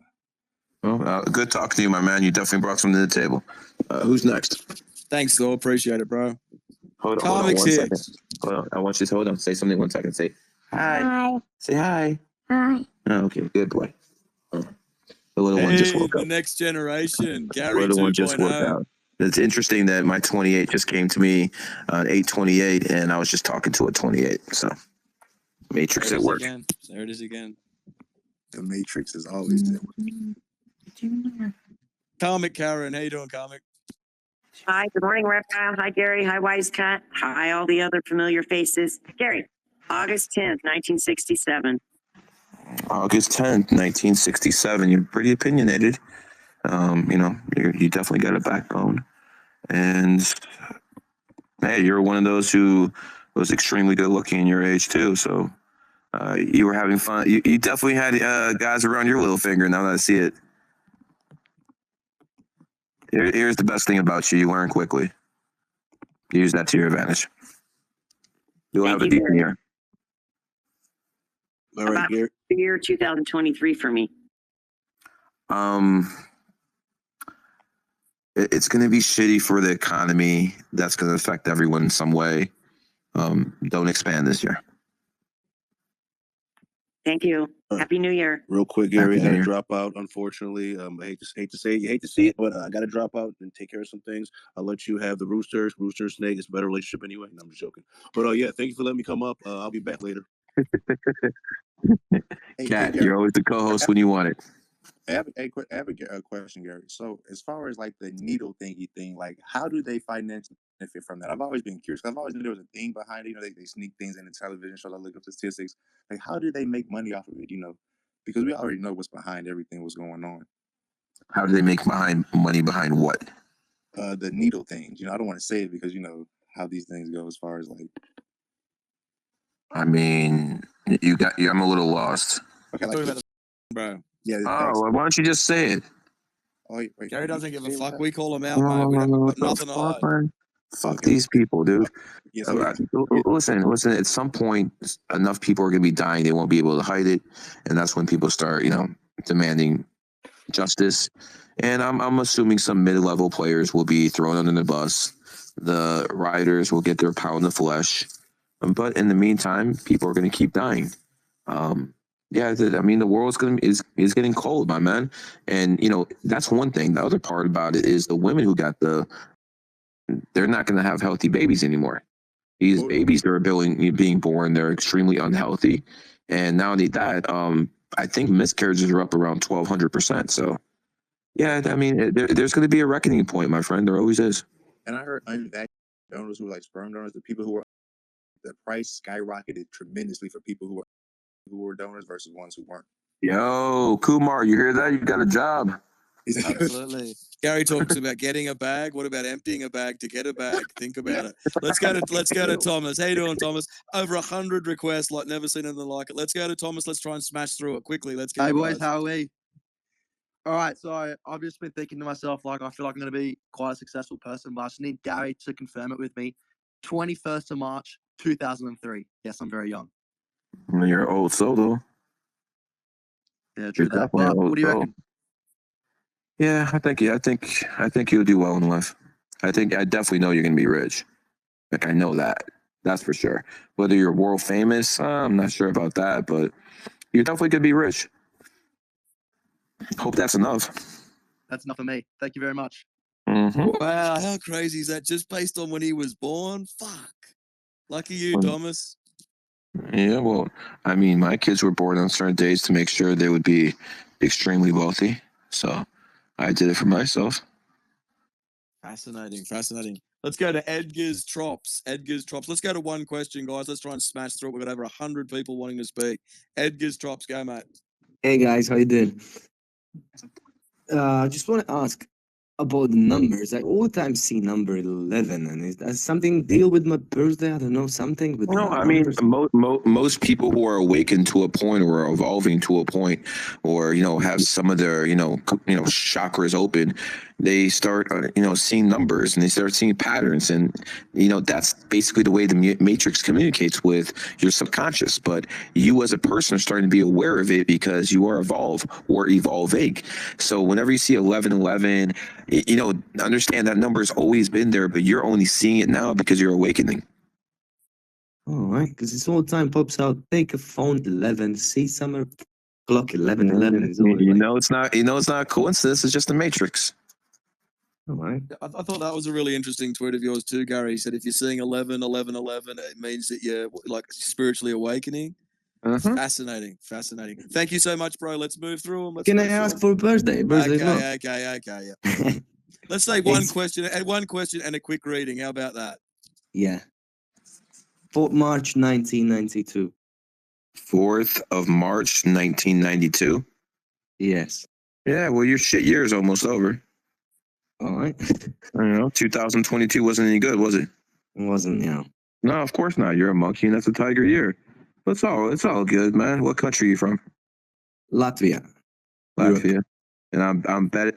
Well, good talking to you, my man. You definitely brought something to the table. Who's next? Thanks, Thor. Appreciate it, bro. Hold on 1 second. Hold on. I want you to hold on. Say something 1 second. Say hi. Hi. Say hi. Hi. Oh, okay, good boy. The little one just woke the up. next generation, Gary Little one just woke 2.0. out. It's interesting that my 28 just came to me on 8/28, and I was just talking to a 28. So, Matrix at work. There it is again. The Matrix is always there. Karmic Karen, how you doing, Karmic? Hi, good morning, Reptile. Hi, Gary. Hi, Wise Cat. Hi, all the other familiar faces. Gary, August 10th, 1967. August 10th, 1967. You're pretty opinionated. You definitely got a backbone. And, hey, you're one of those who was extremely good looking in your age, too. So, you were having fun. You definitely had guys around your little finger, now that I see it. Here's the best thing about you. You learn quickly. Use that to your advantage. You'll have a decent year. All right, about Gary. the year 2023 for me. It's going to be shitty for the economy. That's going to affect everyone in some way. Don't expand this year. Thank you. Happy New Year. Real quick, Gary, I Happy got New to Year. drop out. Unfortunately, I hate to say it, you hate to see it, but I got to drop out and take care of some things. I'll let you have the rooster snake. It's a better relationship anyway. No, I'm just joking. But yeah, thank you for letting me come up. I'll be back later. Cat, you're always the co-host when you want it. I have a question, Gary. So, as far as like the needle thingy thing, like how do they financially benefit from that? I've always been curious. I've always knew there was a thing behind it. You know, they sneak things in the television shows. I look up statistics. Like, how do they make money off of it? You know, because we already know what's behind everything, what's going on. How do they make money behind what? The needle things. You know, I don't want to say it because you know how these things go as far as like. I mean, I'm a little lost. Okay, like bro. Yeah. Oh, well, why don't you just say it? Oh, wait, Gary doesn't give a fuck. We call him out, mate. We What got the nothing to fuck, hide. man? Fuck these people, dude. Yeah, so Listen. At some point, enough people are going to be dying; they won't be able to hide it, and that's when people start, demanding justice. And I'm assuming some mid-level players will be thrown under the bus. The rioters will get their pound of flesh, but in the meantime, people are going to keep dying. Yeah, I mean, the world's is getting cold, my man, and that's one thing. The other part about it is the women who got they're not going to have healthy babies anymore. These babies that are being born, they're extremely unhealthy, and not only that, I think miscarriages are up around 1,200%. So, yeah, I mean, there's going to be a reckoning point, my friend. There always is. And I heard unvaccinated donors who were like sperm donors, the people who were the price skyrocketed tremendously for people who were donors versus ones who weren't. Yo, Kumar, you hear that? You got a job. Absolutely. Gary talks about getting a bag. What about emptying a bag to get a bag? Think about it. Let's go to Thomas. How you doing, Thomas? Over 100 requests, like never seen anything like it. Let's go to Thomas. Let's try and smash through it quickly. Let's go. Hey boys, guys. how are we? All right, so I've just been thinking to myself, like I feel like I'm going to be quite a successful person, but I just need Gary to confirm it with me. 21st of March, 2003. Yes, I'm very young. You're an old soul, though. Yeah, true You're that. definitely But an old what do you soul. reckon? Yeah, I think you'll do well in life. I definitely know you're gonna be rich. Like I know that. That's for sure. Whether you're world famous, I'm not sure about that, but you're definitely gonna be rich. Hope that's enough. That's enough for me. Thank you very much. Mm-hmm. Wow, how crazy is that? Just based on when he was born? Fuck. Lucky you, Thomas. Yeah, well, I mean, my kids were born on certain days to make sure they would be extremely wealthy. So I did it for myself. Fascinating. Let's go to Edgar's Trops. Let's go to one question, guys. Let's try and smash through it. We've got over 100 people wanting to speak. Edgar's Trops, go, mate. Hey guys, how you doing? I just want to ask about the numbers. I all the time see number 11, and is that something deal with my birthday? I don't know, something with No, my I mean, numbers. most people who are awakened to a point or evolving to a point, or have some of their chakras open, they start seeing numbers and they start seeing patterns, and that's basically the way the matrix communicates with your subconscious. But you as a person are starting to be aware of it because you are evolved or evolving. So whenever you see 1111, understand that number has always been there, but you're only seeing it now because you're awakening. All right, because it's all the time pops out. Take a phone 11, see summer clock 11 is always It's not. It's not a coincidence. It's just the matrix. all right. I thought that was a really interesting tweet of yours too, Gary. He said if you're seeing 11, it means that you're like spiritually awakening. Fascinating. Thank you so much, bro. Let's move through them. Can I ask for birthday? Birthday as well. Okay. Yeah. Let's say one question and a quick reading. How about that? Yeah. 4th March 1992. 4th of March, 1992. Yes. Yeah. Well, your shit year is almost over. All right. 2022 wasn't any good, was it? It wasn't. Yeah. No, of course not. You're a monkey, and that's a tiger year. It's all good, man. What country are you from? Latvia. Latvia. And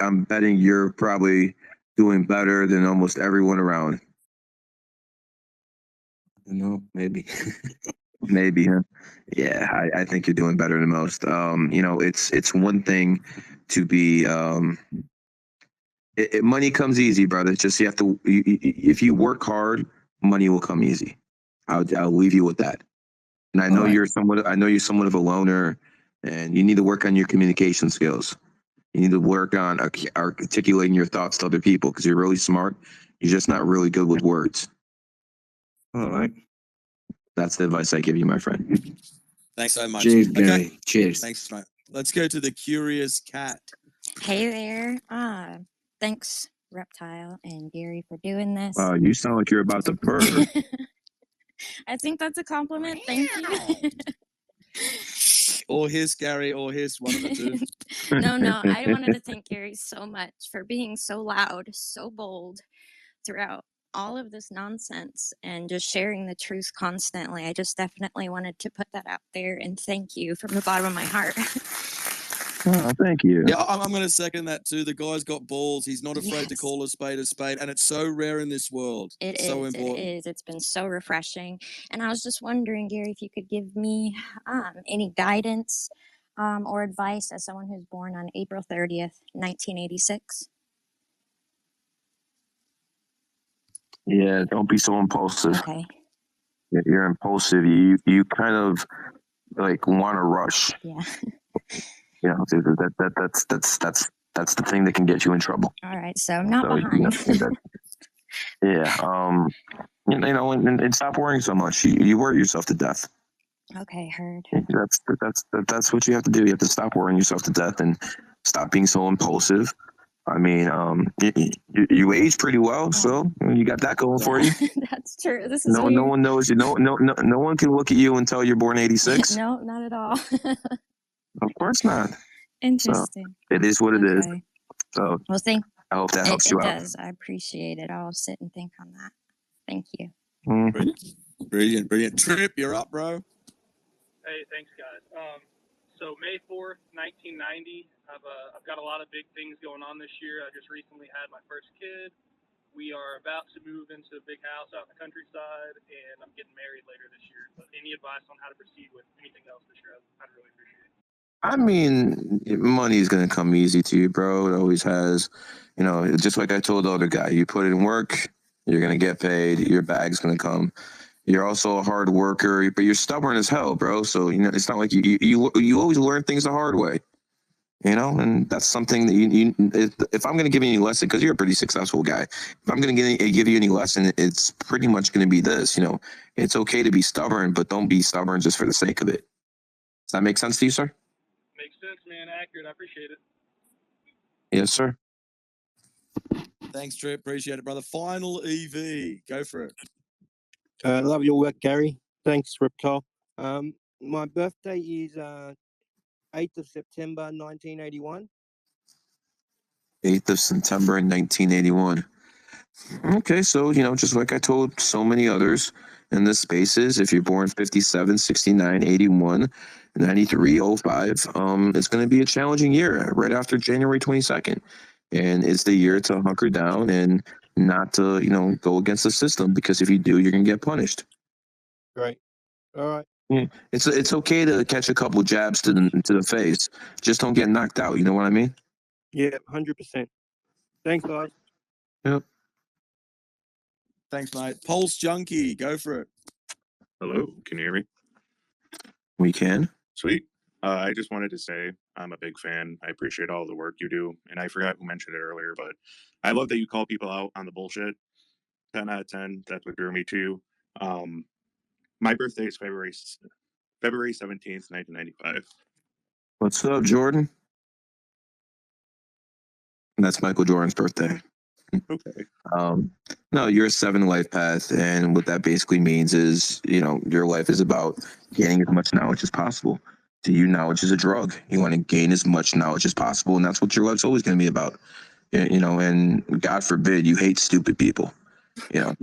I'm betting you're probably doing better than almost everyone around. I don't know, maybe. Maybe, huh? Yeah, I think you're doing better than most. You know, it's one thing to be money comes easy, brother. It's just you have to if you work hard, money will come easy. I'll leave you with that. And I know you're somewhat of a loner, and you need to work on your communication skills. You need to work on articulating your thoughts to other people because you're really smart. You're just not really good with words. All right. That's the advice I give you, my friend. Thanks so much. Cheers, Gary. Cheers. Thanks, mate. Let's go to the Curious Cat. Hey there. Thanks, Reptile and Gary, for doing this. Wow, you sound like you're about to purr. I think that's a compliment. Thank you. Or hiss, Gary, or hiss, one of the two. No, I wanted to thank Gary so much for being so loud, so bold throughout all of this nonsense and just sharing the truth constantly. I just definitely wanted to put that out there and thank you from the bottom of my heart. Oh, thank you. Yeah, I'm going to second that too. The guy's got balls. He's not afraid to call a spade, and it's so rare in this world. It so is. important. It is. It's been so refreshing. And I was just wondering, Gary, if you could give me any guidance or advice as someone who's born on April 30th, 1986. Yeah, don't be so impulsive. Okay. You're impulsive. You kind of like want to rush. Yeah. You know, that's the thing that can get you in trouble. All right. So I'm not behind. You know, and stop worrying so much. You worry yourself to death. Okay, heard. That's what you have to do. You have to stop worrying yourself to death and stop being so impulsive. I mean, you age pretty well, so you got that going for you. That's true. This is No weird. one knows you. No one can look at you and tell you're born 86. No, not at all. Of course not. Interesting. So, it is what it is. Okay. So Well, I hope that helps you it out. does. I appreciate it. I'll sit and think on that. Thank you. Brilliant. Trip, you're up, bro. Hey, thanks, guys. So May 4th, 1990. I've got a lot of big things going on this year. I just recently had my first kid. We are about to move into a big house out in the countryside, and I'm getting married later this year. But any advice on how to proceed with anything else this year, I'd really appreciate it. I mean, money is gonna come easy to you, bro. It always has. You know, it's just like I told the other guy. You put in work, you're gonna get paid. Your bag's gonna come. You're also a hard worker, but you're stubborn as hell, bro. So you know, it's not like you always learn things the hard way. You know, and that's something that if I'm going to give you any lesson, because you're a pretty successful guy, if I'm going to give you any lesson, it's pretty much going to be this. You know, it's okay to be stubborn, but don't be stubborn just for the sake of it. Does that make sense to you, sir? Makes sense, man. Accurate. I appreciate it. Yes, sir. Thanks, Trip. Appreciate it, brother. Final EV. Go for it. Love your work, Gary. Thanks, Reptile. My birthday is 8th of September, 1981. 8th of September in 1981. Okay, so, you know, just like I told so many others in the spaces, if you're born 57, 69, 81, 93, 05, it's going to be a challenging year right after January 22nd. And it's the year to hunker down and not to, you know, go against the system, because if you do, you're going to get punished. Great. All right. Yeah. It's okay to catch a couple jabs to the face. Just don't get knocked out. You know what I mean? Yeah, 100%. Thanks, guys. Yep. Thanks, mate. Pulse Junkie. Go for it. Hello, can you hear me? We can. Sweet. I just wanted to say I'm a big fan. I appreciate all the work you do. And I forgot who mentioned it earlier, but I love that you call people out on the bullshit. 10 out of 10. That's what drew me to you. My birthday is February 17th, 1995. What's up, Jordan? That's Michael Jordan's birthday. Okay. No, you're a 7 life path, and what that basically means is, you know, your life is about gaining as much knowledge as possible. To you, knowledge is a drug. You want to gain as much knowledge as possible, and that's what your life's always going to be about. You know, and God forbid you hate stupid people. You know,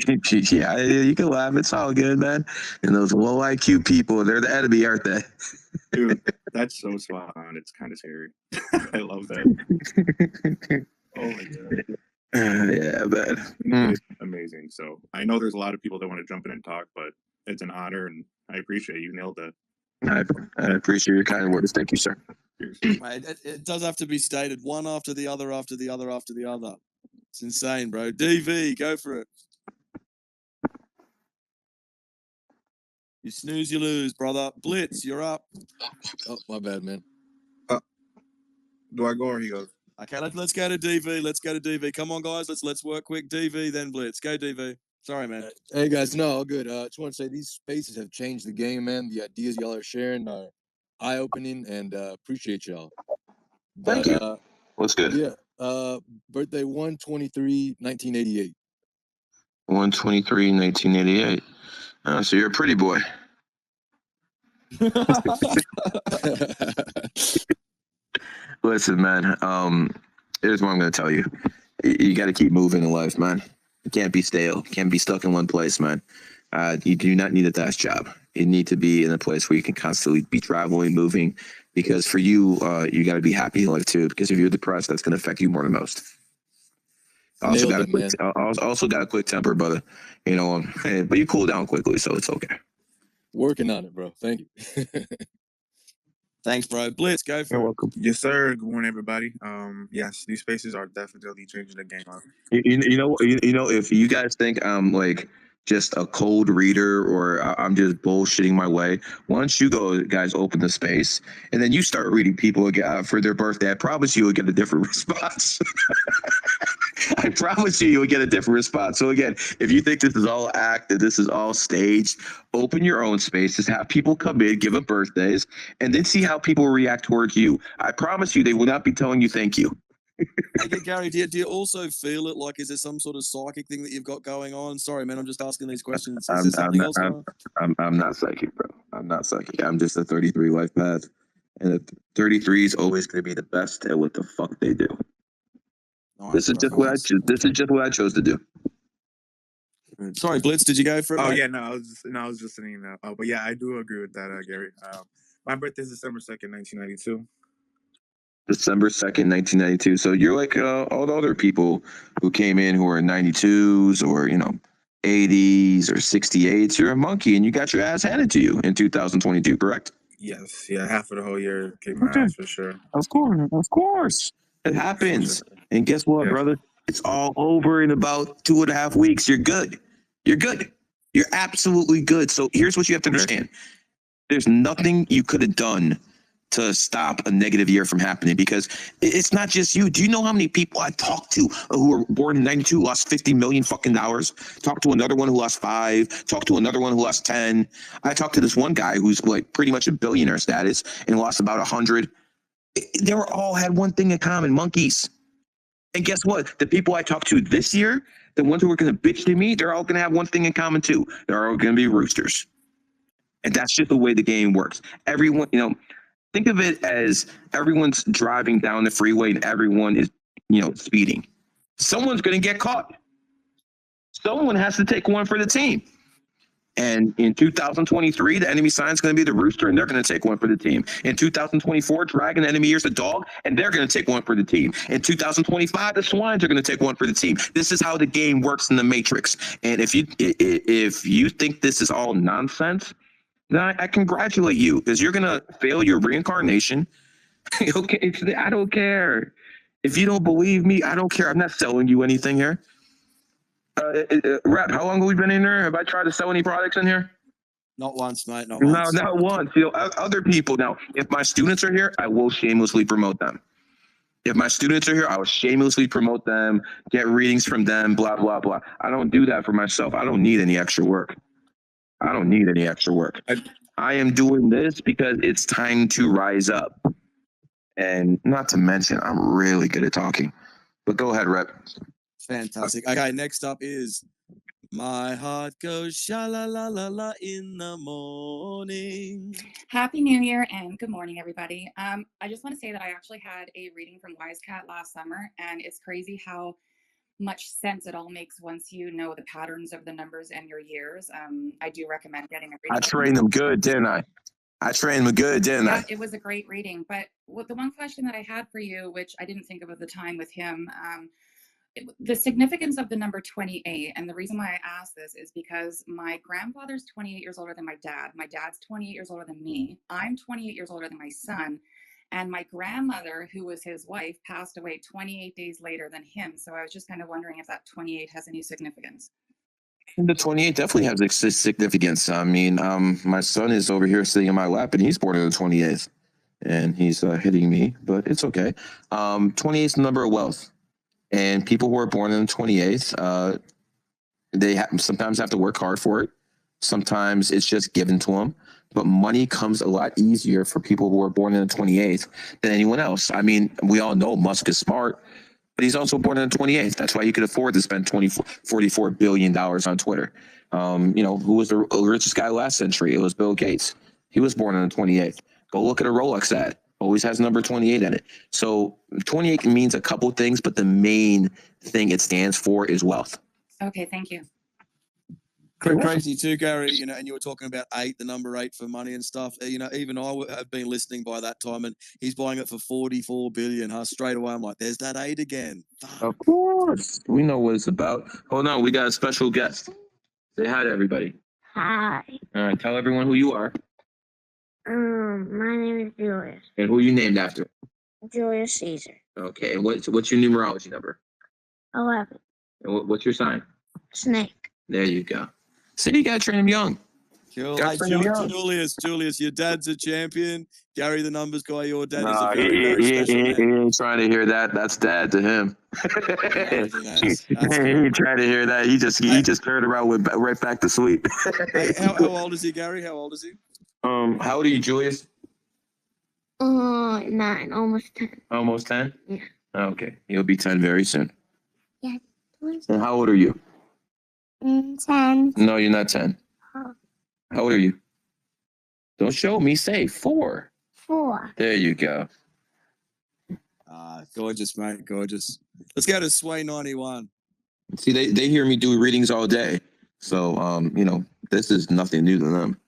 yeah, you can laugh. It's all good, man. And those low IQ people, they're the enemy, aren't they? Dude, that's so spot on. It's kind of scary. I love that. Oh my God. Yeah, man. It's amazing. So I know there's a lot of people that want to jump in and talk, but it's an honor, and I appreciate you nailed that. I appreciate your kind words. Thank you, sir. Mate, it does have to be stated one after the other, after the other, after the other. It's insane, bro. DV, go for it. You snooze, you lose, brother. Blitz, you're up. Oh, my bad, man. Do I go or he goes? Okay, let's go to DV. Let's go to DV. Come on, guys. Let's work quick. DV, then Blitz. Go, DV. Sorry, man. Hey, guys. No, all good. Just want to say these spaces have changed the game, man. The ideas y'all are sharing are eye-opening, and appreciate y'all. Thank you. What's good? Yeah. Birthday 1/23/1988. 1/23/1988. So you're a pretty boy. Listen, man. Here's what I'm going to tell you. You got to keep moving in life, man. You can't be stale. You can't be stuck in one place, man. You do not need a desk job. You need to be in a place where you can constantly be traveling, moving, because for you, you got to be happy in life too. Because if you're depressed, that's going to affect you more than most. Also got a quick temper, brother. You know, but you cool down quickly, so it's okay. Working on it, bro. Thank you. Thanks, bro. Blitz, go for it. You're welcome. Yes, sir. Good morning, everybody. Yes, these spaces are definitely changing the game. You know, if you guys think I'm like just a cold reader or I'm just bullshitting my way, once you guys open the space and then you start reading people again for their birthday, I promise you will get a different response. I promise you'll get a different response. So again, if you think this is all acted, this is all staged, open your own spaces, have people come in, give them birthdays, and then see how people react towards you. I promise you, they will not be telling you thank you. Hey, Gary, do you also feel it? Like, is there some sort of psychic thing that you've got going on? Sorry, man, I'm just asking these questions. Is there something else going on? I'm not psychic, bro. I'm not psychic. I'm just a 33 life path. And a 33 is always going to be the best at what the fuck they do. This is just what I chose to do. Sorry, Blitz, did you go for it? Oh mate? yeah, no, I was just saying that. But yeah, I do agree with that, Gary. My birthday is December 2nd, 1992. December 2nd, 1992. So you're like all the other people who came in who are 92s or, 80s or 68s. You're a monkey and you got your ass handed to you in 2022, correct? Yes, yeah, half of the whole year kicked my ass for sure. Of course. It happens. And guess what, brother? It's all over in about 2.5 weeks. You're good. You're good. You're absolutely good. So here's what you have to understand. There's nothing you could have done to stop a negative year from happening because it's not just you. Do you know how many people I talked to who were born in 92 lost $50 million fucking dollars? Talked to another one who lost 5. Talked to another one who lost 10. I talked to this one guy who's like pretty much a billionaire status and lost about 100. They were all had one thing in common: monkeys. And guess what? The people I talked to this year, the ones who were going to bitch to me, they're all going to have one thing in common too. They're all going to be roosters. And that's just the way the game works. Everyone, think of it as everyone's driving down the freeway and everyone is, speeding. Someone's going to get caught. Someone has to take one for the team. And in 2023, the enemy sign is going to be the rooster, and they're going to take one for the team. In 2024, dragon, the enemy here's the dog, and they're going to take one for the team. In 2025, the swines are going to take one for the team. This is how the game works in the Matrix. And if you think this is all nonsense, then I congratulate you because you're going to fail your reincarnation. Okay, I don't care. If you don't believe me, I don't care. I'm not selling you anything here. Rep, how long have we been in here? Have I tried to sell any products in here? Not once, mate. Not No, once. not once. Other people. Now, if my students are here, I will shamelessly promote them. If my students are here, I will shamelessly promote them, get readings from them, blah, blah, blah. I don't do that for myself. I don't need any extra work. I am doing this because it's time to rise up. And not to mention, I'm really good at talking. But go ahead, Rep. Fantastic. Okay, next up is my heart goes sha-la-la-la-la in the morning. Happy New Year and good morning, everybody. I just want to say that I actually had a reading from Wise Cat last summer, and it's crazy how much sense it all makes once you know the patterns of the numbers and your years. I do recommend getting a reading. I trained them good, didn't I? Yeah, it was a great reading. But the one question that I had for you, which I didn't think of at the time with him, The significance of the number 28, and the reason why I ask this is because my grandfather's 28 years older than my dad. My dad's 28 years older than me. I'm 28 years older than my son. And my grandmother, who was his wife, passed away 28 days later than him. So I was just kind of wondering if that 28 has any significance. The 28 definitely has significance. I mean, my son is over here sitting in my lap, and he's born on the 28th, and he's hitting me, but it's okay. 28 is the number of wealth, and people who are born on the 28th, they sometimes have to work hard for it. Sometimes it's just given to them. But money comes a lot easier for people who are born on the 28th than anyone else. I mean, we all know Musk is smart, but he's also born on the 28th. That's why you could afford to spend $44 billion on Twitter. Who was the richest guy last century? It was Bill Gates. He was born on the 28th. Go look at a Rolex ad. Always has number 28 in it. So 28 means a couple things, but the main thing it stands for is wealth. Okay, thank you. Crazy too, Gary, and you were talking about 8, the number 8 for money and stuff. Even I have been listening by that time, and he's buying it for 44 billion. Straight away, I'm like, there's that 8 again. Of course. We know what it's about. Hold on, we got a special guest. Say hi to everybody. Hi. All right, tell everyone who you are. My name is Julius. And who you named after. Julius Caesar. Okay, and what's your numerology number? 11. And what's your sign? Snake. There you go. See, you gotta train him young. Cool. Hey, Julius, your dad's a champion. Gary, the numbers guy, your dad is a very special man. He ain't trying to hear that. That's dad to him. He ain't trying to hear that. He just turned around, went right back to sleep. Hey, how old is he, Gary? How old is he? How old are you, Julius? 9, almost 10. Almost 10? Yeah. Okay, he'll be 10 very soon. Yeah. And how old are you? 10. No, you're not 10. Oh. How old are you? Don't show me. Say 4. 4. There you go. Gorgeous, mate. Gorgeous. Let's go to Sway 91. See, they hear me do readings all day. So, this is nothing new to them.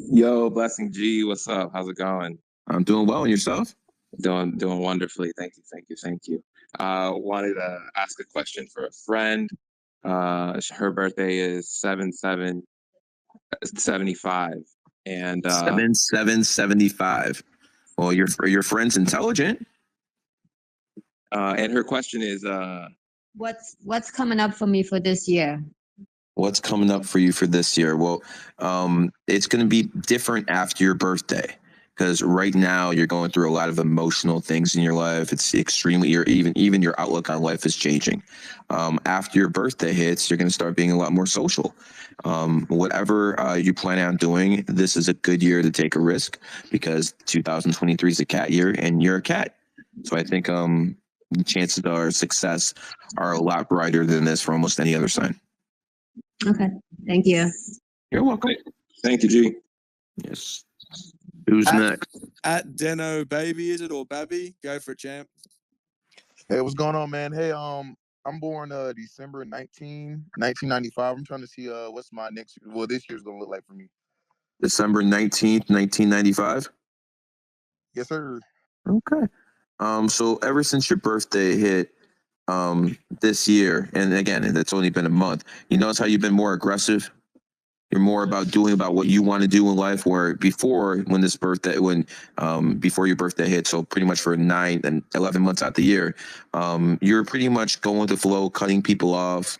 Yo, Blessing G, what's up? How's it going? I'm doing well, and yourself? Doing wonderfully. Thank you. Wanted to ask a question for a friend. Her birthday is 7/7/75, and 7/7/75. Well, your friend's intelligent. And her question is, What's coming up for me for this year? What's coming up for you for this year? Well, it's going to be different after your birthday, because right now you're going through a lot of emotional things in your life. It's extremely, even your outlook on life is changing. After your birthday hits, you're going to start being a lot more social. Whatever you plan on doing, this is a good year to take a risk, because 2023 is a cat year, and you're a cat. So I think the chances of our success are a lot brighter than this for almost any other sign. Okay, thank you. You're welcome. Thank you, G. Yes. Who's next? At Deno Baby, is it, or Babby? Go for it, champ. Hey, what's going on, man? Hey, I'm born December 1995. I'm trying to see what's my this year's gonna look like for me. December 19th, 1995. Yes, sir. Okay. So ever since your birthday hit this year, and again, it's only been a month, you notice how you've been more aggressive? You're more about what you want to do in life, where before your birthday hit, so pretty much for 9 and 11 months out the year, you're pretty much going with the flow, cutting people off.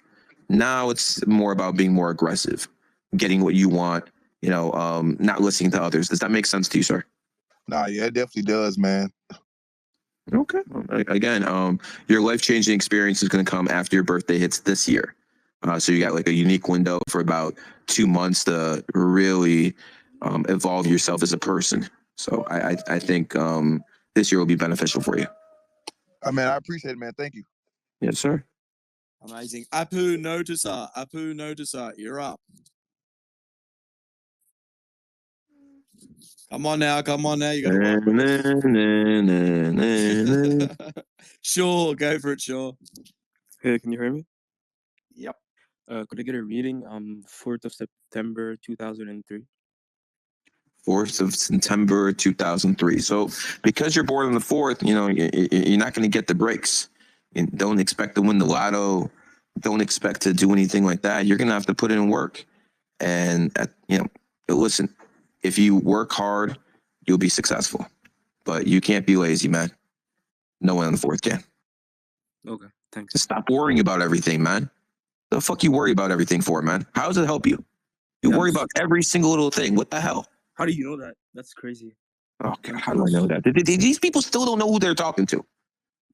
Now it's more about being more aggressive, getting what you want, not listening to others. Does that make sense to you, sir? Nah, yeah, it definitely does, man. Okay. Again, your life-changing experience is going to come after your birthday hits this year. So you got like a unique window for about 2 months to really evolve yourself as a person. So I think this year will be beneficial for you. Man, I appreciate it, man. Thank you. Yes, sir. Amazing. Apu Noticer, you're up. Come on now. You got to work with us. Sure, go for it, sure. Hey, can you hear me? Yep. Could I get a reading? 4th of September 2003. 4th of September 2003. So because you're born on the 4th, you're not going to get the breaks. And don't expect to win the lotto. Don't expect to do anything like that. You're gonna have to put in work. And listen, if you work hard, you'll be successful. But you can't be lazy, man. No one on the fourth can. Okay, thanks. Just stop worrying about everything, man. The fuck you worry about everything for, man? How does it help you? You worry about every single little thing. What the hell? How do you know that? That's crazy. Oh, God, how do I know that? These people still don't know who they're talking to.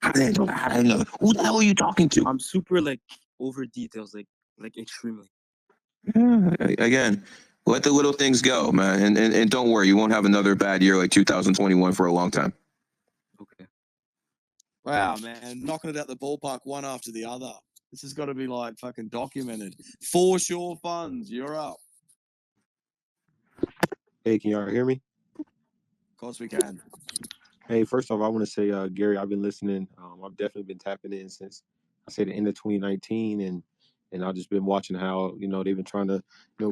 How do they know? How do I know? Who the hell are you talking to? I'm super like over details, like extremely. Yeah, again, let the little things go, man. And don't worry, you won't have another bad year like 2021 for a long time. Okay. Wow, man, knocking it out the ballpark one after the other. This has got to be like fucking documented. For sure funds, you're up. Hey, can y'all hear me? Of course we can. Hey, first off, I want to say, Gary, I've been listening. I've definitely been tapping in since I say the end of 2019, and I've just been watching how they've been trying to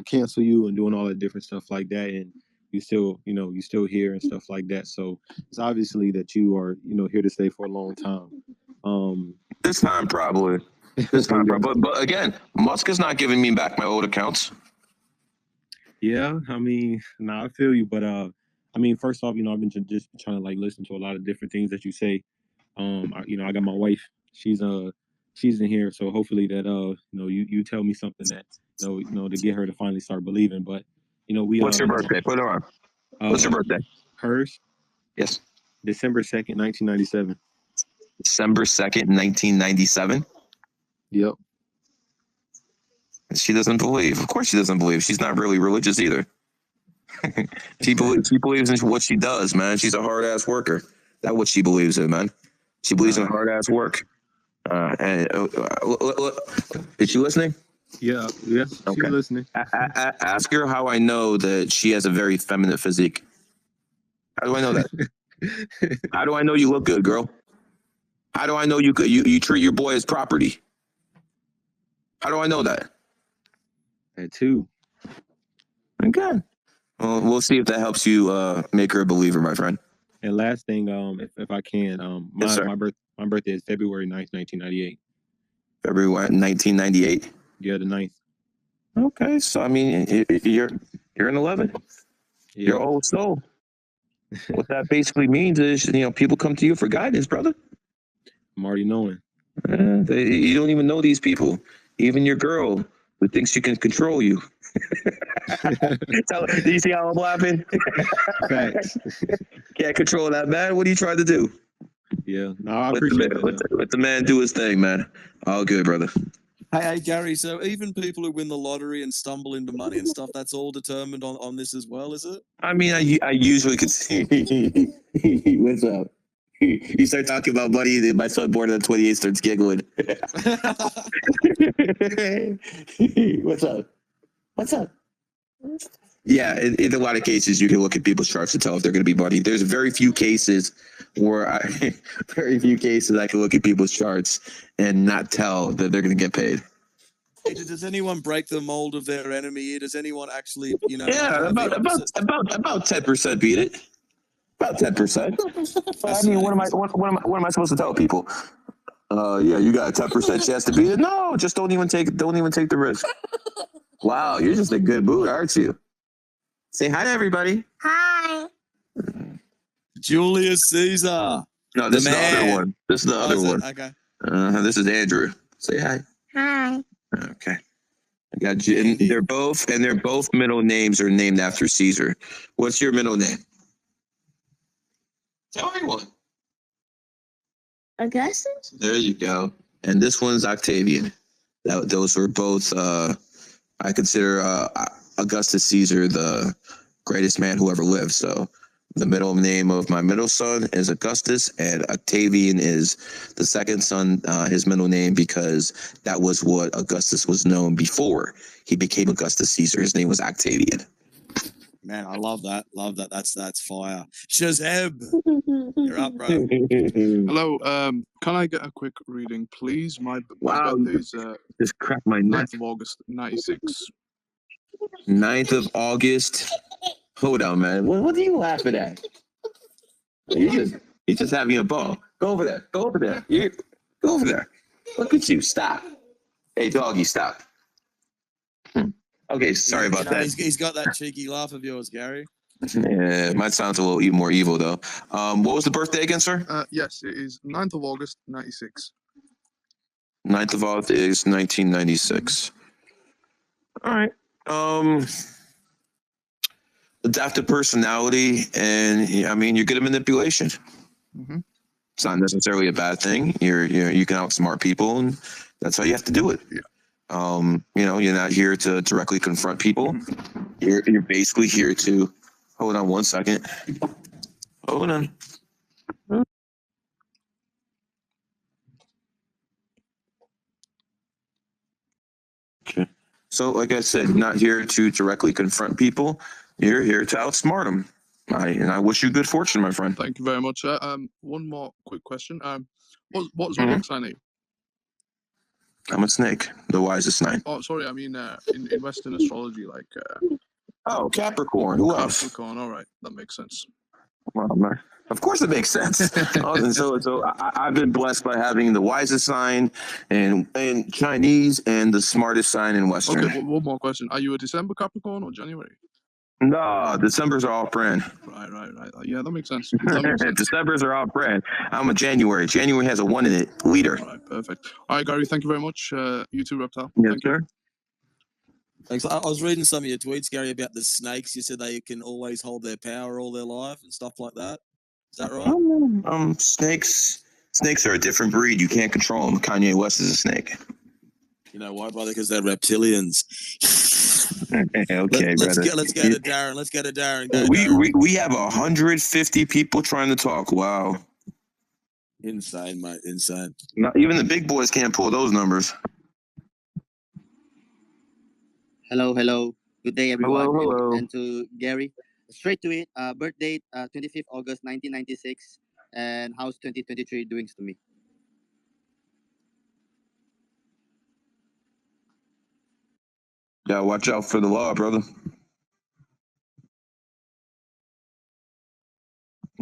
cancel you and doing all that different stuff like that, and you still here and stuff like that. So it's obviously that you are here to stay for a long time. This time probably. This time probably. But again, Musk is not giving me back my old accounts. Yeah, I mean, I feel you, but I mean, first off, I've been just trying to like listen to a lot of different things that you say. I got my wife. She's in here, so hopefully that you tell me something that to get her to finally start believing. But we. What's your birthday? Put it on. What's your birthday? Hers. Yes. December 2nd, 1997. December 2nd, 1997. Yep. She doesn't believe. Of course she doesn't believe. She's not really religious either. She believes in what she does, man. She's a hard ass worker. That's what she believes in, man. She believes in hard ass work. Is she listening? Yeah. She's listening. Ask her how I know that she has a very feminine physique. How do I know that? How do I know you look good, girl? How do I know you treat your boy as property? How do I know that? That too. Okay. Well, we'll see if that helps you make her a believer, my friend. And last thing, if I can, my birthday is February 9th, 1998. February 1998? Yeah, the 9th. Okay, so I mean, you're an 11. Yeah. You're old soul. What that basically means is, people come to you for guidance, brother. I'm already knowing. You don't even know these people. Even your girl who thinks she can control you. Do you see how I'm laughing? Facts. Can't control that man. What are you trying to do? Yeah, no, I appreciate that. Let the man do his thing, man. All good, brother. Hey, Gary, so even people who win the lottery and stumble into money and stuff, that's all determined on this as well, is it? I mean, I usually could see. What's up? You start talking about money, my son born on the 28th starts giggling. What's up? What's up? Yeah, in a lot of cases, you can look at people's charts to tell if they're going to be money. There's very few cases where I can look at people's charts and not tell that they're going to get paid. Hey, does anyone break the mold of their enemy? Does anyone actually, Yeah, about 10% beat it. About 10%. I mean, what am I supposed to tell people? Yeah, you got a 10% chance to beat it. No, just don't even take the risk. Wow, you're just a good mood, aren't you? Say hi to everybody. Hi. Julius Caesar. No, this is the other one. This is the other one. Okay. This is Andrew. Say hi. Hi. Okay. I got you. And they're both middle names are named after Caesar. What's your middle name? Tell anyone. Augustus? There you go. And this one's Octavian. Those were both. I consider Augustus Caesar the greatest man who ever lived. So the middle name of my middle son is Augustus, and Octavian is the second son, his middle name, because that was what Augustus was known before he became Augustus Caesar. His name was Octavian. Man, I love that. Love that. That's fire. Shazeb, you're up, bro. Hello. Can I get a quick reading, please? My birthday is just cracked my neck. 9th of August, 96. 9th of August. Hold on, man. What are you laughing at? He's just having a ball. Go over there. Go over there. Go over there. Look at you. Stop. Hey, doggy, stop. Okay, sorry about that. He's got that cheeky laugh of yours, Gary. Yeah, mine sounds a little more evil though. What was the birthday again, sir? Yes, it is 9th of August, 96. 9th of August is 1996. All right. Adaptive personality, and I mean, you're good at manipulation. Mm-hmm. It's not necessarily a bad thing. You can outsmart people, and that's how you have to do it. Yeah. You're not here to directly confront people. You're basically here to hold on one second. Hold on. Okay. So, like I said, you're not here to directly confront people. You're here to outsmart them. I wish you good fortune, my friend. Thank you very much. One more quick question. What Mhm. zodiac sign are you? I'm a snake, the wisest snake. Oh, sorry. I mean, in Western astrology, like. Oh, Capricorn. Who else? Capricorn. All right, that makes sense. Well, of course, it makes sense. I've been blessed by having the wisest sign in Chinese and the smartest sign in Western. Okay, one more question. Are you a December Capricorn or January? No, December's are off brand. Right. Yeah, that makes sense. That makes sense. December's are off brand. I'm a January. January has a 1 in it. Leader. All right, perfect. All right, Gary, thank you very much. You too, Reptile. Yes, Thank sir. you. Thanks. I was reading some of your tweets, Gary, about the snakes. You said they can always hold their power all their life and stuff like that. Is that right? Snakes are a different breed. You can't control them. Kanye West is a snake. You know why, brother? Because they're reptilians. Okay, let's brother. go to Darren. Let's go to Darren. Go, We, Darren. we have 150 people trying to talk. Wow. Insane, mate. Insane. Not even the big boys can't pull those numbers. Hello. Good day, everyone. Hello. And to Gary, straight to it. Birth date, 25th August 1996. And how's 2023 doing to me? Yeah, watch out for the law, brother.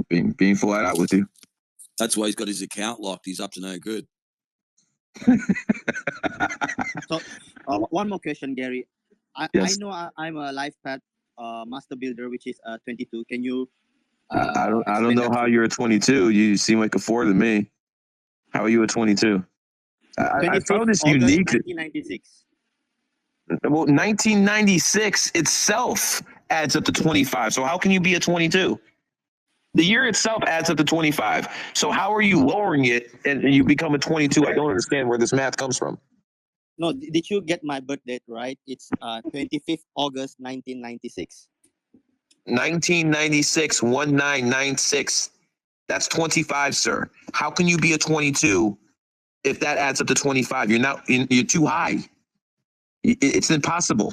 Being flat out with you. That's why he's got his account locked. He's up to no good. So, one more question, Gary. I Yes. know I'm a life path master builder, which is 22. Can you? I don't know how you're a 22. You seem like a 4 to me. How are you a 22? I found this August unique. 1996. Well, 1996 itself adds up to 25. So how can you be a 22? The year itself adds up to 25. So how are you lowering it and you become a 22? I don't understand where this math comes from. No, did you get my birth date right? It's 25th August 1996. 1996, 1996. That's 25, sir. How can you be a 22 if that adds up to 25? You're too high. It's impossible.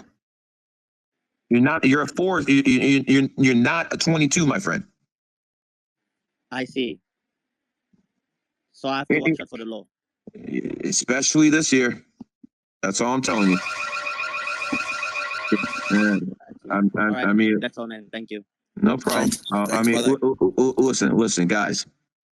You're a 4. You're not a 22, my friend. I see. So I have to watch out for the law. Especially this year. That's all I'm telling you. I mean, that's all, man. Thank you. No problem. Listen, guys.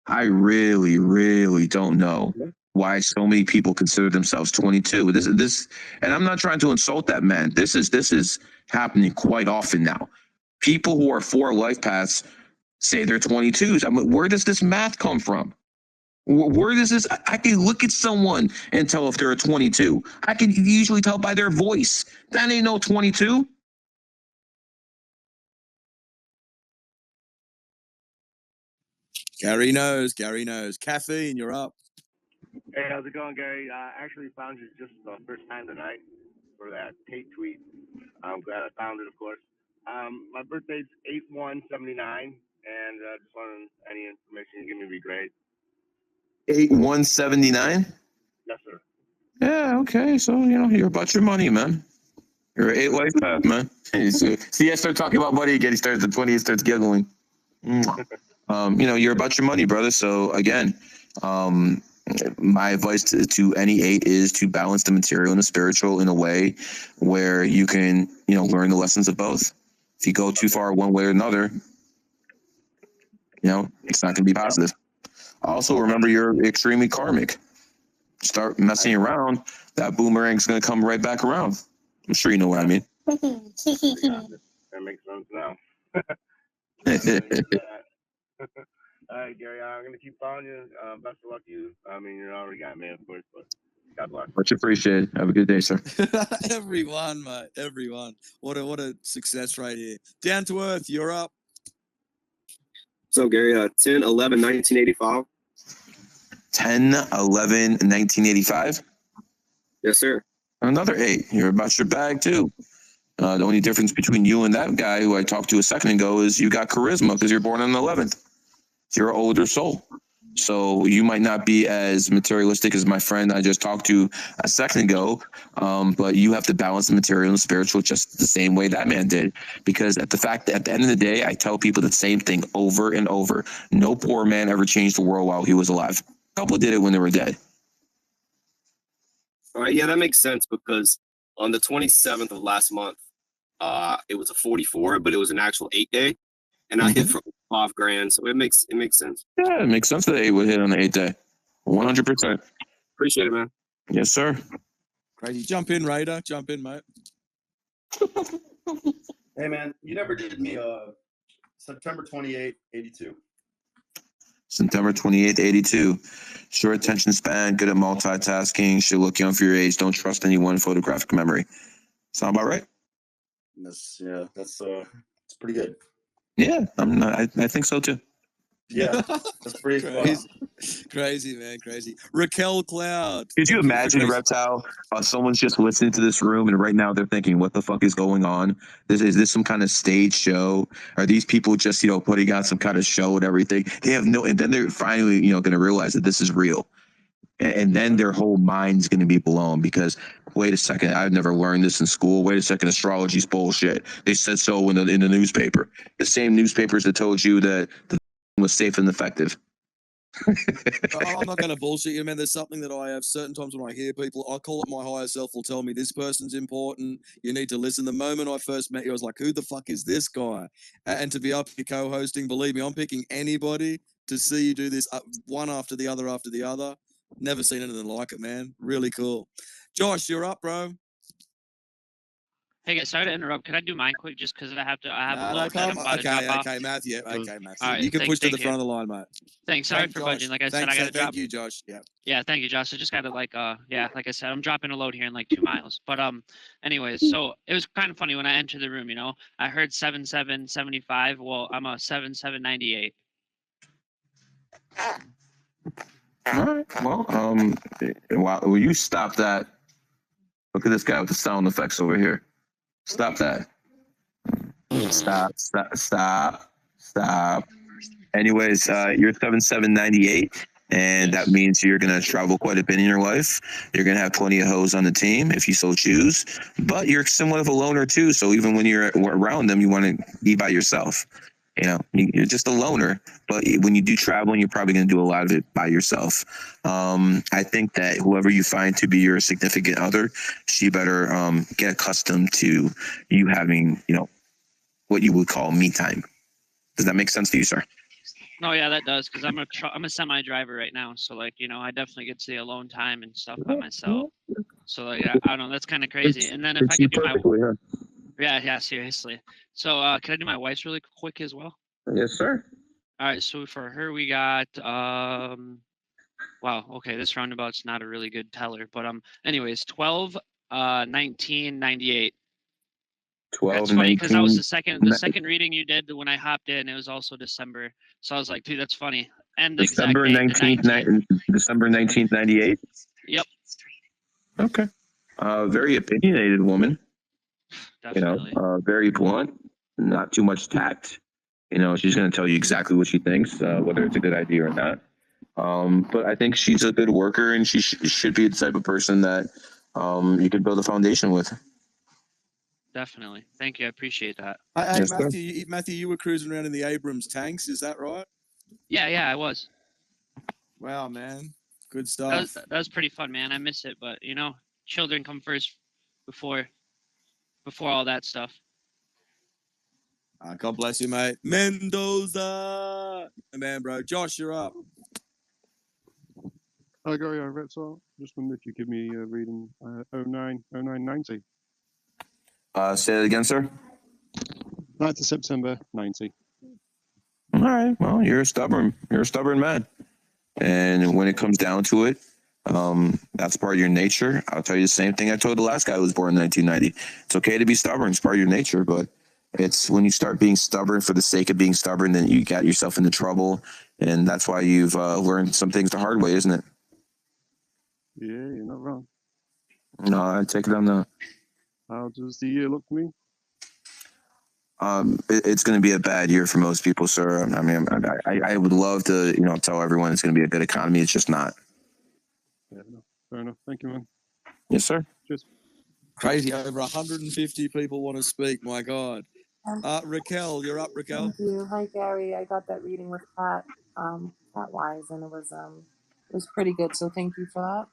I really don't know why so many people consider themselves 22. This, and I'm not trying to insult that man. This is happening quite often now. People who are for life paths say they're 22s. I mean, where does this math come from? Where does this? I can look at someone and tell if they're a 22. I can usually tell by their voice. That ain't no 22. Gary knows. Caffeine, you're up. Hey, how's it going, Gary? I actually found you just the first time tonight for that Tate tweet. I'm glad I found it, of course. My birthday's 8/1/79, and just wanted any information you give me would be great. 8/1/79? Yes, sir. Yeah, okay. So, you're about your money, man. You're an 8 life path, man. See, I start talking about money again. He starts at 20, he starts giggling. You're about your money, brother. So, again, my advice to any 8 is to balance the material and the spiritual in a way where you can, learn the lessons of both. If you go too far one way or another, it's not going to be positive. Also, remember, you're extremely karmic. Start messing around, that boomerang's gonna come right back around. I'm sure you know what I mean. Yeah, that makes sense now. All right, Gary, I'm gonna keep following you. Best of luck to you. I mean, you already got me, of course, but God bless. Much appreciated. Have a good day, sir. Everyone, mate. Everyone. What a success right here. Down to earth. You're up. So Gary, 10/11/1985. 10/11/1985. Yes, sir. Another 8. You're about your bag too. The only difference between you and that guy who I talked to a second ago is you got charisma because you're born on the 11th. You're an older soul. So you might not be as materialistic as my friend I just talked to a second ago, but you have to balance the material and spiritual just the same way that man did. Because at the end of the day, I tell people the same thing over and over. No poor man ever changed the world while he was alive. A couple did it when they were dead. All right, yeah, that makes sense because on the 27th of last month, it was a 44, but it was an actual 8-day, and I hit for $5,000, so it makes sense. Yeah, it makes sense that 8 would hit on the 8th day. 100%. Appreciate it, man. Yes, sir. Crazy. Jump in, Raider. Jump in, mate. Hey, man, you never did me. September 28th, 82. September 28th, 82. Short attention span, good at multitasking, should look young for your age, don't trust anyone, photographic memory. Sound about right? That's it's pretty good. Yeah, I think so too. Yeah, that's pretty spot Crazy. Crazy, man. Crazy. Raquel Cloud. Could you Thank for imagine, gracing- Reptile, someone's just listening to this room and right now they're thinking, what the fuck is going on? Is this some kind of stage show? Are these people just, putting out some kind of show and everything? They have no, and then they're finally, going to realize that this is real. And then their whole mind's going to be blown because, wait a second, I've never learned this in school. Wait a second, astrology's bullshit. They said so in the newspaper. The same newspapers that told you that the was safe and effective. I'm not going to bullshit you, man. There's something that I have certain times when I hear people, I call it my higher self will tell me this person's important. You need to listen. The moment I first met you, I was like, who the fuck is this guy? And to be up here co-hosting, believe me, I'm picking anybody to see you do this one after the other after the other. Never seen anything like it, man. Really cool. Josh, you're up, bro. Hey guys, sorry to interrupt. Could I do mine quick just because I have a No, load that I'm about to drop off? okay, Matthew. Okay, Matthew. All right, You can push to the you. front of the line, mate. Thanks. Sorry Thank for Josh. budging. Like I said, Thanks, I got to drop. Thank you, Josh. Yeah. Yeah, thank you, Josh. I just got to like like I said, I'm dropping a load here in like 2 miles. But anyways, so it was kind of funny when I entered the room. I heard 7775. Well, I'm a 7798. All right. Well, will you stop that? Look at this guy with the sound effects over here. Stop that. Stop. Anyways, you're 7798, and that means you're going to travel quite a bit in your life. You're going to have plenty of hoes on the team if you so choose, but you're somewhat of a loner too. So even when you're around them, you want to be by yourself. You're just a loner, but when you do traveling, you're probably going to do a lot of it by yourself. I think that whoever you find to be your significant other, she better get accustomed to you having, what you would call me time. Does that make sense to you, sir? No, yeah, that does because I'm a semi driver right now, so I definitely get to the alone time and stuff by myself. So I don't know, that's kind of crazy. And then if I could do my yeah, seriously. So can I do my wife's really quick as well? Yes, sir. All right, so for her we got wow, okay, this roundabout's not a really good teller, but anyways, 12/19/98. 12, That's funny because that was the second reading you did when I hopped in. It was also December, so I was like, dude, that's funny. And the December 19th, December 1998. Yep. Okay. Very opinionated woman. Definitely. Very blunt, not too much tact. She's going to tell you exactly what she thinks, whether it's a good idea or not. But I think she's a good worker, and she should be the type of person that you could build a foundation with. Definitely. Thank you. I appreciate that. Hey, Yes, sir. Matthew, you were cruising around in the Abrams tanks, is that right? Yeah, I was. Wow, man. Good stuff. That was pretty fun, man. I miss it, but children come first before all that stuff. God bless you, mate. Mendoza. Man, bro. Josh, you're up. Hi, Gary. Just wondered if you give me a reading 0990. Say it again, sir. 9th of September 90. All right. Well, you're a stubborn man. And when it comes down to it, that's part of your nature. I'll tell you the same thing I told the last guy who was born in 1990. It's okay to be stubborn. It's part of your nature, but it's when you start being stubborn for the sake of being stubborn, then you got yourself into trouble. And that's why you've learned some things the hard way, isn't it? Yeah, you're not wrong. No, I take it on that. How does the year look for me? It's going to be a bad year for most people, sir. I mean, I would love to, tell everyone it's going to be a good economy. It's just not. Fair enough. Thank you, man. Yes, sir. Cheers. Crazy. Over 150 people want to speak. My God. Raquel, you're up, Raquel. Thank you. Hi, Gary. I got that reading with Cat Wise, and it was pretty good. So thank you for that.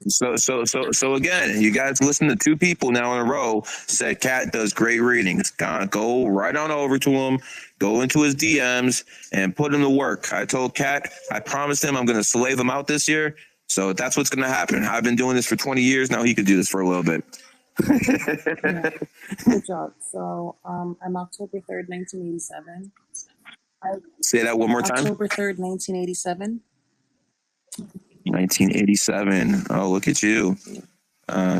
So again, you guys listen to two people now in a row said Cat does great readings. Go right on over to him, go into his DMs and put him to work. I told Cat, I promised him I'm going to slave him out this year. So that's what's going to happen. I've been doing this for 20 years now. He could do this for a little bit. Yeah. Good job. So I'm October 3rd, 1987. Say that one more time. October 3rd, 1987. 1987. Oh, look at you.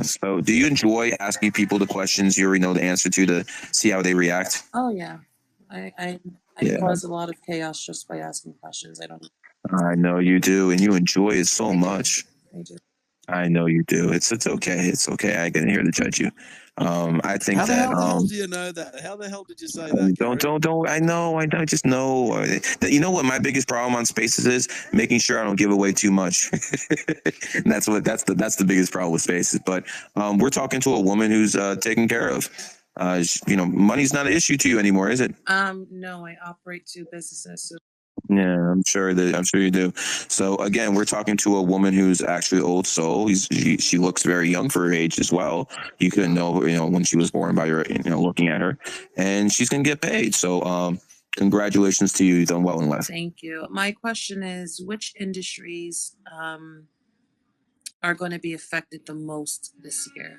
So do you enjoy asking people the questions you already know the answer to see how they react? Oh yeah. I cause a lot of chaos just by asking questions. I know you do, and you enjoy it so much. I do. I know you do. It's okay. It's okay. I get here to judge you. I think How the that. hell do you know that? How the hell did you say that, Gary? Don't. I know. I just know. You know what my biggest problem on Spaces is? Making sure I don't give away too much. And that's the biggest problem with Spaces. But we're talking to a woman who's taken care of. Money's not an issue to you anymore, is it? No, I operate two businesses. So Yeah, I'm sure you do. So again, we're talking to a woman who's actually old soul. She looks very young for her age as well. You couldn't know, when she was born by your, looking at her, and she's gonna get paid. So, congratulations to you. You've done well in life. thank you. My question is, which industries are going to be affected the most this year?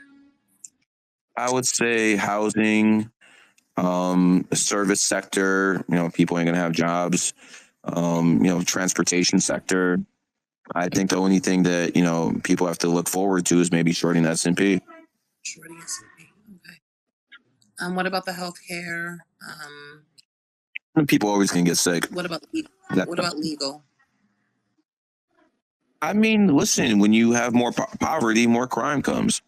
I would say housing, the service sector. People ain't gonna have jobs. Transportation sector. I think the only thing that people have to look forward to is maybe shorting the S&P. Shorting S&P. Okay. What about the healthcare? People always gonna get sick. What about legal? I mean, listen, when you have more poverty, more crime comes.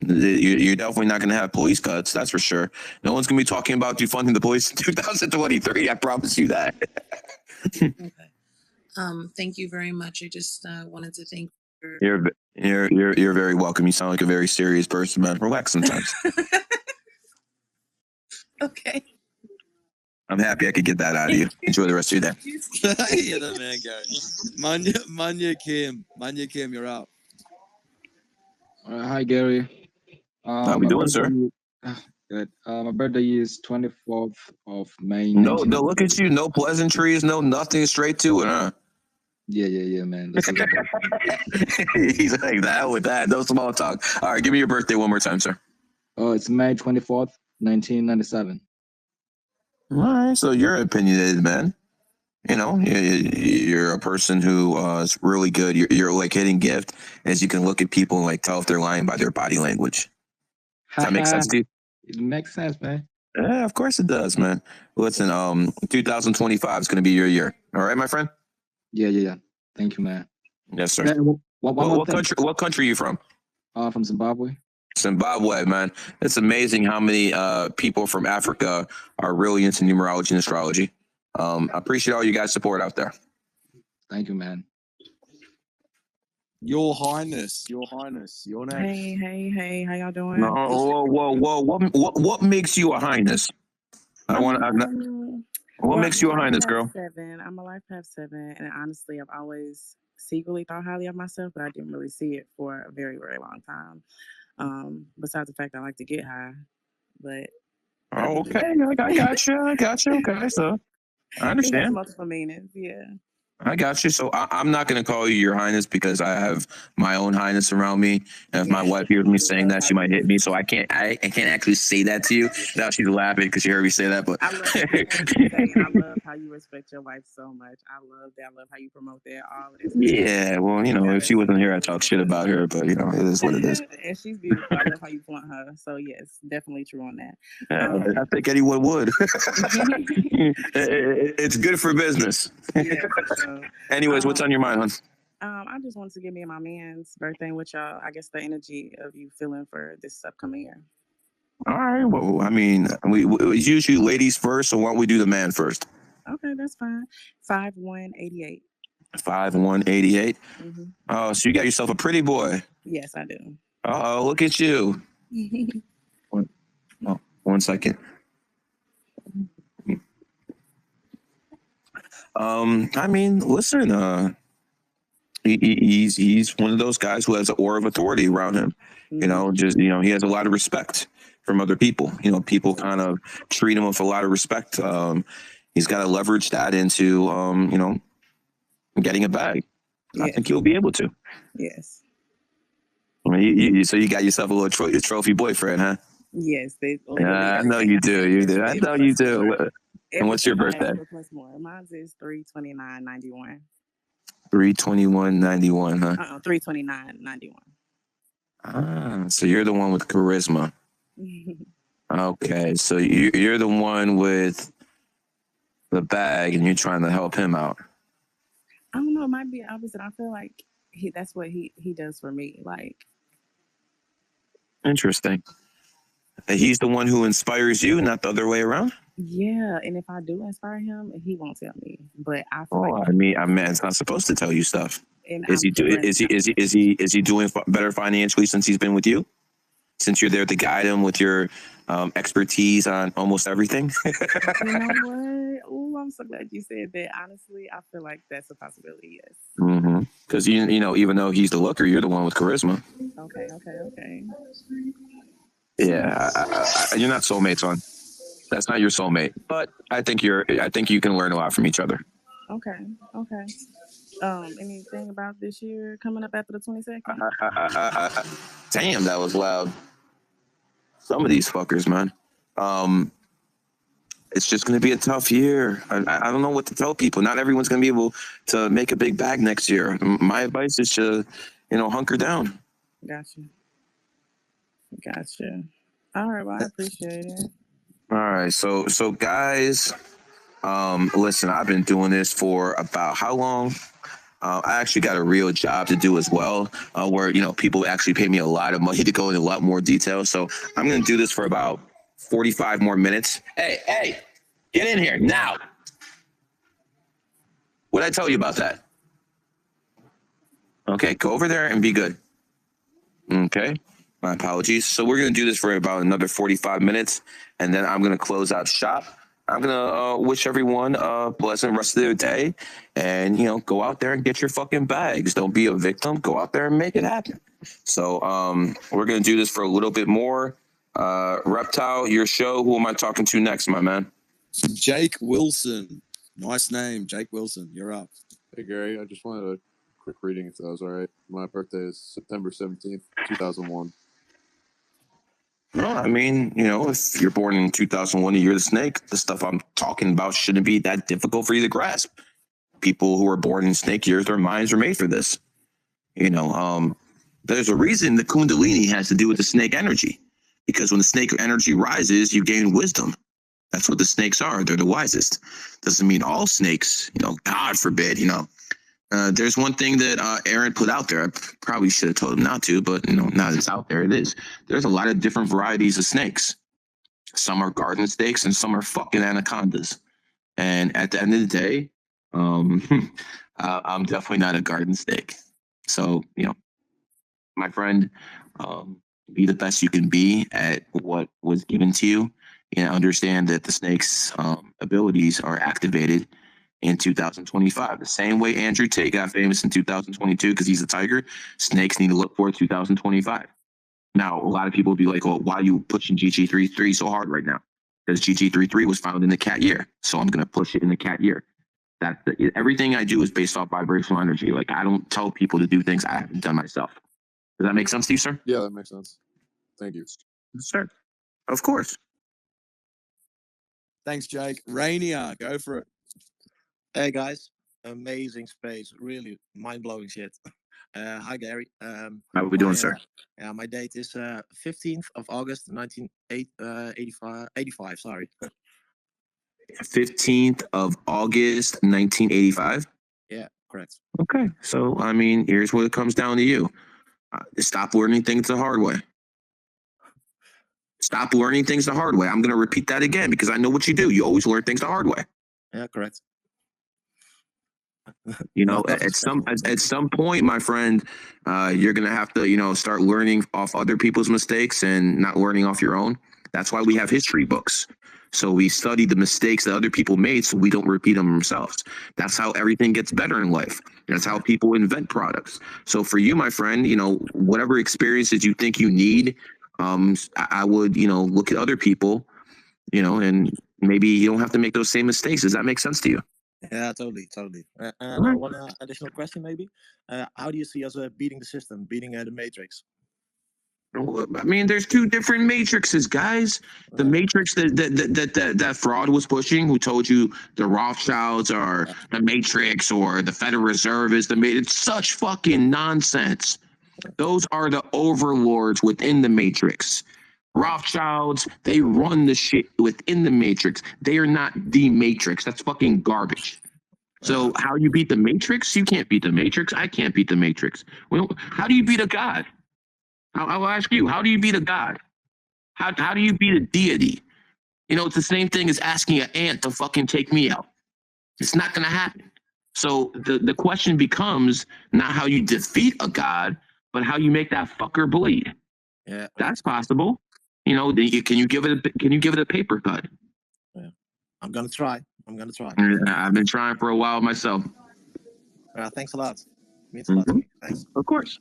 You're definitely not going to have police cuts, that's for sure. No one's going to be talking about defunding the police in 2023. I promise you that. Okay. Thank you very much. I just wanted to thank you. You're very welcome. You sound like a very serious person, man. Relax sometimes. Okay. I'm happy I could get that out of you. Enjoy the rest of your day. Yeah, that man, Gary. Manya Kim, you're up. Hi, Gary. How we doing, sir? Good. My birthday is 24th of May. No, look at you. No pleasantries, no nothing. Straight to it, huh? Yeah, man. He's like that with that. No small talk. All right, give me your birthday one more time, sir. Oh, it's May 24th, 1997. All right, so you're opinionated, man. You're a person who is really good. You're like hitting gift, as you can look at people and like tell if they're lying by their body language. Does that make sense to you? It makes sense, man. Yeah, of course it does, man. Listen, 2025 is going to be your year. All right, my friend? Yeah. Thank you, man. Yes, sir. Man, What country are you from? From Zimbabwe. Zimbabwe, man. It's amazing how many people from Africa are really into numerology and astrology. I appreciate all you guys' support out there. Thank you, man. Your Highness, you're next. Hey, how y'all doing? No, whoa. What makes you a highness? What makes you a highness, girl? I'm a life path 7, and honestly, I've always secretly thought highly of myself, but I didn't really see it for a very, very long time. Besides the fact I like to get high, but okay, I got you. Okay, so I it has understand. multiple meanings. Yeah. I got you. So I'm not going to call you Your Highness because I have my own highness around me. And if my wife hears me saying that, she might hit me. So I can't actually say that to you. Now she's laughing because she heard me say that. But I love I love how you respect your wife so much. I love that. I love how you promote that. All of this. yeah, well, if she wasn't here, I'd talk shit about her. But it is what it is. And she's beautiful. I love how you flaunt her. So yes, definitely true on that. I think anyone would. It's good for business. Yeah, so, Anyways, what's on your mind, hon? I just wanted to give me and my man's birthday with y'all. I guess the energy of you feeling for this upcoming year. All right. Well, I mean, we usually ladies first, so why don't we do the man first? Okay, that's fine. 5'1", 5'1", 88". Mm-hmm. Oh, so you got yourself a pretty boy. Yes, I do. Oh, look at you. One second. I mean, listen, he's one of those guys who has an aura of authority around him. Mm-hmm. He has a lot of respect from other people. People kind of treat him with a lot of respect. He's got to leverage that into getting a bag. I think he'll be able to. Yes. I mean, so you got yourself a little trophy boyfriend, huh? Yes. I know you do. You do. I know you do. And what's your birthday? Plus more. Mine is 3/29/91. 3/21/91, huh? 3/29/91. Ah, so you're the one with charisma. Okay, so you're the one with the bag, and you're trying to help him out. I don't know. It might be opposite. I feel like that's what he does for me. Like, interesting. He's the one who inspires you, not the other way around. Yeah, and if I do inspire him, he won't tell me. But I feel I mean, it's not supposed to tell you stuff. And Is he doing better financially since he's been with you? Since you're there to guide him with your expertise on almost everything. You know what? Oh, I'm so glad you said that. Honestly, I feel like that's a possibility. Yes. Mm-hmm. Because even though he's the looker, you're the one with charisma. Okay. Yeah, you're not soulmates, son. That's not your soulmate. But I think you can learn a lot from each other. Okay. Anything about this year coming up after the 22nd? Damn, that was loud. Some of these fuckers, man. It's just going to be a tough year. I don't know what to tell people. Not everyone's going to be able to make a big bag next year. My advice is to, hunker down. Gotcha. All right, well, I appreciate it. All right, so guys, listen, I've been doing this for about how long? I actually got a real job to do as well, where people actually pay me a lot of money to go into a lot more detail. So I'm going to do this for about 45 more minutes. Hey, get in here now. What did I tell you about that? Okay, go over there and be good. Okay, my apologies. So we're going to do this for about another 45 minutes, and then I'm going to close out shop. I'm going to wish everyone a pleasant rest of their day, and, go out there and get your fucking bags. Don't be a victim. Go out there and make it happen. So we're going to do this for a little bit more. Reptile, your show. Who am I talking to next, my man? Jake Wilson. Nice name, Jake Wilson. You're up. Hey, Gary. I just wanted a quick reading if that was all right. My birthday is September 17th, 2001. No, I mean, if you're born in 2001 and you're the snake, the stuff I'm talking about shouldn't be that difficult for you to grasp. People who are born in snake years, their minds are made for this. There's a reason the Kundalini has to do with the snake energy, because when the snake energy rises, you gain wisdom. That's what the snakes are. They're the wisest. Doesn't mean all snakes, God forbid, There's one thing that Aaron put out there. I probably should have told him not to, but now that it's out there, it is. There's a lot of different varieties of snakes. Some are garden snakes and some are fucking anacondas. And at the end of the day, I'm definitely not a garden snake. So, my friend, be the best you can be at what was given to you, and understand that the snake's abilities are activated in 2025. The same way Andrew Tate got famous in 2022 because he's a tiger, snakes need to look for 2025. Now, a lot of people will be like, well, why are you pushing GG33 so hard right now? Because GG33 was found in the cat year. So I'm going to push it in the cat year. Everything I do is based off vibrational energy. Like I don't tell people to do things I haven't done myself. Does that make sense to you, sir? Yeah, that makes sense. Thank you. Sir. Of course. Thanks, Jake. Rainier, go for it. Hey guys, amazing space, really mind blowing shit. Hi Gary. How are we doing, sir? Yeah, my date is 15th of August, 1985. Sorry. 15th of August, 1985. Yeah, correct. Okay. So, I mean, here's what it comes down to you. Stop learning things the hard way. Stop learning things the hard way. I'm going to repeat that again because I know what you do. You always learn things the hard way. Yeah, correct. You know, at some point, my friend, you're gonna have to, start learning off other people's mistakes and not learning off your own. That's why we have history books. So we study the mistakes that other people made so we don't repeat them ourselves. That's how everything gets better in life. That's how people invent products. So for you, my friend, whatever experiences you think you need, I would, look at other people, and maybe you don't have to make those same mistakes. Does that make sense to you? Yeah, totally. One additional question, maybe. How do you see us beating the system, beating the Matrix? I mean, there's two different matrices, guys. The matrix that fraud was pushing, who told you the Rothschilds are the matrix or the Federal Reserve is the matrix. It's such fucking nonsense. Those are the overlords within the matrix. Rothschilds, they run the shit within the matrix. They are not the matrix. That's fucking garbage. So how you beat the matrix? You can't beat the matrix. I can't beat the matrix. Well, how do you beat a god? I'll ask you, how do you beat a god? How do you beat a deity? It's the same thing as asking an ant to fucking take me out. It's not going to happen. So the question becomes not how you defeat a god, but how you make that fucker bleed. Yeah, that's possible. Can you give it a paper cut? Yeah. I'm gonna try. I've been trying for a while myself. Thanks a lot. Means a lot to me. Thanks. Of course.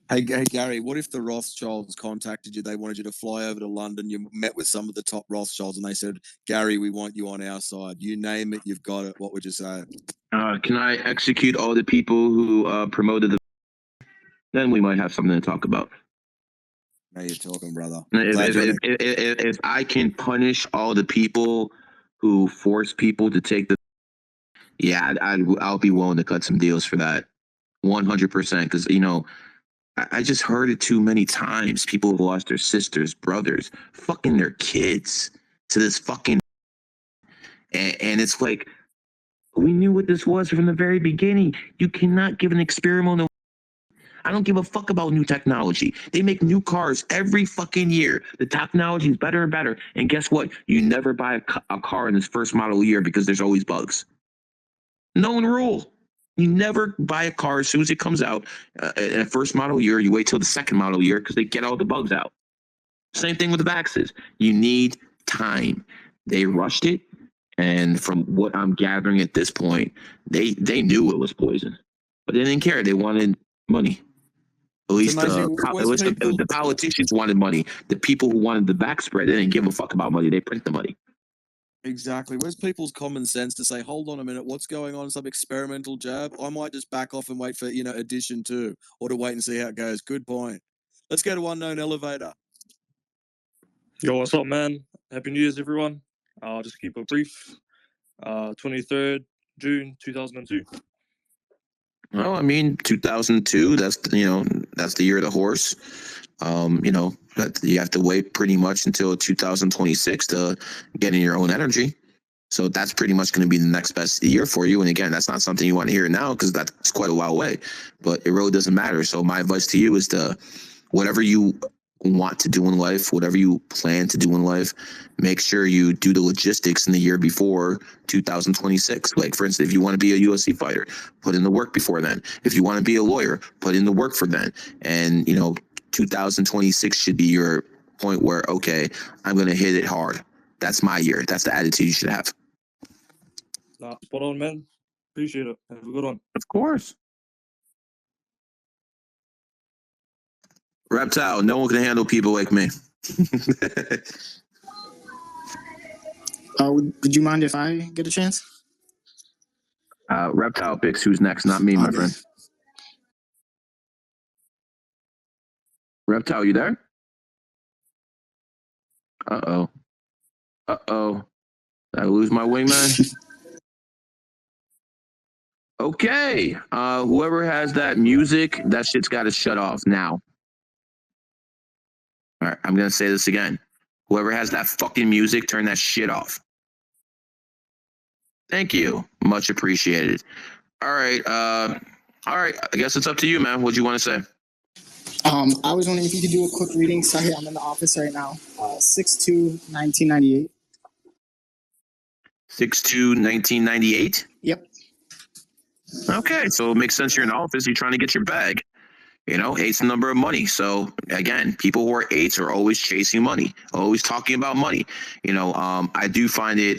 Hey, Gary, what if the Rothschilds contacted you? They wanted you to fly over to London. You met with some of the top Rothschilds and they said, Gary, we want you on our side. You name it, you've got it. What would you say? Can I execute all the people who promoted the... Then we might have something to talk about. Now you're talking, brother. If I can punish all the people who force people to take the... Yeah, I'll be willing to cut some deals for that. 100%. Because, I just heard it too many times. People have lost their sisters, brothers, fucking their kids to this fucking... And it's like, we knew what this was from the very beginning. You cannot give an experimental... I don't give a fuck about new technology. They make new cars every fucking year. The technology is better and better. And guess what? You never buy a car in its first model year because there's always bugs. Known rule. You never buy a car as soon as it comes out in the first model year. You wait till the second model year because they get all the bugs out. Same thing with the vaccines. You need time. They rushed it. And from what I'm gathering at this point, they knew it was poison. But they didn't care. They wanted money. At least the politicians wanted money. The people who wanted the back spread, they didn't give a fuck about money. They print the money. Exactly. Where's people's common sense to say, hold on a minute, what's going on? Some experimental jab? I might just back off and wait for, edition 2 or to wait and see how it goes. Good point. Let's go to Unknown Elevator. Yo, what's up, man? Happy New Year's, everyone. I'll just keep it brief. 23rd June 2002. Well, I mean, 2002, that's the year of the horse. You have to wait pretty much until 2026 to get in your own energy. So that's pretty much going to be the next best year for you. And again, that's not something you want to hear now because that's quite a while away, but it really doesn't matter. So my advice to you is to whatever you want to do in life, whatever you plan to do in life, make sure you do the logistics in the year before 2026. Like, for instance, if you want to be a UFC fighter, put in the work before then. If you want to be a lawyer, put in the work for then. And, 2026 should be your point where, okay, I'm going to hit it hard. That's my year. That's the attitude you should have. Spot on, man. Appreciate it. Have a good one. Of course. Reptile, no one can handle people like me. Would you mind if I get a chance? Reptile picks who's next, not me, my friend. Reptile, you there? Uh-oh. Uh-oh. Did I lose my wingman? Okay. Whoever has that music, that shit's got to shut off now. All right, I'm going to say this again. Whoever has that fucking music, turn that shit off. Thank you. Much appreciated. All right. All right. I guess it's up to you, man. What do you want to say? I was wondering if you could do a quick reading. Sorry, I'm in the office right now. 6/2/1998. 6/2/1998? Yep. Okay, so it makes sense you're in the office. You're trying to get your bag. You know, eight's the number of money. So again, people who are eights are always chasing money, always talking about money. You know, I do find it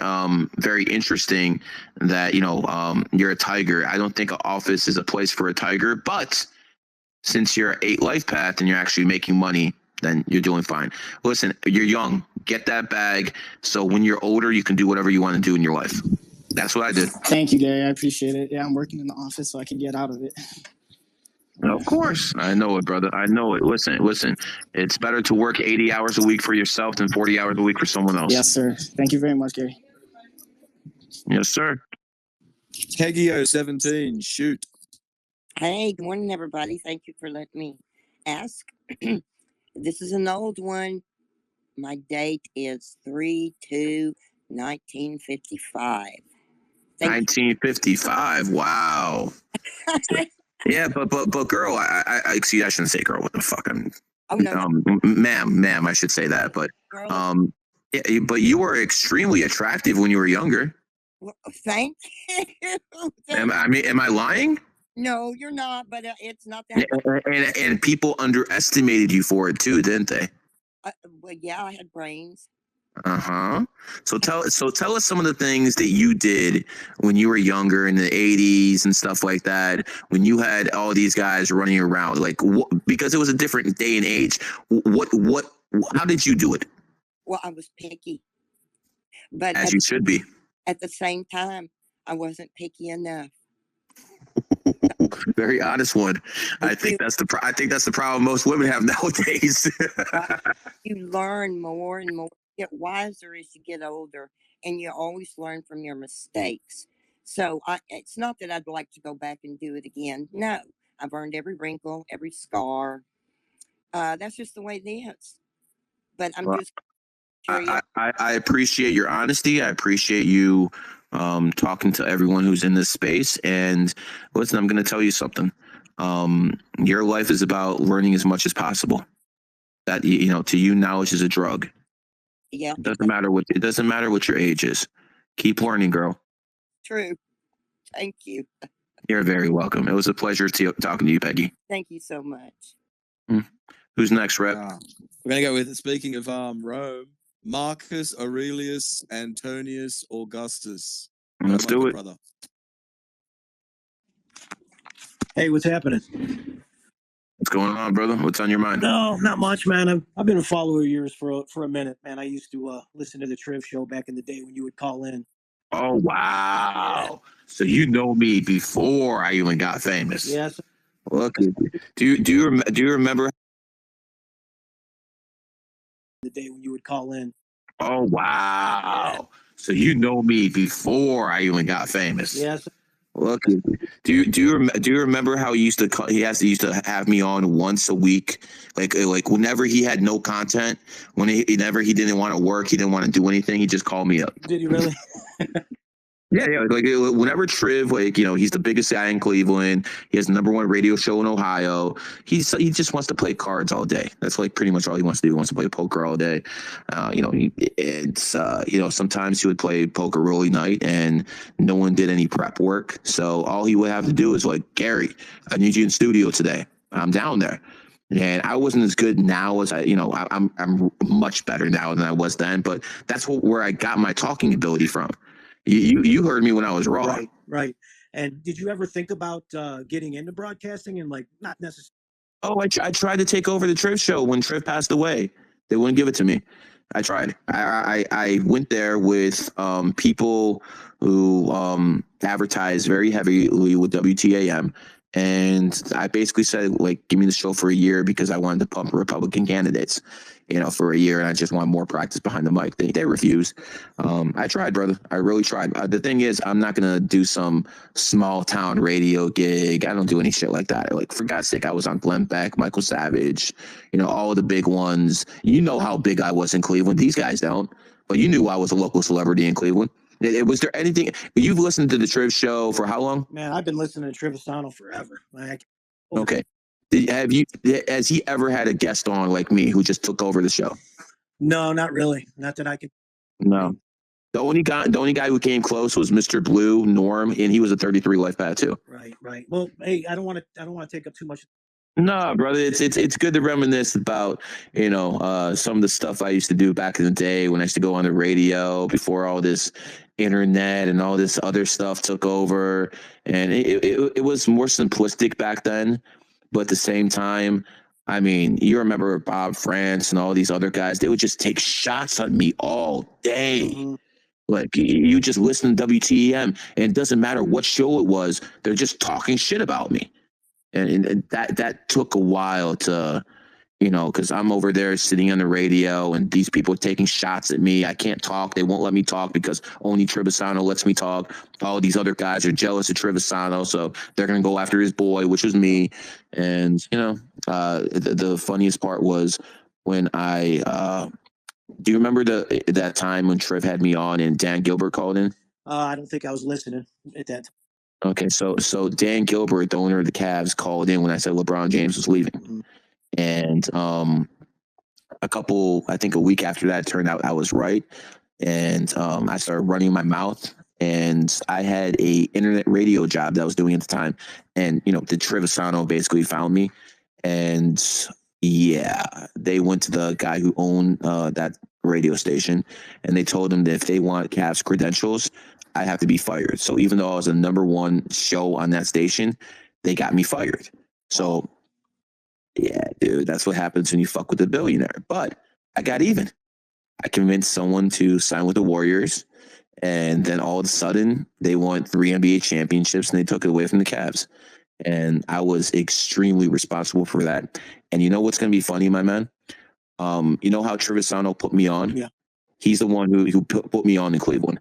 very interesting that, you know, you're a tiger. I don't think an office is a place for a tiger, but since you're 8 life path and you're actually making money, then you're doing fine. Listen, you're young. Get that bag. So when you're older, you can do whatever you want to do in your life. That's what I did. Thank you, Gary. I appreciate it. Yeah, I'm working in the office so I can get out of it. Of course. I know it, brother. I know it. Listen. It's better to work 80 hours a week for yourself than 40 hours a week for someone else. Yes, sir. Thank you very much, Gary. Yes, sir. Kegio17, shoot. Hey, good morning, everybody. Thank you for letting me ask. This is an old one. My date is 3/2/1955. 1955. Wow. Yeah, but girl, I excuse, I shouldn't say girl. What the fuck? Ma'am, I should say that. But yeah, but you were extremely attractive when you were younger. Well, thank you. Am I lying? No, you're not. But it's not that. And people underestimated you for it too, didn't they? Well, yeah, I had brains. Uh-huh. So tell us some of the things that you did when you were younger in the 80s and stuff like that, when you had all these guys running around, like because it was a different day and age. How did you do it? Well, I was picky. But as you should be. At the same time, I wasn't picky enough. Very honest one. I think that's the problem most women have nowadays. You learn more and more. You get wiser as you get older, and you always learn from your mistakes. So it's not that I'd like to go back and do it again. No, I've earned every wrinkle, every scar. That's just the way it is. But I'm just curious. I appreciate your honesty. I appreciate you talking to everyone who's in this space. And listen, I'm going to tell you something. Your life is about learning as much as possible. That, you know, to you, knowledge is a drug. Yeah. It doesn't matter what your age is. Keep learning, girl. True. Thank you. You're very welcome. It was a pleasure talking to you, Peggy. Thank you so much. Who's next, Rep? We're going to go with, speaking of Rome, Marcus Aurelius Antonius Augustus. Let's do it. Brother. Hey, what's happening? What's going on, brother? What's on your mind? No, not much, man. I've been a follower of yours for a minute, man. I used to listen to the Triv show back in the day when you would call in. Oh, wow. Yeah. So you know me before I even got famous. Yes. Look, do you remember the day when you would call in? Oh, wow. Yeah. So you know me before I even got famous. Yes. Look, do you remember how he used to have me on once a week, like whenever he had no content, whenever he didn't want to work, he didn't want to do anything, he just called me up. Did he really? Yeah, like whenever Triv, like, you know, he's the biggest guy in Cleveland. He has the #1 radio show in Ohio. He just wants to play cards all day. That's like pretty much all he wants to do. He wants to play poker all day. You know, sometimes he would play poker really night and no one did any prep work. So all he would have to do is like, Gary, I need you in studio today. I'm down there. And I wasn't as good now as I'm much better now than I was then. But that's where I got my talking ability from. You heard me when I was raw. Right. And did you ever think about getting into broadcasting and like not necessarily? Oh, I tried to take over the Triv show when Triv passed away. They wouldn't give it to me. I tried. I went there with people who advertise very heavily with WTAM. And I basically said, like, give me the show for a year because I wanted to pump Republican candidates, for a year. And I just want more practice behind the mic. They refused. I tried, brother. I really tried. The thing is, I'm not going to do some small town radio gig. I don't do any shit like that. Like, for God's sake, I was on Glenn Beck, Michael Savage, all the big ones. You know how big I was in Cleveland. These guys don't. But you knew I was a local celebrity in Cleveland. Was there anything? You've listened to the Triv show for how long? Man, I've been listening to Trevisano forever. Okay. Has he ever had a guest on like me who just took over the show? No, not really. Not that I can. No. The only guy who came close was Mr. Blue, Norm, and he was a 33 life path too. Right. Well, hey, I don't want to take up too much. No, brother, it's good to reminisce about some of the stuff I used to do back in the day when I used to go on the radio before all this internet and all this other stuff took over, and it was more simplistic back then, but at the same time, I mean, you remember Bob France and all these other guys, they would just take shots at me all day. Mm-hmm. Like, you just listen to WTEM, and it doesn't matter what show it was, they're just talking shit about me. And that took a while to, because I'm over there sitting on the radio and these people are taking shots at me. I can't talk. They won't let me talk because only Trevisano lets me talk. All these other guys are jealous of Trevisano, so they're going to go after his boy, which was me. And, the funniest part was when do you remember that time when Trev had me on and Dan Gilbert called in? I don't think I was listening at that time. Okay, so Dan Gilbert, the owner of the Cavs, called in when I said LeBron James was leaving. Mm-hmm. And I think a week after that, it turned out I was right. And I started running my mouth. And I had a internet radio job that I was doing at the time. And, the Trevisano basically found me. And yeah, they went to the guy who owned that radio station. And they told him that if they want Cavs credentials, I have to be fired. So even though I was a number one show on that station, they got me fired. So yeah, dude, that's what happens when you fuck with a billionaire. But I got even. I convinced someone to sign with the Warriors, and then all of a sudden they won 3 NBA championships and they took it away from the Cavs. And I was extremely responsible for that. And you know what's going to be funny, my man? You know how Trevisano put me on? Yeah. He's the one who put me on in Cleveland.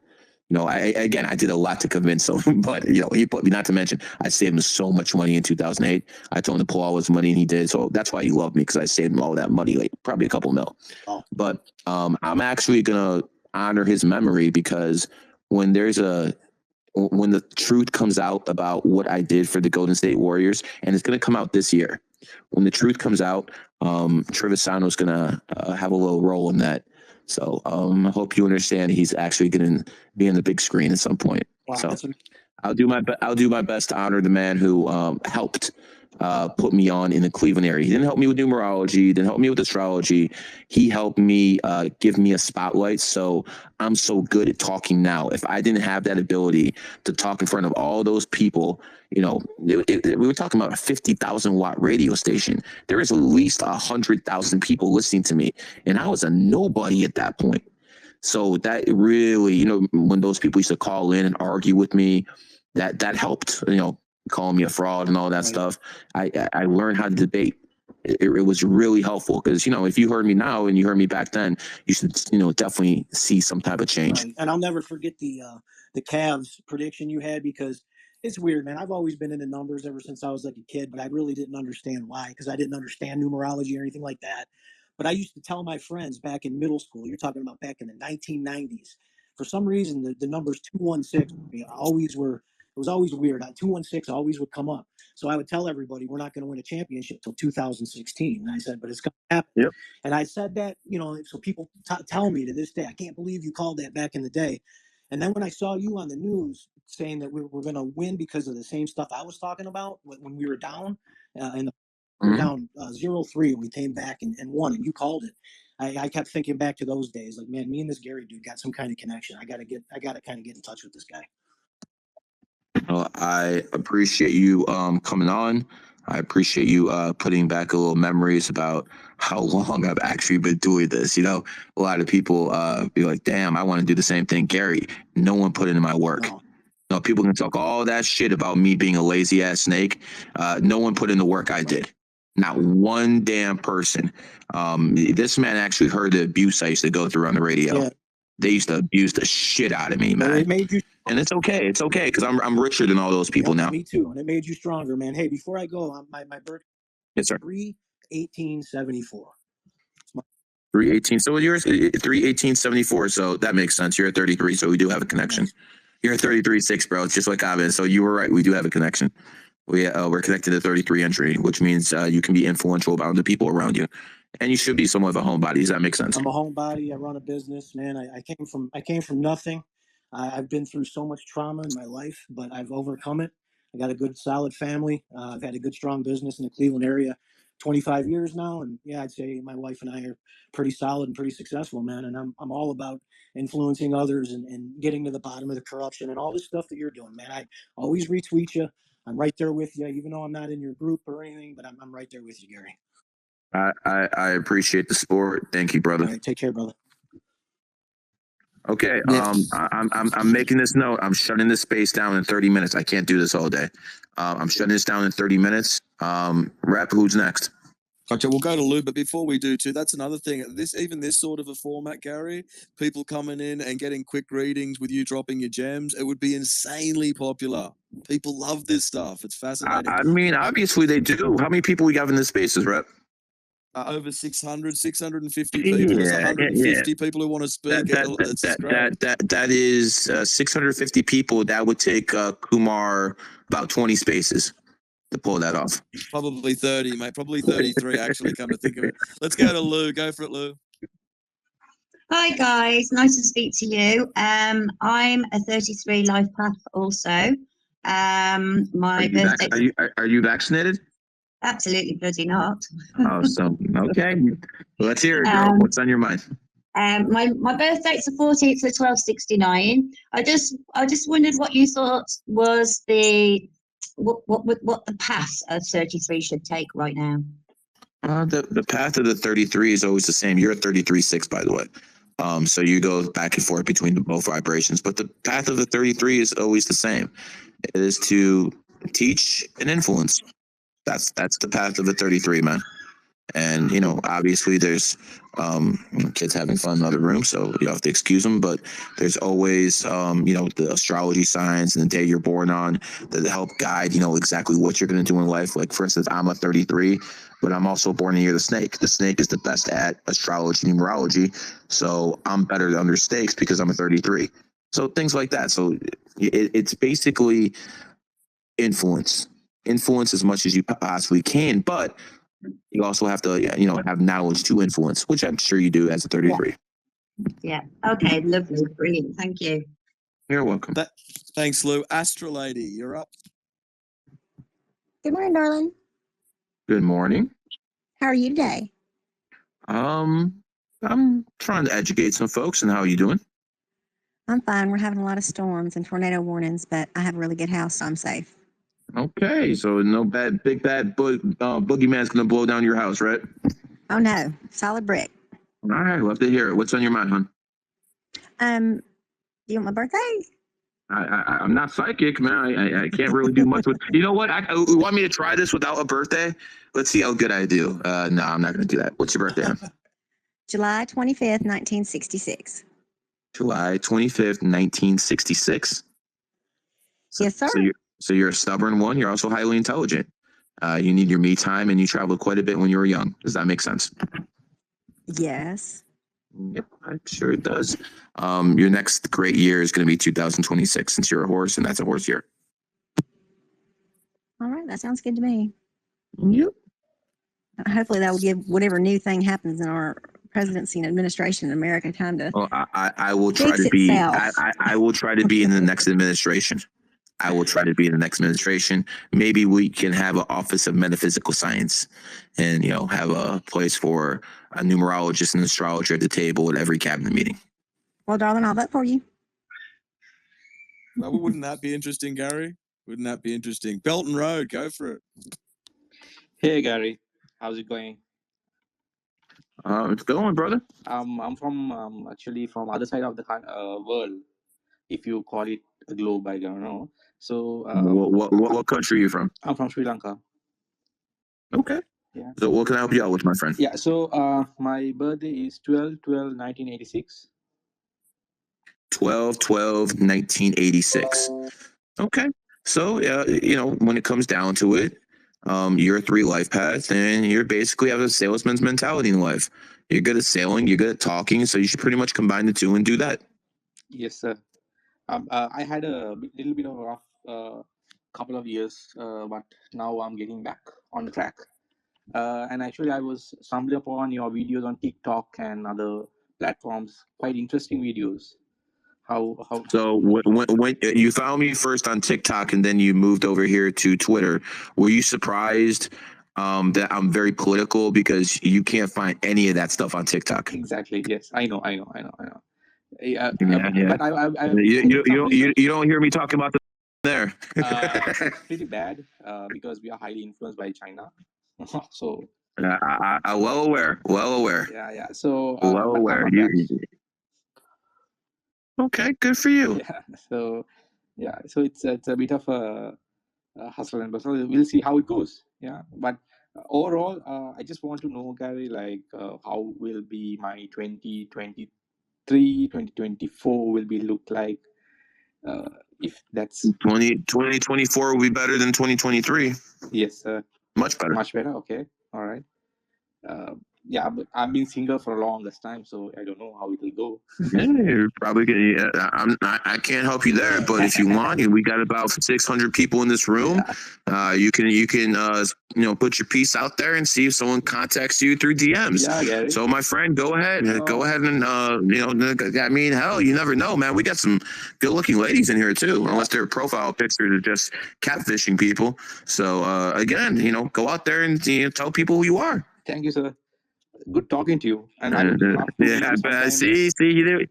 I did a lot to convince him, but he put me. Not to mention, I saved him so much money in 2008. I told him to pull all his money, and he did. So that's why he loved me, because I saved him all that money, like probably a couple mil. Oh. But I'm actually gonna honor his memory, because when the truth comes out about what I did for the Golden State Warriors, and it's gonna come out this year. When the truth comes out, Trevisano's gonna have a little role in that. So I hope you understand he's actually going to be on the big screen at some point. Wow, so I'll do my best to honor the man who helped put me on in the Cleveland area. He didn't help me with numerology, he didn't help me with astrology. He helped me give me a spotlight. So I'm so good at talking now. If I didn't have that ability to talk in front of all those people, we were talking about a 50,000 watt radio station. There is at least 100,000 people listening to me, and I was a nobody at that point. So that really, when those people used to call in and argue with me, that helped. Calling me a fraud and all that stuff. I learned how to debate. It was really helpful, because if you heard me now and you heard me back then, you should definitely see some type of change. Right. And I'll never forget the Cavs prediction you had, because it's weird, man. I've always been into numbers ever since I was like a kid, but I really didn't understand why, because I didn't understand numerology or anything like that. But I used to tell my friends back in middle school, you're talking about back in the 1990s, for some reason the numbers 216 always were. It was always weird. 216 always would come up. So I would tell everybody we're not going to win a championship till 2016. And I said, but it's going to happen. Yep. And I said that, so people tell me to this day, I can't believe you called that back in the day. And then when I saw you on the news saying that we were going to win because of the same stuff I was talking about when we were down, we were down 0-3, and we came back and won, and you called it. I kept thinking back to those days, like, man, me and this Gary dude got some kind of connection. I got to kind of get in touch with this guy. I appreciate you coming on. I appreciate you putting back a little memories about how long I've actually been doing this. You know, a lot of people be like, damn, I want to do the same thing. Gary, no one put in my work. No, people can talk all that shit about me being a lazy ass snake. No one put in the work I did. Not one damn person. This man actually heard the abuse I used to go through on the radio. Yeah. They used to abuse the shit out of me, But man. it made you. And it's okay. It's okay because I'm richer than all those people now. Me too. And it made you stronger, man. Hey, before I go, my birthday. Yes, sir. 3/18/74. 318. So you're 31874. So that makes sense. You're at 33. So we do have a connection. You're at 33.6, bro. It's just like I've been. So you were right. We do have a connection. We're connected to 33 entry, which means you can be influential about the people around you, and you should be somewhat of a homebody. Does that make sense? I'm a homebody. I run a business, man. I came from nothing. I've been through so much trauma in my life, but I've overcome it. I got a good, solid family. I've had a good, strong business in the Cleveland area, 25 years now, and yeah, I'd say my wife and I are pretty solid and pretty successful, man. And I'm all about influencing others and getting to the bottom of the corruption and all this stuff that you're doing, man. I always retweet you. I'm right there with you, even though I'm not in your group or anything, but I'm right there with you, Gary. I appreciate the support. Thank you, brother. All right, take care, brother. Okay. I'm making this note. I'm shutting this space down in 30 minutes. I can't do this all day. I'm shutting this down in 30 minutes. Rep, who's next? Gotcha. We'll go to Lou, but before we do too, that's another thing. This sort of a format, Gary, people coming in and getting quick readings with you dropping your gems, it would be insanely popular. People love this stuff. It's fascinating. I mean, obviously they do. How many people we got in this spaces, Rep? Over 600, 650 people. There's 150 people who want to speak. That is 650 people. That would take Kumar about 20 spaces to pull that off. Probably 30, mate. Probably 33, actually, come to think of it. Let's go to Lou. Go for it, Lou. Hi, guys. Nice to speak to you. I'm a 33 life path also. My birthday. Are you vaccinated? Absolutely bloody not. Oh, so okay. Let's hear it, girl. What's on your mind? My birthday's the 14th of 1269. I just wondered what you thought was what the path of 33 should take right now. The path of the 33 is always the same. You're at 33.6, by the way. So you go back and forth between both vibrations, but the path of the 33 is always the same. It is to teach and influence. That's the path of the 33, man. And, you know, obviously there's kids having fun in other rooms, so you have to excuse them. But there's always, you know, the astrology signs and the day you're born on that help guide, you know, exactly what you're going to do in life. Like, for instance, I'm a 33, but I'm also born in the year of the snake. The snake is the best at astrology, numerology. So I'm better under stakes because I'm a 33. So things like that. So it's basically influence as much as you possibly can, but you also have to, you know, have knowledge to influence, which I'm sure you do as a 33. Yeah. Okay. Lovely. Brilliant. Thank you. You're welcome. Thanks, Lou. Astro Lady, you're up. Good morning, darling. Good morning. How are you today? I'm trying to educate some folks. And how are you doing? I'm fine. We're having a lot of storms and tornado warnings, but I have a really good house, so I'm safe. Okay, so no big bad boogeyman's gonna blow down your house, right? Oh no, solid brick. All right, love to hear it. What's on your mind, hon? You want my birthday? I'm not psychic, man. I can't really do much with. You know what? You want me to try this without a birthday? Let's see how good I do. No, I'm not gonna do that. What's your birthday, hon? July 25th, 1966. July 25th, 1966. Yes, sir. So you're a stubborn one. You're also highly intelligent. You need your me time, and you traveled quite a bit when you were young. Does that make sense? Yes. Yep, I'm sure it does. Your next great year is going to be 2026, since you're a horse, and that's a horse year. All right, that sounds good to me. Yep. Hopefully that will give whatever new thing happens in our presidency and administration in America time to. Well, I will try to be. I will try to be in the next administration. I will try to be in the next administration. Maybe we can have an office of metaphysical science, and have a place for a numerologist and astrologer at the table at every cabinet meeting. Well, darling, I'll vote for you. Well, wouldn't that be interesting, Gary? Wouldn't that be interesting? Belton Road, go for it. Hey Gary, how's it going? It's going, brother. I'm from actually from other side of the world, if you call it a globe. I don't know. So What country are you from? I'm from Sri Lanka. Okay. Yeah. So what can I help you out with, my friend? Yeah. So my birthday is 12/12/1986. 12/12/1986. Okay. So, when it comes down to it, you're a 3 life path, and you're basically have a salesman's mentality in life. You're good at selling, you're good at talking, so you should pretty much combine the two and do that. Yes, sir. I had a little bit of a rough couple of years, but now I'm getting back on the track. And actually, I was stumbling upon your videos on TikTok and other platforms. Quite interesting videos. How? So when you found me first on TikTok and then you moved over here to Twitter, were you surprised that I'm very political, because you can't find any of that stuff on TikTok? Exactly. Yes, I know. Yeah, Yeah. but I You don't hear me talking about there. pretty bad because we are highly influenced by China. So I'm well aware. yeah. So Well aware. Okay, good for you. Yeah. So it's a bit of a hustle and bustle. We'll see how it goes. Yeah. But overall, I just want to know, Gary, like how will be my 2023, 2024 will be look like. If that's 2024 will be better than 2023. Yes, sir. Much better. Much better. Okay. All right. Yeah, but I've been single for the longest time, so I don't know how it will go. Yeah, you're probably gonna. I can't help you there, but if you want, we got about 600 people in this room. You can put your piece out there and see if someone contacts you through DMs. Yeah, Gary. So my friend, go ahead and I mean, hell, you never know, man. We got some good-looking ladies in here too, unless their profile pictures are just catfishing people. So again, go out there and tell people who you are. Thank you, sir. Good talking to you. And I would love to Yeah, but see, he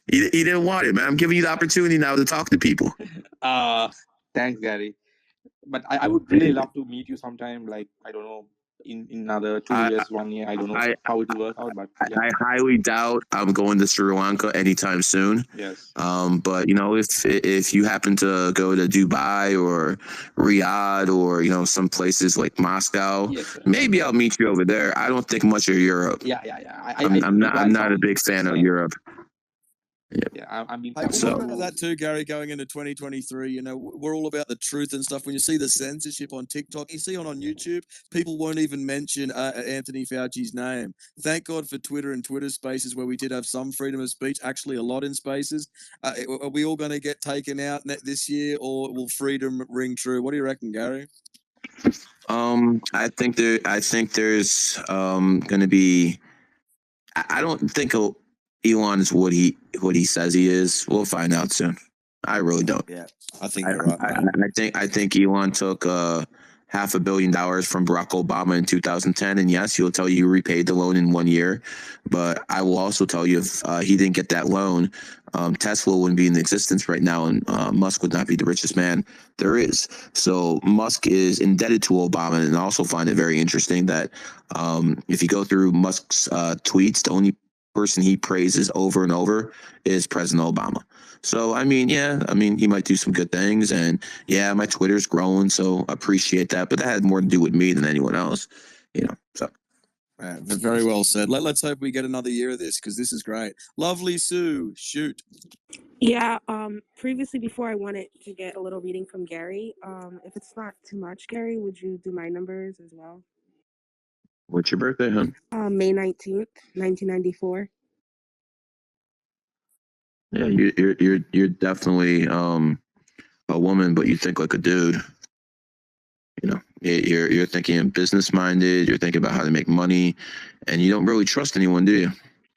didn't want it, man. I'm giving you the opportunity now to talk to people. Thanks, Gary. But I would really love to meet you sometime. Like I don't know, in another 2 years, 1 year. I don't know how it will work out, but yeah. I highly doubt I'm going to Sri Lanka anytime soon. Yes. But if you happen to go to Dubai or Riyadh or some places like Moscow, maybe I'll meet you over there. I don't think much of Europe. Yeah. I'm not a big fan of Europe. Yeah, I mean, Hey, what about that too, Gary, going into 2023? We're all about the truth and stuff. When you see the censorship on TikTok, you see on YouTube, people won't even mention Anthony Fauci's name. Thank God for Twitter and Twitter Spaces, where we did have some freedom of speech, actually a lot in Spaces. Are we all going to get taken out this year, or will freedom ring true? What do you reckon, Gary? I think there's going to be. I don't think Elon is what he says he is. We'll find out soon. I really don't. Yeah, I think you're right, man. I think Elon took $500 million from Barack Obama in 2010, and yes, he'll tell you he repaid the loan in 1 year. But I will also tell you, if he didn't get that loan, Tesla wouldn't be in existence right now, and Musk would not be the richest man there is. So Musk is indebted to Obama, and I also find it very interesting that if you go through Musk's tweets, the only person he praises over and over is President Obama. So he might do some good things, and yeah, my Twitter's growing, so I appreciate that. But that had more to do with me than anyone else, So. Very well said. Let's hope we get another year of this, because this is great. Lovely Sue, shoot. Yeah, previously before I wanted to get a little reading from Gary. If it's not too much, Gary, would you do my numbers as well? What's your birthday, hon? May 19th, 1994. Yeah, you're definitely a woman, but you think like a dude. You're thinking business minded. You're thinking about how to make money, and you don't really trust anyone, do you?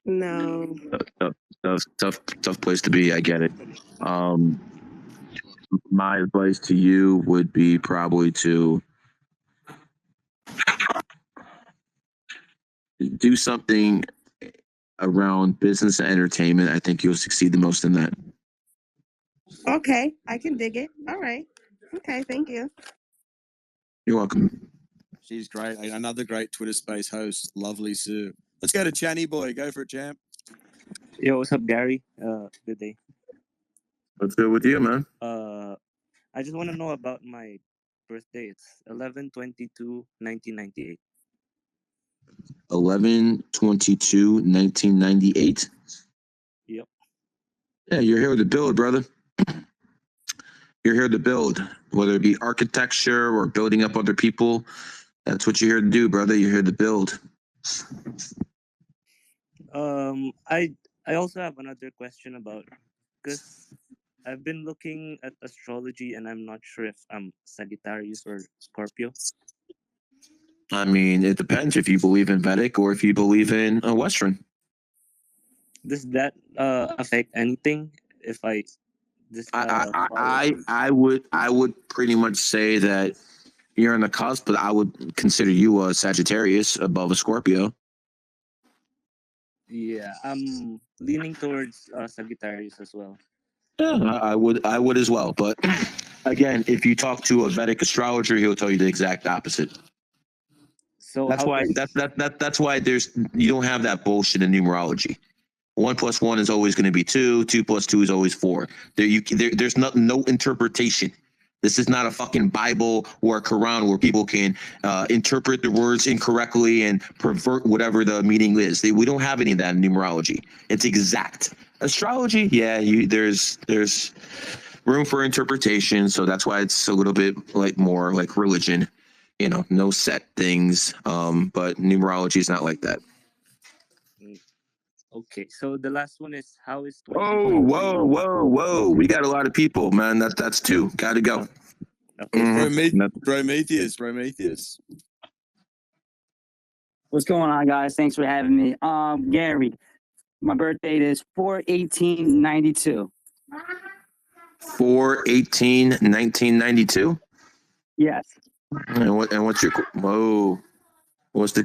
No. Tough place to be. I get it. My advice to you would be probably to do something around business and entertainment. I think you'll succeed the most in that. Okay, I can dig it. All right. Okay, thank you. You're welcome. She's great. Another great Twitter Space host. Lovely Sue. Let's go to Channy Boy. Go for it, champ. Yo, what's up, Gary? Good day. What's good with you, man? I just want to know about my birthday. It's 11/22/1998. 11/22/1998. Yep. Yeah, you're here to build, brother. You're here to build, whether it be architecture or building up other people. That's what you're here to do, brother. You're here to build. I also have another question about, because I've been looking at astrology and I'm not sure if I'm Sagittarius or Scorpio. I mean, it depends if you believe in Vedic or if you believe in Western. Does that affect anything if I this I would pretty much say that you're on the cusp, but I would consider you a Sagittarius above a Scorpio. Yeah, I'm leaning towards Sagittarius as well. Yeah, I would as well. But again, if you talk to a Vedic astrologer, he'll tell you the exact opposite. So that's why that's why you don't have that bullshit in numerology. 1 + 1 is always going to be 2. 2 + 2 is always 4. There's no interpretation. This is not a fucking Bible or a Quran where people can interpret the words incorrectly and pervert whatever the meaning is. We don't have any of that in numerology. It's exact. Astrology, yeah, there's room for interpretation, so that's why it's a little bit like more like religion. You know, no set things. But numerology is not like that. Okay, so the last one is, how is Whoa. We got a lot of people, man. That's 2. Gotta go. Prometheus. What's going on, guys? Thanks for having me. Gary, my birth date is 4/18/92. 4/18/1992. Yes. And what's your what's the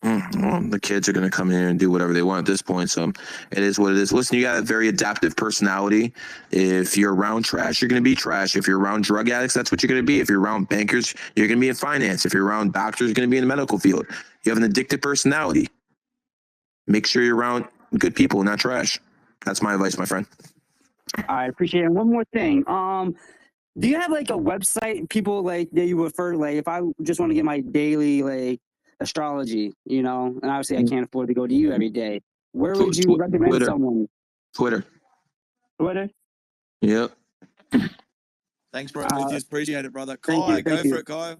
the kids are going to come in and do whatever they want at this point, so it is what it is. Listen, you got a very adaptive personality. If you're around trash, you're going to be trash. If you're around drug addicts, that's what you're going to be. If you're around bankers, you're going to be in finance. If you're around doctors, you're going to be in the medical field. You have an addictive personality. Make sure you're around good people, not trash. That's my advice, my friend. I appreciate it. One more thing. Do you have like a website people like that you refer to, like if I just want to get my daily like astrology, you know, and obviously I can't afford to go to you every day. Where would you recommend someone? Twitter. Yep. Thanks, Prometheus. Appreciate it, brother. Thank Kai, you, go thank you. for it, Kai.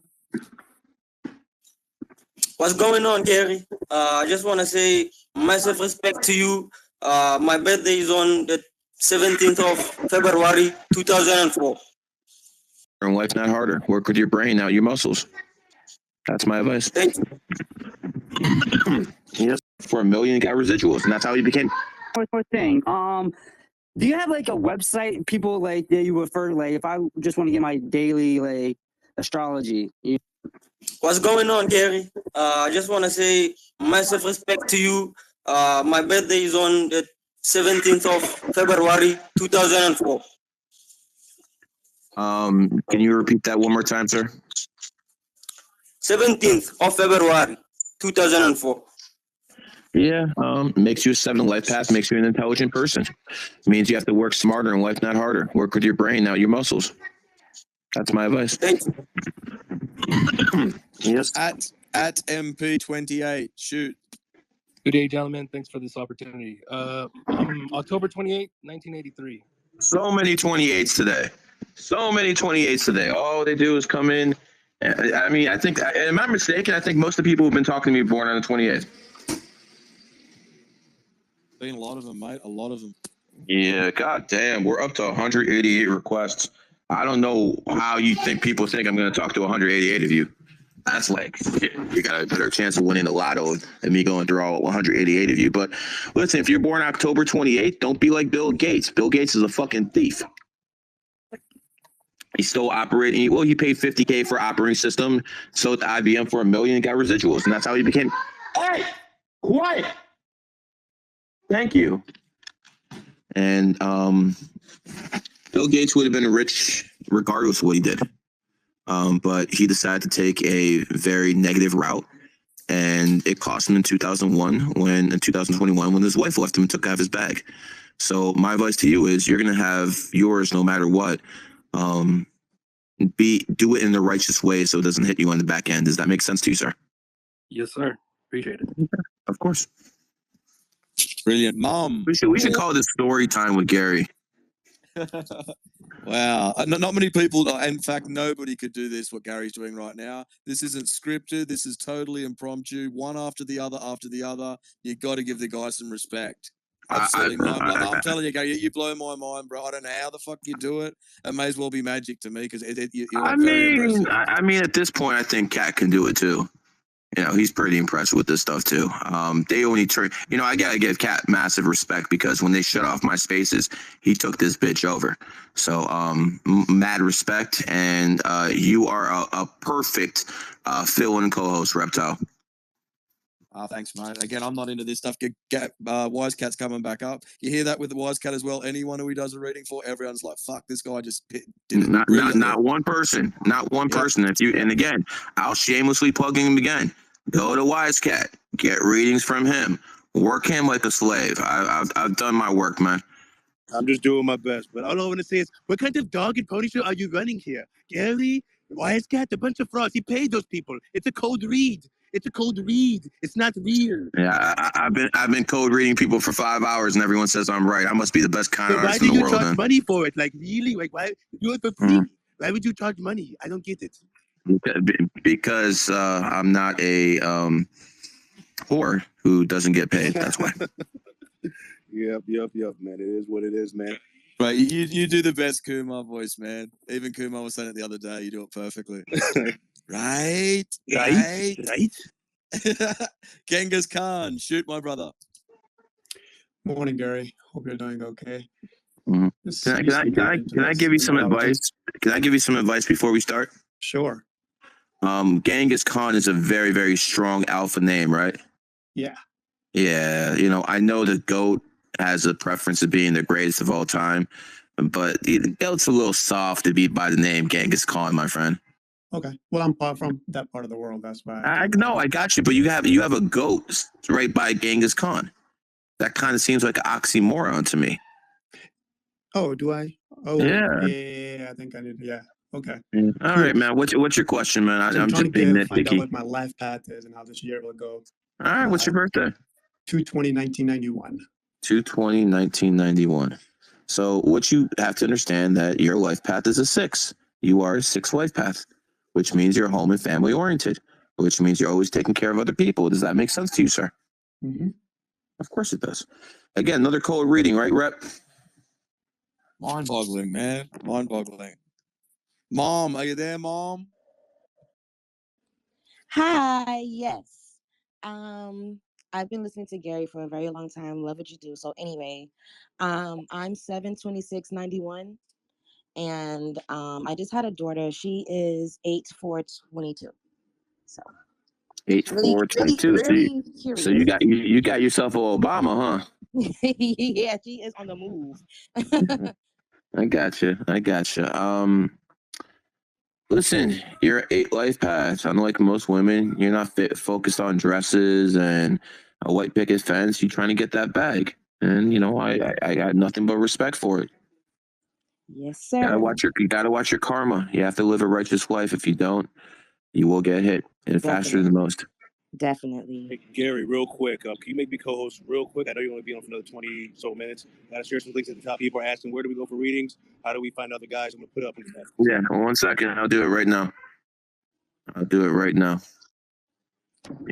What's going on, Gary? I just want to say massive respect to you. My birthday is on the 17th of February, 2004. In life, not harder. Work with your brain, not your muscles. That's my advice. Thank you. Yes, for $1 million, got residuals, and that's how he became. One more thing. Do you have like a website people like that you refer to, like if I just want to get my daily like astrology? What's going on, Gary? I just want to say massive respect to you. My birthday is on the 17th of February, 2004. Can you repeat that one more time, sir? 17th of February, 2004. Yeah, makes you a 7 life path, makes you an intelligent person. Means you have to work smarter in life, not harder. Work with your brain, not your muscles. That's my advice. Thank you. Yes. At MP28, shoot. Good day, gentlemen. Thanks for this opportunity. October 28, 1983. So many 28s today. All they do is come in. I mean, I think, am I mistaken? I think most of the people who've been talking to me born on the 28th. Been a lot of them, mate. A lot of them. Yeah, god damn. We're up to 188 requests. I don't know how you think people think I'm going to talk to 188 of you. That's like, you got a better chance of winning the lotto than me going through all 188 of you. But listen, if you're born October 28th, don't be like Bill Gates. Bill Gates is a fucking thief. He stole operating. Well, he paid $50K for operating system, sold to IBM for $1 million, and got residuals, and that's how he became. Hey, quiet. Thank you. And Bill Gates would have been rich regardless of what he did. but he decided to take a very negative route, and it cost him in 2021 when his wife left him and took out his bag. So my advice to you is you're gonna have yours no matter what. Do it in the righteous way so it doesn't hit you on the back end. Does that make sense to you, sir? Yes, sir. Appreciate it. Of course. Brilliant, Mom. We should call this story time with Gary. Wow, not many people. In fact, nobody could do this. What Gary's doing right now. This isn't scripted. This is totally impromptu. One after the other, after the other. You got to give the guy some respect. Absolutely, I'm telling you, Gary, you blow my mind, bro. I don't know how the fuck you do it. It may as well be magic to me because you're very impressive. I mean, at this point, I think Kat can do it too. You know, he's pretty impressed with this stuff too. They only turn, I gotta give Kat massive respect because when they shut off my spaces, he took this bitch over. So, mad respect, and you are a perfect fill-in co-host, Reptile. Thanks, mate. Again, I'm not into this stuff. Wise Cat's coming back up. You hear that with the Wise Cat as well. Anyone who he does a reading for, everyone's like, "Fuck, this guy just did it." Not one person. Not one person. And again, I'll shamelessly plug him again. Go to Wise Cat. Get readings from him. Work him like a slave. I've done my work, man. I'm just doing my best. But all I want to say is, what kind of dog and pony show are you running here? Gary, Wise Cat, a bunch of frauds. He paid those people. It's a cold read. It's a cold read. It's not real. Yeah, I've been code reading people for 5 hours, and everyone says I'm right. I must be the best kind artist in the world. Why do you charge money for it? Like, really? Like, why do it for free? Why would you charge money? I don't get it. Because I'm not a whore who doesn't get paid. That's why. Yep, man. It is what it is, man. Right, you do the best Kumar voice, man. Even Kumar was saying it the other day. You do it perfectly. Right. Genghis Khan, shoot my brother. Morning, Gary. Hope you're doing okay. Can I give you some advice? Can I give you some advice before we start? Sure. Genghis Khan is a very, very strong alpha name, right? Yeah. Yeah, I know the GOAT has a preference of being the greatest of all time, but the GOAT's a little soft to be by the name Genghis Khan, my friend. Okay. Well, I'm from that part of the world. That's why. I got you, but you have a GOAT right by Genghis Khan. That kind of seems like an oxymoron to me. Oh, do I? Oh, yeah. I think I need. Yeah. Okay. All right, man. What's your question, man? I'm trying just being to find out nitpicky. what my life path is and how this year will go. All right. What's your birthday? 2/20/1991. 2/20/1991. So what you have to understand that your life path is a 6. You are a 6 life path, which means you're home and family oriented, which means you're always taking care of other people. Does that make sense to you, sir? Mm-hmm. Of course it does. Again, another cold reading, right, Rep? Mind-boggling, man. Mind-boggling. Mom, are you there, Mom? Hi, yes. I've been listening to Gary for a very long time. Love what you do. So anyway, I'm 7/26/91, and I just had a daughter. She is 8/4/22. So 8/4/22. So you got yourself a Obama, huh? yeah, she is on the move. I gotcha. Listen, you're 8 life paths. Unlike most women, you're not focused on dresses and a white picket fence. You're trying to get that bag, and I got nothing but respect for it. Yes, sir. You gotta watch your karma. You have to live a righteous life. If you don't, you will get hit, and faster than most. Definitely. Hey, Gary, real quick, can you make me co-host real quick? I know you're only be on for another 20 so minutes. Gotta share some links at the top. People are asking, where do we go for readings? How do we find other guys? I'm gonna put up. Yeah, 1 second. I'll do it right now.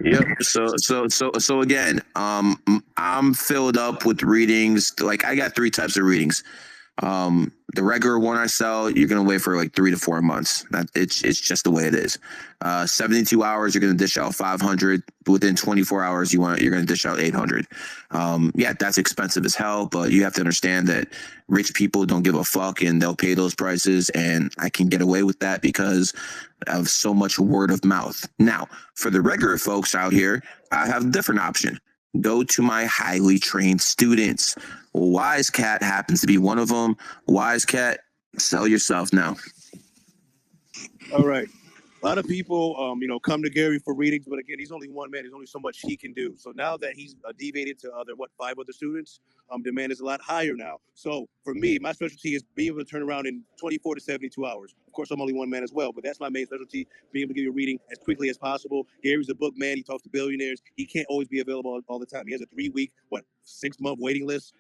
Yep. So again, I'm filled up with readings. Like I got 3 types of readings. The regular one I sell, you're gonna wait for like 3 to 4 months. It's just the way it is. 72 hours, you're gonna dish out 500. Within 24 hours, you're gonna dish out 800. Yeah, that's expensive as hell, but you have to understand that rich people don't give a fuck and they'll pay those prices, and I can get away with that because of so much word of mouth. Now, for the regular folks out here, I have a different option. Go to my highly trained students. Wise Cat happens to be one of them. Wise Cat, sell yourself now. All right. A lot of people, come to Gary for readings, but again, he's only one man. There's only so much he can do. So now that he's deviated to 5 other students, demand is a lot higher now. So for me, my specialty is being able to turn around in 24 to 72 hours. Of course, I'm only one man as well, but that's my main specialty, being able to give you a reading as quickly as possible. Gary's a book man. He talks to billionaires. He can't always be available all the time. He has a 3-week, 6-month waiting list.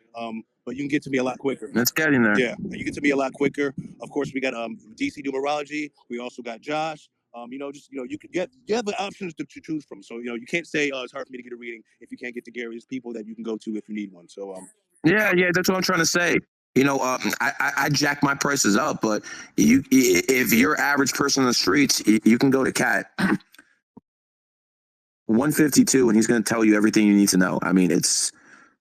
But you can get to me a lot quicker. Let's get in there. Yeah, you get to me a lot quicker. Of course, we got DC Numerology. We also got Josh. You can you have the options to choose from. So, you can't say, it's hard for me to get a reading if you can't get to Gary. There's people that you can go to if you need one. So, Yeah, that's what I'm trying to say. I jack my prices up, but if you're average person on the streets, you can go to Cat 152, and he's going to tell you everything you need to know. I mean, it's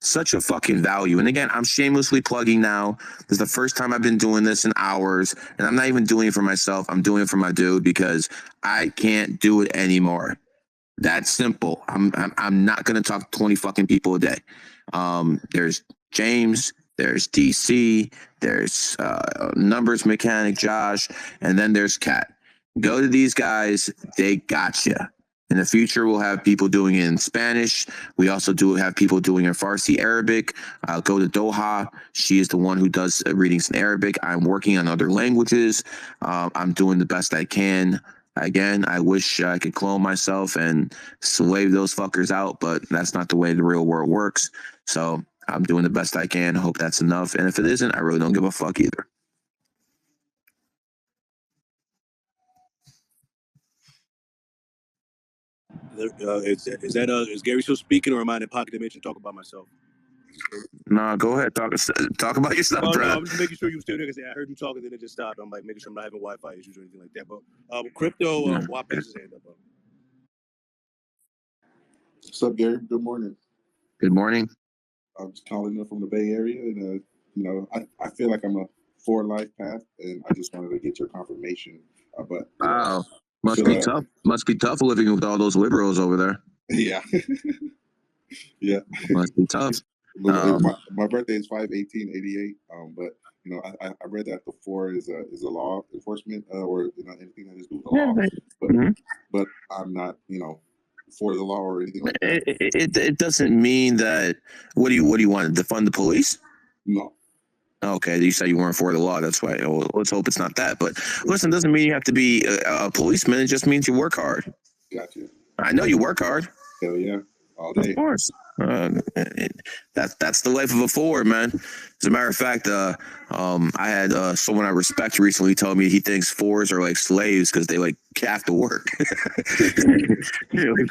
such a fucking value. And again, I'm shamelessly plugging now. This is the first time I've been doing this in hours, and I'm not even doing it for myself. I'm doing it for my dude because I can't do it anymore. That's simple. I'm not going to talk to 20 fucking people a day. There's James, there's DC, there's numbers mechanic Josh, and then there's Kat. Go to these guys. They got you. In the future, we'll have people doing it in Spanish. We also do have people doing it in Farsi, Arabic. Go to Doha. She is the one who does readings in Arabic. I'm working on other languages. I'm doing the best I can. Again, I wish I could clone myself and slave those fuckers out, but that's not the way the real world works. So I'm doing the best I can. Hope that's enough. And if it isn't, I really don't give a fuck either. Is Gary still speaking, or am I in a pocket dimension talking about myself? No, go ahead. Talk about yourself, No, bro. I'm just making sure you still there because I heard you talking, then it just stopped. I'm like making sure I'm not having Wi-Fi issues or anything like that. But Crypto, Wap has his hand up. What's up, Gary? Good morning. Good morning. I'm just calling in from the Bay Area, and I feel like I'm a 4 life path, and I just wanted to get your confirmation. Wow, must be tough. Must be tough living with all those liberals over there. Yeah, yeah. Must be tough. My birthday is 5/18/88. But I read that the 4 is a law enforcement or anything that has to do with the law. But I'm not for the law or anything like that. It doesn't mean that. What do you want to defund the police? No. Okay, you said you weren't for the law. That's why. Well, let's hope it's not that. But listen, it doesn't mean you have to be a policeman. It just means you work hard. Gotcha. I know you work hard. Hell yeah, all day. Of course. That's the life of a 4, man. As a matter of fact, I had someone I respect recently tell me he thinks 4s are like slaves because they have to work.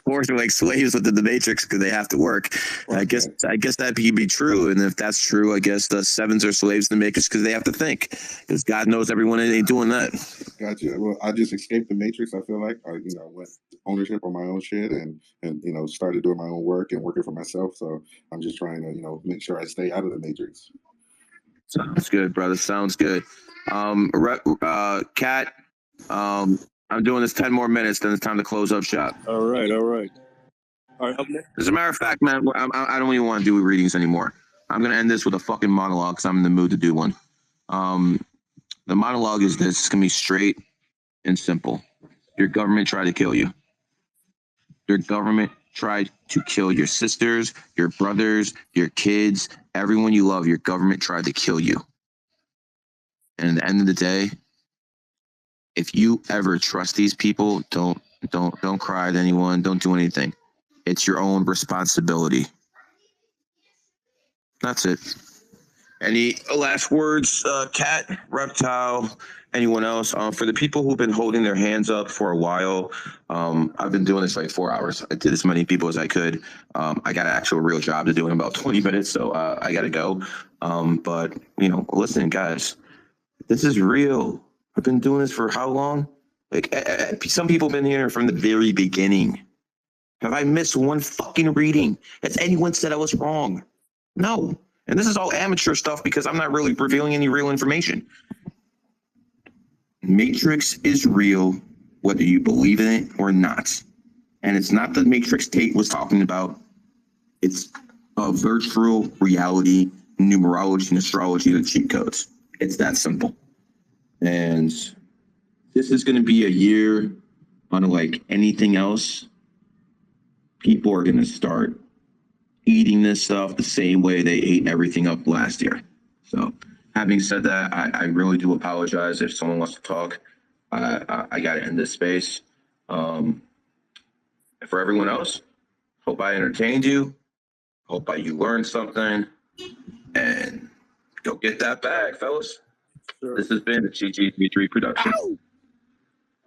4s are like slaves within the Matrix because they have to work. I guess that could be true, and if that's true, I guess the 7s are slaves in the Matrix because they have to think. Because God knows everyone ain't doing that. Gotcha. Well, I just escaped the Matrix. I feel like I went ownership on my own shit and started doing my own work and working for myself. So I'm just trying to make sure I stay out of the Matrix. Sounds good, brother. Sounds good. Kat, I'm doing this 10 more minutes, then it's time to close up shop. All right. Up next. As a matter of fact, man, I don't even want to do readings anymore. I'm going to end this with a fucking monologue because I'm in the mood to do one. The monologue is this. It's going to be straight and simple. Your government tried to kill you. Your government tried to kill your sisters, your brothers, your kids, everyone you love. Your government tried to kill you. And at the end of the day, if you ever trust these people, don't cry at anyone. Don't do anything. It's your own responsibility. That's it. Any last words, Cat, Reptile, anyone else? For the people who've been holding their hands up for a while, I've been doing this 4 hours. I did as many people as I could. I got an actual real job to do in about 20 minutes, so I got to go. But, listen, guys, this is real. I've been doing this for how long? Some people have been here from the very beginning. Have I missed one fucking reading? Has anyone said I was wrong? No. And this is all amateur stuff because I'm not really revealing any real information. Matrix is real, whether you believe in it or not. And it's not the Matrix Tate was talking about. It's a virtual reality, numerology, and astrology, the cheat codes. It's that simple. And this is going to be a year unlike anything else. People are going to start eating this stuff the same way they ate everything up last year. So having said that, I really do apologize if someone wants to talk. I got to end this space. For everyone else, hope I entertained you. Hope you learned something. And go get that bag, fellas. Sure. This has been a GG33 production. Ow!